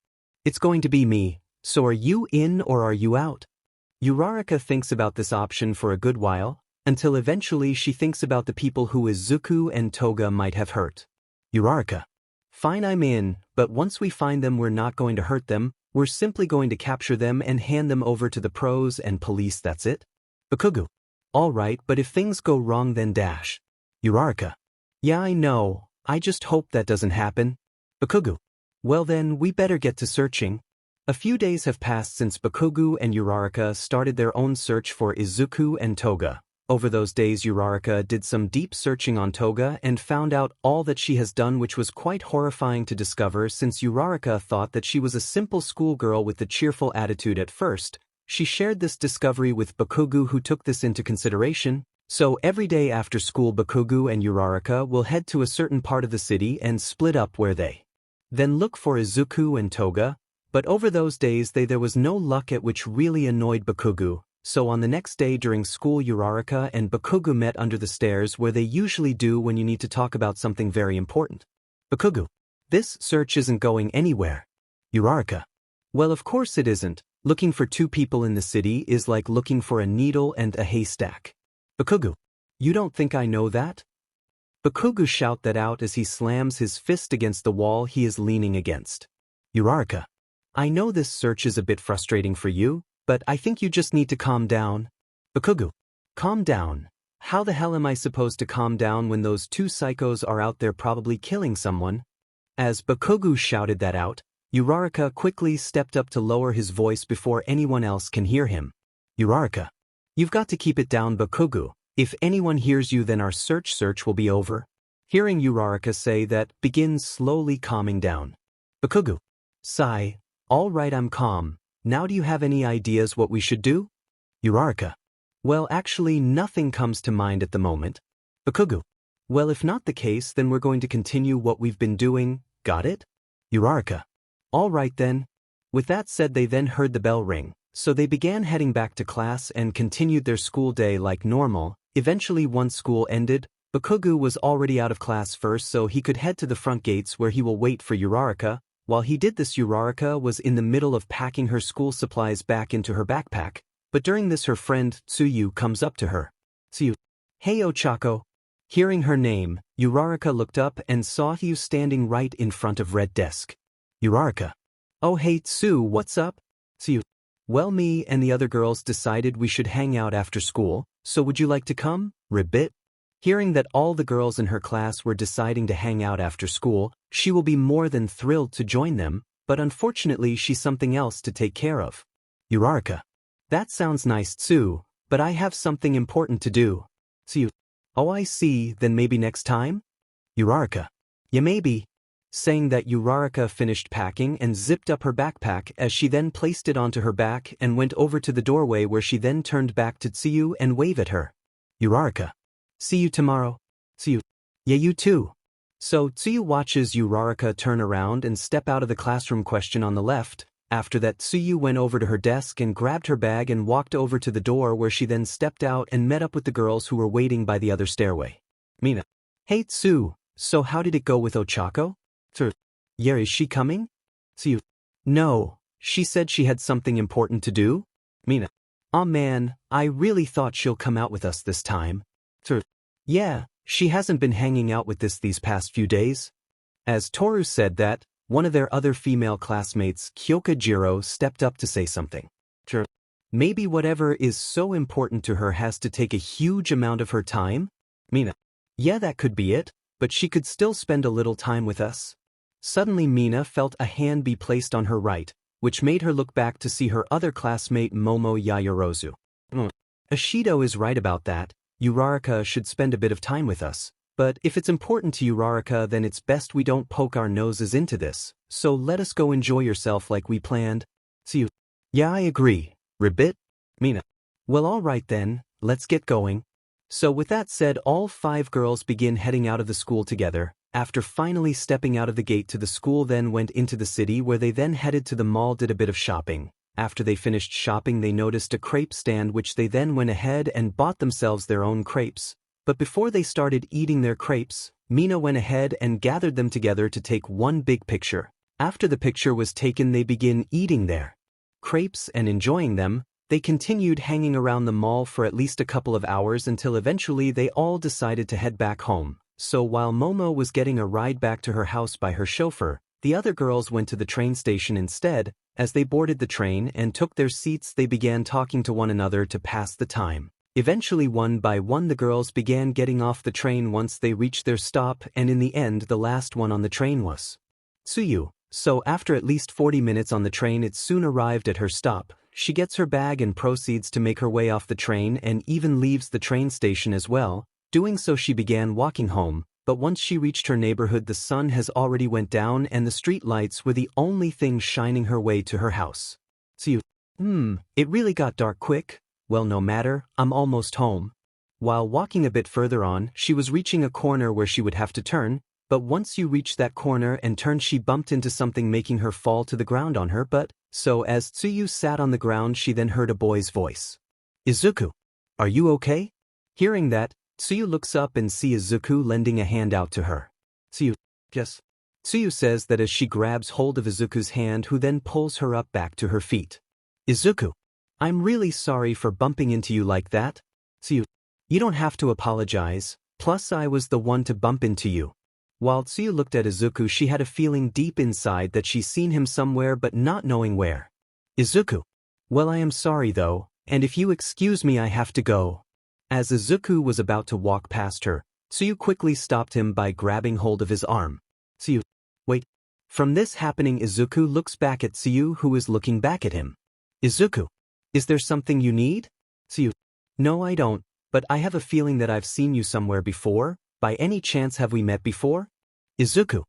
It's going to be me, so are you in or are you out? Uraraka thinks about this option for a good while, until eventually she thinks about the people who Izuku and Toga might have hurt. Uraraka. Fine, I'm in, but once we find them we're not going to hurt them, we're simply going to capture them and hand them over to the pros and police, that's it? Bakugo. Alright, but if things go wrong then dash. Uraraka. Yeah, I know, I just hope that doesn't happen. Bakugu. Well then, we better get to searching. A few days have passed since Bakugu and Uraraka started their own search for Izuku and Toga. Over those days Uraraka did some deep searching on Toga and found out all that she has done, which was quite horrifying to discover since Uraraka thought that she was a simple schoolgirl with a cheerful attitude at first. She shared this discovery with Bakugu, who took this into consideration. So every day after school Bakugu and Uraraka will head to a certain part of the city and split up where they then look for Izuku and Toga. But over those days there was no luck, at which really annoyed Bakugu. So on the next day during school Uraraka and Bakugu met under the stairs, where they usually do when you need to talk about something very important. Bakugu. This search isn't going anywhere. Uraraka. Well, of course it isn't. Looking for two people in the city is like looking for a needle and a haystack. Bakugu. You don't think I know that? Bakugu shout that out as he slams his fist against the wall he is leaning against. Uraraka. I know this search is a bit frustrating for you, but I think you just need to calm down. Bakugu. Calm down? How the hell am I supposed to calm down when those two psychos are out there probably killing someone? As Bakugu shouted that out, Uraraka quickly stepped up to lower his voice before anyone else can hear him. Uraraka. You've got to keep it down, Bakugu. If anyone hears you then our search will be over. Hearing Uraraka say that, begins slowly calming down. Bakugu. Sigh. All right, I'm calm. Now do you have any ideas what we should do? Uraraka. Well, actually nothing comes to mind at the moment. Bakugu. Well, if not the case then we're going to continue what we've been doing, got it? Uraraka. All right then. With that said they then heard the bell ring, so they began heading back to class and continued their school day like normal. Eventually once school ended, Bakugu was already out of class first, so he could head to the front gates where he will wait for Uraraka. While he did this, Uraraka was in the middle of packing her school supplies back into her backpack, but during this her friend, Tsuyu, comes up to her. Tsuyu. Hey Ochako. Hearing her name, Uraraka looked up and saw Tsuyu standing right in front of red desk. Uraraka. Oh hey Tsu, what's up? Tsuyu. Well, me and the other girls decided we should hang out after school, so would you like to come, Ribbit? Hearing that all the girls in her class were deciding to hang out after school, she will be more than thrilled to join them, but unfortunately she's something else to take care of. Uraraka. That sounds nice Tsu, but I have something important to do. Tsuyu. Oh I see, then maybe next time? Uraraka. Yeah maybe. Saying that, Uraraka finished packing and zipped up her backpack as she then placed it onto her back and went over to the doorway, where she then turned back to Tsuyu and waved at her. Uraraka. See you tomorrow. Tsuyu. Yeah, you too. So Tsuyu watches Uraraka turn around and step out of the classroom on the left. After that Tsuyu went over to her desk and grabbed her bag and walked over to the door, where she then stepped out and met up with the girls who were waiting by the other stairway. Mina. Hey Tsu, so how did it go with Ochako? Tsu. Yeah, is she coming? Tsuyu. No, she said she had something important to do. Mina. Aw man, I really thought she'll come out with us this time. Tsu. Yeah, she hasn't been hanging out with us these past few days. As Toru said that, one of their other female classmates, Kyoka Jiro, stepped up to say something. Tsu. Maybe whatever is so important to her has to take a huge amount of her time? Mina. Yeah, that could be it, but she could still spend a little time with us. Suddenly Mina felt a hand be placed on her right, which made her look back to see her other classmate Momo Yayorozu. Ashido is right about that. Uraraka should spend a bit of time with us, but if it's important to Uraraka then it's best we don't poke our noses into this, so let us go enjoy yourself like we planned. See you. Yeah, I agree. Ribbit? Mina. Well, alright then, let's get going. So with that said, all 5 girls begin heading out of the school together. After finally stepping out of the gate to the school, then went into the city, where they then headed to the mall, did a bit of shopping. After they finished shopping they noticed a crepe stand, which they then went ahead and bought themselves their own crepes. But before they started eating their crepes, Mina went ahead and gathered them together to take one big picture. After the picture was taken they begin eating their crepes and enjoying them. They continued hanging around the mall for at least a couple of hours until eventually they all decided to head back home. So while Momo was getting a ride back to her house by her chauffeur, the other girls went to the train station instead. As they boarded the train and took their seats they began talking to one another to pass the time. Eventually one by one the girls began getting off the train once they reached their stop, and in the end the last one on the train was Tsuyu. So after at least 40 minutes on the train it soon arrived at her stop. She gets her bag and proceeds to make her way off the train and even leaves the train station as well. Doing so she began walking home, but once she reached her neighborhood the sun has already went down and the street lights were the only thing shining her way to her house. Tsuyu. It really got dark quick. Well, no matter, I'm almost home. While walking a bit further on, she was reaching a corner where she would have to turn, but once you reached that corner and turned she bumped into something making her fall to the ground on her butt. So as Tsuyu sat on the ground she then heard a boy's voice. Izuku, are you okay? Hearing that, Tsuyu looks up and sees Izuku lending a hand out to her. Tsuyu, yes. Tsuyu says that as she grabs hold of Izuku's hand who then pulls her up back to her feet. Izuku, I'm really sorry for bumping into you like that. Tsuyu, you don't have to apologize, plus I was the one to bump into you. While Tsuyu looked at Izuku she had a feeling deep inside that she's seen him somewhere but not knowing where. Izuku, well I am sorry though, and if you excuse me I have to go. As Izuku was about to walk past her, Tsuyu quickly stopped him by grabbing hold of his arm. Tsuyu, wait. From this happening Izuku looks back at Tsuyu who is looking back at him. Izuku, is there something you need? Tsuyu, no I don't, but I have a feeling that I've seen you somewhere before. By any chance have we met before? Izuku,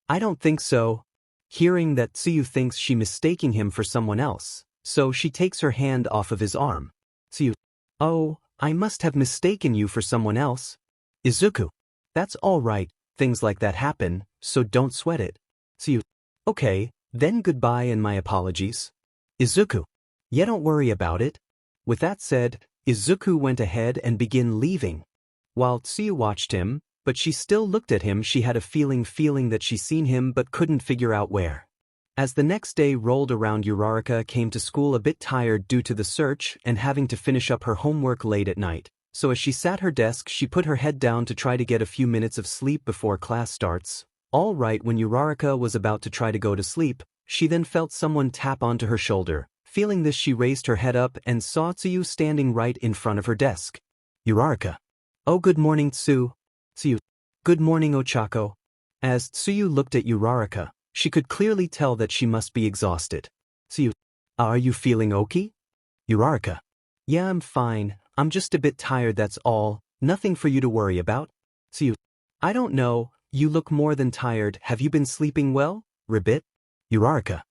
I don't think so. Hearing that Tsuyu thinks she mistaking him for someone else, so she takes her hand off of his arm. Tsuyu, oh, I must have mistaken you for someone else. Izuku, that's all right, things like that happen, so don't sweat it. Tsuyu, okay, then goodbye and my apologies. Izuku, yeah don't worry about it. With that said, Izuku went ahead and began leaving. While Tsuyu watched him, but she still looked at him she had a feeling that she seen him but couldn't figure out where. As the next day rolled around Uraraka came to school a bit tired due to the search and having to finish up her homework late at night, so as she sat her desk she put her head down to try to get a few minutes of sleep before class starts. All right, when Uraraka was about to try to go to sleep, she then felt someone tap onto her shoulder. Feeling this she raised her head up and saw Tsuyu standing right in front of her desk. Uraraka. Oh good morning Tsu. Tsuyu. Good morning Ochako. As Tsuyu looked at Uraraka, she could clearly tell that she must be exhausted. Tsuyu. Are you feeling okay? Uraraka. Yeah I'm fine, I'm just a bit tired that's all, nothing for you to worry about. Tsuyu. I don't know, you look more than tired, have you been sleeping well? Ribbit. Uraraka.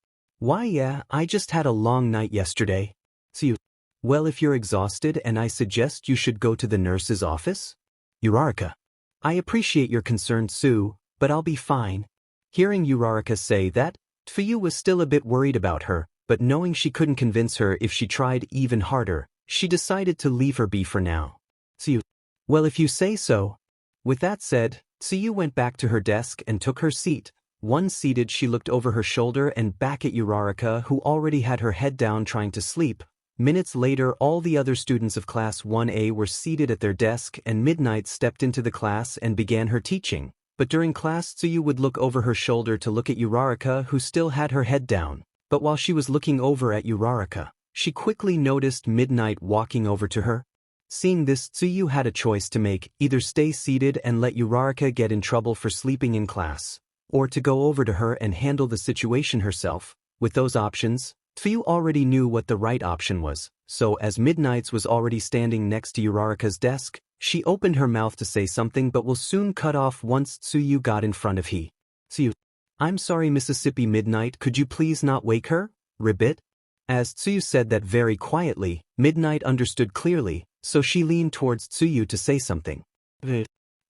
Why yeah, I just had a long night yesterday. Tsuyu. Well if you're exhausted and I suggest you should go to the nurse's office? Uraraka. I appreciate your concern Tsu, but I'll be fine. Hearing Uraraka say that, Tsuyu was still a bit worried about her, but knowing she couldn't convince her if she tried even harder, she decided to leave her be for now. Tsuyu. Well if you say so. With that said, Tsuyu went back to her desk and took her seat. Once seated she looked over her shoulder and back at Uraraka who already had her head down trying to sleep. Minutes later all the other students of Class 1A were seated at their desk and Midnight stepped into the class and began her teaching. But during class Tsuyu would look over her shoulder to look at Uraraka who still had her head down. But while she was looking over at Uraraka, she quickly noticed Midnight walking over to her. Seeing this Tsuyu had a choice to make, either stay seated and let Uraraka get in trouble for sleeping in class, or to go over to her and handle the situation herself. With those options, Tsuyu already knew what the right option was, so as Midnight's was already standing next to Uraraka's desk, she opened her mouth to say something but will soon cut off once Tsuyu got in front of he. Tsuyu. I'm sorry Mississippi Midnight, could you please not wake her? Ribbit. As Tsuyu said that very quietly, Midnight understood clearly, so she leaned towards Tsuyu to say something.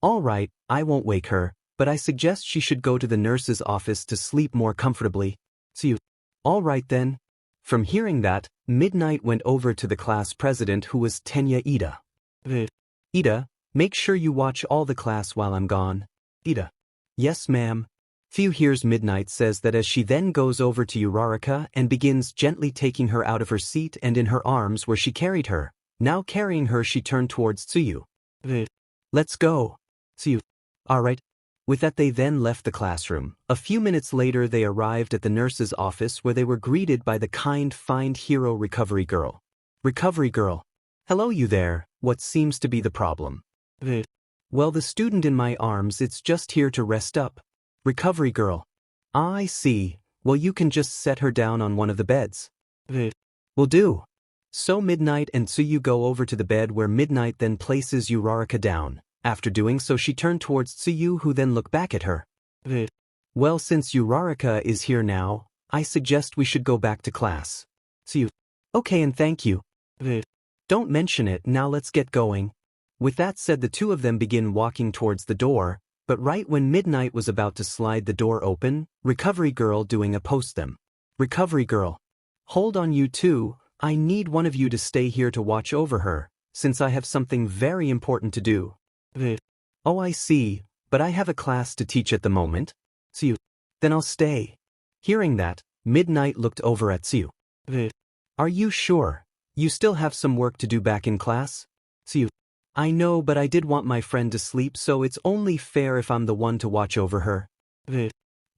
All right, I won't wake her, but I suggest she should go to the nurse's office to sleep more comfortably. Tsuyu. All right then. From hearing that, Midnight went over to the class president who was Tenya Ida. Ida, make sure you watch all the class while I'm gone. Ida. Yes ma'am. Tsuyu hears Midnight says that as she then goes over to Uraraka and begins gently taking her out of her seat and in her arms where she carried her. Now carrying her she turned towards Tsuyu. Let's go. Tsuyu. Alright. With that they then left the classroom. A few minutes later they arrived at the nurse's office where they were greeted by the kind, fine hero Recovery Girl. Recovery Girl. Hello you there, what seems to be the problem? Well, the student in my arms, it's just here to rest up. Recovery girl. Ah, I see, well you can just set her down on one of the beds. Will do. So Midnight and Tsuyu go over to the bed where Midnight then places Uraraka down. After doing so she turned towards Tsuyu, who then looked back at her. Well, since Uraraka is here now, I suggest we should go back to class. Tsuyu. Okay, and thank you. Don't mention it, now let's get going. With that said, the two of them begin walking towards the door, but right when Midnight was about to slide the door open, Recovery Girl doing opposed them. Recovery Girl. Hold on you two, I need one of you to stay here to watch over her, since I have something very important to do. Oh, I see, but I have a class to teach at the moment. Tsuyu. Then I'll stay. Hearing that, Midnight looked over at Tsuyu. Are you sure? You still have some work to do back in class? Tsuyu. I know, but I did want my friend to sleep, so it's only fair if I'm the one to watch over her.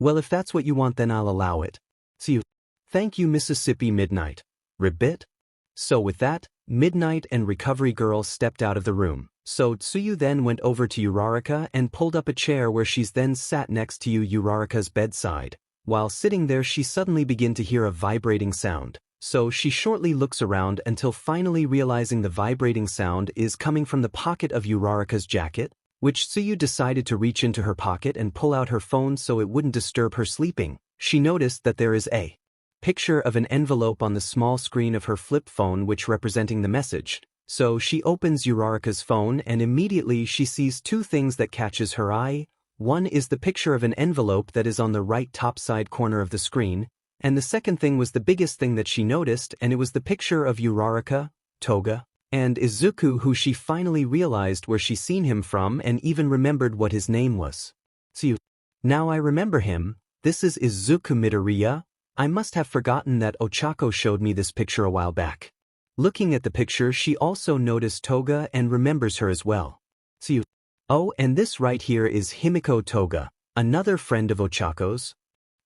Well, if that's what you want, then I'll allow it. Tsuyu. Thank you, Mississippi Midnight. Ribbit? So with that, Midnight and Recovery Girl stepped out of the room. So Tsuyu then went over to Uraraka and pulled up a chair where she's then sat next to Uraraka's bedside. While sitting there, she suddenly began to hear a vibrating sound. So she shortly looks around until finally realizing the vibrating sound is coming from the pocket of Uraraka's jacket, which Tsuyu decided to reach into her pocket and pull out her phone so it wouldn't disturb her sleeping. She noticed that there is a picture of an envelope on the small screen of her flip phone which representing the message. So she opens Uraraka's phone and immediately she sees two things that catches her eye. One is the picture of an envelope that is on the right top side corner of the screen, and the second thing was the biggest thing that she noticed, and it was the picture of Uraraka, Toga, and Izuku, who she finally realized where she seen him from and even remembered what his name was. Tsuyu. Now I remember him, this is Izuku Midoriya. I must have forgotten that Ochako showed me this picture a while back. Looking at the picture, she also noticed Toga and remembers her as well. Tsuyu. Oh, and this right here is Himiko Toga, another friend of Ochako's.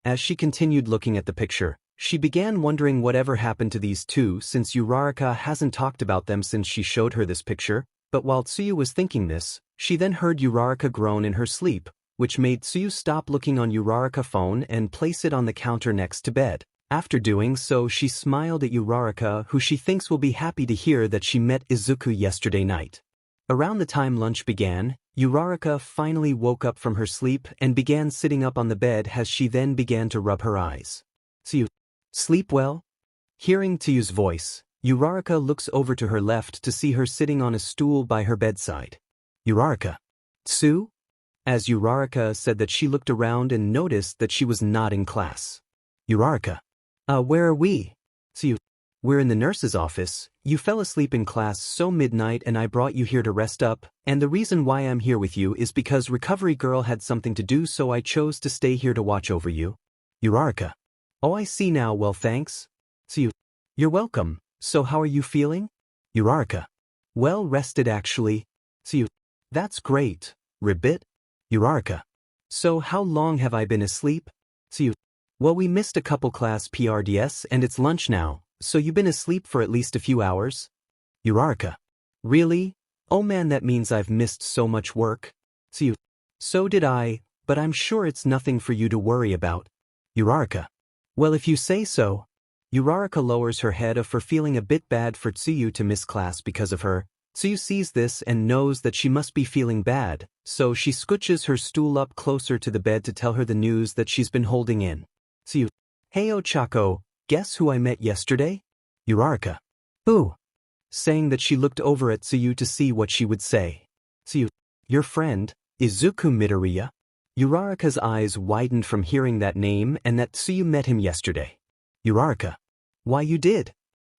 As she continued looking at the picture, she began wondering whatever happened to these two since Uraraka hasn't talked about them since she showed her this picture, but while Tsuyu was thinking this, she then heard Uraraka groan in her sleep, which made Tsuyu stop looking on Uraraka's phone and place it on the counter next to bed. After doing so, she smiled at Uraraka, who she thinks will be happy to hear that she met Izuku yesterday night. Around the time lunch began, Uraraka finally woke up from her sleep and began sitting up on the bed as she then began to rub her eyes. Tsuyu. Sleep well? Hearing Tsuyu's voice, Uraraka looks over to her left to see her sitting on a stool by her bedside. Uraraka. Tsu? As Uraraka said that, she looked around and noticed that she was not in class. Uraraka. Where are we? Tsuyu. We're in the nurse's office. You fell asleep in class so Midnight and I brought you here to rest up, and the reason why I'm here with you is because Recovery Girl had something to do, so I chose to stay here to watch over you. Uraraka. Oh, I see now, well thanks. Tsuyu. You're welcome. So how are you feeling? Uraraka. Well rested actually. Tsuyu. That's great. Ribbit. Uraraka. So how long have I been asleep? Tsuyu. Well, we missed a couple class PRDS and it's lunch now. So you've been asleep for at least a few hours? Uraraka. Really? Oh man, that means I've missed so much work. Tsuyu. So did I, but I'm sure it's nothing for you to worry about. Uraraka. Well, if you say so. Uraraka lowers her head for feeling a bit bad for Tsuyu to miss class because of her. Tsuyu sees this and knows that she must be feeling bad, so she scooches her stool up closer to the bed to tell her the news that she's been holding in. Tsuyu. Hey Ochako. Guess who I met yesterday? Uraraka. Who? Saying that she looked over at Tsuyu to see what she would say. Tsuyu. Your friend, Izuku Midoriya? Uraraka's eyes widened from hearing that name and that Tsuyu met him yesterday. Uraraka. Why you did?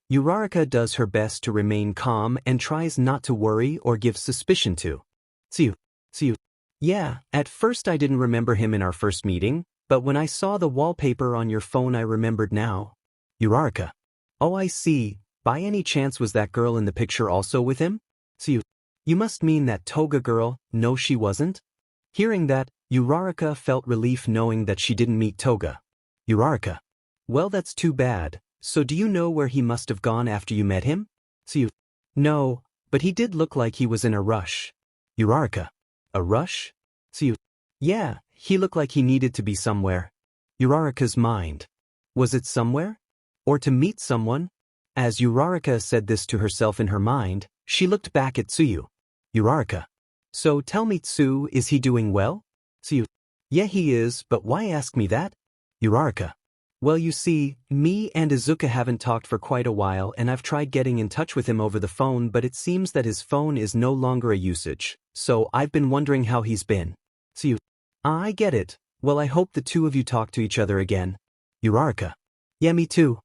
Uraraka does her best to remain calm and tries not to worry or give suspicion to. Tsuyu. Yeah, at first I didn't remember him in our first meeting, but when I saw the wallpaper on your phone I remembered now. Uraraka. Oh, I see. By any chance was that girl in the picture also with him? Tsuyu. You must mean that Toga girl. No, she wasn't. Hearing that, Uraraka felt relief knowing that she didn't meet Toga. Uraraka. Well, that's too bad. So do you know where he must have gone after you met him? Tsuyu. No, but he did look like he was in a rush. Uraraka. A rush? Tsuyu. Yeah, he looked like he needed to be somewhere. Uraraka's mind. Was it somewhere? Or to meet someone? As Uraraka said this to herself in her mind, she looked back at Tsuyu. Uraraka. So tell me, Tsu, is he doing well? Tsuyu. Yeah, he is, but why ask me that? Uraraka. Well, you see, me and Izuka haven't talked for quite a while and I've tried getting in touch with him over the phone, but it seems that his phone is no longer a usage, so I've been wondering how he's been. Tsuyu. I get it. Well, I hope the two of you talk to each other again. Uraraka. Yeah, me too.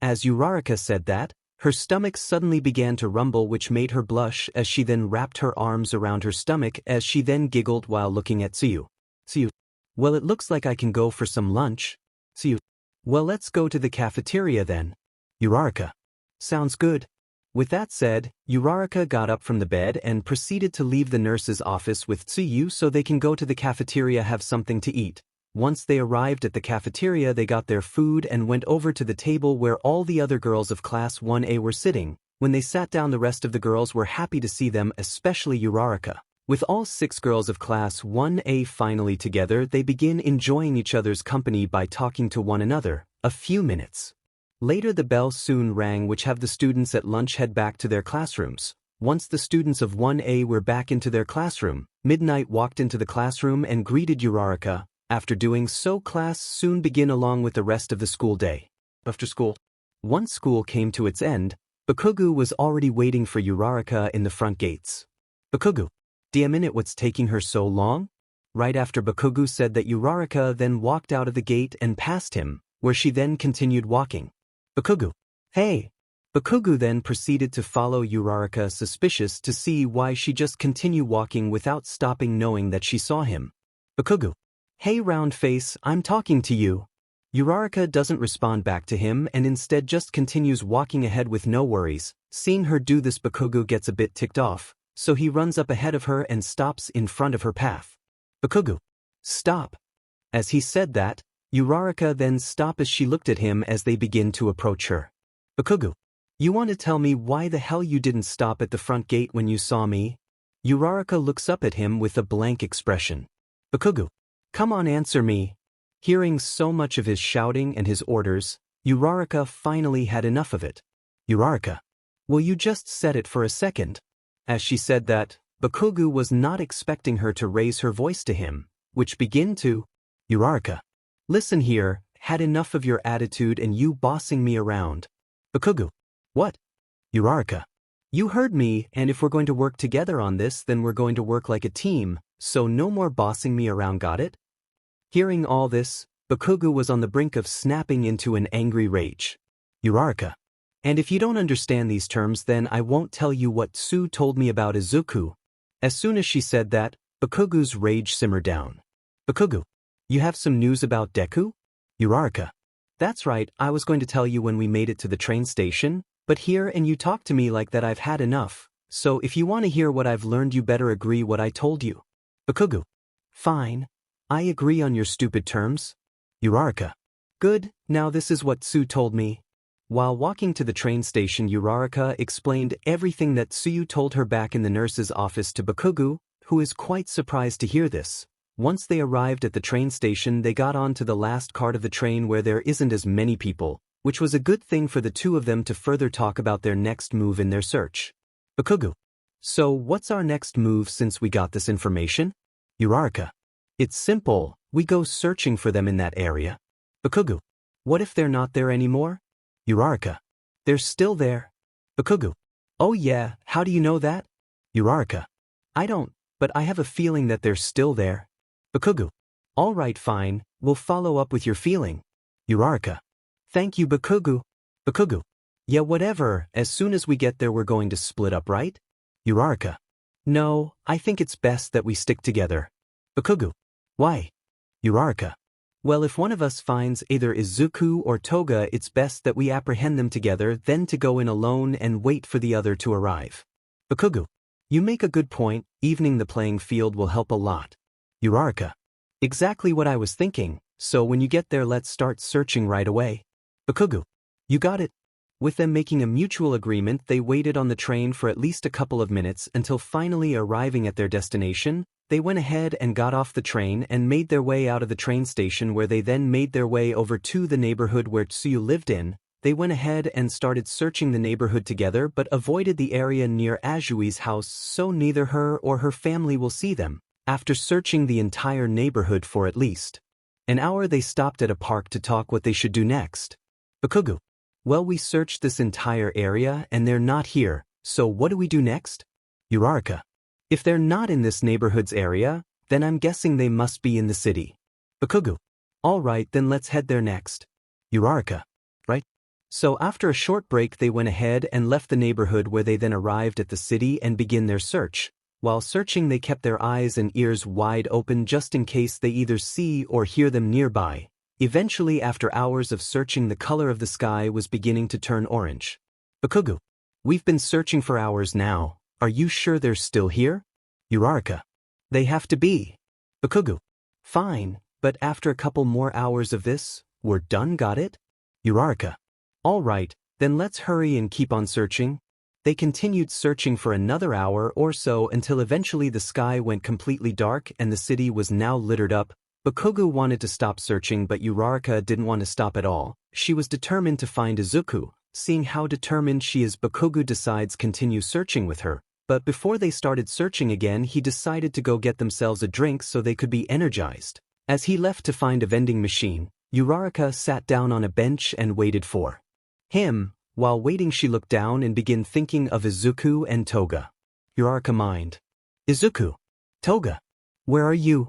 As Uraraka said that, her stomach suddenly began to rumble, which made her blush as she then wrapped her arms around her stomach as she then giggled while looking at Tsuyu. Tsuyu. Well, it looks like I can go for some lunch. Tsuyu. Well, let's go to the cafeteria then. Uraraka. Sounds good. With that said, Uraraka got up from the bed and proceeded to leave the nurse's office with Tsuyu so they can go to the cafeteria have something to eat. Once they arrived at the cafeteria, they got their food and went over to the table where all the other girls of Class 1A were sitting. When they sat down, the rest of the girls were happy to see them, especially Uraraka. With all 6 girls of Class 1A finally together, they begin enjoying each other's company by talking to one another. A few minutes later, the bell soon rang, which have the students at lunch head back to their classrooms. Once the students of 1A were back into their classroom, Midnight walked into the classroom and greeted Uraraka. After doing so, class soon begin along with the rest of the school day. After school. Once school came to its end, Bakugu was already waiting for Uraraka in the front gates. Bakugu. Damn it, what's taking her so long? Right after Bakugu said that, Uraraka then walked out of the gate and past him, where she then continued walking. Bakugu. Hey. Bakugu then proceeded to follow Uraraka, suspicious to see why she just continued walking without stopping, knowing that she saw him. Bakugu. Hey round face, I'm talking to you. Uraraka doesn't respond back to him and instead just continues walking ahead with no worries. Seeing her do this, Bakugu gets a bit ticked off, so he runs up ahead of her and stops in front of her path. Bakugu. Stop. As he said that, Uraraka then stopped as she looked at him as they begin to approach her. Bakugu. You want to tell me why the hell you didn't stop at the front gate when you saw me? Uraraka looks up at him with a blank expression. Bakugu. Come on, answer me. Hearing so much of his shouting and his orders, Uraraka finally had enough of it. Uraraka. Will you just set it for a second? As she said that, Bakugu was not expecting her to raise her voice to him, which began to. Uraraka. Listen here, had enough of your attitude and you bossing me around. Bakugu. What? Uraraka. You heard me, and if we're going to work together on this, then we're going to work like a team, so no more bossing me around, got it? Hearing all this, Bakugu was on the brink of snapping into an angry rage. Uraraka. And if you don't understand these terms, then I won't tell you what Tsu told me about Izuku. As soon as she said that, Bakugu's rage simmered down. Bakugu. You have some news about Deku? Uraraka. That's right, I was going to tell you when we made it to the train station, but here and you talk to me like that, I've had enough. So if you want to hear what I've learned, you better agree what I told you. Bakugu. Fine. I agree on your stupid terms. Uraraka. Good, now this is what Tsu told me. While walking to the train station, Uraraka explained everything that Tsuyu told her back in the nurse's office to Bakugu, who is quite surprised to hear this. Once they arrived at the train station, they got on to the last cart of the train where there isn't as many people, which was a good thing for the two of them to further talk about their next move in their search. Bakugu. So what's our next move since we got this information? Uraraka. It's simple, we go searching for them in that area. Bakugu. What if they're not there anymore? Uraraka. They're still there. Bakugu. Oh yeah, how do you know that? Uraraka. I don't, but I have a feeling that they're still there. Bakugu. All right, fine, we'll follow up with your feeling. Uraraka. Thank you, Bakugu. Bakugu. Yeah, whatever, as soon as we get there we're going to split up, right? Uraraka. No, I think it's best that we stick together. Bakugu. Why? Uraraka. Well, if one of us finds either Izuku or Toga, it's best that we apprehend them together than to go in alone and wait for the other to arrive. Bakugu. You make a good point, evening the playing field will help a lot. Uraraka. Exactly what I was thinking, so when you get there let's start searching right away. Bakugu. You got it. With them making a mutual agreement, they waited on the train for at least a couple of minutes until finally arriving at their destination. They went ahead and got off the train and made their way out of the train station, where they then made their way over to the neighborhood where Tsuyu lived in. They went ahead and started searching the neighborhood together but avoided the area near Ajui's house so neither her or her family will see them. After searching the entire neighborhood for at least an hour, they stopped at a park to talk what they should do next. Bakugo. Well, we searched this entire area and they're not here, so what do we do next? Uraraka. If they're not in this neighborhood's area, then I'm guessing they must be in the city. Bakugo. Alright, then let's head there next. Uraraka. Right? So after a short break, they went ahead and left the neighborhood, where they then arrived at the city and begin their search. While searching, they kept their eyes and ears wide open just in case they either see or hear them nearby. Eventually, after hours of searching, the color of the sky was beginning to turn orange. Bakugo. We've been searching for hours now. Are you sure they're still here? Uraraka. They have to be. Bakugo. Fine, but after a couple more hours of this, we're done, got it? Uraraka. Alright, then let's hurry and keep on searching. They continued searching for another hour or so until eventually the sky went completely dark and the city was now littered up. Bakugo wanted to stop searching, but Uraraka didn't want to stop at all. She was determined to find Izuku. Seeing how determined she is, Bakugo decides continue searching with her. But before they started searching again, he decided to go get themselves a drink so they could be energized. As he left to find a vending machine, Uraraka sat down on a bench and waited for him. While waiting, she looked down and began thinking of Izuku and Toga. Uraraka mind. Izuku. Toga. Where are you?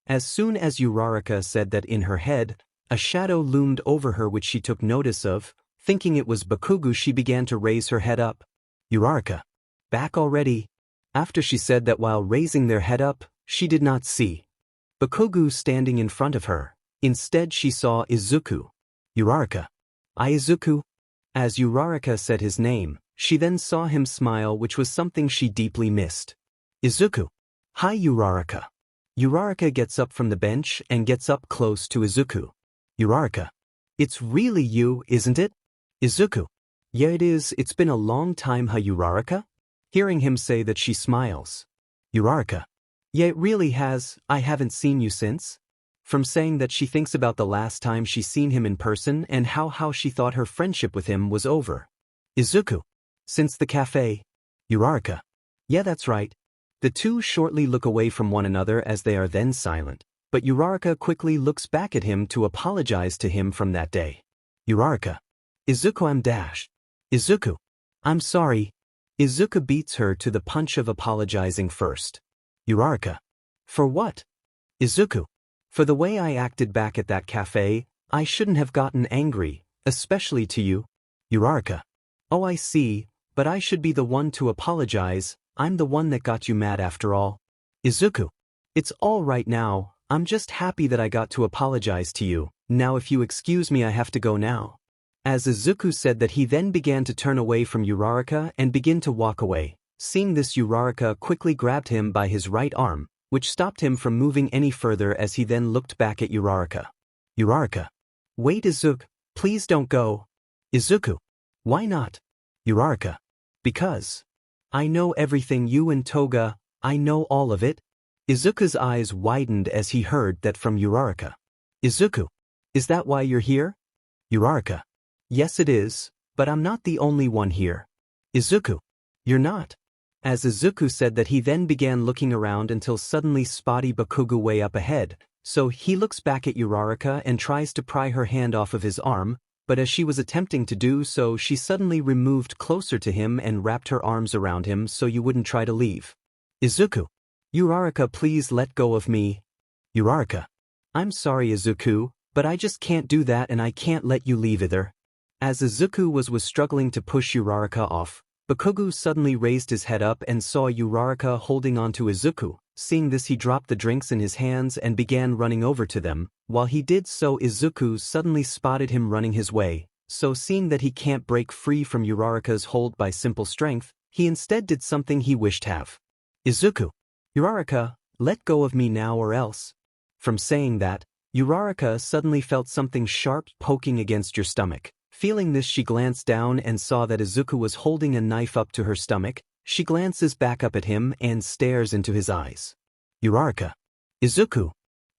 As soon as Uraraka said that, in her head, a shadow loomed over her which she took notice of. Thinking it was Bakugo, she began to raise her head up. Uraraka. Back already? After she said that, while raising their head up, she did not see Bakugo standing in front of her. Instead, she saw Izuku. Uraraka. Izuku? As Uraraka said his name, she then saw him smile, which was something she deeply missed. Izuku. Hi, Uraraka. Uraraka gets up from the bench and gets up close to Izuku. Uraraka. It's really you, isn't it? Izuku. Yeah, it is. It's been a long time, huh, Uraraka? Hearing him say that, she smiles. Uraraka. Yeah, it really has. I haven't seen you since. From saying that, she thinks about the last time she seen him in person and how she thought her friendship with him was over. Izuku. Since the cafe. Uraraka. Yeah, that's right. The two shortly look away from one another as they are then silent, but Uraraka quickly looks back at him to apologize to him from that day. Uraraka. Izuku, I'm dash. Izuku. I'm sorry. Izuku beats her to the punch of apologizing first. Uraraka. For what? Izuku. For the way I acted back at that cafe. I shouldn't have gotten angry, especially to you. Uraraka. Oh, I see, but I should be the one to apologize. I'm the one that got you mad after all. Izuku. It's all right now. I'm just happy that I got to apologize to you. Now if you excuse me, I have to go now. As Izuku said that, he then began to turn away from Uraraka and begin to walk away. Seeing this, Uraraka quickly grabbed him by his right arm, which stopped him from moving any further as he then looked back at Uraraka. Uraraka. Wait, Izuku, please don't go. Izuku. Why not? Uraraka. Because I know everything, you and Toga, I know all of it. Izuku's eyes widened as he heard that from Uraraka. Izuku. Is that why you're here? Uraraka. Yes, it is, but I'm not the only one here. Izuku. You're not. As Izuku said that, he then began looking around until suddenly spotty Bakugo way up ahead, so he looks back at Uraraka and tries to pry her hand off of his arm, but as she was attempting to do so, she suddenly removed closer to him and wrapped her arms around him so you wouldn't try to leave. Izuku. Uraraka, please let go of me. Uraraka. I'm sorry, Izuku, but I just can't do that, and I can't let you leave either. As Izuku was struggling to push Uraraka off, Bakugo suddenly raised his head up and saw Uraraka holding onto Izuku. Seeing this, he dropped the drinks in his hands and began running over to them. While he did so, Izuku suddenly spotted him running his way, so seeing that he can't break free from Uraraka's hold by simple strength, he instead did something he wished to have. Izuku. Uraraka, let go of me now or else. From saying that, Uraraka suddenly felt something sharp poking against your stomach. Feeling this, she glanced down and saw that Izuku was holding a knife up to her stomach. She glances back up at him and stares into his eyes. Uraraka. Izuku.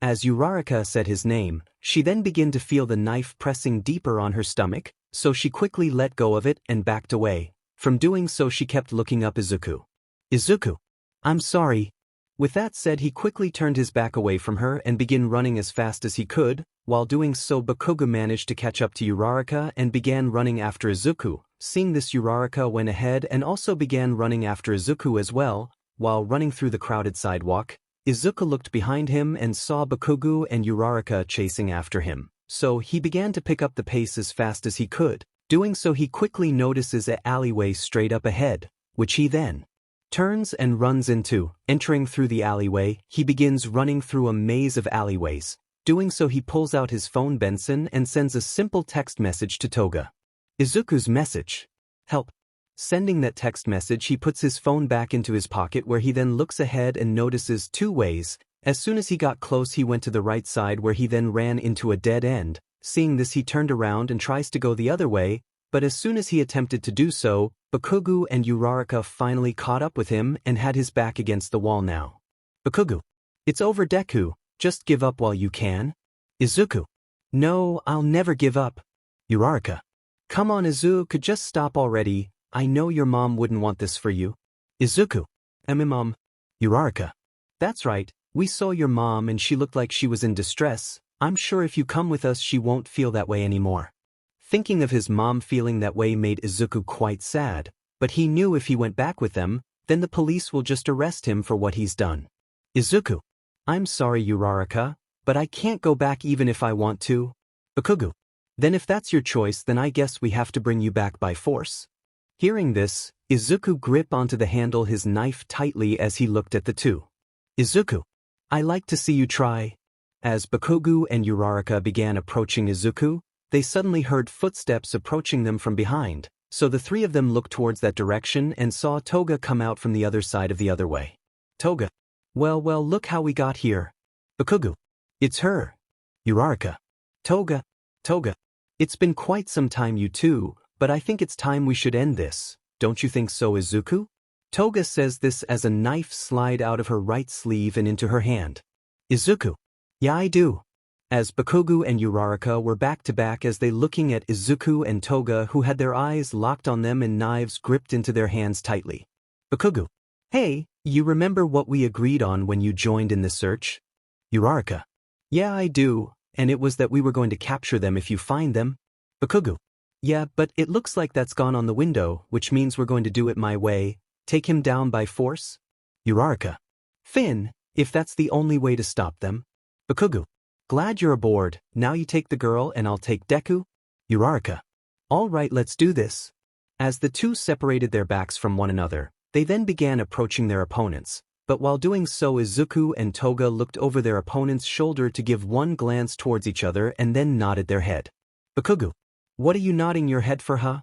As Uraraka said his name, she then began to feel the knife pressing deeper on her stomach, so she quickly let go of it and backed away. From doing so, she kept looking up Izuku. Izuku. I'm sorry. With that said, he quickly turned his back away from her and began running as fast as he could. While doing so, Bakugo managed to catch up to Uraraka and began running after Izuku. Seeing this, Uraraka went ahead and also began running after Izuku as well. While running through the crowded sidewalk, Izuku looked behind him and saw Bakugo and Uraraka chasing after him. So he began to pick up the pace as fast as he could. Doing so, he quickly notices an alleyway straight up ahead, which he then turns and runs into. Entering through the alleyway, he begins running through a maze of alleyways. Doing so, he pulls out his phone Benson and sends a simple text message to Toga. Izuku's message. Help. Sending that text message, he puts his phone back into his pocket, where he then looks ahead and notices two ways. As soon as he got close, he went to the right side, where he then ran into a dead end. Seeing this, he turned around and tries to go the other way, but as soon as he attempted to do so, Bakugo and Uraraka finally caught up with him and had his back against the wall now. Bakugo. It's over, Deku. Just give up while you can. Izuku. No, I'll never give up. Uraraka. Come on, Izuku, just stop already. I know your mom wouldn't want this for you. Izuku. Mom. Uraraka. That's right, we saw your mom and she looked like she was in distress. I'm sure if you come with us she won't feel that way anymore. Thinking of his mom feeling that way made Izuku quite sad, but he knew if he went back with them, then the police will just arrest him for what he's done. Izuku. I'm sorry, Uraraka, but I can't go back even if I want to. Bakugo. Then if that's your choice, then I guess we have to bring you back by force. Hearing this, Izuku gripped onto the handle his knife tightly as he looked at the two. Izuku. I like to see you try. As Bakugo and Uraraka began approaching Izuku, they suddenly heard footsteps approaching them from behind, so the three of them looked towards that direction and saw Toga come out from the other side of the other way. Toga. Well, look how we got here. Bakugo. It's her. Uraraka. Toga. It's been quite some time, you two, but I think it's time we should end this. Don't you think so, Izuku? Toga says this as a knife slid out of her right sleeve and into her hand. Izuku. Yeah, I do. As Bakugo and Uraraka were back to back as they looking at Izuku and Toga, who had their eyes locked on them and knives gripped into their hands tightly. Bakugo. Hey, you remember what we agreed on when you joined in the search? Uraraka. Yeah, I do, and it was that we were going to capture them if you find them. Bakugo. Yeah, but it looks like that's gone on the window, which means we're going to do it my way. Take him down by force? Uraraka. Finn, if that's the only way to stop them. Bakugo. Glad you're aboard. Now you take the girl and I'll take Deku. Uraraka. All right, let's do this. As the two separated their backs from one another, they then began approaching their opponents. But while doing so, Izuku and Toga looked over their opponent's shoulder to give one glance towards each other and then nodded their head. Bakugo. What are you nodding your head for, huh?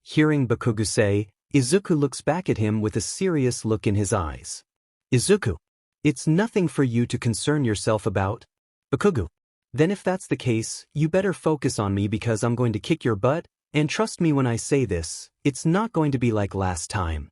Hearing Bakugo say, Izuku looks back at him with a serious look in his eyes. Izuku. It's nothing for you to concern yourself about. Bakugo. Then if that's the case, you better focus on me because I'm going to kick your butt, and trust me when I say this, it's not going to be like last time.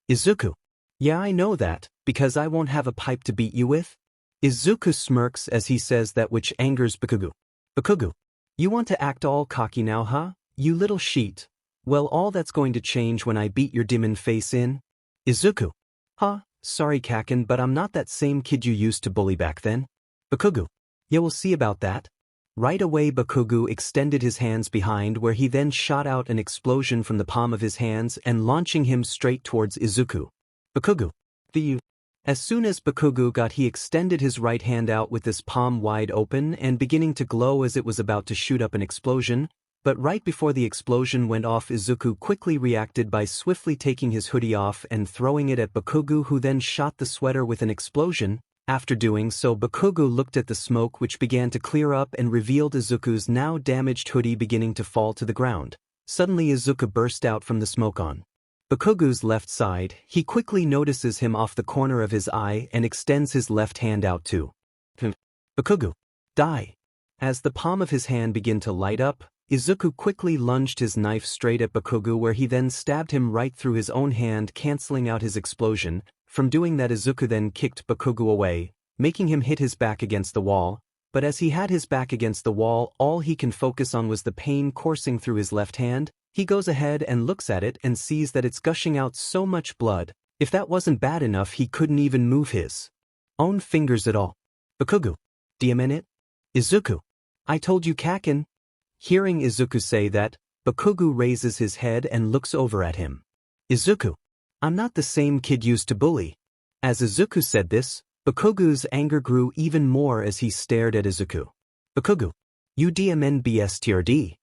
Izuku. Yeah, I know that, because I won't have a pipe to beat you with. Izuku smirks as he says that, which angers Bakugo. Bakugo. You want to act all cocky now, huh? You little sheet. Well, all that's going to change when I beat your demon face in. Izuku. Huh? Sorry, Kaken, but I'm not that same kid you used to bully back then. Bakugo. Yeah, we'll see about that. Right away, Bakugo extended his hands behind, where he then shot out an explosion from the palm of his hands and launching him straight towards Izuku. Bakugo. As soon as Bakugo he extended his right hand out with this palm wide open and beginning to glow as it was about to shoot up an explosion, but right before the explosion went off, Izuku quickly reacted by swiftly taking his hoodie off and throwing it at Bakugo, who then shot the sweater with an explosion. After doing so, Bakugo looked at the smoke, which began to clear up and revealed Izuku's now damaged hoodie beginning to fall to the ground. Suddenly Izuku burst out from the smoke on Bakugo's left side. He quickly notices him off the corner of his eye and extends his left hand out to Bakugo. Die. As the palm of his hand began to light up, Izuku quickly lunged his knife straight at Bakugo, where he then stabbed him right through his own hand, cancelling out his explosion. From doing that, Izuku then kicked Bakugo away, making him hit his back against the wall. But as he had his back against the wall, all he can focus on was the pain coursing through his left hand. He goes ahead and looks at it and sees that it's gushing out so much blood. If that wasn't bad enough, he couldn't even move his own fingers at all. Bakugo, do you mean it? Izuku, I told you Kakin. Hearing Izuku say that, Bakugo raises his head and looks over at him. Izuku, I'm not the same kid used to bully. As Izuku said this, Bakugo's anger grew even more as he stared at Izuku. Bakugo, you DMNBSTRD.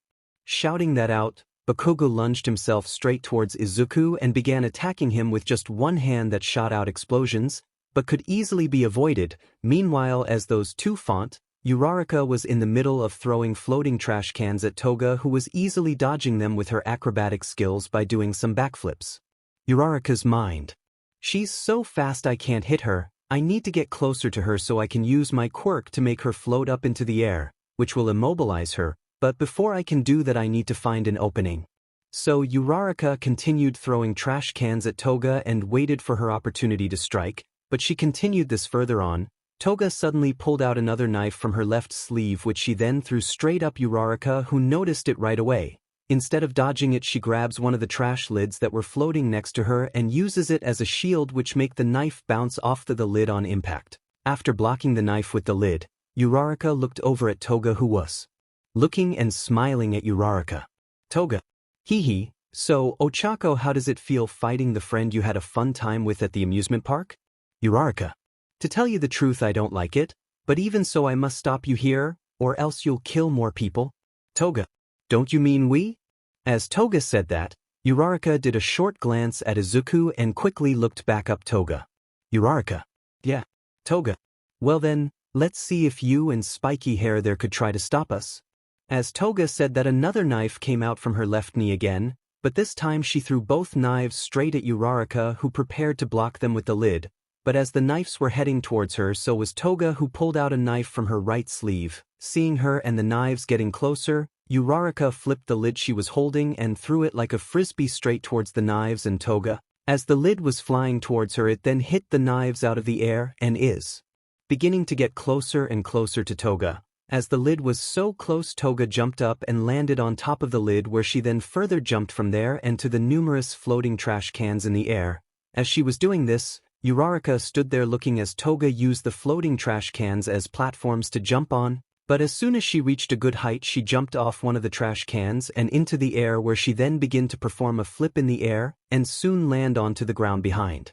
Shouting that out, Bakugo lunged himself straight towards Izuku and began attacking him with just one hand that shot out explosions, but could easily be avoided. Meanwhile, as those two fought, Uraraka was in the middle of throwing floating trash cans at Toga, who was easily dodging them with her acrobatic skills by doing some backflips. Uraraka's mind. She's so fast I can't hit her. I need to get closer to her so I can use my quirk to make her float up into the air, which will immobilize her, but before I can do that I need to find an opening. So Uraraka continued throwing trash cans at Toga and waited for her opportunity to strike, but she continued this further on. Toga suddenly pulled out another knife from her left sleeve, which she then threw straight up Uraraka, who noticed it right away. Instead of dodging it, she grabs one of the trash lids that were floating next to her and uses it as a shield, which make the knife bounce off the lid on impact. After blocking the knife with the lid, Uraraka looked over at Toga, who was looking and smiling at Uraraka. Toga, hee, so Ochako, how does it feel fighting the friend you had a fun time with at the amusement park? Uraraka, to tell you the truth, I don't like it, but even so I must stop you here, or else you'll kill more people. Toga, don't you mean we? As Toga said that, Uraraka did a short glance at Izuku and quickly looked back up Toga. Uraraka, yeah. Toga, well then, let's see if you and Spiky Hair there could try to stop us. As Toga said that, another knife came out from her left knee again, but this time she threw both knives straight at Uraraka, who prepared to block them with the lid. But as the knives were heading towards her, so was Toga, who pulled out a knife from her right sleeve. Seeing her and the knives getting closer, Uraraka flipped the lid she was holding and threw it like a frisbee straight towards the knives and Toga. As the lid was flying towards her, it then hit the knives out of the air and is beginning to get closer and closer to Toga. As the lid was so close, Toga jumped up and landed on top of the lid, where she then further jumped from there and to the numerous floating trash cans in the air. As she was doing this, Uraraka stood there looking as Toga used the floating trash cans as platforms to jump on, but as soon as she reached a good height, she jumped off one of the trash cans and into the air, where she then began to perform a flip in the air and soon land onto the ground behind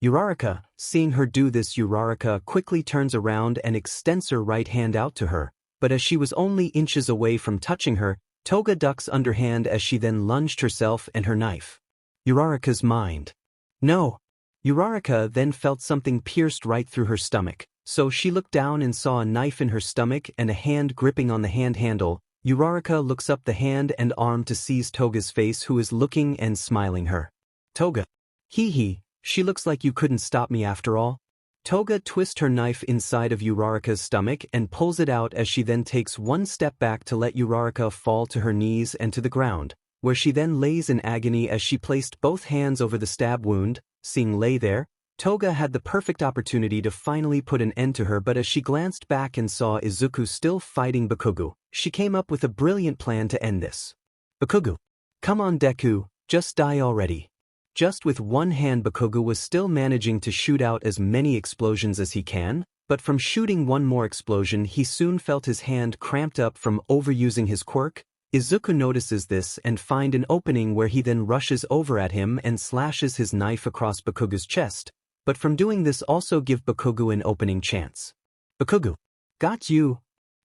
Uraraka. Seeing her do this, Uraraka quickly turns around and extends her right hand out to her, but as she was only inches away from touching her, Toga ducks underhand as she then lunged herself and her knife. Uraraka's mind. No. Uraraka then felt something pierced right through her stomach, so she looked down and saw a knife in her stomach and a hand gripping on the hand handle. Uraraka looks up the hand and arm to seize Toga's face, who is looking and smiling her. Toga, hee, she looks like you couldn't stop me after all. Toga twists her knife inside of Uraraka's stomach and pulls it out, as she then takes one step back to let Uraraka fall to her knees and to the ground, where she then lays in agony as she placed both hands over the stab wound. Seeing lay there, Toga had the perfect opportunity to finally put an end to her, but as she glanced back and saw Izuku still fighting Bakugo, she came up with a brilliant plan to end this. Bakugo, come on Deku, just die already. Just with one hand, Bakugo was still managing to shoot out as many explosions as he can, but from shooting one more explosion he soon felt his hand cramped up from overusing his quirk. Izuku notices this and finds an opening, where he then rushes over at him and slashes his knife across Bakugo's chest, but from doing this also give Bakugo an opening chance. Bakugo, got you.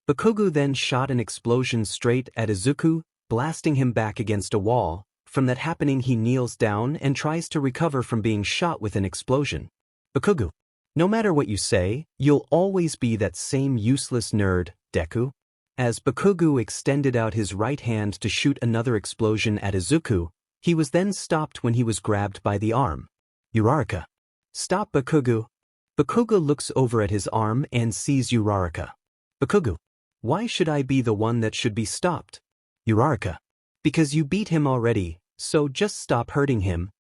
Bakugo then shot an explosion straight at Izuku, blasting him back against a wall. From that happening, he kneels down and tries to recover from being shot with an explosion. Bakugo, no matter what you say, you'll always be that same useless nerd, Deku. As Bakugo extended out his right hand to shoot another explosion at Izuku, he was then stopped when he was grabbed by the arm. Uraraka, stop Bakugo. Bakugo looks over at his arm and sees Uraraka. Bakugo, why should I be the one that should be stopped? Uraraka. Because you beat him already, so just stop hurting him.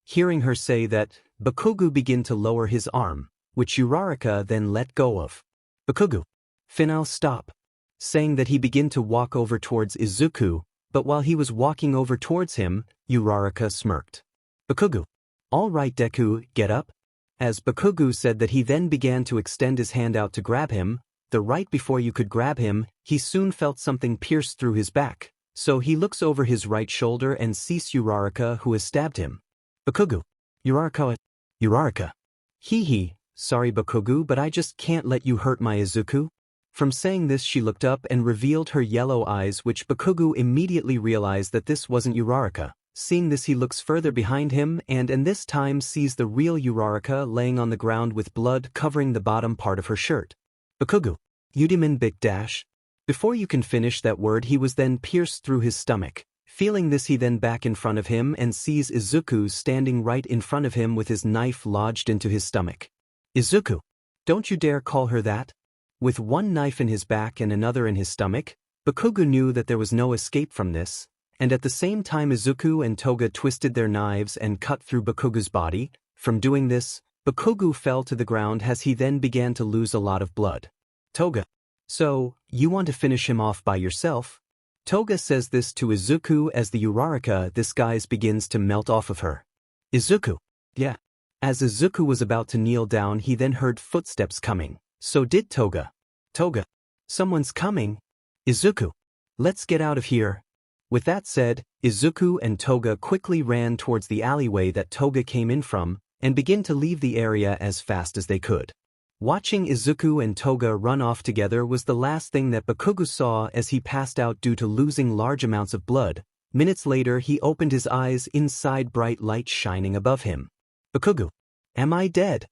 Hearing her say that, Bakugo began to lower his arm, which Uraraka then let go of. Bakugo. Final stop. Saying that he began to walk over towards Izuku, but while he was walking over towards him, Uraraka smirked. Bakugo. All right Deku, get up. As Bakugo said that he then began to extend his hand out to grab him, right before you could grab him, he soon felt something pierce through his back, so he looks over his right shoulder and sees Uraraka who has stabbed him. Bakugo. Uraraka. Hee. Sorry Bakugo, but I just can't let you hurt my Izuku. From saying this she looked up and revealed her yellow eyes, which Bakugo immediately realized that this wasn't Uraraka. Seeing this he looks further behind him and this time sees the real Uraraka laying on the ground with blood covering the bottom part of her shirt. Bakugo. Udiman big dash. Before you can finish that word he was then pierced through his stomach. Feeling this he then back in front of him and sees Izuku standing right in front of him with his knife lodged into his stomach. Izuku. Don't you dare call her that. With one knife in his back and another in his stomach, Bakugo knew that there was no escape from this, and at the same time Izuku and Toga twisted their knives and cut through Bakugo's body. From doing this, Bakugo fell to the ground as he then began to lose a lot of blood. Toga. So, you want to finish him off by yourself? Toga says this to Izuku as the Uraraka disguise begins to melt off of her. Izuku. Yeah. As Izuku was about to kneel down he then heard footsteps coming. So did Toga. Toga. Someone's coming. Izuku. Let's get out of here. With that said, Izuku and Toga quickly ran towards the alleyway that Toga came in from, and began to leave the area as fast as they could. Watching Izuku and Toga run off together was the last thing that Bakugo saw as he passed out due to losing large amounts of blood. Minutes later he opened his eyes inside bright light shining above him. Bakugo. Am I dead?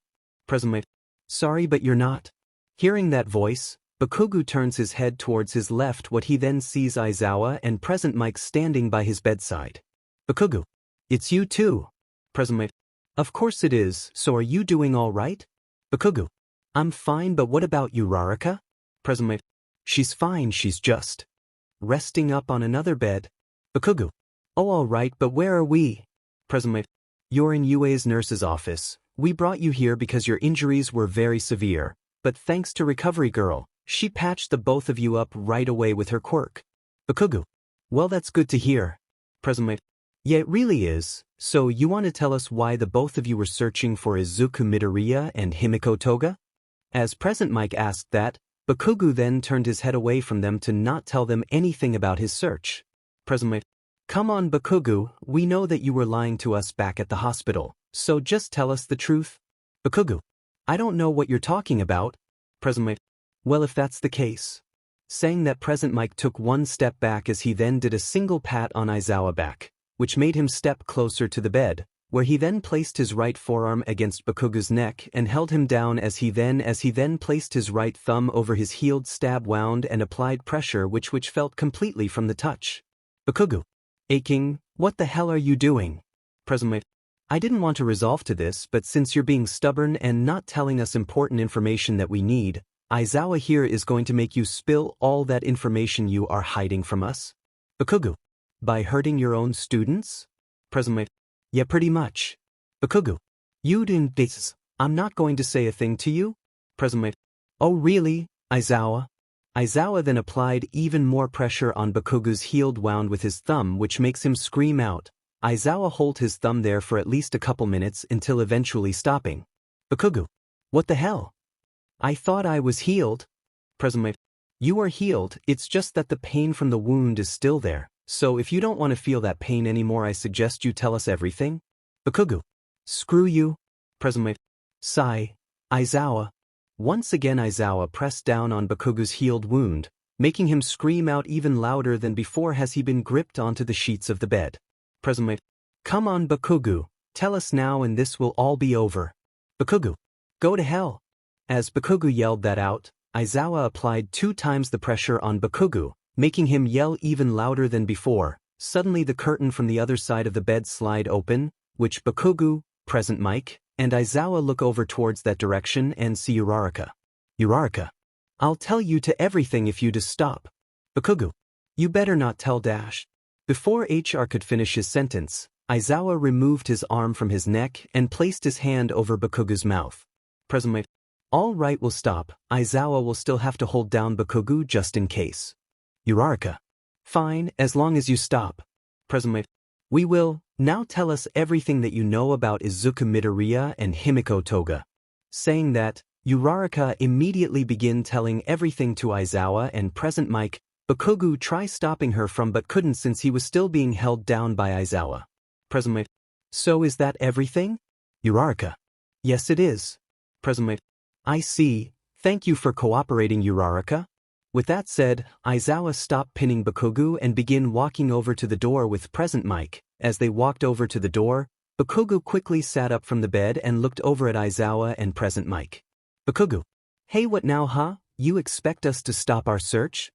Presently. Sorry but you're not. Hearing that voice, Bakugo turns his head towards his left what he then sees Aizawa and Present Mike standing by his bedside. Bakugo. It's you too. Present Mike. Of course it is, so are you doing all right? Bakugo. I'm fine but what about Uraraka? Present Mike. She's fine, she's just resting up on another bed. Bakugo. Oh all right but where are we? Present Mike. You're in Yue's nurse's office. We brought you here because your injuries were very severe, but thanks to Recovery Girl, she patched the both of you up right away with her quirk. Bakugo. Well that's good to hear. Present Mike. Yeah it really is, so you want to tell us why the both of you were searching for Izuku Midoriya and Himiko Toga? As Present Mike asked that, Bakugo then turned his head away from them to not tell them anything about his search. Present Mike. Come on Bakugo, we know that you were lying to us back at the hospital, so just tell us the truth. Bakugo. I don't know what you're talking about. Present Mike. Well if that's the case. Saying that Present Mike took one step back as he then did a single pat on Aizawa back, which made him step closer to the bed, where he then placed his right forearm against Bakugo's neck and held him down as he then placed his right thumb over his healed stab wound and applied pressure which felt completely from the touch. Bakugo. Aching, what the hell are you doing? Present Mike. I didn't want to resolve to this, but since you're being stubborn and not telling us important information that we need, Aizawa here is going to make you spill all that information you are hiding from us. Bakugo. By hurting your own students? Present Mike. Yeah pretty much. Bakugo. You didn't this. I'm not going to say a thing to you. Present Mike. Oh really, Aizawa? Aizawa then applied even more pressure on Bakugo's healed wound with his thumb which makes him scream out. Aizawa hold his thumb there for at least a couple minutes until eventually stopping. Bakugo. What the hell? I thought I was healed. Present Mike. You are healed, it's just that the pain from the wound is still there, so if you don't want to feel that pain anymore I suggest you tell us everything. Bakugo. Screw you. Present Mike. Sigh. Aizawa. Once again Aizawa pressed down on Bakugo's healed wound, making him scream out even louder than before as he been gripped onto the sheets of the bed. Present Mike. Come on Bakugo, tell us now and this will all be over. Bakugo. Go to hell. As Bakugo yelled that out, Aizawa applied 2 times the pressure on Bakugo, making him yell even louder than before. Suddenly the curtain from the other side of the bed slide open, which Bakugo, Present Mike, and Aizawa look over towards that direction and see Uraraka. Uraraka. I'll tell you to everything if you just stop. Bakugo. You better not tell Dash. Before HR could finish his sentence, Aizawa removed his arm from his neck and placed his hand over Bakugu's mouth. Presently, all right, we'll stop. Aizawa will still have to hold down Bakugu just in case. Uraraka. Fine, as long as you stop. Presently, we will. Now tell us everything that you know about Izuku Midoriya and Himiko Toga. Saying that, Uraraka immediately began telling everything to Aizawa and present Mike. Bakugu tried stopping her from but couldn't since he was still being held down by Aizawa. Presently. So is that everything? Uraraka. Yes it is. Presently. I see, thank you for cooperating Uraraka. With that said, Aizawa stopped pinning Bakugu and began walking over to the door with present Mike. As they walked over to the door, Bakugu quickly sat up from the bed and looked over at Aizawa and present Mike. Bakugu. Hey, what now, huh? You expect us to stop our search?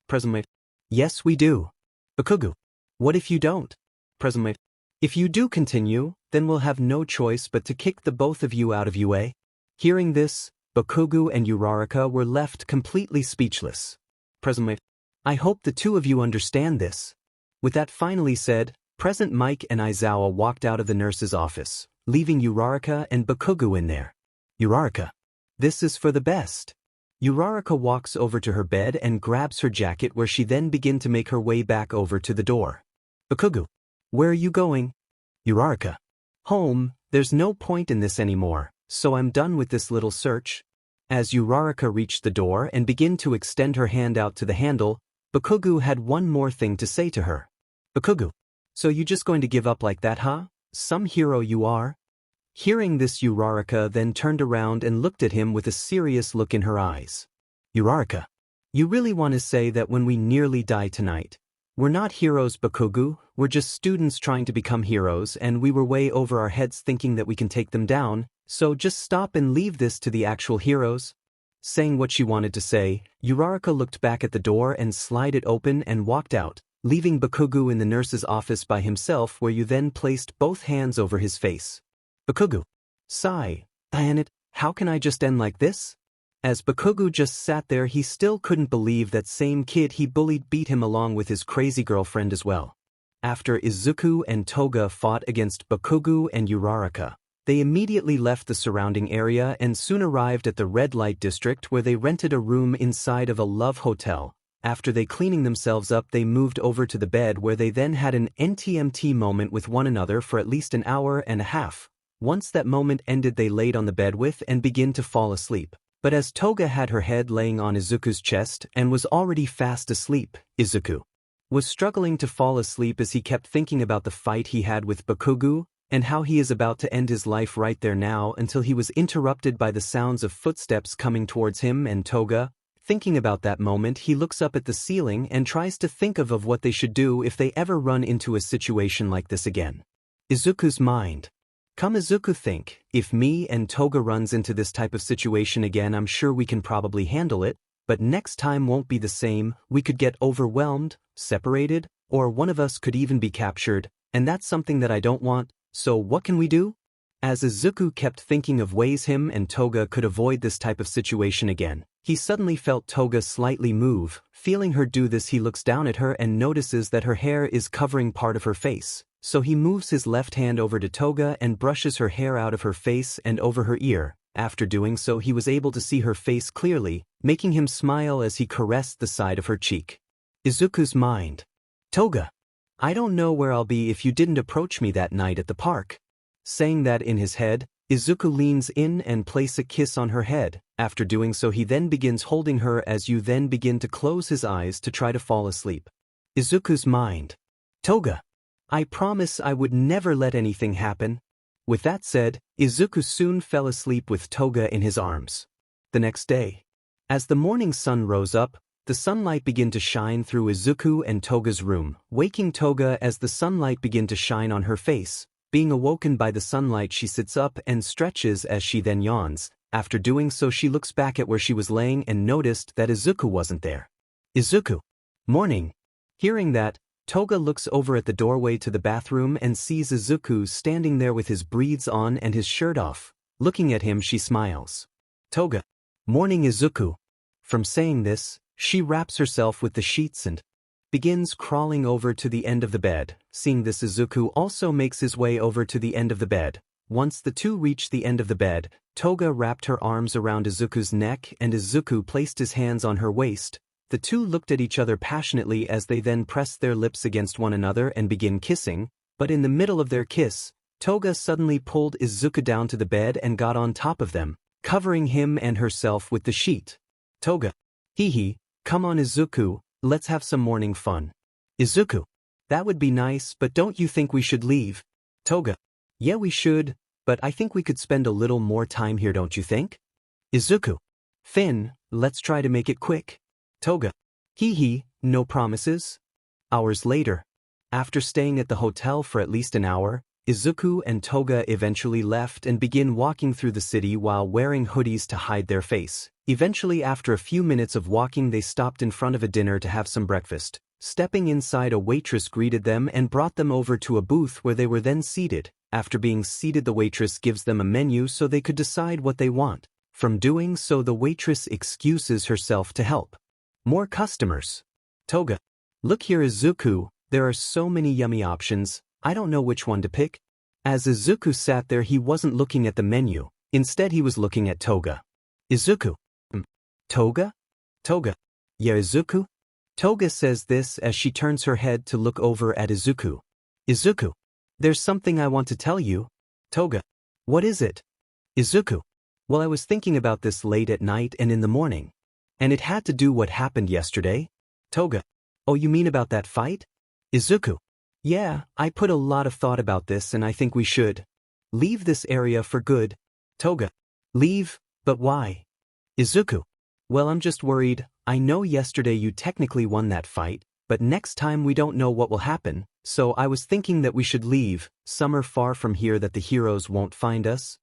Presently. Yes, we do. Bakugu. What if you don't? Presently. If you do continue, then we'll have no choice but to kick the both of you out of UA. Hearing this, Bakugu and Uraraka were left completely speechless. Presently. I hope the two of you understand this. With that finally said, present Mike and Aizawa walked out of the nurse's office, leaving Uraraka and Bakugu in there. Uraraka. This is for the best. Uraraka walks over to her bed and grabs her jacket where she then begins to make her way back over to the door. Bakugu. Where are you going? Uraraka. Home, there's no point in this anymore, so I'm done with this little search. As Uraraka reached the door and began to extend her hand out to the handle, Bakugu had one more thing to say to her. Bakugu. So you just going to give up like that, huh? Some hero you are. Hearing this, Uraraka then turned around and looked at him with a serious look in her eyes. Uraraka. You really want to say that when we nearly die tonight? We're not heroes, Bakugu, we're just students trying to become heroes and we were way over our heads thinking that we can take them down, so just stop and leave this to the actual heroes. Saying what she wanted to say, Uraraka looked back at the door and slid it open and walked out, leaving Bakugu in the nurse's office by himself where you then placed both hands over his face. Bakugu. Sigh. Damn it, how can I just end like this? As Bakugu just sat there, he still couldn't believe that same kid he bullied beat him along with his crazy girlfriend as well. After Izuku and Toga fought against Bakugu and Uraraka, they immediately left the surrounding area and soon arrived at the red light district where they rented a room inside of a love hotel. After they cleaning themselves up, they moved over to the bed where they then had an NTMT moment with one another for at least an hour and a half. Once that moment ended, they laid on the bed with and began to fall asleep. But as Toga had her head laying on Izuku's chest and was already fast asleep, Izuku was struggling to fall asleep as he kept thinking about the fight he had with Bakugu and how he is about to end his life right there now until he was interrupted by the sounds of footsteps coming towards him and Toga. Thinking about that moment, he looks up at the ceiling and tries to think of what they should do if they ever run into a situation like this again. Izuku's mind. Come Izuku, think, if me and Toga runs into this type of situation again, I'm sure we can probably handle it, but next time won't be the same. We could get overwhelmed, separated, or one of us could even be captured, and that's something that I don't want, so what can we do? As Izuku kept thinking of ways him and Toga could avoid this type of situation again, he suddenly felt Toga slightly move. Feeling her do this, he looks down at her and notices that her hair is covering part of her face. So he moves his left hand over to Toga and brushes her hair out of her face and over her ear. After doing so, he was able to see her face clearly, making him smile as he caressed the side of her cheek. Izuku's mind. Toga. I don't know where I'll be if you didn't approach me that night at the park. Saying that in his head, Izuku leans in and places a kiss on her head. After doing so, he then begins holding her as you then begin to close his eyes to try to fall asleep. Izuku's mind. Toga. I promise I would never let anything happen. With that said, Izuku soon fell asleep with Toga in his arms. The next day, as the morning sun rose up, the sunlight began to shine through Izuku and Toga's room, waking Toga as the sunlight began to shine on her face. Being awoken by the sunlight, she sits up and stretches as she then yawns. After doing so, she looks back at where she was laying and noticed that Izuku wasn't there. Izuku. Morning. Hearing that, Toga looks over at the doorway to the bathroom and sees Izuku standing there with his breeds on and his shirt off. Looking at him, she smiles. Toga. Morning, Izuku. From saying this, she wraps herself with the sheets and begins crawling over to the end of the bed. Seeing this, Izuku also makes his way over to the end of the bed. Once the two reached the end of the bed, Toga wrapped her arms around Izuku's neck and Izuku placed his hands on her waist. The two looked at each other passionately as they then pressed their lips against one another and begin kissing, but in the middle of their kiss, Toga suddenly pulled Izuku down to the bed and got on top of them, covering him and herself with the sheet. Toga. Hee, come on Izuku, let's have some morning fun. Izuku. That would be nice, but don't you think we should leave? Toga. Yeah, we should, but I think we could spend a little more time here, don't you think? Izuku. Finn, let's try to make it quick. Toga. Hee, no promises. Hours later. After staying at the hotel for at least an hour, Izuku and Toga eventually left and begin walking through the city while wearing hoodies to hide their face. Eventually, after a few minutes of walking, they stopped in front of a dinner to have some breakfast. Stepping inside, a waitress greeted them and brought them over to a booth where they were then seated. After being seated, the waitress gives them a menu so they could decide what they want. From doing so, the waitress excuses herself to help more customers. Toga. Look here Izuku, there are so many yummy options, I don't know which one to pick. As Izuku sat there, he wasn't looking at the menu, instead he was looking at Toga. Izuku. Toga? Toga. Yeah Izuku? Toga says this as she turns her head to look over at Izuku. Izuku. There's something I want to tell you. Toga. What is it? Izuku. Well, I was thinking about this late at night and in the morning. And it had to do what happened yesterday. Toga. Oh, you mean about that fight? Izuku. Yeah, I put a lot of thought about this and I think we should leave this area for good. Toga. Leave? But why? Izuku. Well, I'm just worried. I know yesterday you technically won that fight, but next time we don't know what will happen, so I was thinking that we should leave, somewhere far from here that the heroes won't find us.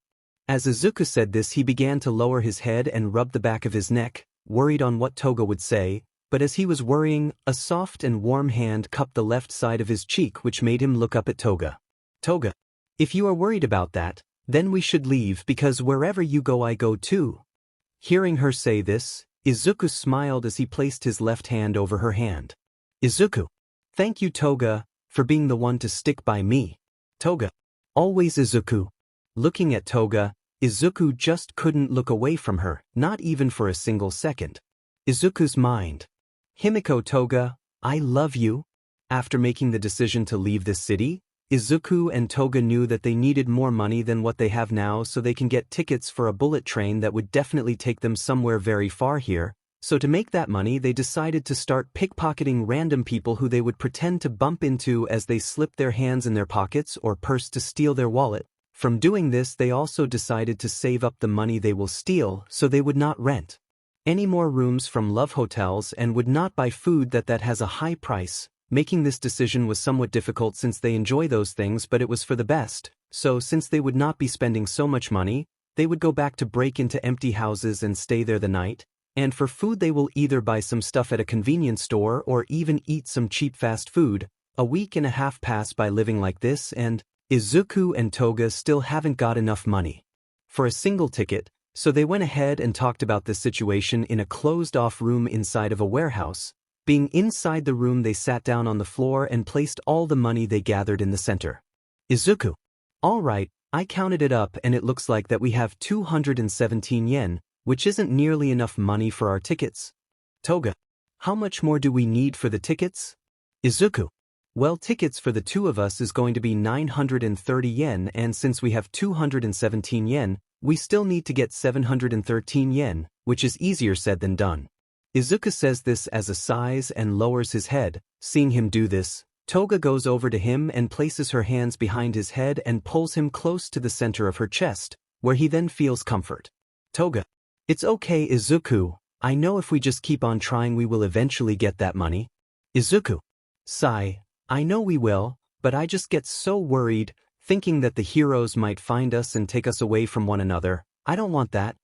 As Izuku said this, he began to lower his head and rub the back of his neck, worried on what Toga would say, but as he was worrying, a soft and warm hand cupped the left side of his cheek, which made him look up at Toga. Toga. If you are worried about that, then we should leave because wherever you go I go too. Hearing her say this, Izuku smiled as he placed his left hand over her hand. Izuku. Thank you Toga, for being the one to stick by me. Toga. Always Izuku. Looking at Toga, Izuku just couldn't look away from her, not even for a single second. Izuku's mind. Himiko Toga, I love you. After making the decision to leave this city, Izuku and Toga knew that they needed more money than what they have now so they can get tickets for a bullet train that would definitely take them somewhere very far here. So to make that money, they decided to start pickpocketing random people who they would pretend to bump into as they slipped their hands in their pockets or purse to steal their wallet. From doing this, they also decided to save up the money they will steal so they would not rent any more rooms from love hotels and would not buy food that has a high price. Making this decision was somewhat difficult since they enjoy those things, but it was for the best. So since they would not be spending so much money, they would go back to break into empty houses and stay there the night. And for food they will either buy some stuff at a convenience store or even eat some cheap fast food. A week and a half pass by living like this and Izuku and Toga still haven't got enough money for a single ticket, so they went ahead and talked about this situation in a closed-off room inside of a warehouse. Being inside the room, they sat down on the floor and placed all the money they gathered in the center. Izuku. All right, I counted it up and it looks like that we have 217 yen, which isn't nearly enough money for our tickets. Toga. How much more do we need for the tickets? Izuku. Well, tickets for the two of us is going to be 930 yen, and since we have 217 yen, we still need to get 713 yen, which is easier said than done. Izuku says this as a sighs and lowers his head. Seeing him do this, Toga goes over to him and places her hands behind his head and pulls him close to the center of her chest, where he then feels comfort. Toga. It's okay Izuku, I know if we just keep on trying we will eventually get that money. Izuku. Sigh. I know we will, but I just get so worried, thinking that the heroes might find us and take us away from one another. I don't want that.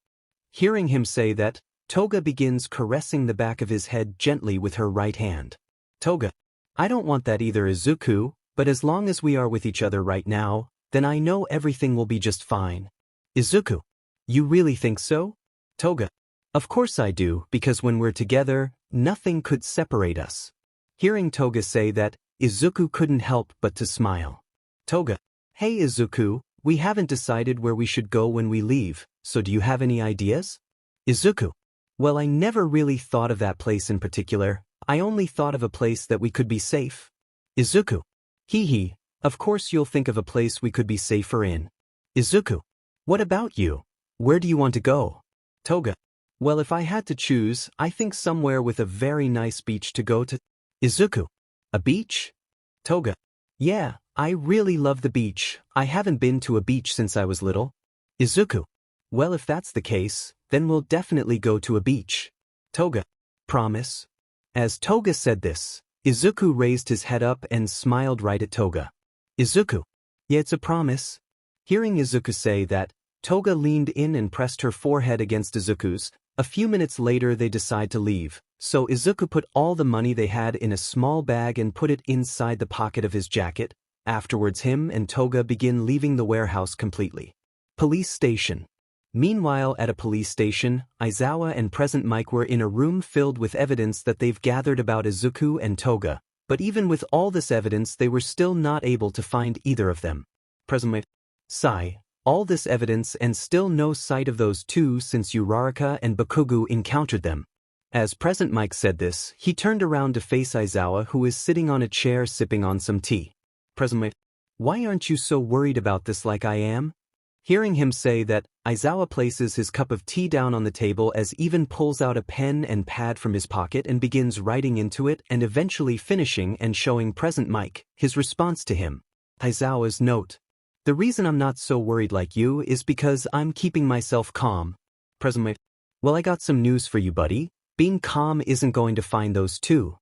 Hearing him say that, Toga begins caressing the back of his head gently with her right hand. Toga. I don't want that either Izuku, but as long as we are with each other right now, then I know everything will be just fine. Izuku. You really think so? Toga. Of course I do, because when we're together, nothing could separate us. Hearing Toga say that, Izuku couldn't help but to smile. Toga. Hey Izuku, we haven't decided where we should go when we leave, so do you have any ideas? Izuku. Well, I never really thought of that place in particular, I only thought of a place that we could be safe. Izuku. Hee hee, of course you'll think of a place we could be safer in. Izuku. What about you? Where do you want to go? Toga. Well, if I had to choose, I think somewhere with a very nice beach to go to. Izuku. A beach? Toga. Yeah, I really love the beach, I haven't been to a beach since I was little. Izuku. Well, if that's the case, then we'll definitely go to a beach. Toga. Promise? As Toga said this, Izuku raised his head up and smiled right at Toga. Izuku. Yeah, it's a promise. Hearing Izuku say that, Toga leaned in and pressed her forehead against Izuku's. A few minutes later they decide to leave, so Izuku put all the money they had in a small bag and put it inside the pocket of his jacket. Afterwards him and Toga begin leaving the warehouse completely. Police station. Meanwhile at a police station, Aizawa and Present Mike were in a room filled with evidence that they've gathered about Izuku and Toga, but even with all this evidence they were still not able to find either of them. Present Mike. Sigh. All this evidence and still no sight of those two since Uraraka and Bakugo encountered them. As Present Mike said this, he turned around to face Aizawa who is sitting on a chair sipping on some tea. Present Mike. Why aren't you so worried about this like I am? Hearing him say that, Aizawa places his cup of tea down on the table as even pulls out a pen and pad from his pocket and begins writing into it and eventually finishing and showing Present Mike his response to him. Aizawa's note. The reason I'm not so worried like you is because I'm keeping myself calm. Present Mike. Well, I got some news for you, buddy. Being calm isn't going to find those two.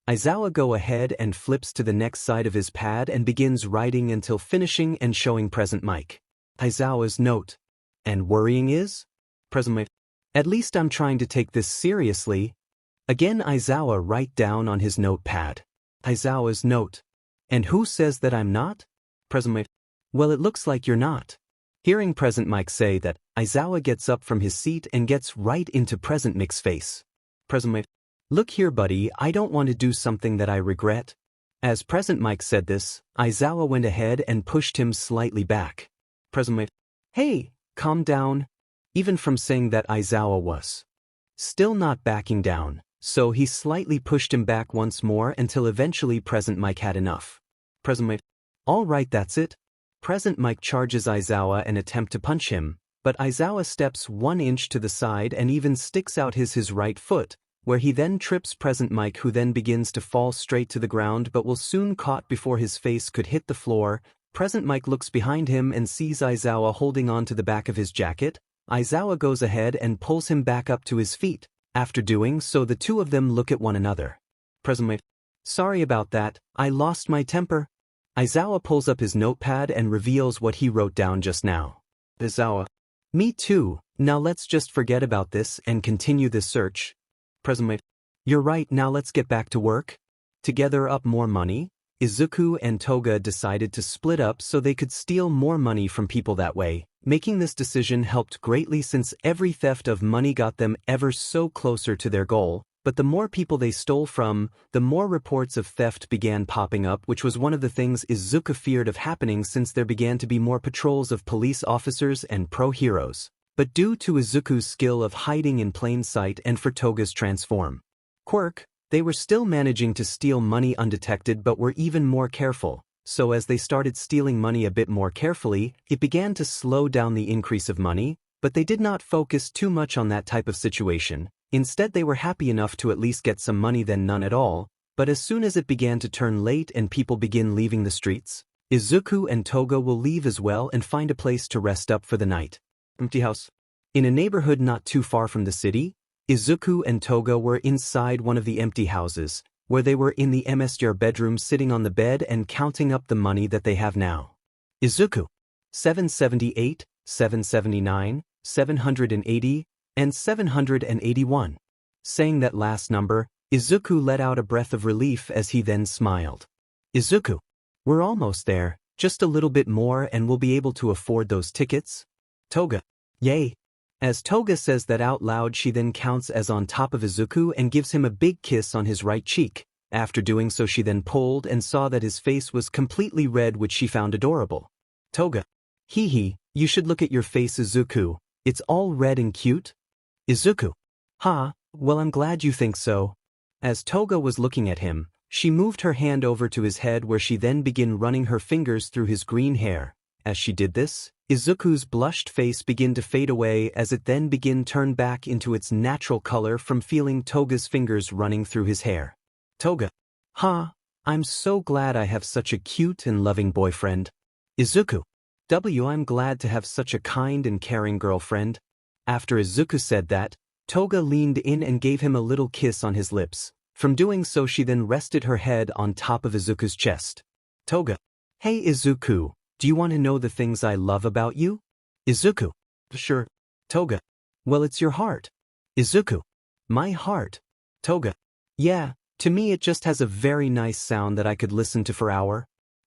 Aizawa go ahead and flips to the next side of his pad and begins writing until finishing and showing Present Mike. Aizawa's note. And worrying is? Present Mike. At least I'm trying to take this seriously. Again Aizawa write down on his notepad. Aizawa's note. And who says that I'm not? Present Mike. Well, it looks like you're not. Hearing Present Mike say that, Aizawa gets up from his seat and gets right into Present Mike's face. Present Mike. Look here, buddy, I don't want to do something that I regret. As Present Mike said this, Aizawa went ahead and pushed him slightly back. Present Mike. Hey, calm down. Even from saying that Aizawa was still not backing down, so he slightly pushed him back once more until eventually Present Mike had enough. Present Mike. All right, that's it. Present Mike charges Aizawa and attempt to punch him, but Aizawa steps 1 inch to the side and even sticks out his right foot, where he then trips Present Mike who then begins to fall straight to the ground but will soon caught before his face could hit the floor. Present Mike looks behind him and sees Aizawa holding on to the back of his jacket. Aizawa goes ahead and pulls him back up to his feet. After doing so the two of them look at one another. Present Mike. Sorry about that, I lost my temper. Aizawa pulls up his notepad and reveals what he wrote down just now. Aizawa. Me too, now let's just forget about this and continue this search. Present Mike. You're right, now let's get back to work. To gather up more money, Izuku and Toga decided to split up so they could steal more money from people that way. Making this decision helped greatly since every theft of money got them ever so closer to their goal. But the more people they stole from, the more reports of theft began popping up, which was one of the things Izuku feared of happening since there began to be more patrols of police officers and pro-heroes. But due to Izuku's skill of hiding in plain sight and for Toga's transform quirk, they were still managing to steal money undetected but were even more careful. So as they started stealing money a bit more carefully, it began to slow down the increase of money, but they did not focus too much on that type of situation. Instead they were happy enough to at least get some money than none at all, but as soon as it began to turn late and people begin leaving the streets, Izuku and Toga will leave as well and find a place to rest up for the night. Empty house. In a neighborhood not too far from the city, Izuku and Toga were inside one of the empty houses, where they were in the MSR bedroom sitting on the bed and counting up the money that they have now. Izuku. 778, 779, 780, and 781. Saying that last number, Izuku let out a breath of relief as he then smiled. Izuku. We're almost there, just a little bit more and we'll be able to afford those tickets. Toga. Yay. As Toga says that out loud she then counts as on top of Izuku and gives him a big kiss on his right cheek. After doing so she then pulled and saw that his face was completely red, which she found adorable. Toga. Hee hee, you should look at your face, Izuku. It's all red and cute. Izuku. Ha, well I'm glad you think so. As Toga was looking at him, she moved her hand over to his head where she then began running her fingers through his green hair. As she did this, Izuku's blushed face began to fade away as it then began turn back into its natural color from feeling Toga's fingers running through his hair. Toga. Ha, I'm so glad I have such a cute and loving boyfriend. Izuku. I'm glad to have such a kind and caring girlfriend. After Izuku said that, Toga leaned in and gave him a little kiss on his lips. From doing so she then rested her head on top of Izuku's chest. Toga. Hey Izuku, do you want to know the things I love about you? Izuku. Sure. Toga. Well, it's your heart. Izuku. My heart. Toga. Yeah, to me it just has a very nice sound that I could listen to for hours.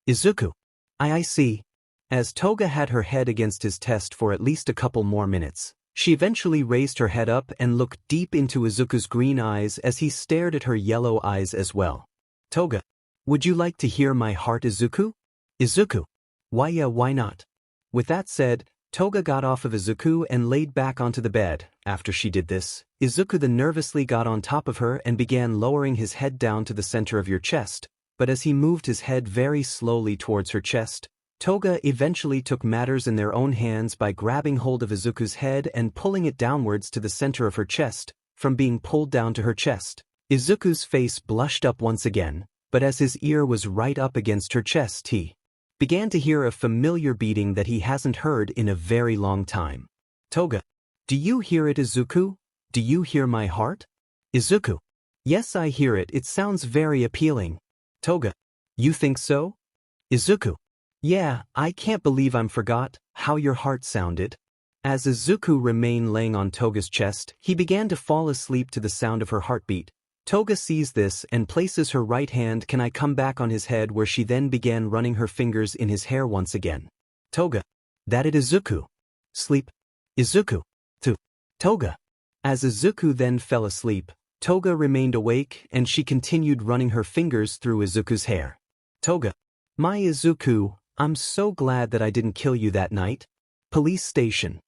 Izuku. I see. As Toga had her head against his chest for at least a couple more minutes, she eventually raised her head up and looked deep into Izuku's green eyes as he stared at her yellow eyes as well. Toga. Would you like to hear my heart, Izuku? Izuku. Why yeah, why not? With that said, Toga got off of Izuku and laid back onto the bed. After she did this, Izuku then nervously got on top of her and began lowering his head down to the center of your chest, but as he moved his head very slowly towards her chest, Toga eventually took matters in their own hands by grabbing hold of Izuku's head and pulling it downwards to the center of her chest. From being pulled down to her chest, Izuku's face blushed up once again, but as his ear was right up against her chest he began to hear a familiar beating that he hasn't heard in a very long time. Toga. Do you hear it, Izuku? Do you hear my heart? Izuku. Yes, I hear it. It sounds very appealing. Toga. You think so? Izuku. Yeah, I can't believe I forgot how your heart sounded. As Izuku remained laying on Toga's chest, he began to fall asleep to the sound of her heartbeat. Toga sees this and places her right hand can I come back on his head where she then began running her fingers in his hair once again. Toga. That it Izuku. Sleep. Izuku. Toga. As Izuku then fell asleep, Toga remained awake and she continued running her fingers through Izuku's hair. Toga. My Izuku, I'm so glad that I didn't kill you that night. Police station.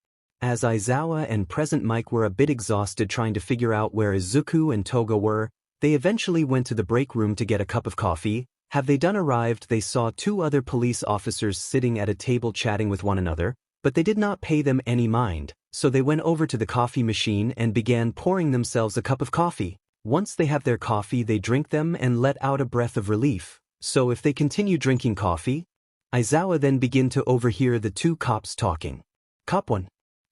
As Aizawa and Present Mike were a bit exhausted trying to figure out where Izuku and Toga were, they eventually went to the break room to get a cup of coffee. Have they done arrived, they saw two other police officers sitting at a table chatting with one another, but they did not pay them any mind, so they went over to the coffee machine and began pouring themselves a cup of coffee. Once they have their coffee they drink them and let out a breath of relief, so if they continue drinking coffee, Aizawa then begin to overhear the two cops talking. Cop 1.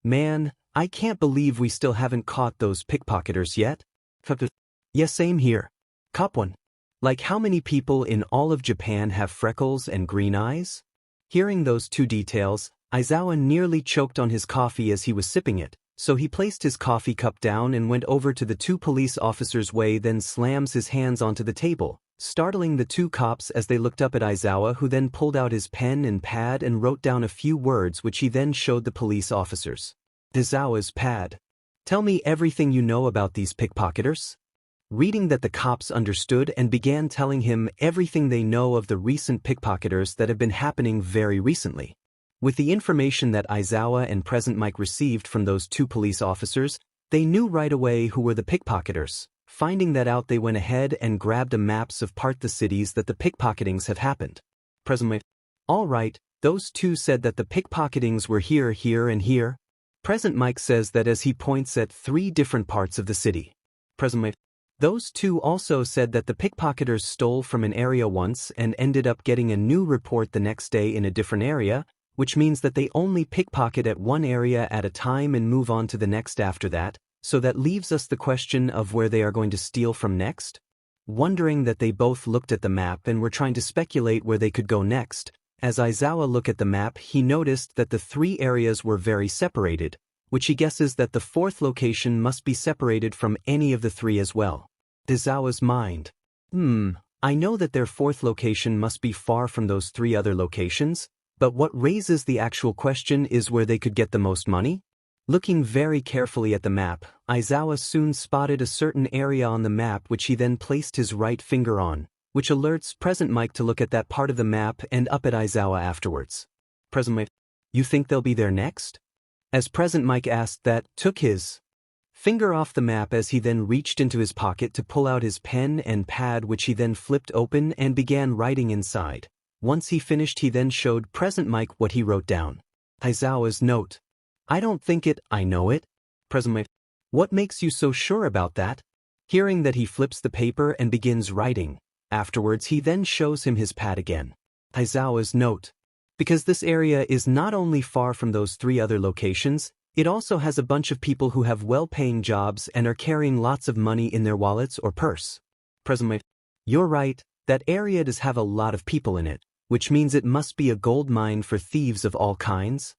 Man, I can't believe we still haven't caught those pickpocketers yet. Yeah, same here. Cop 1. Like how many people in all of Japan have freckles and green eyes? Hearing those two details, Aizawa nearly choked on his coffee as he was sipping it, so he placed his coffee cup down and went over to the two police officers' way, then slams his hands onto the table, startling the two cops as they looked up at Aizawa, who then pulled out his pen and pad and wrote down a few words which he then showed the police officers. Aizawa's pad. Tell me everything you know about these pickpocketers. Reading that, the cops understood and began telling him everything they know of the recent pickpocketers that have been happening very recently. With the information that Aizawa and Present Mike received from those two police officers, they knew right away who were the pickpocketers. Finding that out, they went ahead and grabbed a maps of the cities that the pickpocketings have happened. Present Mike. All right, those two said that the pickpocketings were here, here, and here. Present Mike says that as he points at 3 different parts of the city. Present Mike. Those two also said that the pickpocketers stole from an area once and ended up getting a new report the next day in a different area, which means that they only pickpocket at one area at a time and move on to the next after that, so that leaves us the question of where they are going to steal from next. Wondering that, they both looked at the map and were trying to speculate where they could go next. As Aizawa looked at the map, he noticed that the 3 areas were very separated, which he guesses that the 4th location must be separated from any of the 3 as well. Aizawa's mind. I know that their 4th location must be far from those 3 other locations, but what raises the actual question is where they could get the most money? Looking very carefully at the map, Aizawa soon spotted a certain area on the map which he then placed his right finger on, which alerts Present Mike to look at that part of the map and up at Aizawa afterwards. Present Mike, you think they'll be there next? As Present Mike asked that, took his finger off the map as he then reached into his pocket to pull out his pen and pad which he then flipped open and began writing inside. Once he finished he then showed Present Mike what he wrote down. Aizawa's note. I don't think it, I know it. Present Mike. What makes you so sure about that? Hearing that he flips the paper and begins writing. Afterwards he then shows him his pad again. Aizawa's note. Because this area is not only far from those 3 other locations, it also has a bunch of people who have well-paying jobs and are carrying lots of money in their wallets or purse. Present Mike. You're right, that area does have a lot of people in it, which means it must be a gold mine for thieves of all kinds.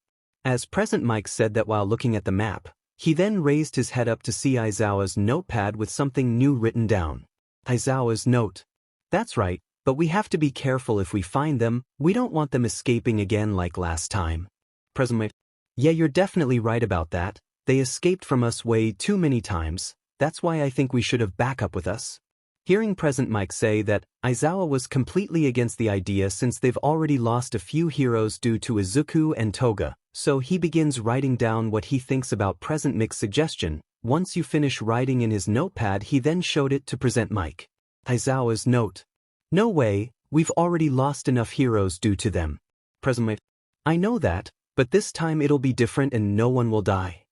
As Present Mike said that while looking at the map, he then raised his head up to see Aizawa's notepad with something new written down. Aizawa's note. That's right, but we have to be careful if we find them, we don't want them escaping again like last time. Present Mike. Yeah, you're definitely right about that, they escaped from us way too many times, that's why I think we should have backup with us. Hearing Present Mike say that, Aizawa was completely against the idea since they've already lost a few heroes due to Izuku and Toga. So he begins writing down what he thinks about Present Mike's suggestion. Once you finish writing in his notepad he then showed it to Present Mike. Aizawa's note. No way, we've already lost enough heroes due to them. Present Mike. I know that, but this time it'll be different and no one will die.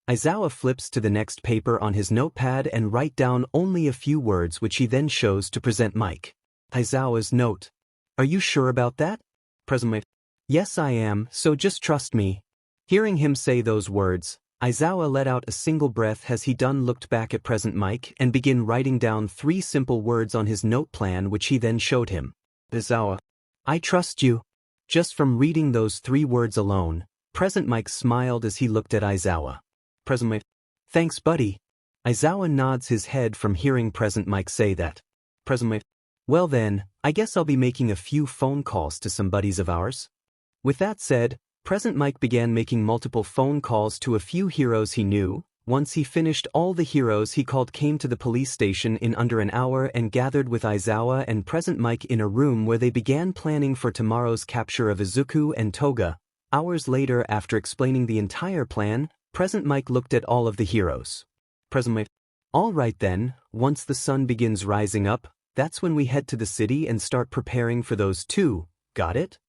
Aizawa flips to the next paper on his notepad and write down only a few words which he then shows to Present Mike. Aizawa's note. Are you sure about that? Present Mike. Yes I am, so just trust me. Hearing him say those words, Aizawa let out a single breath as he done looked back at Present Mike and began writing down 3 simple words on his note plan which he then showed him. Aizawa. I trust you. Just from reading those 3 words alone, Present Mike smiled as he looked at Aizawa. Present Mike. Thanks buddy. Aizawa nods his head from hearing Present Mike say that. Present Mike. Well then, I guess I'll be making a few phone calls to some buddies of ours. With that said, Present Mike began making multiple phone calls to a few heroes he knew. Once he finished all the heroes he called came to the police station in under an hour and gathered with Aizawa and Present Mike in a room where they began planning for tomorrow's capture of Izuku and Toga. Hours later after explaining the entire plan, Present Mike looked at all of the heroes. Present Mike. All right then, once the sun begins rising up, that's when we head to the city and start preparing for those 2, got it?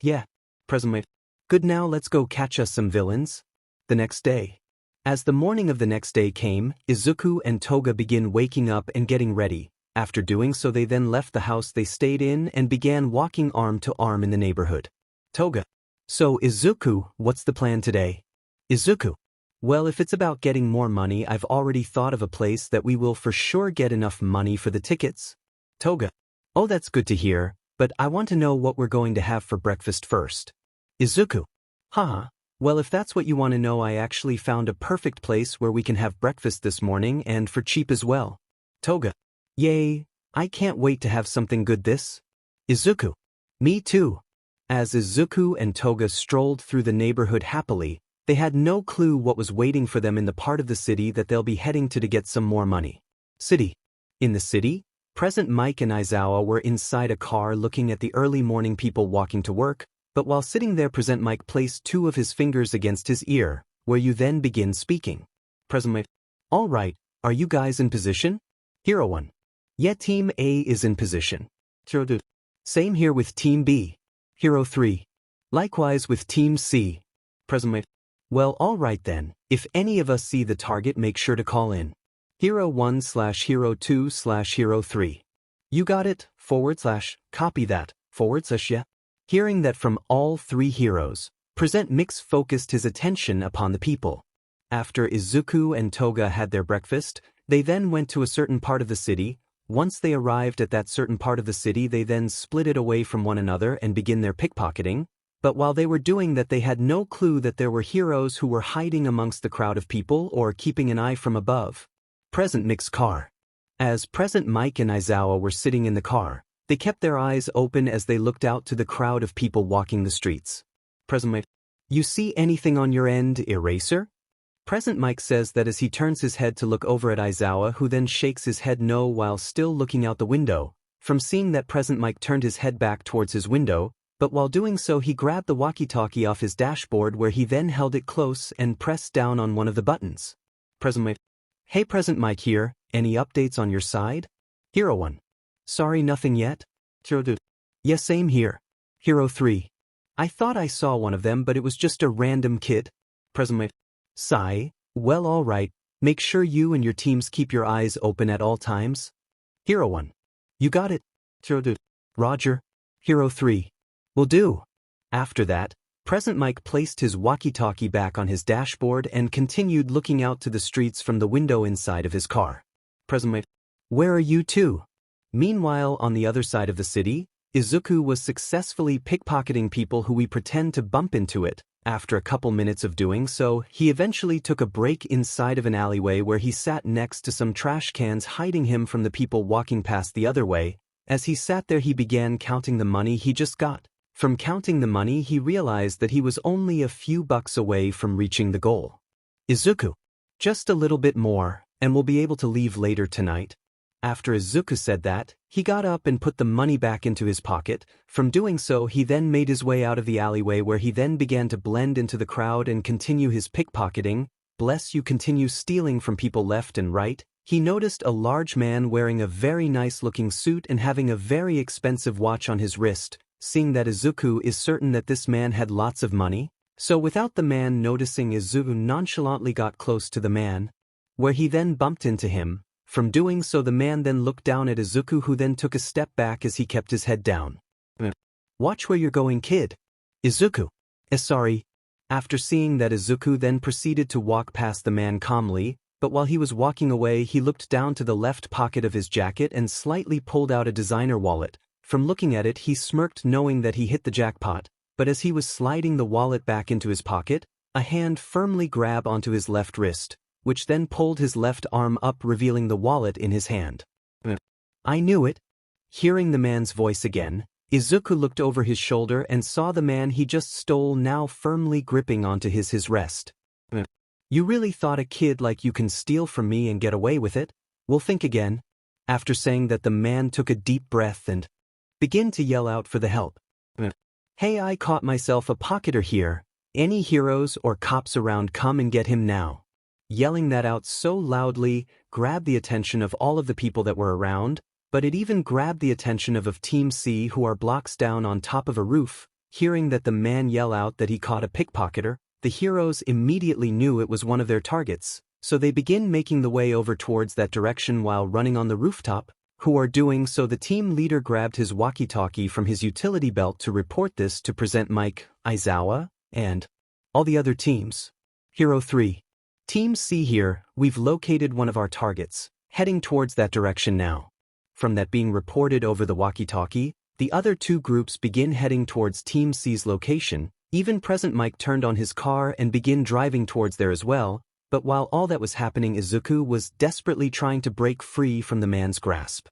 Yeah. Present Mike. Good now let's go catch us some villains. The next day. As the morning of the next day came, Izuku and Toga begin waking up and getting ready. After doing so they then left the house they stayed in and began walking arm to arm in the neighborhood. Toga. So Izuku, what's the plan today? Izuku. Well, if it's about getting more money, I've already thought of a place that we will for sure get enough money for the tickets. Toga. Oh, that's good to hear, but I want to know what we're going to have for breakfast first. Izuku. Haha. Well, if that's what you want to know, I actually found a perfect place where we can have breakfast this morning and for cheap as well. Toga. Yay, I can't wait to have something good this. Izuku. Me too. As Izuku and Toga strolled through the neighborhood happily, they had no clue what was waiting for them in the part of the city that they'll be heading to get some more money. City. In the city, Present Mike and Aizawa were inside a car looking at the early morning people walking to work, but while sitting there Present Mike placed 2 of his fingers against his ear, where you then begin speaking. Present Mike. All right, are you guys in position? Hero 1. Yeah, Team A is in position. Hero 2. Same here with Team B. Hero 3. Likewise with Team C. Present Mike. Well, all right then, if any of us see the target make sure to call in. Hero 1/Hero 2/Hero 3. You got it, / copy that, / yeah. Hearing that from all 3 heroes, Present Mix focused his attention upon the people. After Izuku and Toga had their breakfast, they then went to a certain part of the city. Once they arrived at that certain part of the city they then split it away from one another and begin their pickpocketing. But while they were doing that they had no clue that there were heroes who were hiding amongst the crowd of people or keeping an eye from above. Present Mix car. As Present Mike and Aizawa were sitting in the car, they kept their eyes open as they looked out to the crowd of people walking the streets. Present Mike. You see anything on your end, Eraser? Present Mike says that as he turns his head to look over at Aizawa, who then shakes his head no while still looking out the window. From seeing that, Present Mike turned his head back towards his window, but while doing so he grabbed the walkie-talkie off his dashboard, where he then held it close and pressed down on one of the buttons. Present Mike. Hey, Present Mike here, any updates on your side? Hero 1. Sorry, nothing yet? Hero 2. Yeah, same here. Hero 3. I thought I saw one of them, but it was just a random kid. Present Mike. Sigh, well, alright, make sure you and your teams keep your eyes open at all times. Hero 1. You got it. Hero 2. Roger. Hero 3. Will do. After that, Present Mike placed his walkie-talkie back on his dashboard and continued looking out to the streets from the window inside of his car. Present Mike. Where are you two? Meanwhile, on the other side of the city, Izuku was successfully pickpocketing people who we pretend to bump into it. After a couple minutes of doing so, he eventually took a break inside of an alleyway where he sat next to some trash cans, hiding him from the people walking past the other way. As he sat there, he began counting the money he just got. From counting the money, he realized that he was only a few bucks away from reaching the goal. Izuku. Just a little bit more, and we'll be able to leave later tonight. After Izuku said that, he got up and put the money back into his pocket. From doing so, he then made his way out of the alleyway, where he then began to blend into the crowd and continue his pickpocketing. Bless you, continue stealing from people left and right. He noticed a large man wearing a very nice-looking suit and having a very expensive watch on his wrist. Seeing that, Izuku is certain that this man had lots of money. So without the man noticing, Izuku nonchalantly got close to the man, where he then bumped into him. From doing so, the man then looked down at Izuku, who then took a step back as he kept his head down. Watch where you're going, kid. Izuku. Sorry. After seeing that, Izuku then proceeded to walk past the man calmly, but while he was walking away, he looked down to the left pocket of his jacket and slightly pulled out a designer wallet. From looking at it, he smirked, knowing that he hit the jackpot, but as he was sliding the wallet back into his pocket, a hand firmly grabbed onto his left wrist, which then pulled his left arm up, revealing the wallet in his hand. I knew it. Hearing the man's voice again, Izuku looked over his shoulder and saw the man he just stole now firmly gripping onto his wrist. You really thought a kid like you can steal from me and get away with it? We'll think again. After saying that, the man took a deep breath and began to yell out for the help. Hey, I caught myself a pocketer here. Any heroes or cops around, come and get him now. Yelling that out so loudly grabbed the attention of all of the people that were around, but it even grabbed the attention of Team C, who are blocks down on top of a roof. Hearing that the man yell out that he caught a pickpocketer, the heroes immediately knew it was one of their targets, so they begin making the way over towards that direction while running on the rooftop. Who are doing so, the team leader grabbed his walkie-talkie from his utility belt to report this to Present Mike, Aizawa, and all the other teams. Hero 3. Team C here, we've located one of our targets, heading towards that direction now. From that being reported over the walkie-talkie, the other two groups begin heading towards Team C's location. Even Present Mike turned on his car and began driving towards there as well. But while all that was happening, Izuku was desperately trying to break free from the man's grasp.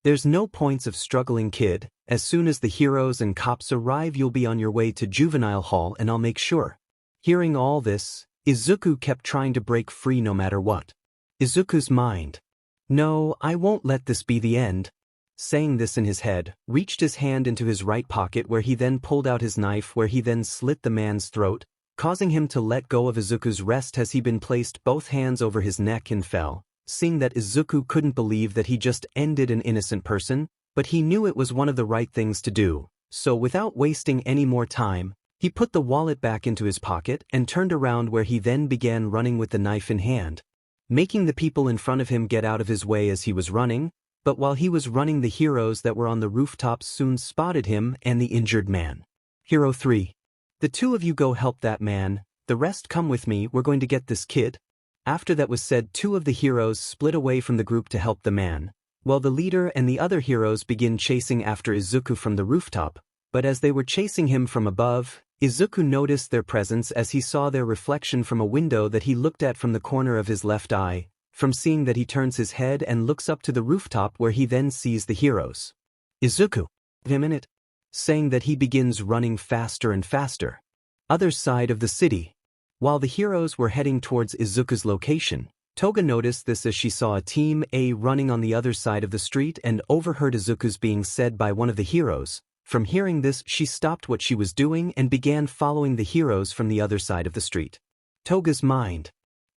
There's no points of struggling, kid. As soon as the heroes and cops arrive, you'll be on your way to juvenile hall, and I'll make sure. Hearing all this, Izuku kept trying to break free no matter what. Izuku's mind. No, I won't let this be the end. Saying this in his head, reached his hand into his right pocket, where he then pulled out his knife, where he then slit the man's throat, causing him to let go of Izuku's wrist as he been placed both hands over his neck and fell. Seeing that, Izuku couldn't believe that he just ended an innocent person, but he knew it was one of the right things to do. So without wasting any more time, he put the wallet back into his pocket and turned around, where he then began running with the knife in hand, making the people in front of him get out of his way as he was running. But while he was running, the heroes that were on the rooftops soon spotted him and the injured man. Hero 3. The two of you go help that man, the rest come with me, we're going to get this kid. After that was said, two of the heroes split away from the group to help the man, while the leader and the other heroes begin chasing after Izuku from the rooftop. But as they were chasing him from above, Izuku noticed their presence as he saw their reflection from a window that he looked at from the corner of his left eye. From seeing that, he turns his head and looks up to the rooftop, where he then sees the heroes. Izuku. Give him in it. Saying that, he begins running faster and faster. Other side of the city. While the heroes were heading towards Izuku's location, Toga noticed this as she saw a Team A running on the other side of the street and overheard Izuku's being said by one of the heroes. From hearing this, she stopped what she was doing and began following the heroes from the other side of the street. Toga's mind.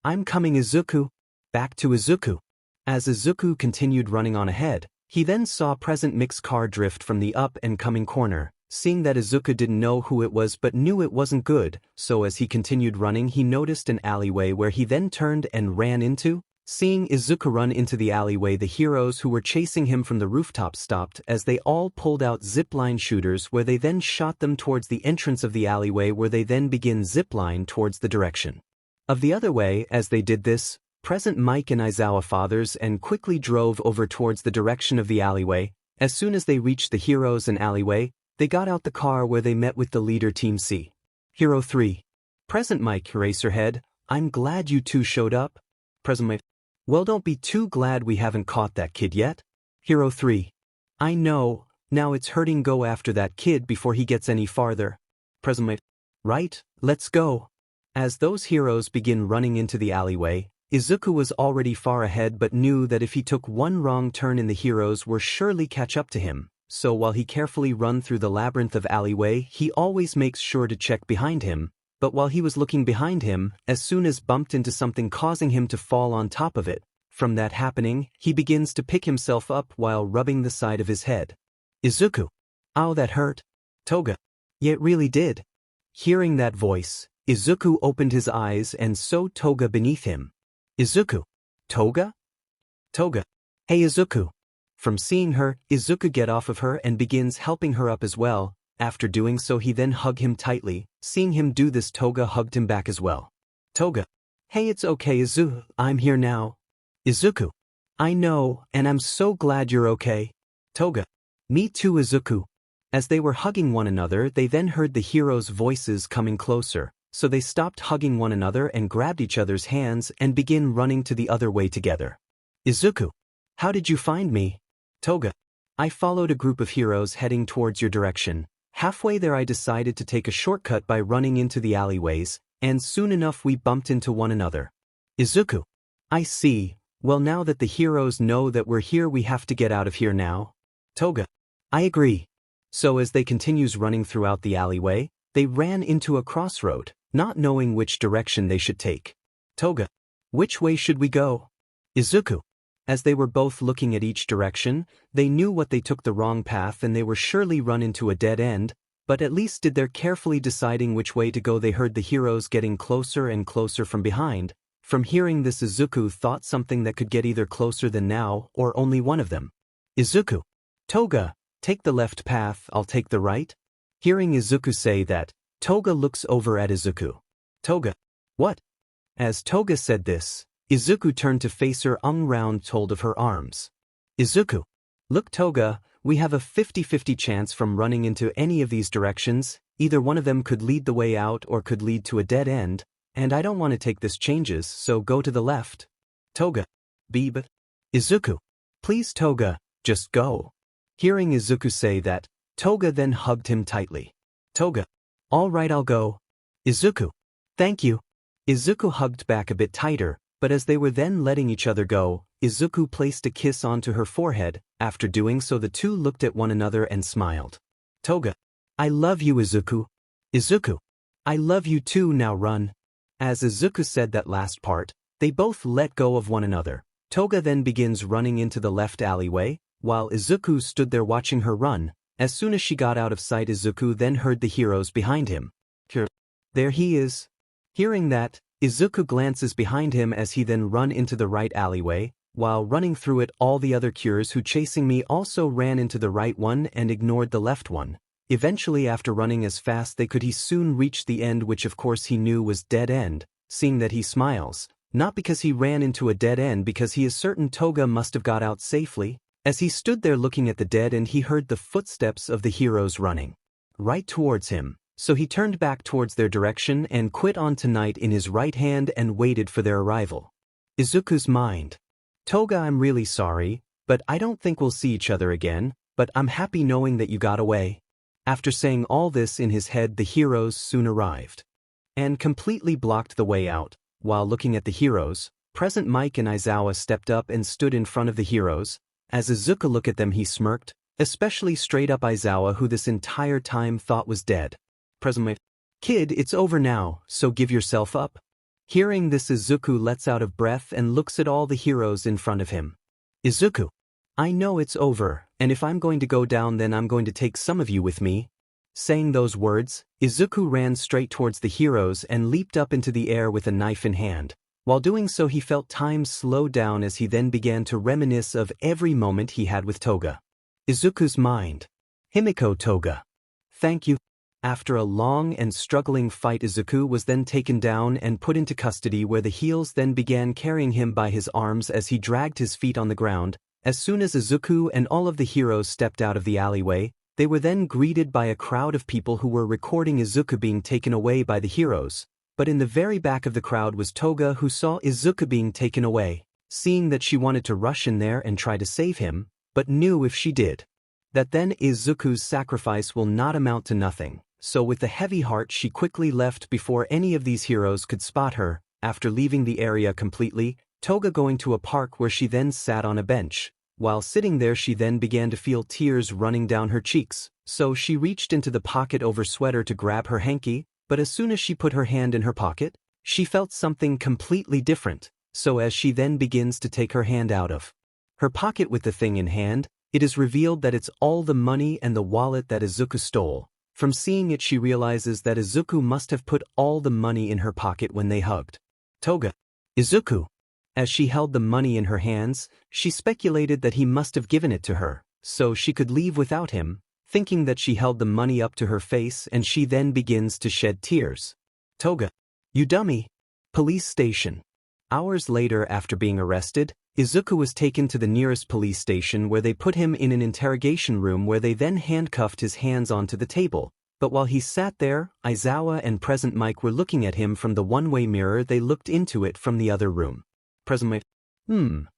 I'm coming, Izuku. Back to Izuku. As Izuku continued running on ahead, he then saw Present Mix car drift from the up and coming corner. Seeing that Izuku didn't know who it was but knew it wasn't good, so as he continued running he noticed an alleyway where he then turned and ran into. Seeing Izuku run into the alleyway, the heroes who were chasing him from the rooftop stopped as they all pulled out zipline shooters where they then shot them towards the entrance of the alleyway where they then begin zipline towards the direction of the other way. As they did this, Present Mike and Aizawa fathers and quickly drove over towards the direction of the alleyway. As soon as they reached the heroes and alleyway, they got out the car where they met with the leader Team C. Hero 3. Present Mike, Eraserhead, I'm glad you two showed up. Present Mike. Well, don't be too glad we haven't caught that kid yet. Hero 3. I know, now it's hurting, go after that kid before he gets any farther. Present Mike. Right, let's go. As those heroes begin running into the alleyway, Izuku was already far ahead but knew that if he took one wrong turn in the heroes would surely catch up to him. So while he carefully run through the labyrinth of alleyway, he always makes sure to check behind him, but while he was looking behind him, as soon as bumped into something causing him to fall on top of it. From that happening, he begins to pick himself up while rubbing the side of his head. Izuku. Ow, that hurt. Toga. Yeah, it really did. Hearing that voice, Izuku opened his eyes and saw Toga beneath him. Izuku. Toga? Toga. Hey Izuku. From seeing her, Izuku get off of her and begins helping her up as well. After doing so he then hugged him tightly. Seeing him do this, Toga hugged him back as well. Toga. Hey, it's okay Izuku, I'm here now. Izuku. I know, and I'm so glad you're okay. Toga. Me too Izuku. As they were hugging one another, they then heard the heroes' voices coming closer, so they stopped hugging one another and grabbed each other's hands and begin running to the other way together. Izuku. How did you find me? Toga. I followed a group of heroes heading towards your direction. Halfway there I decided to take a shortcut by running into the alleyways, and soon enough we bumped into one another. Izuku. I see. Well, now that the heroes know that we're here we have to get out of here now. Toga. I agree. So as they continues running throughout the alleyway, they ran into a crossroad, not knowing which direction they should take. Toga. Which way should we go? Izuku. As they were both looking at each direction, they knew what they took the wrong path and they were surely run into a dead end, but at least did their carefully deciding which way to go they heard the heroes getting closer and closer from behind. From hearing this, Izuku thought something that could get either closer than now or only one of them. Izuku. Toga, take the left path, I'll take the right. Hearing Izuku say that, Toga looks over at Izuku. Toga. What? As Toga said this, Izuku turned to face her round hold of her arms. Izuku. Look Toga, we have a 50-50 chance from running into any of these directions, either one of them could lead the way out or could lead to a dead end, and I don't want to take this changes, so go to the left. Toga. But Izuku. Please Toga, just go. Hearing Izuku say that, Toga then hugged him tightly. Toga. All right, I'll go. Izuku. Thank you. Izuku hugged back a bit tighter, but as they were then letting each other go, Izuku placed a kiss onto her forehead. After doing so the two looked at one another and smiled. Toga. I love you Izuku. Izuku. I love you too, now run. As Izuku said that last part, they both let go of one another. Toga then begins running into the left alleyway, while Izuku stood there watching her run. As soon as she got out of sight, Izuku then heard the heroes behind him. There he is. Hearing that, Izuku glances behind him as he then run into the right alleyway. While running through it, all the other cures who chasing me also ran into the right one and ignored the left one. Eventually, after running as fast they could, he soon reached the end, which of course he knew was dead end. Seeing that, he smiles, not because he ran into a dead end, because he is certain Toga must have got out safely. As he stood there looking at the dead end, he heard the footsteps of the heroes running right towards him. So he turned back towards their direction and quit on tonight in his right hand and waited for their arrival. Izuku's mind. Toga, I'm really sorry, but I don't think we'll see each other again, but I'm happy knowing that you got away. After saying all this in his head, the heroes soon arrived and completely blocked the way out. While looking at the heroes, Present Mike and Aizawa stepped up and stood in front of the heroes. As Izuku looked at them, he smirked, especially straight up Aizawa, who this entire time thought was dead. Present Mike, "Kid, it's over now, so give yourself up." Hearing this, Izuku lets out of breath and looks at all the heroes in front of him. "Izuku, I know it's over, and if I'm going to go down, then I'm going to take some of you with me." Saying those words, Izuku ran straight towards the heroes and leaped up into the air with a knife in hand. While doing so, he felt time slow down as he then began to reminisce of every moment he had with Toga. Izuku's mind. Himiko Toga. Thank you. After a long and struggling fight, Izuku was then taken down and put into custody, where the heels then began carrying him by his arms as he dragged his feet on the ground. As soon as Izuku and all of the heroes stepped out of the alleyway, they were then greeted by a crowd of people who were recording Izuku being taken away by the heroes. But in the very back of the crowd was Toga, who saw Izuku being taken away, seeing that she wanted to rush in there and try to save him, but knew if she did, that then Izuku's sacrifice will not amount to nothing. So with a heavy heart, she quickly left before any of these heroes could spot her. After leaving the area completely, Toga going to a park, where she then sat on a bench. While sitting there, she then began to feel tears running down her cheeks, so she reached into the pocket over sweater to grab her hanky, but as soon as she put her hand in her pocket, she felt something completely different. So as she then begins to take her hand out of her pocket with the thing in hand, it is revealed that it's all the money and the wallet that Izuku stole. From seeing it, she realizes that Izuku must have put all the money in her pocket when they hugged. Toga. Izuku. As she held the money in her hands, she speculated that he must have given it to her, so she could leave without him, thinking that she held the money up to her face, and she then begins to shed tears. Toga. You dummy. Police station. Hours later, after being arrested, Izuku was taken to the nearest police station, where they put him in an interrogation room, where they then handcuffed his hands onto the table. But while he sat there, Aizawa and Present Mike were looking at him from the one-way mirror. They looked into it from the other room. Present Mike.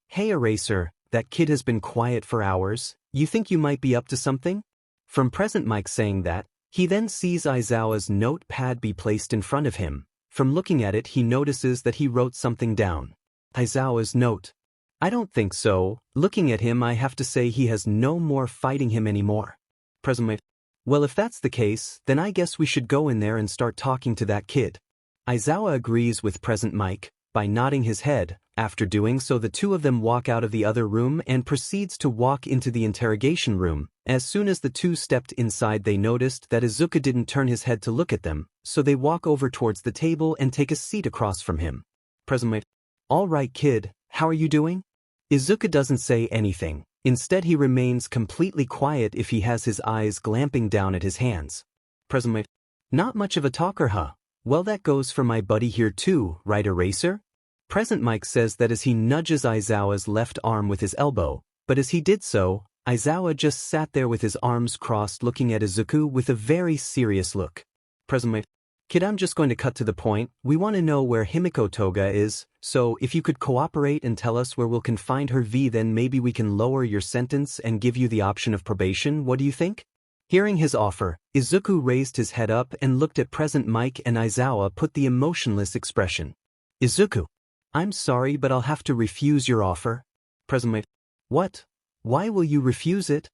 Hey Eraser, that kid has been quiet for hours. You think you might be up to something? From Present Mike saying that, he then sees Aizawa's notepad be placed in front of him. From looking at it, he notices that he wrote something down. Aizawa's note. I don't think so. Looking at him, I have to say he has no more fighting him anymore. Present Mike. Well, if that's the case, then I guess we should go in there and start talking to that kid. Aizawa agrees with Present Mike by nodding his head. After doing so, the two of them walk out of the other room and proceeds to walk into the interrogation room. As soon as the two stepped inside, they noticed that Izuku didn't turn his head to look at them, so they walk over towards the table and take a seat across from him. Present Mike. All right, kid, how are you doing? Izuku doesn't say anything. Instead, he remains completely quiet if he has his eyes glamping down at his hands. Present Mike. Not much of a talker, huh? Well, that goes for my buddy here too, right, Eraser? Present Mike says that as he nudges Aizawa's left arm with his elbow, but as he did so, Aizawa just sat there with his arms crossed, looking at Izuku with a very serious look. Present Mike. Kid, I'm just going to cut to the point. We want to know where Himiko Toga is, so if you could cooperate and tell us where we can find her, then maybe we can lower your sentence and give you the option of probation. What do you think? Hearing his offer, Izuku raised his head up and looked at Present Mike, and Aizawa put the emotionless expression. Izuku. I'm sorry, but I'll have to refuse your offer. Present Mike. What? Why will you refuse it?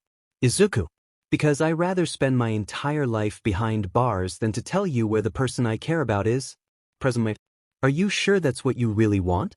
Izuku. Because I rather spend my entire life behind bars than to tell you where the person I care about is. Present Mike. Are you sure that's what you really want?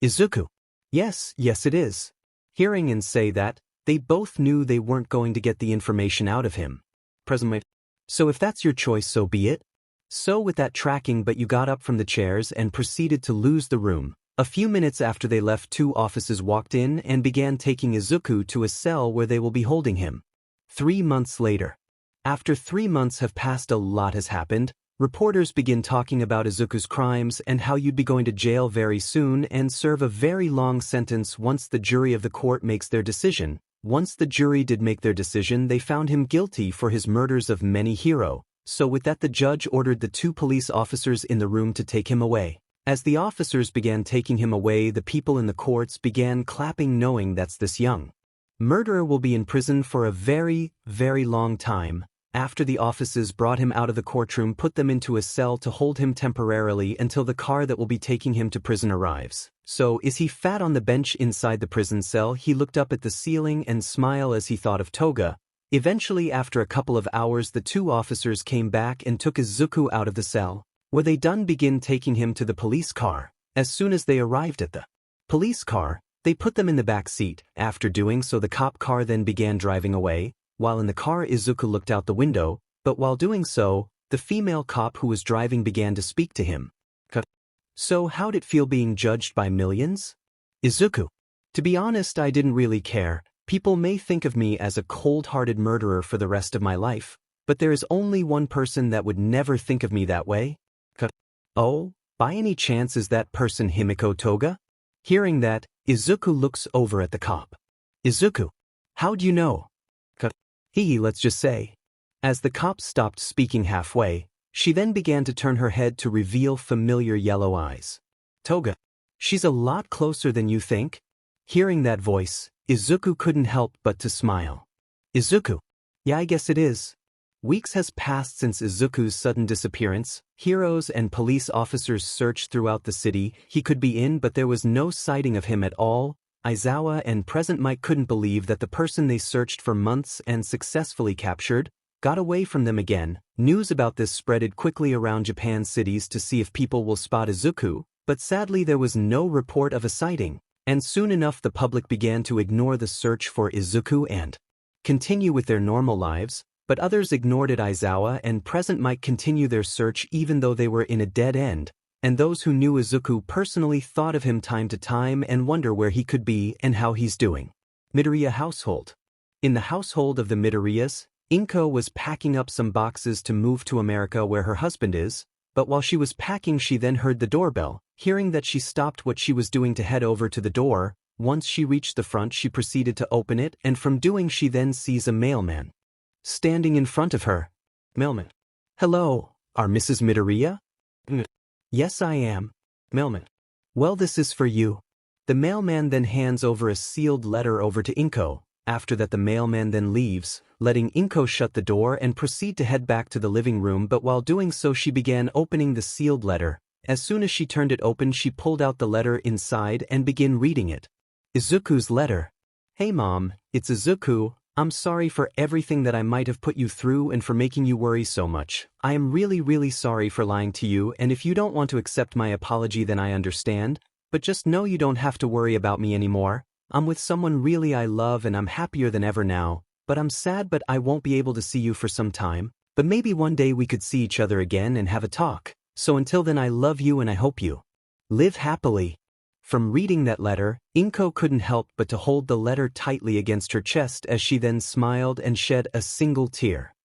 Izuku. Yes, it is. Hearing and say that, they both knew they weren't going to get the information out of him. Present Mike. So if that's your choice, so be it. So with that tracking, but you got up from the chairs and proceeded to lose the room. A few minutes after they left, two officers walked in and began taking Izuku to a cell where they will be holding him. 3 months later. After 3 months have passed, a lot has happened. Reporters begin talking about Izuku's crimes and how you'd be going to jail very soon and serve a very long sentence once the jury of the court makes their decision. Once the jury did make their decision, they found him guilty for his murders of many heroes. So with that, the judge ordered the 2 police officers in the room to take him away. As the officers began taking him away, the people in the courts began clapping, knowing that's this young murderer will be in prison for a very, very long time. After the officers brought him out of the courtroom, put them into a cell to hold him temporarily until the car that will be taking him to prison arrives. So, is he fat on the bench inside the prison cell? He looked up at the ceiling and smiled as he thought of Toga. Eventually, after a couple of hours, the two officers came back and took Izuku out of the cell. Were they done begin taking him to the police car? As soon as they arrived at the police car, they put them in the back seat. After doing so, the cop car then began driving away. While in the car, Izuku looked out the window, but while doing so, the female cop who was driving began to speak to him. So how'd it feel being judged by millions? Izuku. To be honest, I didn't really care. People may think of me as a cold-hearted murderer for the rest of my life, but there is only one person that would never think of me that way. Oh, by any chance is that person Himiko Toga? Hearing that, Izuku looks over at the cop. Izuku. How'd you know? Let's just say. As the cop stopped speaking halfway, she then began to turn her head to reveal familiar yellow eyes. Toga. She's a lot closer than you think. Hearing that voice, Izuku couldn't help but to smile. Izuku. Yeah, I guess it is. Weeks has passed since Izuku's sudden disappearance. Heroes and police officers searched throughout the city. He could be in, but there was no sighting of him at all. Aizawa and Present Mike couldn't believe that the person they searched for months and successfully captured got away from them again. News about this spreaded quickly around Japan's cities to see if people will spot Izuku, but sadly there was no report of a sighting, and soon enough the public began to ignore the search for Izuku and continue with their normal lives, but others ignored it. Aizawa and Present Mike continue their search even though they were in a dead end. And those who knew Izuku personally thought of him time to time and wonder where he could be and how he's doing. Midoriya household. In the household of the Midoriyas, Inko was packing up some boxes to move to America where her husband is, but while she was packing she then heard the doorbell. Hearing that, she stopped what she was doing to head over to the door. Once she reached the front, she proceeded to open it, and from doing she then sees a mailman standing in front of her. Mailman. Hello, are Mrs. Midoriya? Yes, I am. Mailman. Well, this is for you. The mailman then hands over a sealed letter over to Inko. After that, the mailman then leaves, letting Inko shut the door and proceed to head back to the living room, but while doing so she began opening the sealed letter. As soon as she turned it open, she pulled out the letter inside and began reading it. Izuku's letter. Hey Mom, it's Izuku. I'm sorry for everything that I might have put you through and for making you worry so much. I am really sorry for lying to you, and if you don't want to accept my apology then I understand, but just know you don't have to worry about me anymore. I'm with someone really I love and I'm happier than ever now, but I'm sad but I won't be able to see you for some time, but maybe one day we could see each other again and have a talk. So until then I love you and I hope you live happily. From reading that letter, Inko couldn't help but to hold the letter tightly against her chest as she then smiled and shed a single tear.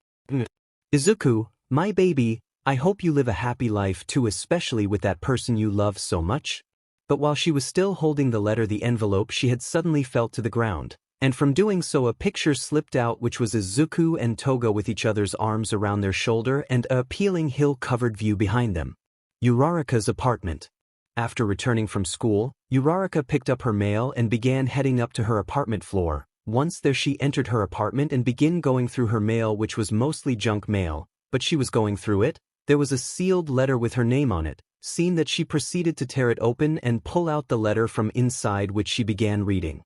Izuku, my baby, I hope you live a happy life too, especially with that person you love so much. But while she was still holding the letter, the envelope she had suddenly fell to the ground, and from doing so a picture slipped out which was Izuku and Toga with each other's arms around their shoulder and a appealing hill-covered view behind them. Uraraka's apartment. After returning from school, Uraraka picked up her mail and began heading up to her apartment floor. Once there she entered her apartment and began going through her mail, which was mostly junk mail, but she was going through it. There was a sealed letter with her name on it. Seeing that, she proceeded to tear it open and pull out the letter from inside, which she began reading.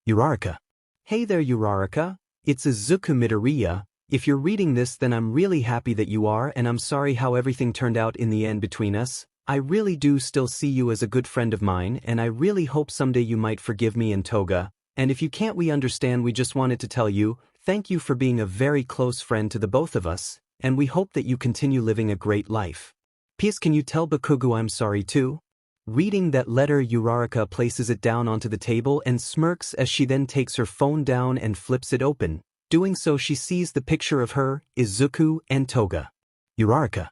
Uraraka. Hey there Uraraka, it's Izuku Midoriya. If you're reading this then I'm really happy that you are, and I'm sorry how everything turned out in the end between us. I really do still see you as a good friend of mine, and I really hope someday you might forgive me and Toga, and if you can't we understand. We just wanted to tell you, thank you for being a very close friend to the both of us, and we hope that you continue living a great life. P.S. Can you tell Bakugo I'm sorry too? Reading that letter, Uraraka places it down onto the table and smirks as she then takes her phone down and flips it open. Doing so she sees the picture of her, Izuku, and Toga. Uraraka.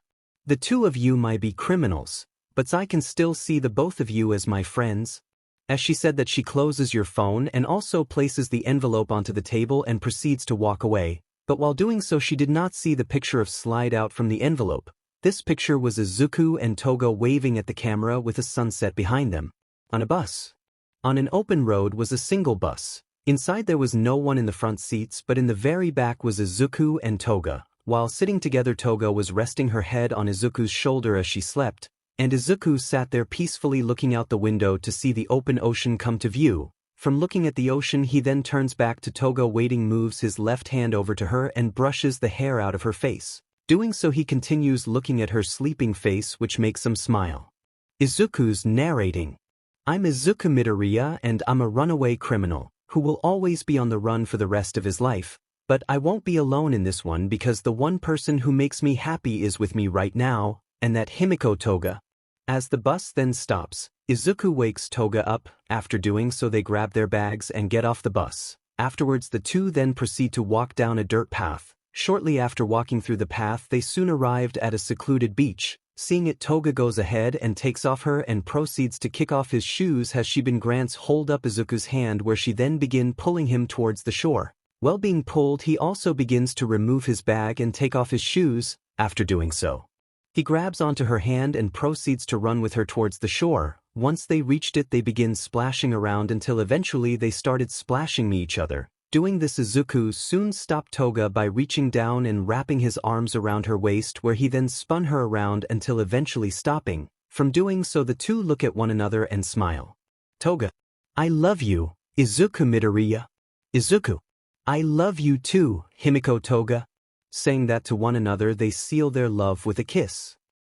The two of you might be criminals, but I can still see the both of you as my friends. As she said that, she closes your phone and also places the envelope onto the table and proceeds to walk away, but while doing so she did not see the picture of slide out from the envelope. This picture was Izuku and Toga waving at the camera with a sunset behind them. On a bus. On an open road was a single bus. Inside there was no one in the front seats, but in the very back was Izuku and Toga. While sitting together, Toga was resting her head on Izuku's shoulder as she slept, and Izuku sat there peacefully looking out the window to see the open ocean come to view. From looking at the ocean, he then turns back to Toga waiting, moves his left hand over to her and brushes the hair out of her face. Doing so, he continues looking at her sleeping face, which makes him smile. Izuku's narrating. I'm Izuku Midoriya and I'm a runaway criminal, who will always be on the run for the rest of his life. But I won't be alone in this one because the one person who makes me happy is with me right now, and that Himiko Toga. As the bus then stops, Izuku wakes Toga up. After doing so, they grab their bags and get off the bus. Afterwards, the two then proceed to walk down a dirt path. Shortly after walking through the path, they soon arrived at a secluded beach. Seeing it, Toga goes ahead and takes off her and proceeds to kick off his shoes as she grants hold up Izuku's hand, where she then begin pulling him towards the shore. While being pulled, he also begins to remove his bag and take off his shoes. After doing so, he grabs onto her hand and proceeds to run with her towards the shore. Once they reached it, they begin splashing around until eventually they started splashing each other. Doing this, Izuku soon stopped Toga by reaching down and wrapping his arms around her waist, where he then spun her around until eventually stopping. From doing so, the two look at one another and smile. Toga, I love you, Izuku Midoriya. Izuku, I love you too, Himiko Toga. Saying that to one another, they seal their love with a kiss.